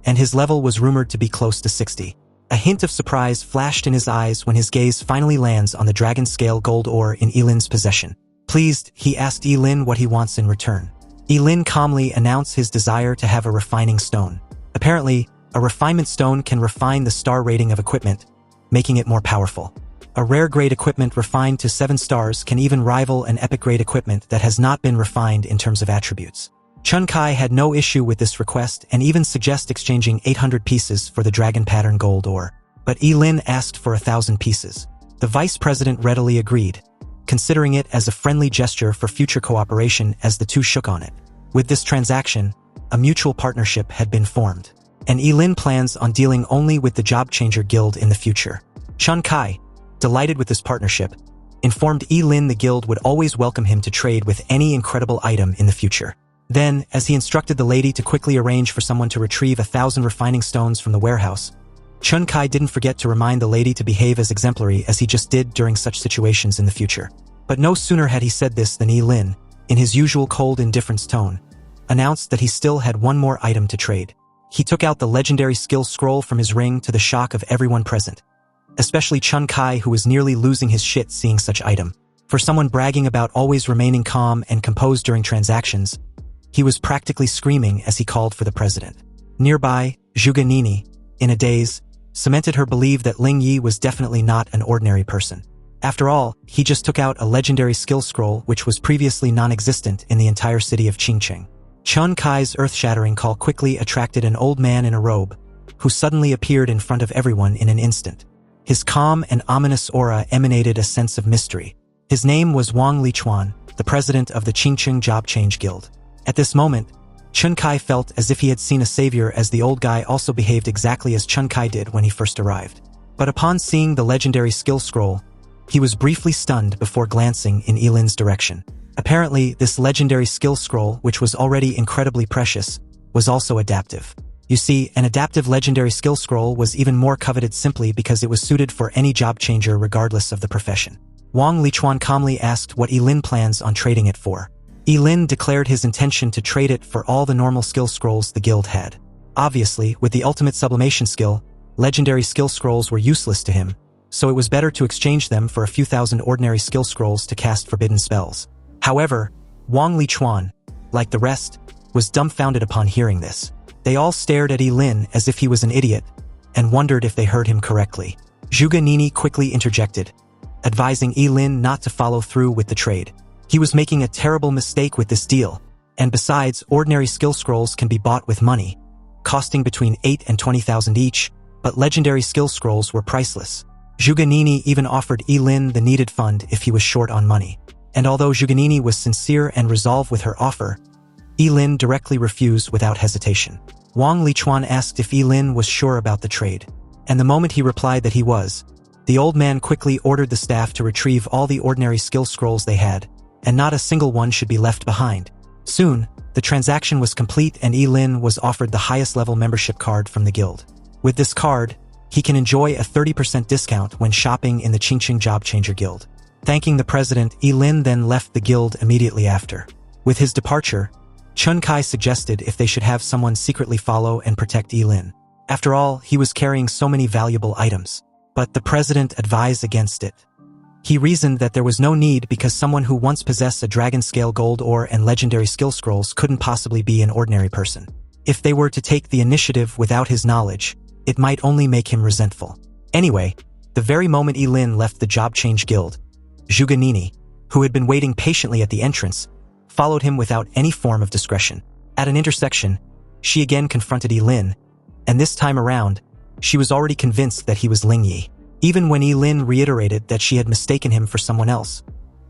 and his level was rumored to be close to 60. A hint of surprise flashed in his eyes when his gaze finally lands on the dragon scale gold ore in Ye Lin's possession. Pleased, he asked Ye Lin what he wants in return. Ye Lin calmly announced his desire to have a refining stone. Apparently, a refinement stone can refine the star rating of equipment, making it more powerful. A rare-grade equipment refined to 7 stars can even rival an epic-grade equipment that has not been refined in terms of attributes. Chun Kai had no issue with this request and even suggested exchanging 800 pieces for the dragon pattern gold ore. But Ye Lin asked for 1,000 pieces. The vice president readily agreed, considering it as a friendly gesture for future cooperation as the two shook on it. With this transaction, a mutual partnership had been formed, and Ye Lin plans on dealing only with the Job Changer Guild in the future. Chun Kai, delighted with this partnership, informed Ye Lin the guild would always welcome him to trade with any incredible item in the future. Then, as he instructed the lady to quickly arrange for someone to retrieve 1,000 refining stones from the warehouse, Chun Kai didn't forget to remind the lady to behave as exemplary as he just did during such situations in the future. But no sooner had he said this than Ye Lin, in his usual cold indifference tone, announced that he still had one more item to trade. He took out the legendary skill scroll from his ring to the shock of everyone present, especially Chun Kai, who was nearly losing his shit seeing such item. For someone bragging about always remaining calm and composed during transactions, he was practically screaming as he called for the president. Nearby, Zhuge Nini, in a daze, cemented her belief that Ling Yi was definitely not an ordinary person. After all, he just took out a legendary skill scroll which was previously non-existent in the entire city of Qingqing. Chun Kai's earth-shattering call quickly attracted an old man in a robe, who suddenly appeared in front of everyone in an instant. His calm and ominous aura emanated a sense of mystery. His name was Wang Lichuan, the president of the Qingqing Job Change Guild. At this moment, Chun Kai felt as if he had seen a savior, as the old guy also behaved exactly as Chun Kai did when he first arrived. But upon seeing the legendary skill scroll, He was briefly stunned before glancing in Ye Lin's direction. Apparently, this legendary skill scroll, which was already incredibly precious, was also adaptive. You see, an adaptive legendary skill scroll was even more coveted simply because it was suited for any job changer regardless of the profession. Wang Lichuan calmly asked what Ye Lin plans on trading it for. Ye Lin declared his intention to trade it for all the normal skill scrolls the guild had. Obviously, with the ultimate sublimation skill, legendary skill scrolls were useless to him, so it was better to exchange them for a few thousand ordinary skill scrolls to cast forbidden spells. However, Wang Lichuan, like the rest, was dumbfounded upon hearing this. They all stared at Ye Lin as if he was an idiot, and wondered if they heard him correctly. Zhuge Nini quickly interjected, advising Ye Lin not to follow through with the trade. He was making a terrible mistake with this deal, and besides, ordinary skill scrolls can be bought with money, costing between 8 and 20,000 each, but legendary skill scrolls were priceless. Zhuge Nini even offered Ye Lin the needed fund if he was short on money. And although Zhuge Nini was sincere and resolved with her offer, Ye Lin directly refused without hesitation. Wang Lichuan asked if Ye Lin was sure about the trade, and the moment he replied that he was, the old man quickly ordered the staff to retrieve all the ordinary skill scrolls they had, and not a single one should be left behind. Soon, the transaction was complete and Ye Lin was offered the highest level membership card from the guild. With this card, he can enjoy a 30% discount when shopping in the Qingqing Job Changer Guild. Thanking the president, Ye Lin then left the guild immediately after. With his departure, Chun Kai suggested if they should have someone secretly follow and protect Ye Lin. After all, he was carrying so many valuable items. But the president advised against it. He reasoned that there was no need because someone who once possessed a dragon-scale gold ore and legendary skill scrolls couldn't possibly be an ordinary person. If they were to take the initiative without his knowledge, it might only make him resentful. Anyway, the very moment Ye Lin left the Job Change Guild, Zhuge Nini, who had been waiting patiently at the entrance, followed him without any form of discretion. At an intersection, she again confronted Ye Lin, and this time around, she was already convinced that he was Ling Yi. Even when Ye Lin reiterated that she had mistaken him for someone else,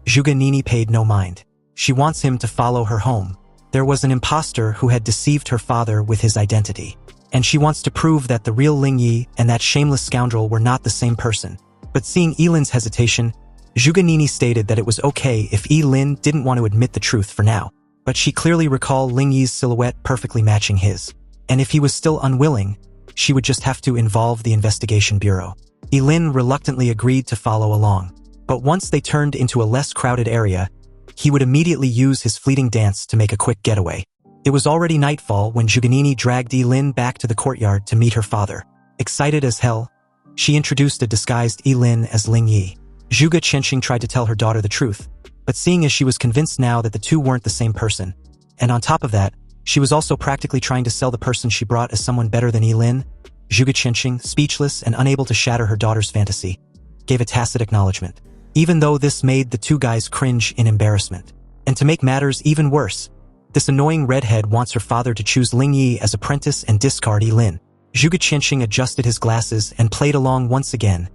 Zhuge Nini paid no mind. She wants him to follow her home. There was an imposter who had deceived her father with his identity, and she wants to prove that the real Ling Yi and that shameless scoundrel were not the same person. But seeing Ye Lin's hesitation, Zhuge Nini stated that it was okay if Ye Lin didn't want to admit the truth for now, but she clearly recalled Ling Yi's silhouette perfectly matching his, and if he was still unwilling, she would just have to involve the investigation bureau. Ye Lin reluctantly agreed to follow along, but once they turned into a less crowded area, he would immediately use his fleeting dance to make a quick getaway. It was already nightfall when Zhuge Nini dragged Ye Lin back to the courtyard to meet her father. Excited as hell, she introduced a disguised Ye Lin as Ling Yi. Zhuge Qianxing tried to tell her daughter the truth, but seeing as she was convinced now that the two weren't the same person, and on top of that, she was also practically trying to sell the person she brought as someone better than Ye Lin, Zhuge Qianxing, speechless and unable to shatter her daughter's fantasy, gave a tacit acknowledgement, even though this made the two guys cringe in embarrassment. And to make matters even worse, this annoying redhead wants her father to choose Ling Yi as apprentice and discard Ye Lin. Zhuge Qianxing adjusted his glasses and played along once again,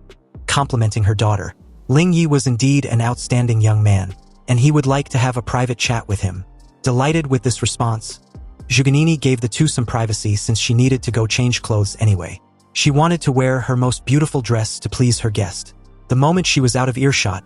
complimenting her daughter. Ling Yi was indeed an outstanding young man, and he would like to have a private chat with him. Delighted with this response, Zhuge Nini gave the two some privacy since she needed to go change clothes anyway. She wanted to wear her most beautiful dress to please her guest. The moment she was out of earshot,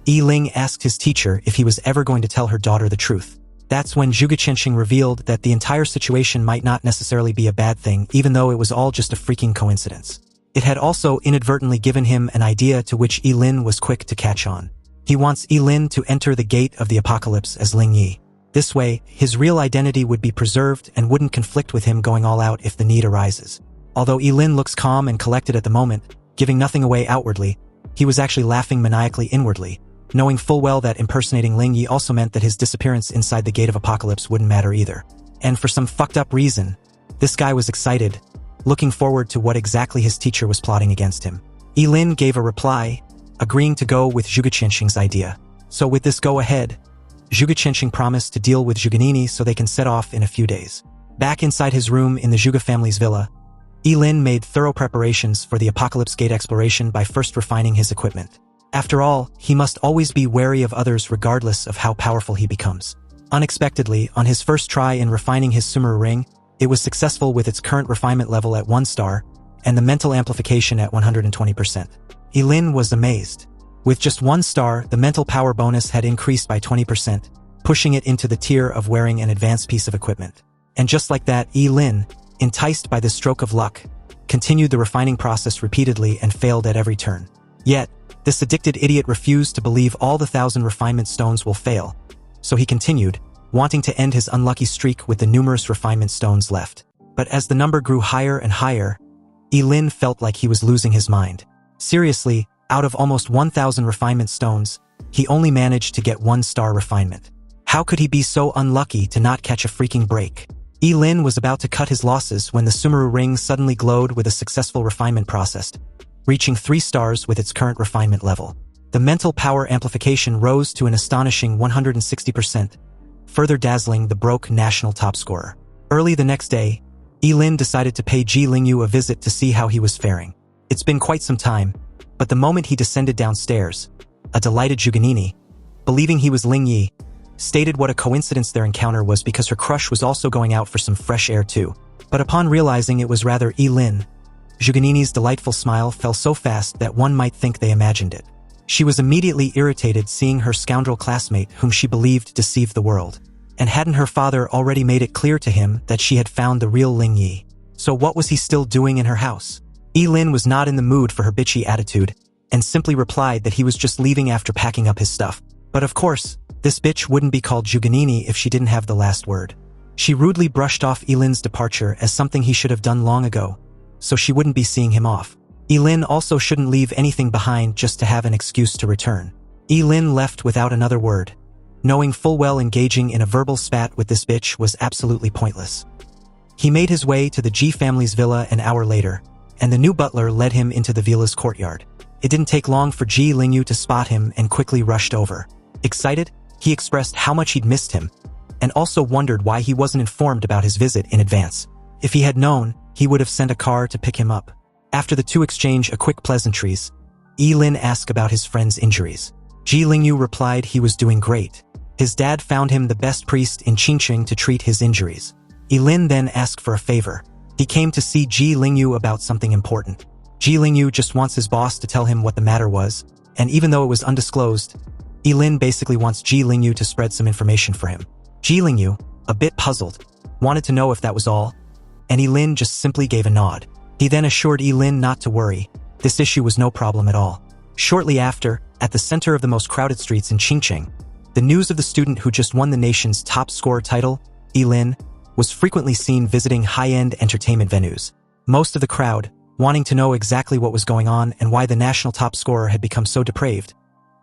Ye Ling asked his teacher if he was ever going to tell her daughter the truth. That's when Zhuge Qianxing revealed that the entire situation might not necessarily be a bad thing, even though it was all just a freaking coincidence. It had also inadvertently given him an idea to which Ye Lin was quick to catch on. He wants Ye Lin to enter the gate of the apocalypse as Ling Yi. This way, his real identity would be preserved and wouldn't conflict with him going all out if the need arises. Although Ye Lin looks calm and collected at the moment, giving nothing away outwardly, he was actually laughing maniacally inwardly, knowing full well that impersonating Ling Yi also meant that his disappearance inside the gate of apocalypse wouldn't matter either. And for some fucked up reason, this guy was excited, looking forward to what exactly his teacher was plotting against him. Ye Lin gave a reply, agreeing to go with Zhuge Qianxing's idea. So with this go-ahead, Zhuge Qianxing promised to deal with Zhuge Nini so they can set off in a few days. Back inside his room in the Zhuge family's villa, Ye Lin made thorough preparations for the Apocalypse Gate exploration by first refining his equipment. After all, he must always be wary of others regardless of how powerful he becomes. Unexpectedly, on his first try in refining his Sumeru ring, it was successful with its current refinement level at 1 star, and the mental amplification at 120%. Ye Lin was amazed. With just 1 star, the mental power bonus had increased by 20%, pushing it into the tier of wearing an advanced piece of equipment. And just like that, Ye Lin, enticed by this stroke of luck, continued the refining process repeatedly and failed at every turn. Yet, this addicted idiot refused to believe all the 1,000 refinement stones will fail, so he continued, wanting to end his unlucky streak with the numerous refinement stones left. But as the number grew higher and higher, Ye Lin felt like he was losing his mind. Seriously, out of almost 1,000 refinement stones, he only managed to get 1-star refinement. How could he be so unlucky to not catch a freaking break? Ye Lin was about to cut his losses when the Sumeru ring suddenly glowed with a successful refinement process, reaching 3 stars with its current refinement level. The mental power amplification rose to an astonishing 160%, further dazzling the broke national top scorer. Early the next day, Ye Lin decided to pay Ji Lingyu a visit to see how he was faring. It's been quite some time, but the moment he descended downstairs, a delighted Zhuganini, believing he was Ling Yi, stated what a coincidence their encounter was because her crush was also going out for some fresh air too. But upon realizing it was rather Ye Lin, Zhuganini's delightful smile fell so fast that one might think they imagined it. She was immediately irritated seeing her scoundrel classmate whom she believed deceived the world. And hadn't her father already made it clear to him that she had found the real Ling Yi? So what was he still doing in her house? Ye Lin was not in the mood for her bitchy attitude, and simply replied that he was just leaving after packing up his stuff. But of course, this bitch wouldn't be called Zhuganini if she didn't have the last word. She rudely brushed off Ye Lin's departure as something he should have done long ago, so she wouldn't be seeing him off. Ye Lin also shouldn't leave anything behind just to have an excuse to return. Ye Lin left without another word, knowing full well engaging in a verbal spat with this bitch was absolutely pointless. He made his way to the Ji family's villa an hour later, and the new butler led him into the villa's courtyard. It didn't take long for Ji Lingyu to spot him and quickly rushed over. Excited, he expressed how much he'd missed him, and also wondered why he wasn't informed about his visit in advance. If he had known, he would have sent a car to pick him up. After the two exchanged a quick pleasantries, Ye Lin asked about his friend's injuries. Ji Lingyu replied he was doing great. His dad found him the best priest in Qingqing to treat his injuries. Ye Lin then asked for a favor. He came to see Ji Lingyu about something important. Ji Lingyu just wants his boss to tell him what the matter was, and even though it was undisclosed, Ye Lin basically wants Ji Lingyu to spread some information for him. Ji Lingyu, a bit puzzled, wanted to know if that was all, and Ye Lin just simply gave a nod. He then assured Ye Lin not to worry, this issue was no problem at all. Shortly after, at the center of the most crowded streets in Qingqing, the news of the student who just won the nation's top scorer title, Ye Lin, was frequently seen visiting high-end entertainment venues. Most of the crowd, wanting to know exactly what was going on and why the national top scorer had become so depraved,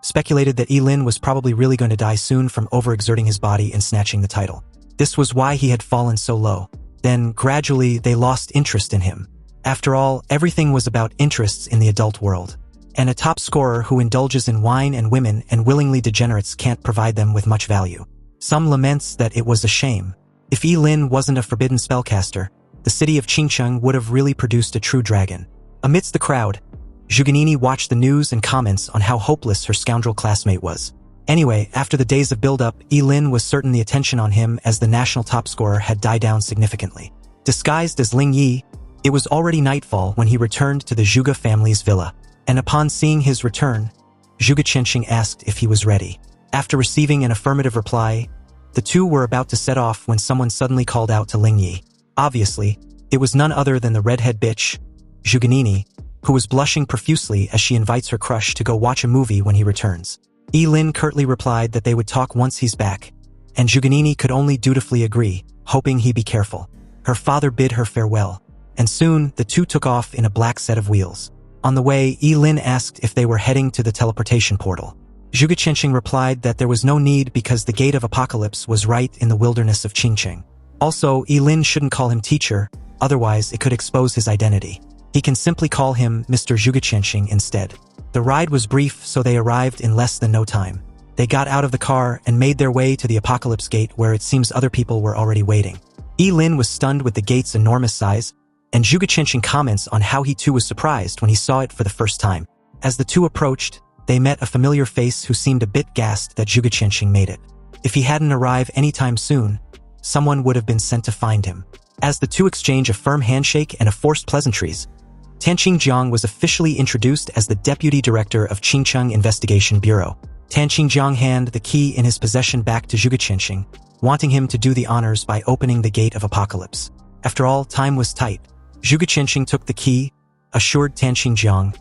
speculated that Ye Lin was probably really going to die soon from overexerting his body and snatching the title. This was why he had fallen so low. Then, gradually, they lost interest in him. After all, everything was about interests in the adult world. And a top scorer who indulges in wine and women and willingly degenerates can't provide them with much value. Some laments that it was a shame. If Ye Lin wasn't a forbidden spellcaster, the city of Qingqing would have really produced a true dragon. Amidst the crowd, Zhuganini watched the news and comments on how hopeless her scoundrel classmate was. Anyway, after the days of build-up, Ye Lin was certain the attention on him as the national top scorer had died down significantly. Disguised as Ling Yi, it was already nightfall when he returned to the Zhuge family's villa. And upon seeing his return, Zhuge Qianqing asked if he was ready. After receiving an affirmative reply, the two were about to set off when someone suddenly called out to Ling Yi. Obviously, it was none other than the redhead bitch, Zhuganini, who was blushing profusely as she invites her crush to go watch a movie when he returns. Ye Lin curtly replied that they would talk once he's back, and Zhuganini could only dutifully agree, hoping he be careful. Her father bid her farewell, and soon the two took off in a black set of wheels. On the way, Ye Lin asked if they were heading to the teleportation portal. Zhuge Qianqing replied that there was no need because the Gate of Apocalypse was right in the wilderness of Qingqing. Also, Ye Lin shouldn't call him teacher, otherwise it could expose his identity. He can simply call him Mr. Zhuge Qianqing instead. The ride was brief, so they arrived in less than no time. They got out of the car and made their way to the Apocalypse Gate where it seems other people were already waiting. Ye Lin was stunned with the gate's enormous size, and Zhuge Qianqing comments on how he too was surprised when he saw it for the first time. As the two approached, they met a familiar face who seemed a bit gassed that Zhuge Qianqing made it. If he hadn't arrived anytime soon, someone would have been sent to find him. As the two exchange a firm handshake and a forced pleasantries, Tan Qingjiang was officially introduced as the Deputy Director of Qingcheng Investigation Bureau. Tan Qingjiang handed the key in his possession back to Zhuge Qianqing, wanting him to do the honors by opening the Gate of Apocalypse. After all, time was tight. Zhuge Qianqing took the key, assured Tan Qingjiang,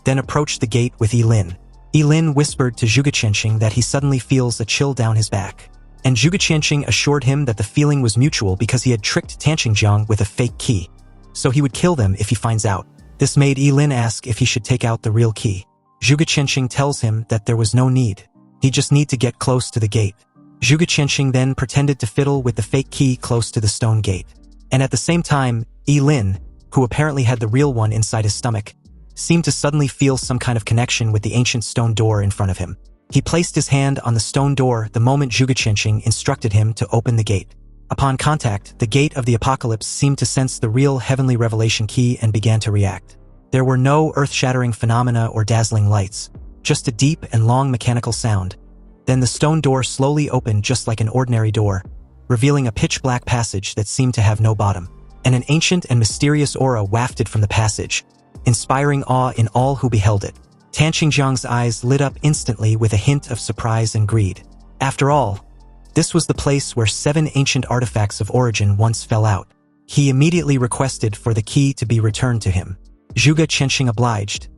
then approached the gate with Ye Lin. Ye Lin whispered to Zhuge Qianqing that he suddenly feels a chill down his back. And Zhuge Qianqing assured him that the feeling was mutual because he had tricked Tan Qingjiang with a fake key. So he would kill them if he finds out. This made Ye Lin ask if he should take out the real key. Zhuge Qianqing tells him that there was no need. He just need to get close to the gate. Zhuge Qianqing then pretended to fiddle with the fake key close to the stone gate. And at the same time, Ye Lin, who apparently had the real one inside his stomach, seemed to suddenly feel some kind of connection with the ancient stone door in front of him. He placed his hand on the stone door the moment Zhuge Qianqing instructed him to open the gate. Upon contact, the Gate of the Apocalypse seemed to sense the real heavenly revelation key and began to react. There were no earth-shattering phenomena or dazzling lights, just a deep and long mechanical sound. Then the stone door slowly opened just like an ordinary door, revealing a pitch-black passage that seemed to have no bottom. And an ancient and mysterious aura wafted from the passage, inspiring awe in all who beheld it. Tan Qingjiang's eyes lit up instantly with a hint of surprise and greed. After all, this was the place where 7 ancient artifacts of origin once fell out. He immediately requested for the key to be returned to him. Zhuge Qianqing obliged,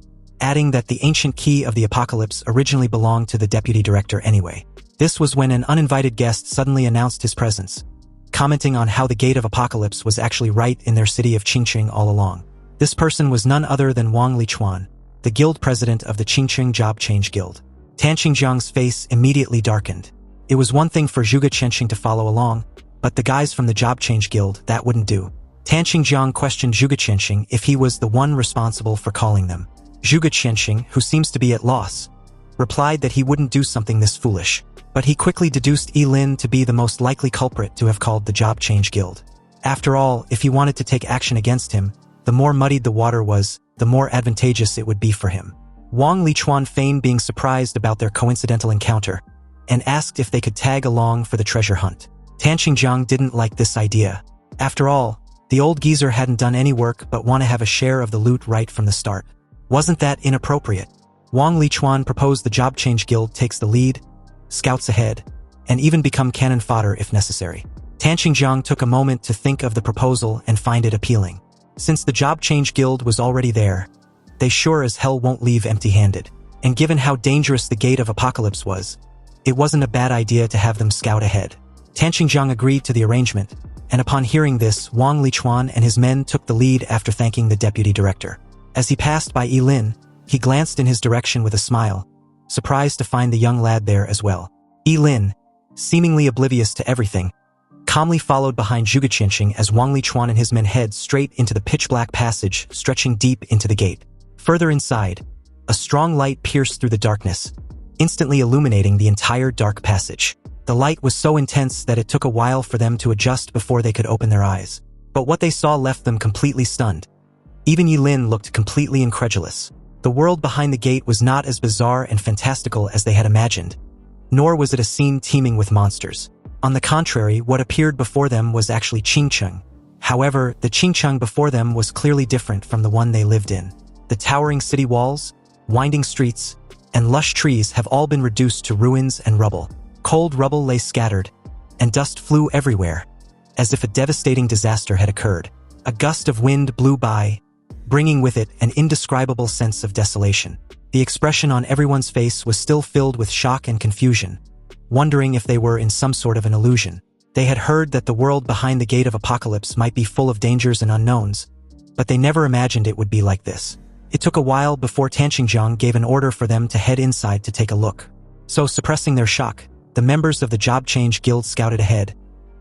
adding that the ancient key of the apocalypse originally belonged to the deputy director anyway. This was when an uninvited guest suddenly announced his presence, commenting on how the Gate of Apocalypse was actually right in their city of Qingcheng all along. This person was none other than Wang Lichuan, the guild president of the Qingcheng Job Change Guild. Tan Qingjiang's face immediately darkened. It was one thing for Zhuge Qianqing to follow along, but the guys from the Job Change Guild, that wouldn't do. Tan Qingjiang questioned Zhuge Qianqing if he was the one responsible for calling them. Zhuge Qianqing, who seems to be at loss, replied that he wouldn't do something this foolish, but he quickly deduced Ye Lin to be the most likely culprit to have called the Job Change Guild. After all, if he wanted to take action against him, the more muddied the water was, the more advantageous it would be for him. Wang Lichuan feigned being surprised about their coincidental encounter, and asked if they could tag along for the treasure hunt. Tan Qingjiang didn't like this idea. After all, the old geezer hadn't done any work but want to have a share of the loot right from the start. Wasn't that inappropriate? Wang Lichuan proposed the Job Change Guild takes the lead, scouts ahead, and even become cannon fodder if necessary. Tan Qingjiang took a moment to think of the proposal and find it appealing. Since the Job Change Guild was already there, they sure as hell won't leave empty-handed. And given how dangerous the Gate of Apocalypse was, it wasn't a bad idea to have them scout ahead. Tan Qingjiang agreed to the arrangement, and upon hearing this, Wang Lichuan and his men took the lead after thanking the deputy director. As he passed by Ye Lin, he glanced in his direction with a smile, surprised to find the young lad there as well. Ye Lin, seemingly oblivious to everything, calmly followed behind Zhuge Qianqing as Wang Lichuan and his men head straight into the pitch-black passage stretching deep into the gate. Further inside, a strong light pierced through the darkness, instantly illuminating the entire dark passage. The light was so intense that it took a while for them to adjust before they could open their eyes. But what they saw left them completely stunned. Even Ye Lin looked completely incredulous. The world behind the gate was not as bizarre and fantastical as they had imagined, nor was it a scene teeming with monsters. On the contrary, what appeared before them was actually Qingcheng. However, the Qingcheng before them was clearly different from the one they lived in. The towering city walls, winding streets, and lush trees have all been reduced to ruins and rubble. Cold rubble lay scattered, and dust flew everywhere, as if a devastating disaster had occurred. A gust of wind blew by, bringing with it an indescribable sense of desolation. The expression on everyone's face was still filled with shock and confusion, wondering if they were in some sort of an illusion. They had heard that the world behind the Gate of Apocalypse might be full of dangers and unknowns, but they never imagined it would be like this. It took a while before Tan Qingjiang gave an order for them to head inside to take a look. So, suppressing their shock, the members of the Job Change Guild scouted ahead,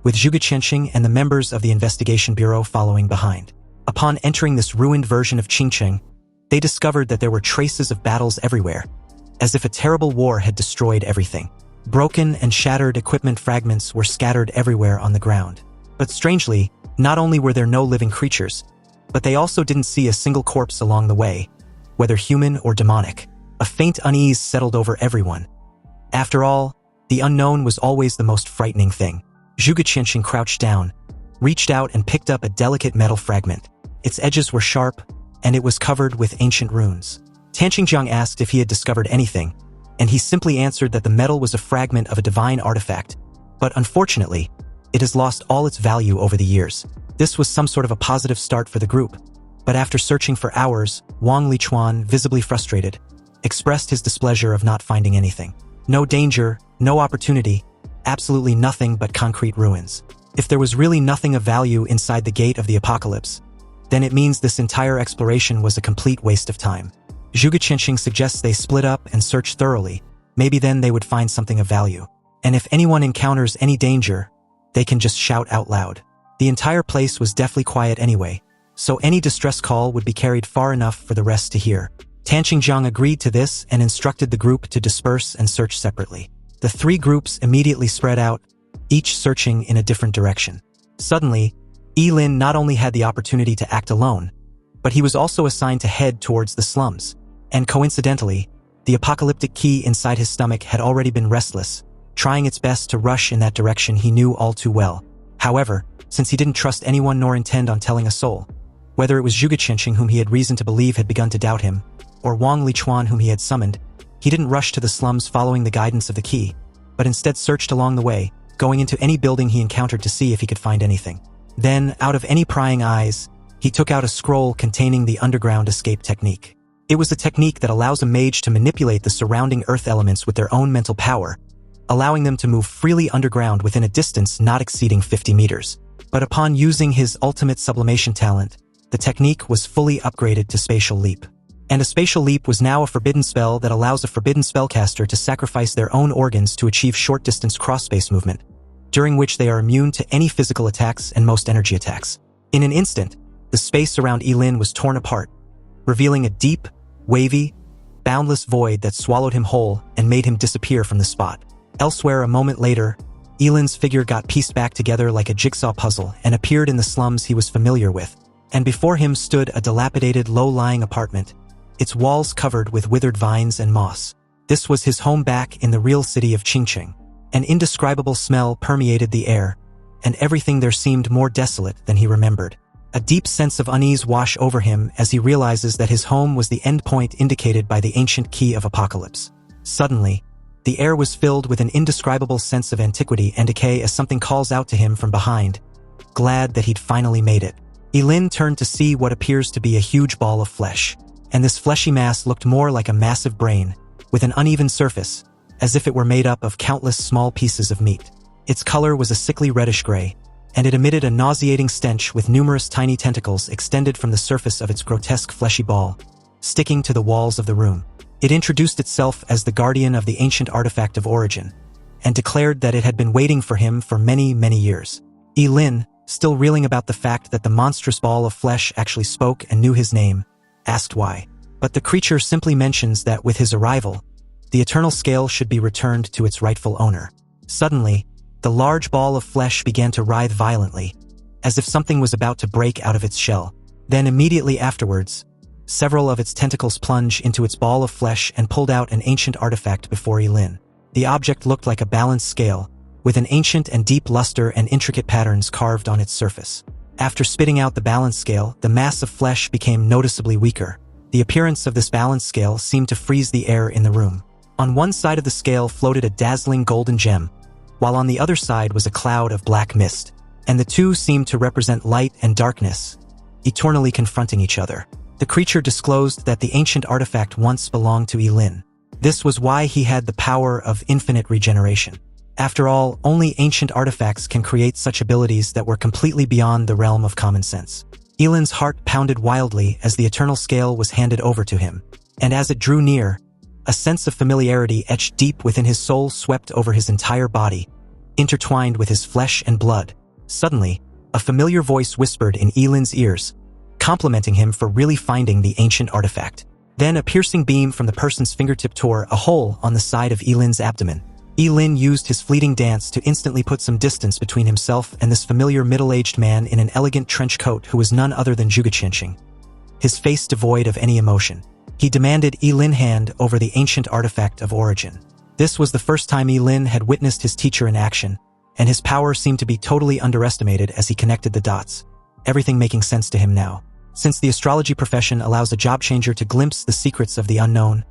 with Zhuge Qianqing and the members of the Investigation Bureau following behind. Upon entering this ruined version of Qingcheng, they discovered that there were traces of battles everywhere, as if a terrible war had destroyed everything. Broken and shattered equipment fragments were scattered everywhere on the ground. But strangely, not only were there no living creatures, but they also didn't see a single corpse along the way, whether human or demonic. A faint unease settled over everyone. After all, the unknown was always the most frightening thing. Zhuge Qianqing crouched down, reached out and picked up a delicate metal fragment. Its edges were sharp, and it was covered with ancient runes. Tanqingjiang asked if he had discovered anything, and he simply answered that the metal was a fragment of a divine artifact, but unfortunately, it has lost all its value over the years. This was some sort of a positive start for the group, but after searching for hours, Wang Lichuan, visibly frustrated, expressed his displeasure of not finding anything. No danger, no opportunity, absolutely nothing but concrete ruins. If there was really nothing of value inside the gate of the apocalypse, then it means this entire exploration was a complete waste of time. Zhuge Qianxing suggests they split up and search thoroughly. Maybe then they would find something of value. And if anyone encounters any danger, they can just shout out loud. The entire place was deathly quiet anyway, so any distress call would be carried far enough for the rest to hear. Tanqingjiang agreed to this and instructed the group to disperse and search separately. The three groups immediately spread out, each searching in a different direction. Suddenly, Ye Lin not only had the opportunity to act alone, but he was also assigned to head towards the slums. And coincidentally, the apocalyptic key inside his stomach had already been restless, trying its best to rush in that direction he knew all too well. However, since he didn't trust anyone nor intend on telling a soul, whether it was Zhuge Qianxing whom he had reason to believe had begun to doubt him, or Wang Lichuan whom he had summoned, he didn't rush to the slums following the guidance of the key, but instead searched along the way, going into any building he encountered to see if he could find anything. Then, out of any prying eyes, he took out a scroll containing the underground escape technique. It was a technique that allows a mage to manipulate the surrounding earth elements with their own mental power, allowing them to move freely underground within a distance not exceeding 50 meters. But upon using his ultimate sublimation talent, the technique was fully upgraded to Spatial Leap. And a Spatial Leap was now a forbidden spell that allows a Forbidden Spellcaster to sacrifice their own organs to achieve short-distance cross-space movement, during which they are immune to any physical attacks and most energy attacks. In an instant, the space around Ye Lin was torn apart, revealing a deep, wavy, boundless void that swallowed him whole and made him disappear from the spot. Elsewhere, a moment later, Ye Lin's figure got pieced back together like a jigsaw puzzle and appeared in the slums he was familiar with. And before him stood a dilapidated, low-lying apartment, its walls covered with withered vines and moss. This was his home back in the real city of Qingqing. An indescribable smell permeated the air, and everything there seemed more desolate than he remembered. A deep sense of unease washed over him as he realizes that his home was the endpoint indicated by the ancient key of apocalypse. Suddenly, the air was filled with an indescribable sense of antiquity and decay as something calls out to him from behind, glad that he'd finally made it. Ye Lin turned to see what appears to be a huge ball of flesh, and this fleshy mass looked more like a massive brain, with an uneven surface, as if it were made up of countless small pieces of meat. Its color was a sickly reddish-gray, and it emitted a nauseating stench with numerous tiny tentacles extended from the surface of its grotesque fleshy ball, sticking to the walls of the room. It introduced itself as the guardian of the ancient artifact of origin, and declared that it had been waiting for him for many, many years. Ye Lin, still reeling about the fact that the monstrous ball of flesh actually spoke and knew his name, asked why. But the creature simply mentions that with his arrival, the eternal scale should be returned to its rightful owner. Suddenly, the large ball of flesh began to writhe violently, as if something was about to break out of its shell. Then immediately afterwards, several of its tentacles plunged into its ball of flesh and pulled out an ancient artifact before Ye Lin. The object looked like a balanced scale, with an ancient and deep luster and intricate patterns carved on its surface. After spitting out the balance scale, the mass of flesh became noticeably weaker. The appearance of this balance scale seemed to freeze the air in the room. On one side of the scale floated a dazzling golden gem, while on the other side was a cloud of black mist, and the two seemed to represent light and darkness, eternally confronting each other. The creature disclosed that the ancient artifact once belonged to Ye Lin. This was why he had the power of infinite regeneration. After all, only ancient artifacts can create such abilities that were completely beyond the realm of common sense. Ye Lin's heart pounded wildly as the eternal scale was handed over to him, and as it drew near, a sense of familiarity etched deep within his soul swept over his entire body, intertwined with his flesh and blood. Suddenly, a familiar voice whispered in Ye Lin's ears, complimenting him for really finding the ancient artifact. Then a piercing beam from the person's fingertip tore a hole on the side of Ye Lin's abdomen. Ye Lin used his fleeting dance to instantly put some distance between himself and this familiar middle-aged man in an elegant trench coat who was none other than Zhuge Qianxing, his face devoid of any emotion. He demanded Ye Lin hand over the ancient artifact of origin. This was the first time Ye Lin had witnessed his teacher in action, and his power seemed to be totally underestimated as he connected the dots, everything making sense to him now. Since the astrology profession allows a job changer to glimpse the secrets of the unknown,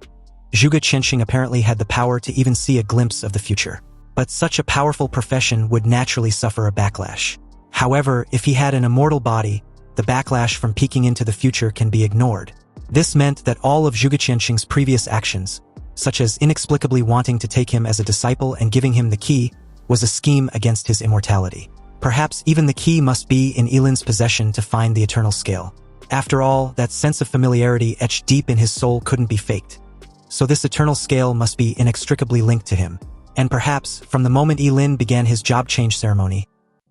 Zhuge Qianxing apparently had the power to even see a glimpse of the future. But such a powerful profession would naturally suffer a backlash. However, if he had an immortal body, the backlash from peeking into the future can be ignored. This meant that all of Zhuge Qianxing's previous actions, such as inexplicably wanting to take him as a disciple and giving him the key, was a scheme against his immortality. Perhaps even the key must be in Ye Lin's possession to find the eternal scale. After all, that sense of familiarity etched deep in his soul couldn't be faked. So this eternal scale must be inextricably linked to him. And perhaps, from the moment Ye Lin began his job change ceremony,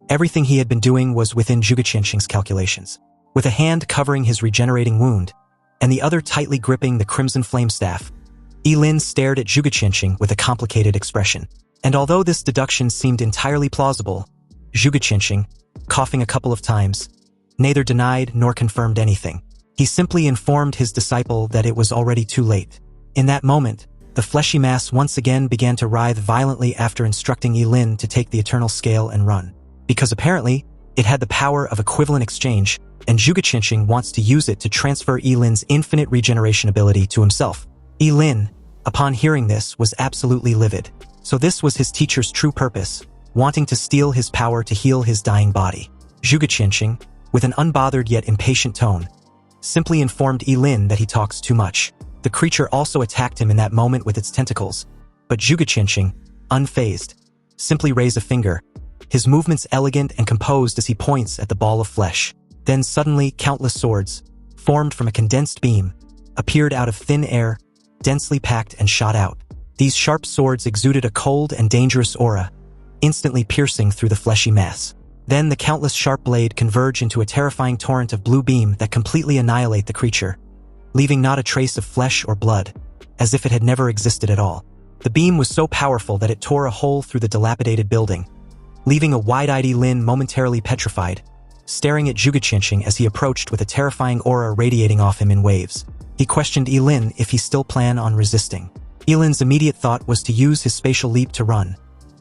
everything he had been doing was within Zhuge Qianxing's calculations. With a hand covering his regenerating wound, and the other tightly gripping the crimson flame staff, Ye Lin stared at Zhuge Qianxing with a complicated expression. And although this deduction seemed entirely plausible, Zhuge Qianxing, coughing a couple of times, neither denied nor confirmed anything. He simply informed his disciple that it was already too late. In that moment, the fleshy mass once again began to writhe violently after instructing Ye Lin to take the eternal scale and run. Because apparently, it had the power of equivalent exchange, and Zhuge Qianxing wants to use it to transfer Ye Lin's infinite regeneration ability to himself. Ye Lin, upon hearing this, was absolutely livid. So this was his teacher's true purpose, wanting to steal his power to heal his dying body. Zhuge Qianxing, with an unbothered yet impatient tone, simply informed Ye Lin that he talks too much. The creature also attacked him in that moment with its tentacles, but Zhuge Qianxing, unfazed, simply raised a finger, his movements elegant and composed as he points at the ball of flesh. Then suddenly countless swords, formed from a condensed beam, appeared out of thin air, densely packed and shot out. These sharp swords exuded a cold and dangerous aura, instantly piercing through the fleshy mass. Then the countless sharp blade converge into a terrifying torrent of blue beam that completely annihilate the creature, leaving not a trace of flesh or blood, as if it had never existed at all. The beam was so powerful that it tore a hole through the dilapidated building, leaving a wide-eyed Ye Lin momentarily petrified, staring at Zhuge Qianxing as he approached with a terrifying aura radiating off him in waves. He questioned Ye Lin if he still planned on resisting. Ye Lin's immediate thought was to use his spatial leap to run,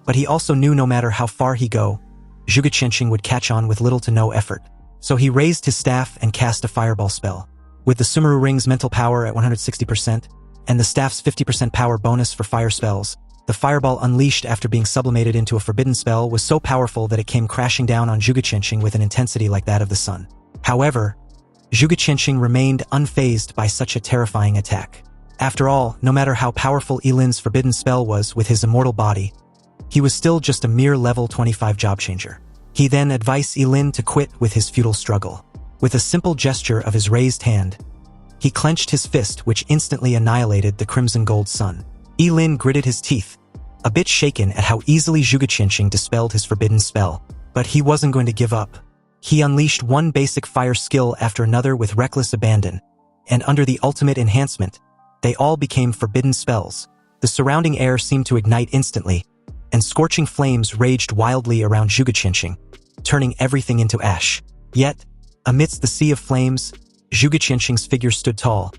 but he also knew no matter how far he go, Zhuge Qianxing would catch on with little to no effort. So he raised his staff and cast a fireball spell. With the Sumeru Ring's mental power at 160%, and the staff's 50% power bonus for fire spells, the fireball unleashed after being sublimated into a forbidden spell was so powerful that it came crashing down on Zhuge Qianxing with an intensity like that of the sun. However, Zhuge Qianxing remained unfazed by such a terrifying attack. After all, no matter how powerful Ye Lin's forbidden spell was with his immortal body, he was still just a mere level 25 job changer. He then advised Ye Lin to quit with his futile struggle. With a simple gesture of his raised hand, he clenched his fist, which instantly annihilated the crimson gold sun. Ye Lin gritted his teeth, a bit shaken at how easily Zhuge Qianxing dispelled his forbidden spell. But he wasn't going to give up. He unleashed one basic fire skill after another with reckless abandon, and under the ultimate enhancement, they all became forbidden spells. The surrounding air seemed to ignite instantly, and scorching flames raged wildly around Zhuge Qianxing, turning everything into ash. Yet, amidst the sea of flames, Zhuge Qianxing's figure stood tall,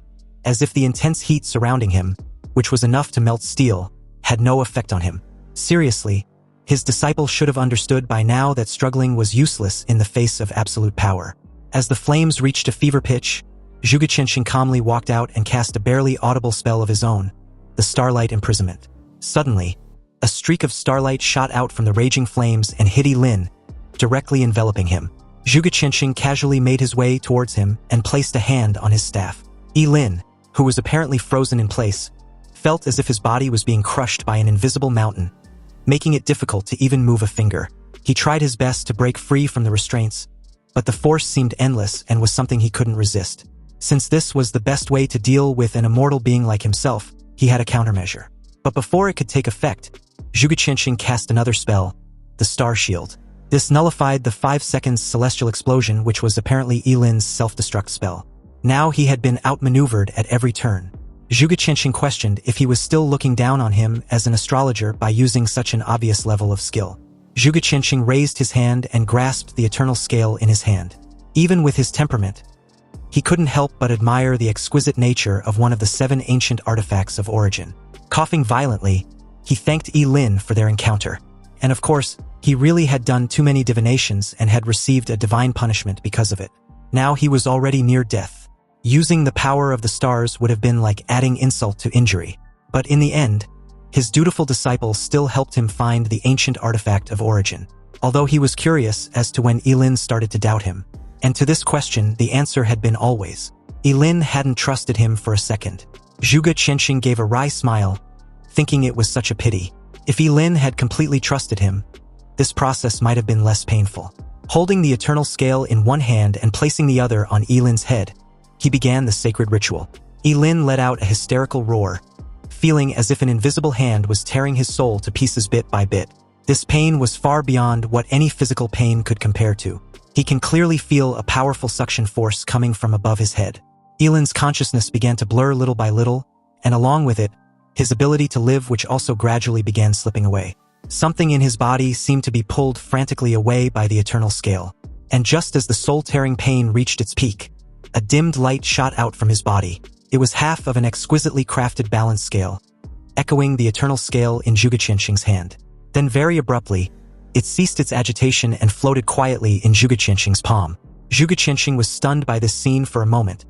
as if the intense heat surrounding him, which was enough to melt steel, had no effect on him. Seriously, his disciple should have understood by now that struggling was useless in the face of absolute power. As the flames reached a fever pitch, Zhuge Qianxing calmly walked out and cast a barely audible spell of his own, the Starlight Imprisonment. Suddenly, a streak of starlight shot out from the raging flames and hit Ye Lin, directly enveloping him. Zhuge Qianxing casually made his way towards him and placed a hand on his staff. Ye Lin, who was apparently frozen in place, felt as if his body was being crushed by an invisible mountain, making it difficult to even move a finger. He tried his best to break free from the restraints, but the force seemed endless and was something he couldn't resist. Since this was the best way to deal with an immortal being like himself, he had a countermeasure. But before it could take effect, Zhuge Qianxing cast another spell, the Star Shield. This nullified the 5 seconds celestial explosion, which was apparently Ye Lin's self-destruct spell. Now he had been outmaneuvered at every turn. Zhuge Qianxing questioned if he was still looking down on him as an astrologer by using such an obvious level of skill. Zhuge Qianxing raised his hand and grasped the eternal scale in his hand. Even with his temperament, he couldn't help but admire the exquisite nature of one of the 7 ancient artifacts of origin. Coughing violently, he thanked Ye Lin for their encounter. And of course, he really had done too many divinations and had received a divine punishment because of it. Now he was already near death. Using the power of the stars would have been like adding insult to injury. But in the end, his dutiful disciple still helped him find the ancient artifact of origin. Although he was curious as to when Ye Lin started to doubt him. And to this question, the answer had been always. Ye Lin hadn't trusted him for a second. Zhuge Qianxing gave a wry smile, thinking it was such a pity. If Ye Lin had completely trusted him, this process might have been less painful. Holding the eternal scale in one hand and placing the other on Ye Lin's head, he began the sacred ritual. Ye Lin let out a hysterical roar, feeling as if an invisible hand was tearing his soul to pieces bit by bit. This pain was far beyond what any physical pain could compare to. He can clearly feel a powerful suction force coming from above his head. Ye Lin's consciousness began to blur little by little, and along with it, his ability to live, which also gradually began slipping away. Something in his body seemed to be pulled frantically away by the eternal scale. And just as the soul-tearing pain reached its peak, a dimmed light shot out from his body. It was half of an exquisitely crafted balance scale, echoing the eternal scale in Zhuge Qianxing's hand. Then very abruptly, it ceased its agitation and floated quietly in Zhuge Qianxing's palm. Zhuge Qianxing was stunned by this scene for a moment,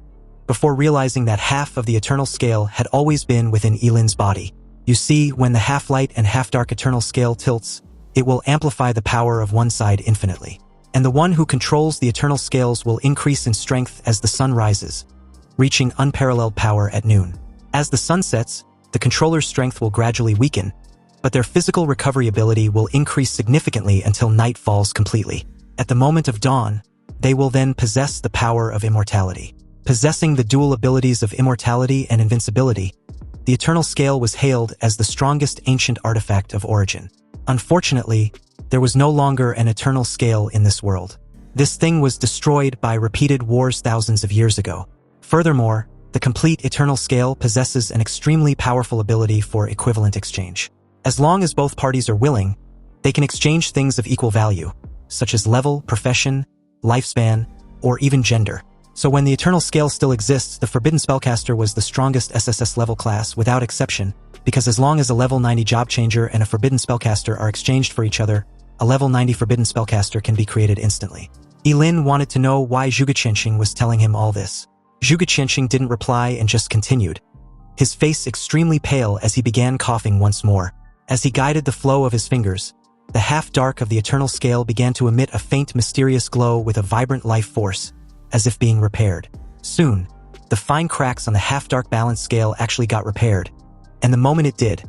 before realizing that half of the eternal scale had always been within Ye Lin's body. You see, when the half-light and half-dark eternal scale tilts, it will amplify the power of one side infinitely. And the one who controls the eternal scales will increase in strength as the sun rises, reaching unparalleled power at noon. As the sun sets, the controller's strength will gradually weaken, but their physical recovery ability will increase significantly until night falls completely. At the moment of dawn, they will then possess the power of immortality. Possessing the dual abilities of immortality and invincibility, the eternal scale was hailed as the strongest ancient artifact of origin. Unfortunately, there was no longer an eternal scale in this world. This thing was destroyed by repeated wars thousands of years ago. Furthermore, the complete eternal scale possesses an extremely powerful ability for equivalent exchange. As long as both parties are willing, they can exchange things of equal value, such as level, profession, lifespan, or even gender. So when the eternal scale still exists, the Forbidden Spellcaster was the strongest SSS level class without exception, because as long as a level 90 job changer and a Forbidden Spellcaster are exchanged for each other, a level 90 Forbidden Spellcaster can be created instantly. Ye Lin wanted to know why Zhuge Qianxing was telling him all this. Zhuge Qianxing didn't reply and just continued, his face extremely pale as he began coughing once more. As he guided the flow of his fingers, the half-dark of the eternal scale began to emit a faint mysterious glow with a vibrant life force, as if being repaired. Soon, the fine cracks on the half-dark balance scale actually got repaired, and the moment it did,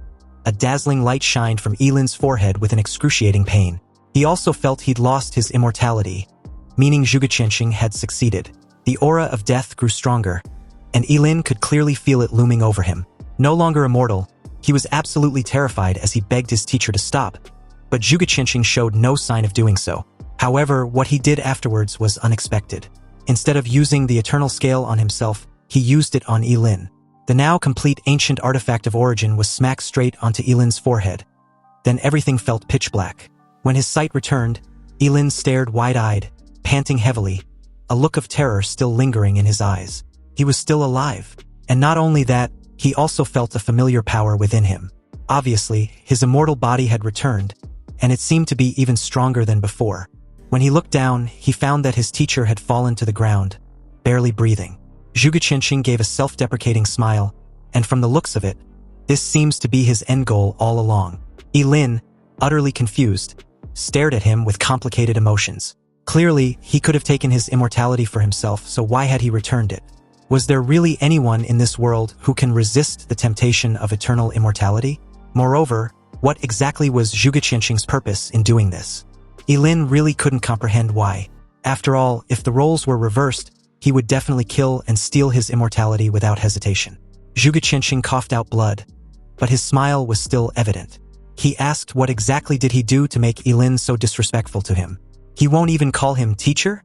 a dazzling light shined from Ye Lin's forehead with an excruciating pain. He also felt he'd lost his immortality, meaning Zhuge Qianxing had succeeded. The aura of death grew stronger, and Ye Lin could clearly feel it looming over him. No longer immortal, he was absolutely terrified as he begged his teacher to stop, but Zhuge Qianxing showed no sign of doing so. However, what he did afterwards was unexpected. Instead of using the eternal scale on himself, he used it on Ye Lin. The now complete ancient artifact of origin was smacked straight onto Ye Lin's forehead. Then everything felt pitch black. When his sight returned, Ye Lin stared wide-eyed, panting heavily, a look of terror still lingering in his eyes. He was still alive. And not only that, he also felt a familiar power within him. Obviously, his immortal body had returned, and it seemed to be even stronger than before. When he looked down, he found that his teacher had fallen to the ground, barely breathing. Zhuge Qianxing gave a self-deprecating smile, and from the looks of it, this seems to be his end goal all along. Ye Lin, utterly confused, stared at him with complicated emotions. Clearly, he could have taken his immortality for himself, so why had he returned it? Was there really anyone in this world who can resist the temptation of eternal immortality? Moreover, what exactly was Zhuge Qianxing's purpose in doing this? Ye Lin really couldn't comprehend why. After all, if the roles were reversed, he would definitely kill and steal his immortality without hesitation. Zhuge Qianxing coughed out blood, but his smile was still evident. He asked what exactly did he do to make Ye Lin so disrespectful to him. He won't even call him teacher?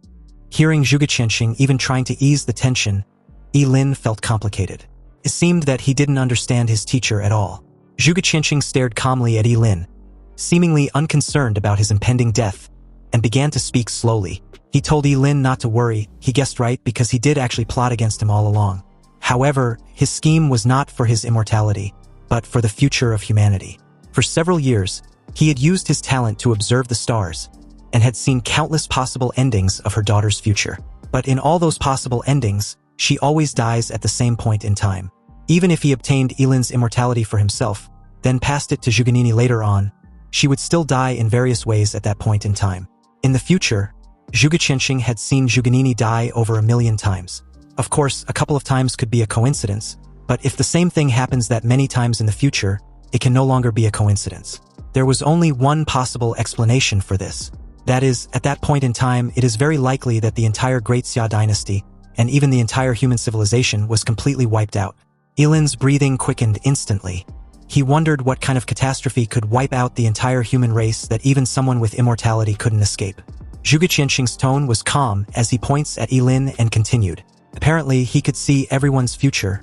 Hearing Zhuge Qianxing even trying to ease the tension, Ye Lin felt complicated. It seemed that he didn't understand his teacher at all. Zhuge Qianxing stared calmly at Ye Lin, seemingly unconcerned about his impending death, and began to speak slowly. He told Ye Lin not to worry. He guessed right because he did actually plot against him all along. However, his scheme was not for his immortality, but for the future of humanity. For several years, he had used his talent to observe the stars, and had seen countless possible endings of her daughter's future. But in all those possible endings, she always dies at the same point in time. Even if he obtained Ye Lin's immortality for himself, then passed it to Zhuganini later on, she would still die in various ways at that point in time. In the future, Zhuge Qianxing had seen Zhuganini die over 1,000,000 times. Of course, a couple of times could be a coincidence, but if the same thing happens that many times in the future, it can no longer be a coincidence. There was only one possible explanation for this. That is, at that point in time, it is very likely that the entire Great Xia dynasty, and even the entire human civilization, was completely wiped out. Ye Lin's breathing quickened instantly. He wondered what kind of catastrophe could wipe out the entire human race that even someone with immortality couldn't escape. Zhuge Qianxing's tone was calm as he points at Ye Lin and continued. Apparently, he could see everyone's future,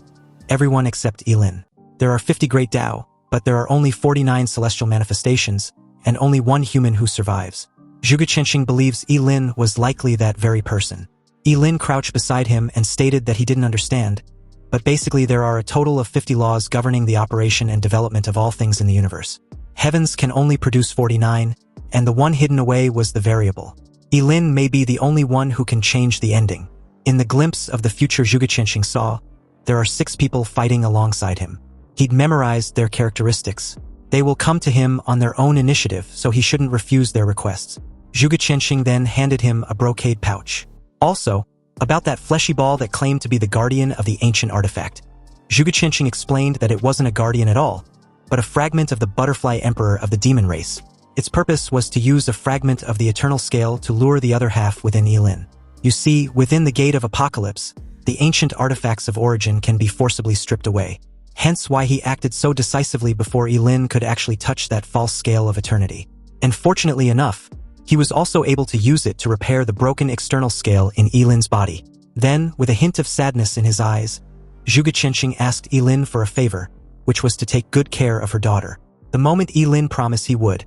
everyone except Ye Lin. There are 50 great Dao, but there are only 49 celestial manifestations, and only one human who survives. Zhuge Qianxing believes Ye Lin was likely that very person. Ye Lin crouched beside him and stated that he didn't understand, but basically there are a total of 50 laws governing the operation and development of all things in the universe. Heavens can only produce 49, and the one hidden away was the variable. Ye Lin may be the only one who can change the ending. In the glimpse of the future Zhuge Qianxing saw, there are 6 people fighting alongside him. He'd memorized their characteristics. They will come to him on their own initiative, so he shouldn't refuse their requests. Zhuge Qianxing then handed him a brocade pouch. Also, about that fleshy ball that claimed to be the guardian of the ancient artifact. Zhuge Qianxing explained that it wasn't a guardian at all, but a fragment of the butterfly emperor of the demon race. Its purpose was to use a fragment of the eternal scale to lure the other half within Ye Lin. You see, within the gate of apocalypse, the ancient artifacts of origin can be forcibly stripped away. Hence why he acted so decisively before Ye Lin could actually touch that false scale of eternity. And fortunately enough, he was also able to use it to repair the broken external scale in Ye Lin's body. Then, with a hint of sadness in his eyes, Zhuge Qianxing asked Ye Lin for a favor, which was to take good care of her daughter. The moment Ye Lin promised he would,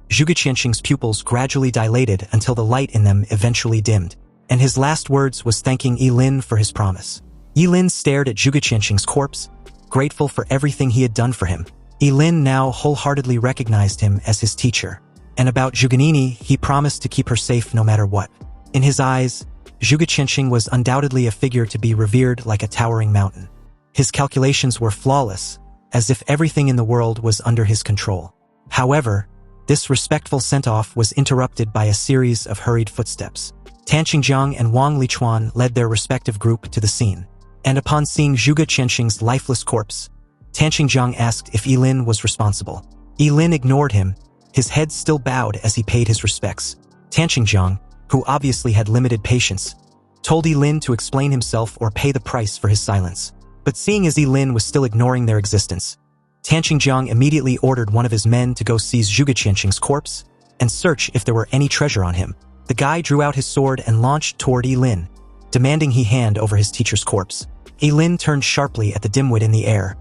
Zhuge Qianxing's pupils gradually dilated until the light in them eventually dimmed, and his last words was thanking Ye Lin for his promise. Ye Lin stared at Zhuge Qianxing's corpse, grateful for everything he had done for him. Ye Lin now wholeheartedly recognized him as his teacher. And about Zhuganini, he promised to keep her safe no matter what. In his eyes, Zhuge Qianxing was undoubtedly a figure to be revered like a towering mountain. His calculations were flawless, as if everything in the world was under his control. However, this respectful sent-off was interrupted by a series of hurried footsteps. Tan Qingjiang and Wang Lichuan led their respective group to the scene. And upon seeing Zhuge Qianxing's lifeless corpse, Tan Qingjiang asked if Ye Lin was responsible. Ye Lin ignored him, his head still bowed as he paid his respects. Tan Qingjiang, who obviously had limited patience, told Ye Lin to explain himself or pay the price for his silence. But seeing as Ye Lin was still ignoring their existence, Tan Qingjiang immediately ordered one of his men to go seize Zhuge Qianxing's corpse and search if there were any treasure on him. The guy drew out his sword and launched toward Ye Lin, demanding he hand over his teacher's corpse. Ye Lin turned sharply at the dimwit in the air,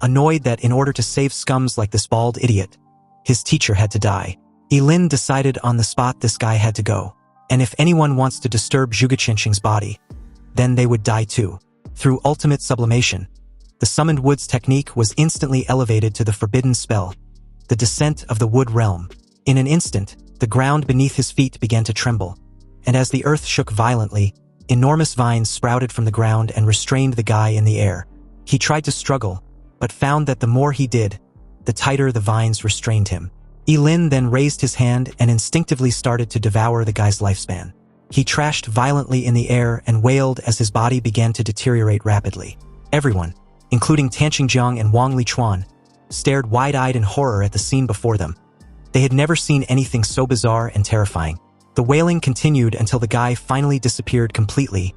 annoyed that in order to save scums like this bald idiot, his teacher had to die. Ye Lin decided on the spot this guy had to go, and if anyone wants to disturb Zhuge Qianxing's body, then they would die too. Through ultimate sublimation, the summoned wood's technique was instantly elevated to the forbidden spell, the descent of the wood realm. In an instant, the ground beneath his feet began to tremble, and as the earth shook violently, enormous vines sprouted from the ground and restrained the guy in the air. He tried to struggle, but found that the more he did, the tighter the vines restrained him. Ye Lin then raised his hand and instinctively started to devour the guy's lifespan. He trashed violently in the air and wailed as his body began to deteriorate rapidly. Everyone, including Tan Qingjiang and Wang Lichuan, stared wide-eyed in horror at the scene before them. They had never seen anything so bizarre and terrifying. The wailing continued until the guy finally disappeared completely,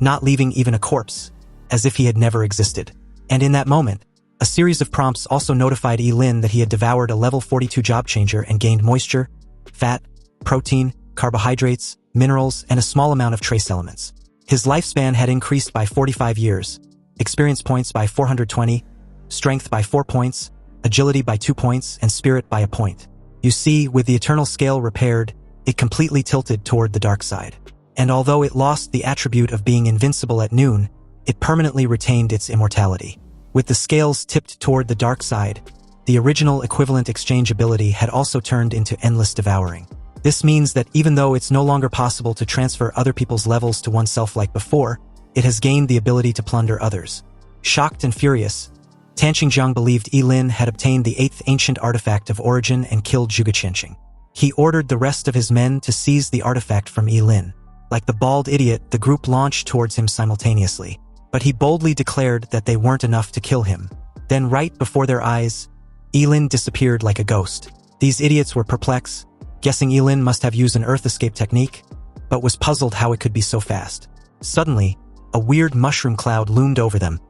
not leaving even a corpse, as if he had never existed. And in that moment, a series of prompts also notified Ye Lin that he had devoured a level 42 job changer and gained moisture, fat, protein, carbohydrates, minerals, and a small amount of trace elements. His lifespan had increased by 45 years, experience points by 420, strength by 4 points, agility by 2 points, and spirit by 1 point. You see, with the eternal scale repaired, it completely tilted toward the dark side. And although it lost the attribute of being invincible at noon, it permanently retained its immortality. With the scales tipped toward the dark side, the original equivalent exchange ability had also turned into endless devouring. This means that even though it's no longer possible to transfer other people's levels to oneself like before, it has gained the ability to plunder others. Shocked and furious, Tanqingjiang believed Ye Lin had obtained the 8th ancient artifact of origin and killed Zhuge Qianqing. He ordered the rest of his men to seize the artifact from Ye Lin. Like the bald idiot, the group launched towards him simultaneously. But he boldly declared that they weren't enough to kill him. Then right before their eyes, Ye Lin disappeared like a ghost. These idiots were perplexed, guessing Ye Lin must have used an earth escape technique, but was puzzled how it could be so fast. Suddenly, a weird mushroom cloud loomed over them,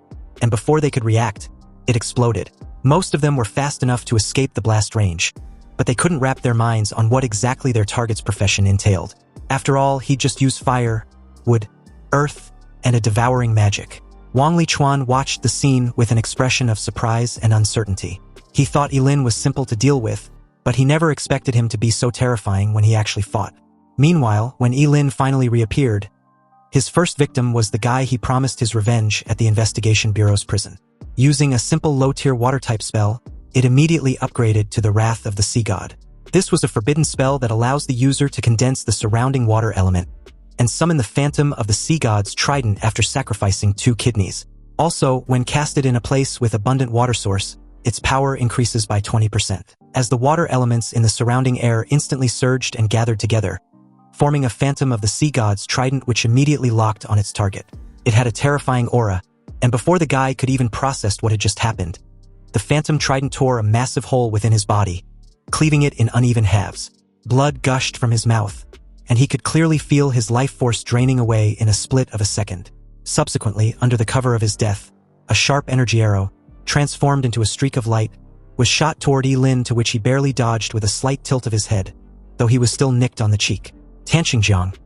and before they could react, it exploded. Most of them were fast enough to escape the blast range, but they couldn't wrap their minds on what exactly their target's profession entailed. After all, he'd just used fire, wood, earth, and a devouring magic. Wang Lichuan watched the scene with an expression of surprise and uncertainty. He thought Ye Lin was simple to deal with, but he never expected him to be so terrifying when he actually fought. Meanwhile, when Ye Lin finally reappeared, his first victim was the guy he promised his revenge at the Investigation Bureau's prison. Using a simple low-tier water-type spell, it immediately upgraded to the Wrath of the Sea God. This was a forbidden spell that allows the user to condense the surrounding water element and summon the phantom of the sea god's trident after sacrificing 2 kidneys. Also, when casted in a place with abundant water source, its power increases by 20%. As the water elements in the surrounding air instantly surged and gathered together, forming a phantom of the sea god's trident which immediately locked on its target. It had a terrifying aura, and before the guy could even process what had just happened, the phantom trident tore a massive hole within his body, cleaving it in uneven halves. Blood gushed from his mouth, and he could clearly feel his life force draining away in a split of a second. Subsequently, under the cover of his death, a sharp energy arrow, transformed into a streak of light, was shot toward Ye Lin, to which he barely dodged with a slight tilt of his head, though he was still nicked on the cheek. Tanqingjiang,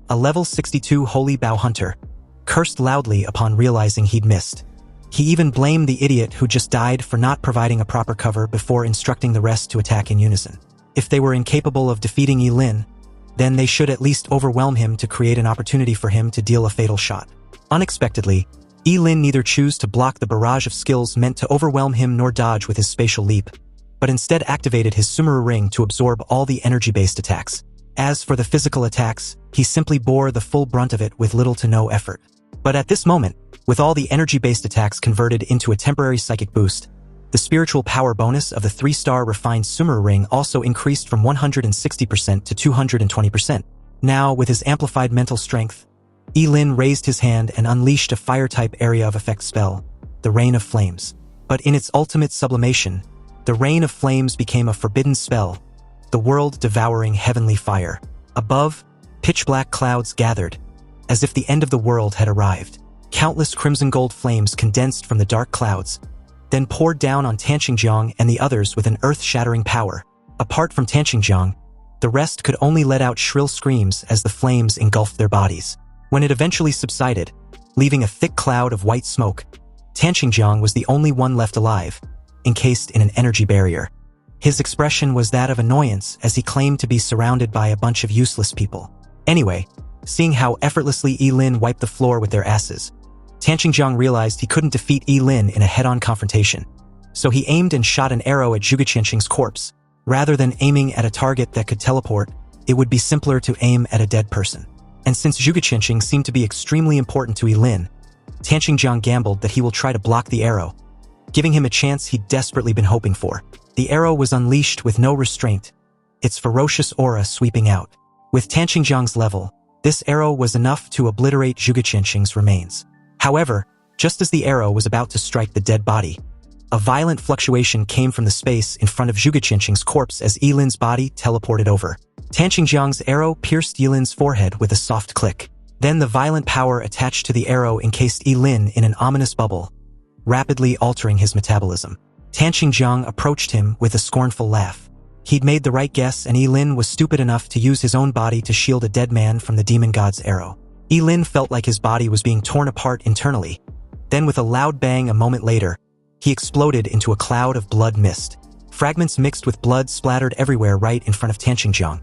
a level 62 holy bow hunter, cursed loudly upon realizing he'd missed. He even blamed the idiot who just died for not providing a proper cover before instructing the rest to attack in unison. If they were incapable of defeating Ye Lin, then they should at least overwhelm him to create an opportunity for him to deal a fatal shot. Unexpectedly, Ye Lin neither chose to block the barrage of skills meant to overwhelm him nor dodge with his spatial leap, but instead activated his Sumeru ring to absorb all the energy-based attacks. As for the physical attacks, he simply bore the full brunt of it with little to no effort. But at this moment, with all the energy-based attacks converted into a temporary psychic boost, the spiritual power bonus of the 3-star refined Sumeru ring also increased from 160% to 220%. Now, with his amplified mental strength, Ye Lin raised his hand and unleashed a fire-type area of effect spell, the Rain of Flames. But in its ultimate sublimation, the Rain of Flames became a forbidden spell, the world-devouring heavenly fire. Above, pitch-black clouds gathered, as if the end of the world had arrived. Countless crimson-gold flames condensed from the dark clouds, then poured down on Tanqingjiang and the others with an earth-shattering power. Apart from Tanqingjiang, the rest could only let out shrill screams as the flames engulfed their bodies. When it eventually subsided, leaving a thick cloud of white smoke, Tanqingjiang was the only one left alive, encased in an energy barrier. His expression was that of annoyance as he claimed to be surrounded by a bunch of useless people. Anyway, seeing how effortlessly Ye Lin wiped the floor with their asses, Tanqingjiang realized he couldn't defeat Ye Lin in a head-on confrontation. So he aimed and shot an arrow at Zhuge Qianqing's corpse. Rather than aiming at a target that could teleport, it would be simpler to aim at a dead person. And since Zhuge Qianqing seemed to be extremely important to Ye Lin, Tanqingjiang gambled that he will try to block the arrow, giving him a chance he'd desperately been hoping for. The arrow was unleashed with no restraint, its ferocious aura sweeping out. With Tanqingjiang's level, this arrow was enough to obliterate Zhuge Qianqing's remains. However, just as the arrow was about to strike the dead body, a violent fluctuation came from the space in front of Zhuge Qianqing's corpse as Ye Lin's body teleported over. Tanqingjiang's arrow pierced Ye Lin's forehead with a soft click. Then the violent power attached to the arrow encased Ye Lin in an ominous bubble, rapidly altering his metabolism. Tanqingjiang approached him with a scornful laugh. He'd made the right guess, and Ye Lin was stupid enough to use his own body to shield a dead man from the demon god's arrow. Ye Lin felt like his body was being torn apart internally. Then with a loud bang a moment later, he exploded into a cloud of blood mist. Fragments mixed with blood splattered everywhere right in front of Tanqingjiang,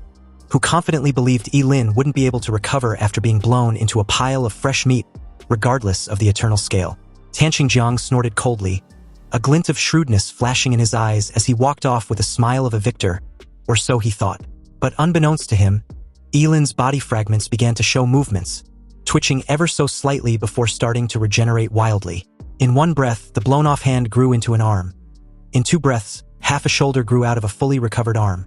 who confidently believed Ye Lin wouldn't be able to recover after being blown into a pile of fresh meat, regardless of the eternal scale. Tanqingjiang snorted coldly, a glint of shrewdness flashing in his eyes as he walked off with a smile of a victor, or so he thought. But unbeknownst to him, Ye Lin's body fragments began to show movements, twitching ever so slightly before starting to regenerate wildly. In one breath, the blown-off hand grew into an arm. In 2 breaths, half a shoulder grew out of a fully recovered arm.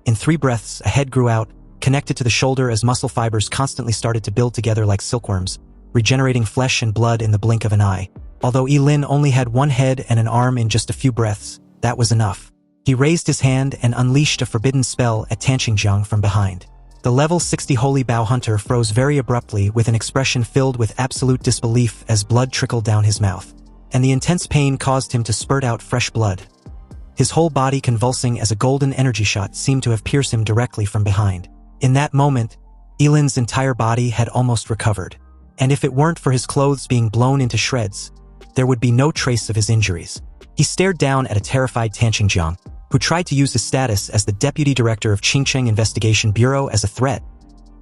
In 3 breaths, a head grew out, connected to the shoulder as muscle fibers constantly started to build together like silkworms, regenerating flesh and blood in the blink of an eye. Although Ye Lin only had 1 head and an arm in just a few breaths, that was enough. He raised his hand and unleashed a forbidden spell at Tanqingjiang from behind. The level 60 Holy Bow Hunter froze very abruptly with an expression filled with absolute disbelief as blood trickled down his mouth, and the intense pain caused him to spurt out fresh blood. His whole body convulsing as a golden energy shot seemed to have pierced him directly from behind. In that moment, Ye Lin's entire body had almost recovered, and if it weren't for his clothes being blown into shreds, there would be no trace of his injuries. He stared down at a terrified Tanqingjiang, who tried to use his status as the deputy director of Qingcheng Investigation Bureau as a threat,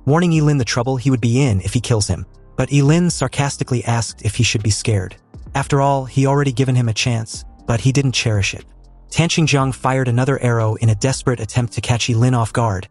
warning Ye Lin the trouble he would be in if he kills him. But Ye Lin sarcastically asked if he should be scared. After all, he already given him a chance, but he didn't cherish it. Tanqingjiang fired another arrow in a desperate attempt to catch Ye Lin off guard,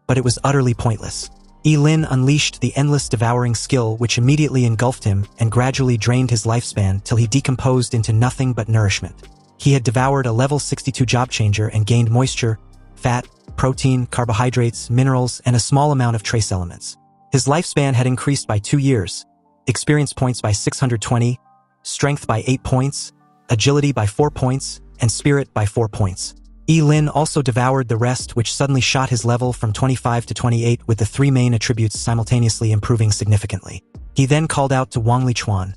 but it was utterly pointless. Ye Lin unleashed the endless devouring skill which immediately engulfed him and gradually drained his lifespan till he decomposed into nothing but nourishment. He had devoured a level 62 job changer and gained moisture, fat, protein, carbohydrates, minerals, and a small amount of trace elements. His lifespan had increased by 2 years, experience points by 620, strength by 8 points, agility by 4 points, and spirit by 4 points. Ye Lin also devoured the rest, which suddenly shot his level from 25 to 28 with the 3 main attributes simultaneously improving significantly. He then called out to Wang Lichuan,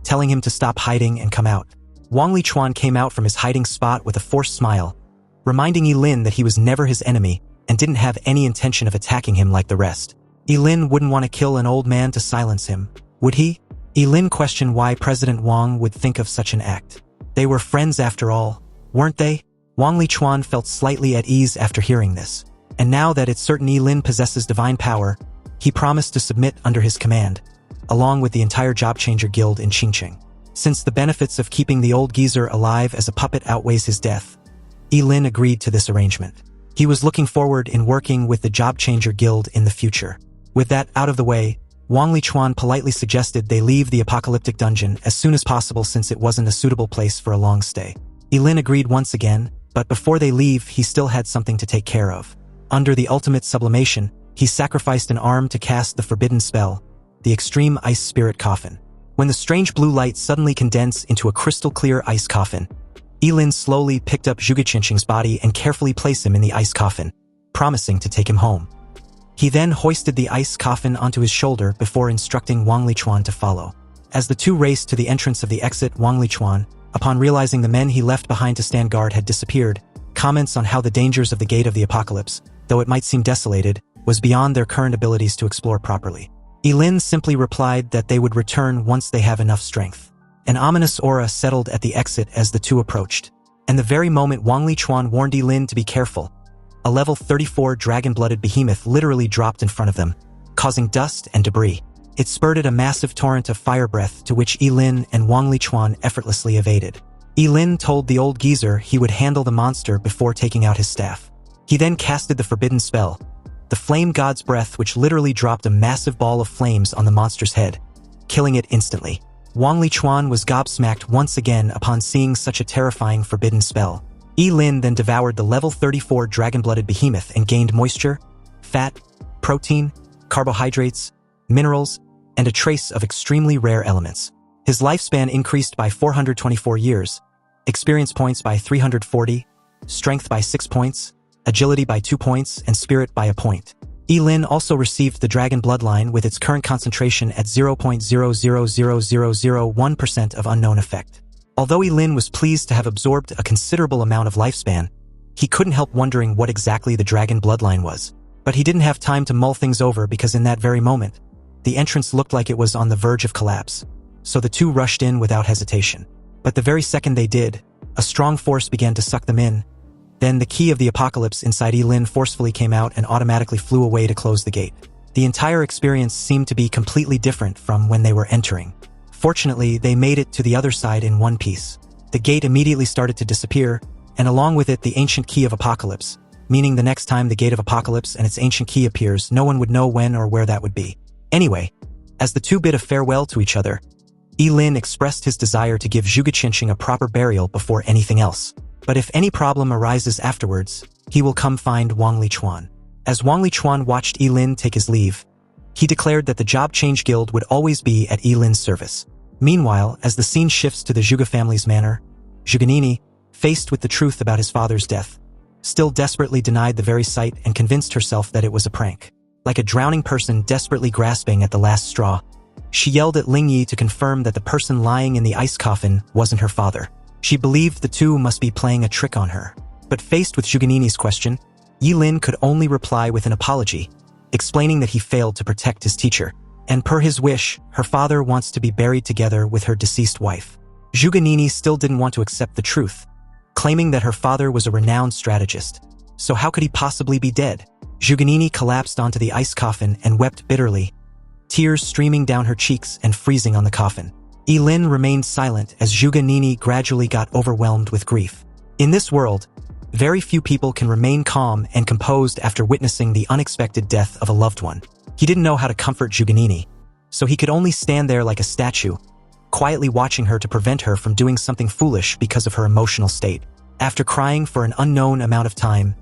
telling him to stop hiding and come out. Wang Lichuan came out from his hiding spot with a forced smile, reminding Ye Lin that he was never his enemy and didn't have any intention of attacking him like the rest. Ye Lin wouldn't want to kill an old man to silence him, would he? Ye Lin questioned why President Wang would think of such an act. They were friends after all, weren't they? Wang Lichuan felt slightly at ease after hearing this, and now that it's certain Ye Lin possesses divine power, he promised to submit under his command, along with the entire Job Changer Guild in Qingcheng. Since the benefits of keeping the old geezer alive as a puppet outweighs his death, Ye Lin agreed to this arrangement. He was looking forward in working with the Job Changer Guild in the future. With that out of the way, Wang Lichuan politely suggested they leave the apocalyptic dungeon as soon as possible since it wasn't a suitable place for a long stay. Ye Lin agreed once again, but before they leave he still had something to take care of. Under the ultimate sublimation, he sacrificed an arm to cast the forbidden spell, the extreme ice spirit coffin. When the strange blue light suddenly condensed into a crystal-clear ice coffin, Ye Lin slowly picked up Zhuge Qinqing's body and carefully placed him in the ice coffin, promising to take him home. He then hoisted the ice coffin onto his shoulder before instructing Wang Lichuan to follow. As the two raced to the entrance of the exit, Wang Lichuan, upon realizing the men he left behind to stand guard had disappeared, comments on how the dangers of the Gate of the Apocalypse, though it might seem desolated, was beyond their current abilities to explore properly. Ye Lin simply replied that they would return once they have enough strength. An ominous aura settled at the exit as the two approached, and the very moment Wang Lichuan warned Ye Lin to be careful, a level 34 dragon-blooded behemoth literally dropped in front of them, causing dust and debris. It spurted a massive torrent of fire breath to which Ye Lin and Wang Lichuan effortlessly evaded. Ye Lin told the old geezer he would handle the monster before taking out his staff. He then casted the forbidden spell, the Flame God's Breath, which literally dropped a massive ball of flames on the monster's head, killing it instantly. Wang Lichuan was gobsmacked once again upon seeing such a terrifying forbidden spell. Ye Lin then devoured the level 34 dragon-blooded behemoth and gained moisture, fat, protein, carbohydrates, minerals, and a trace of extremely rare elements. His lifespan increased by 424 years, experience points by 340, strength by 6 points, agility by 2 points, and spirit by 1 point. Ye Lin also received the dragon bloodline with its current concentration at 0.000001% of unknown effect. Although Ye Lin was pleased to have absorbed a considerable amount of lifespan, he couldn't help wondering what exactly the dragon bloodline was. But he didn't have time to mull things over because in that very moment, the entrance looked like it was on the verge of collapse, so the two rushed in without hesitation. But the very second they did, a strong force began to suck them in. Then the key of the apocalypse inside Ye Lin forcefully came out and automatically flew away to close the gate. The entire experience seemed to be completely different from when they were entering. Fortunately, they made it to the other side in one piece. The gate immediately started to disappear, and along with it the ancient key of apocalypse, meaning the next time the Gate of Apocalypse and its ancient key appears, no one would know when or where that would be. Anyway, as the two bid a farewell to each other, Ye Lin expressed his desire to give Zhuge Qinsheng a proper burial before anything else. But if any problem arises afterwards, he will come find Wang Lichuan. As Wang Lichuan watched Ye Lin take his leave, he declared that the Job Change Guild would always be at Ye Lin's service. Meanwhile, as the scene shifts to the Zhuge family's manor, Zhuge, faced with the truth about his father's death, still desperately denied the very sight and convinced herself that it was a prank. Like a drowning person desperately grasping at the last straw, she yelled at Ling Yi to confirm that the person lying in the ice coffin wasn't her father. She believed the two must be playing a trick on her. But faced with Zhuge question, Ye Lin could only reply with an apology, explaining that he failed to protect his teacher. And per his wish, her father wants to be buried together with her deceased wife. Zhuge still didn't want to accept the truth, claiming that her father was a renowned strategist. So how could he possibly be dead? Zhuge collapsed onto the ice coffin and wept bitterly, tears streaming down her cheeks and freezing on the coffin. Ye Lin remained silent as Zhuge gradually got overwhelmed with grief. In this world, very few people can remain calm and composed after witnessing the unexpected death of a loved one. He didn't know how to comfort Zhuge, so he could only stand there like a statue, quietly watching her to prevent her from doing something foolish because of her emotional state. After crying for an unknown amount of time,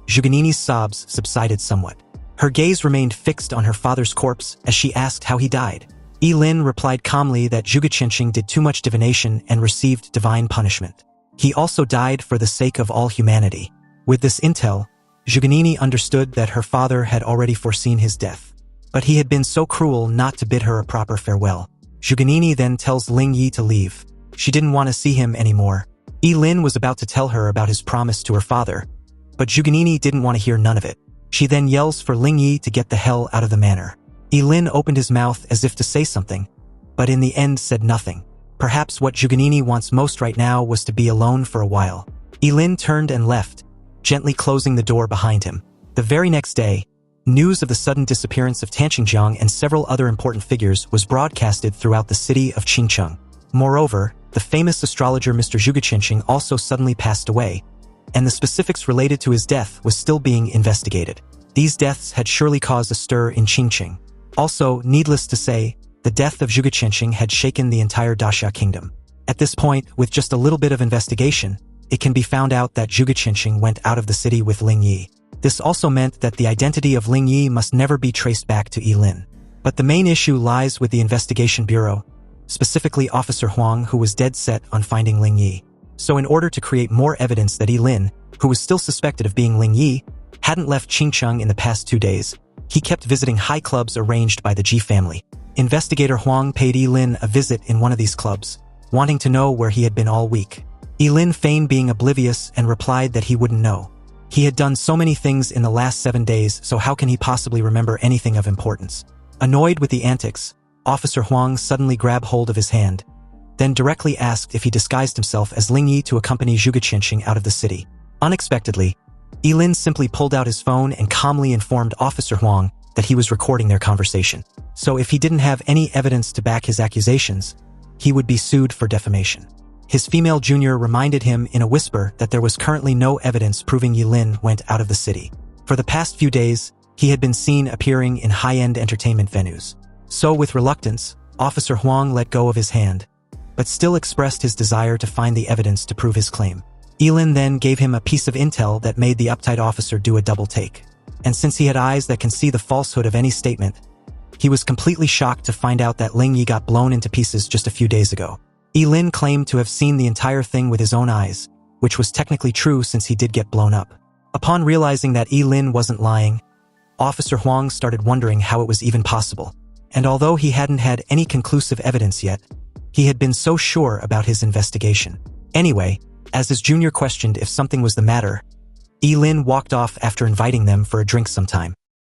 Zhuge sobs subsided somewhat. Her gaze remained fixed on her father's corpse as she asked how he died. Ye Lin replied calmly that Zhuge Qinsheng did too much divination and received divine punishment. He also died for the sake of all humanity. With this intel, Zhuge understood that her father had already foreseen his death. But he had been so cruel not to bid her a proper farewell. Zhuge then tells Ling Yi to leave. She didn't want to see him anymore. Ye Lin was about to tell her about his promise to her father, but Zhuge didn't want to hear none of it. She then yells for Ling Yi to get the hell out of the manor. Ye Lin opened his mouth as if to say something, but in the end said nothing. Perhaps what Zhuge wants most right now was to be alone for a while. Ye Lin turned and left, gently closing the door behind him. The very next day, news of the sudden disappearance of Tan Qingjiang and several other important figures was broadcasted throughout the city of Qingcheng. Moreover, the famous astrologer Mr. Zhuge Qinsheng also suddenly passed away, and the specifics related to his death was still being investigated. These deaths had surely caused a stir in Qingcheng. Also, needless to say, the death of Zhuge Qinsheng had shaken the entire Daxia kingdom. At this point, with just a little bit of investigation, it can be found out that Zhuge Qinsheng went out of the city with Ling Yi. This also meant that the identity of Ling Yi must never be traced back to Ye Lin. But the main issue lies with the investigation bureau, specifically Officer Huang, who was dead set on finding Ling Yi. So in order to create more evidence that Ye Lin, who was still suspected of being Ling Yi, hadn't left Qingcheng in the past 2 days, he kept visiting high clubs arranged by the Ji family. Investigator Huang paid Ye Lin a visit in one of these clubs, wanting to know where he had been all week. Ye Lin feigned being oblivious and replied that he wouldn't know. He had done so many things in the last 7 days, so how can he possibly remember anything of importance? Annoyed with the antics, Officer Huang suddenly grabbed hold of his hand, then directly asked if he disguised himself as Ling Yi to accompany Zhuge Qinsheng out of the city. Unexpectedly, Ye Lin simply pulled out his phone and calmly informed Officer Huang that he was recording their conversation. So if he didn't have any evidence to back his accusations, he would be sued for defamation. His female junior reminded him in a whisper that there was currently no evidence proving Ye Lin went out of the city. For the past few days, he had been seen appearing in high-end entertainment venues. So with reluctance, Officer Huang let go of his hand, but still expressed his desire to find the evidence to prove his claim. Ye Lin then gave him a piece of intel that made the uptight officer do a double take. And since he had eyes that can see the falsehood of any statement, he was completely shocked to find out that Ling Yi got blown into pieces just a few days ago. Ye Lin claimed to have seen the entire thing with his own eyes, which was technically true since he did get blown up. Upon realizing that Ye Lin wasn't lying, Officer Huang started wondering how it was even possible. And although he hadn't had any conclusive evidence yet, he had been so sure about his investigation. Anyway, as his junior questioned if something was the matter, Ye Lin walked off after inviting them for a drink sometime.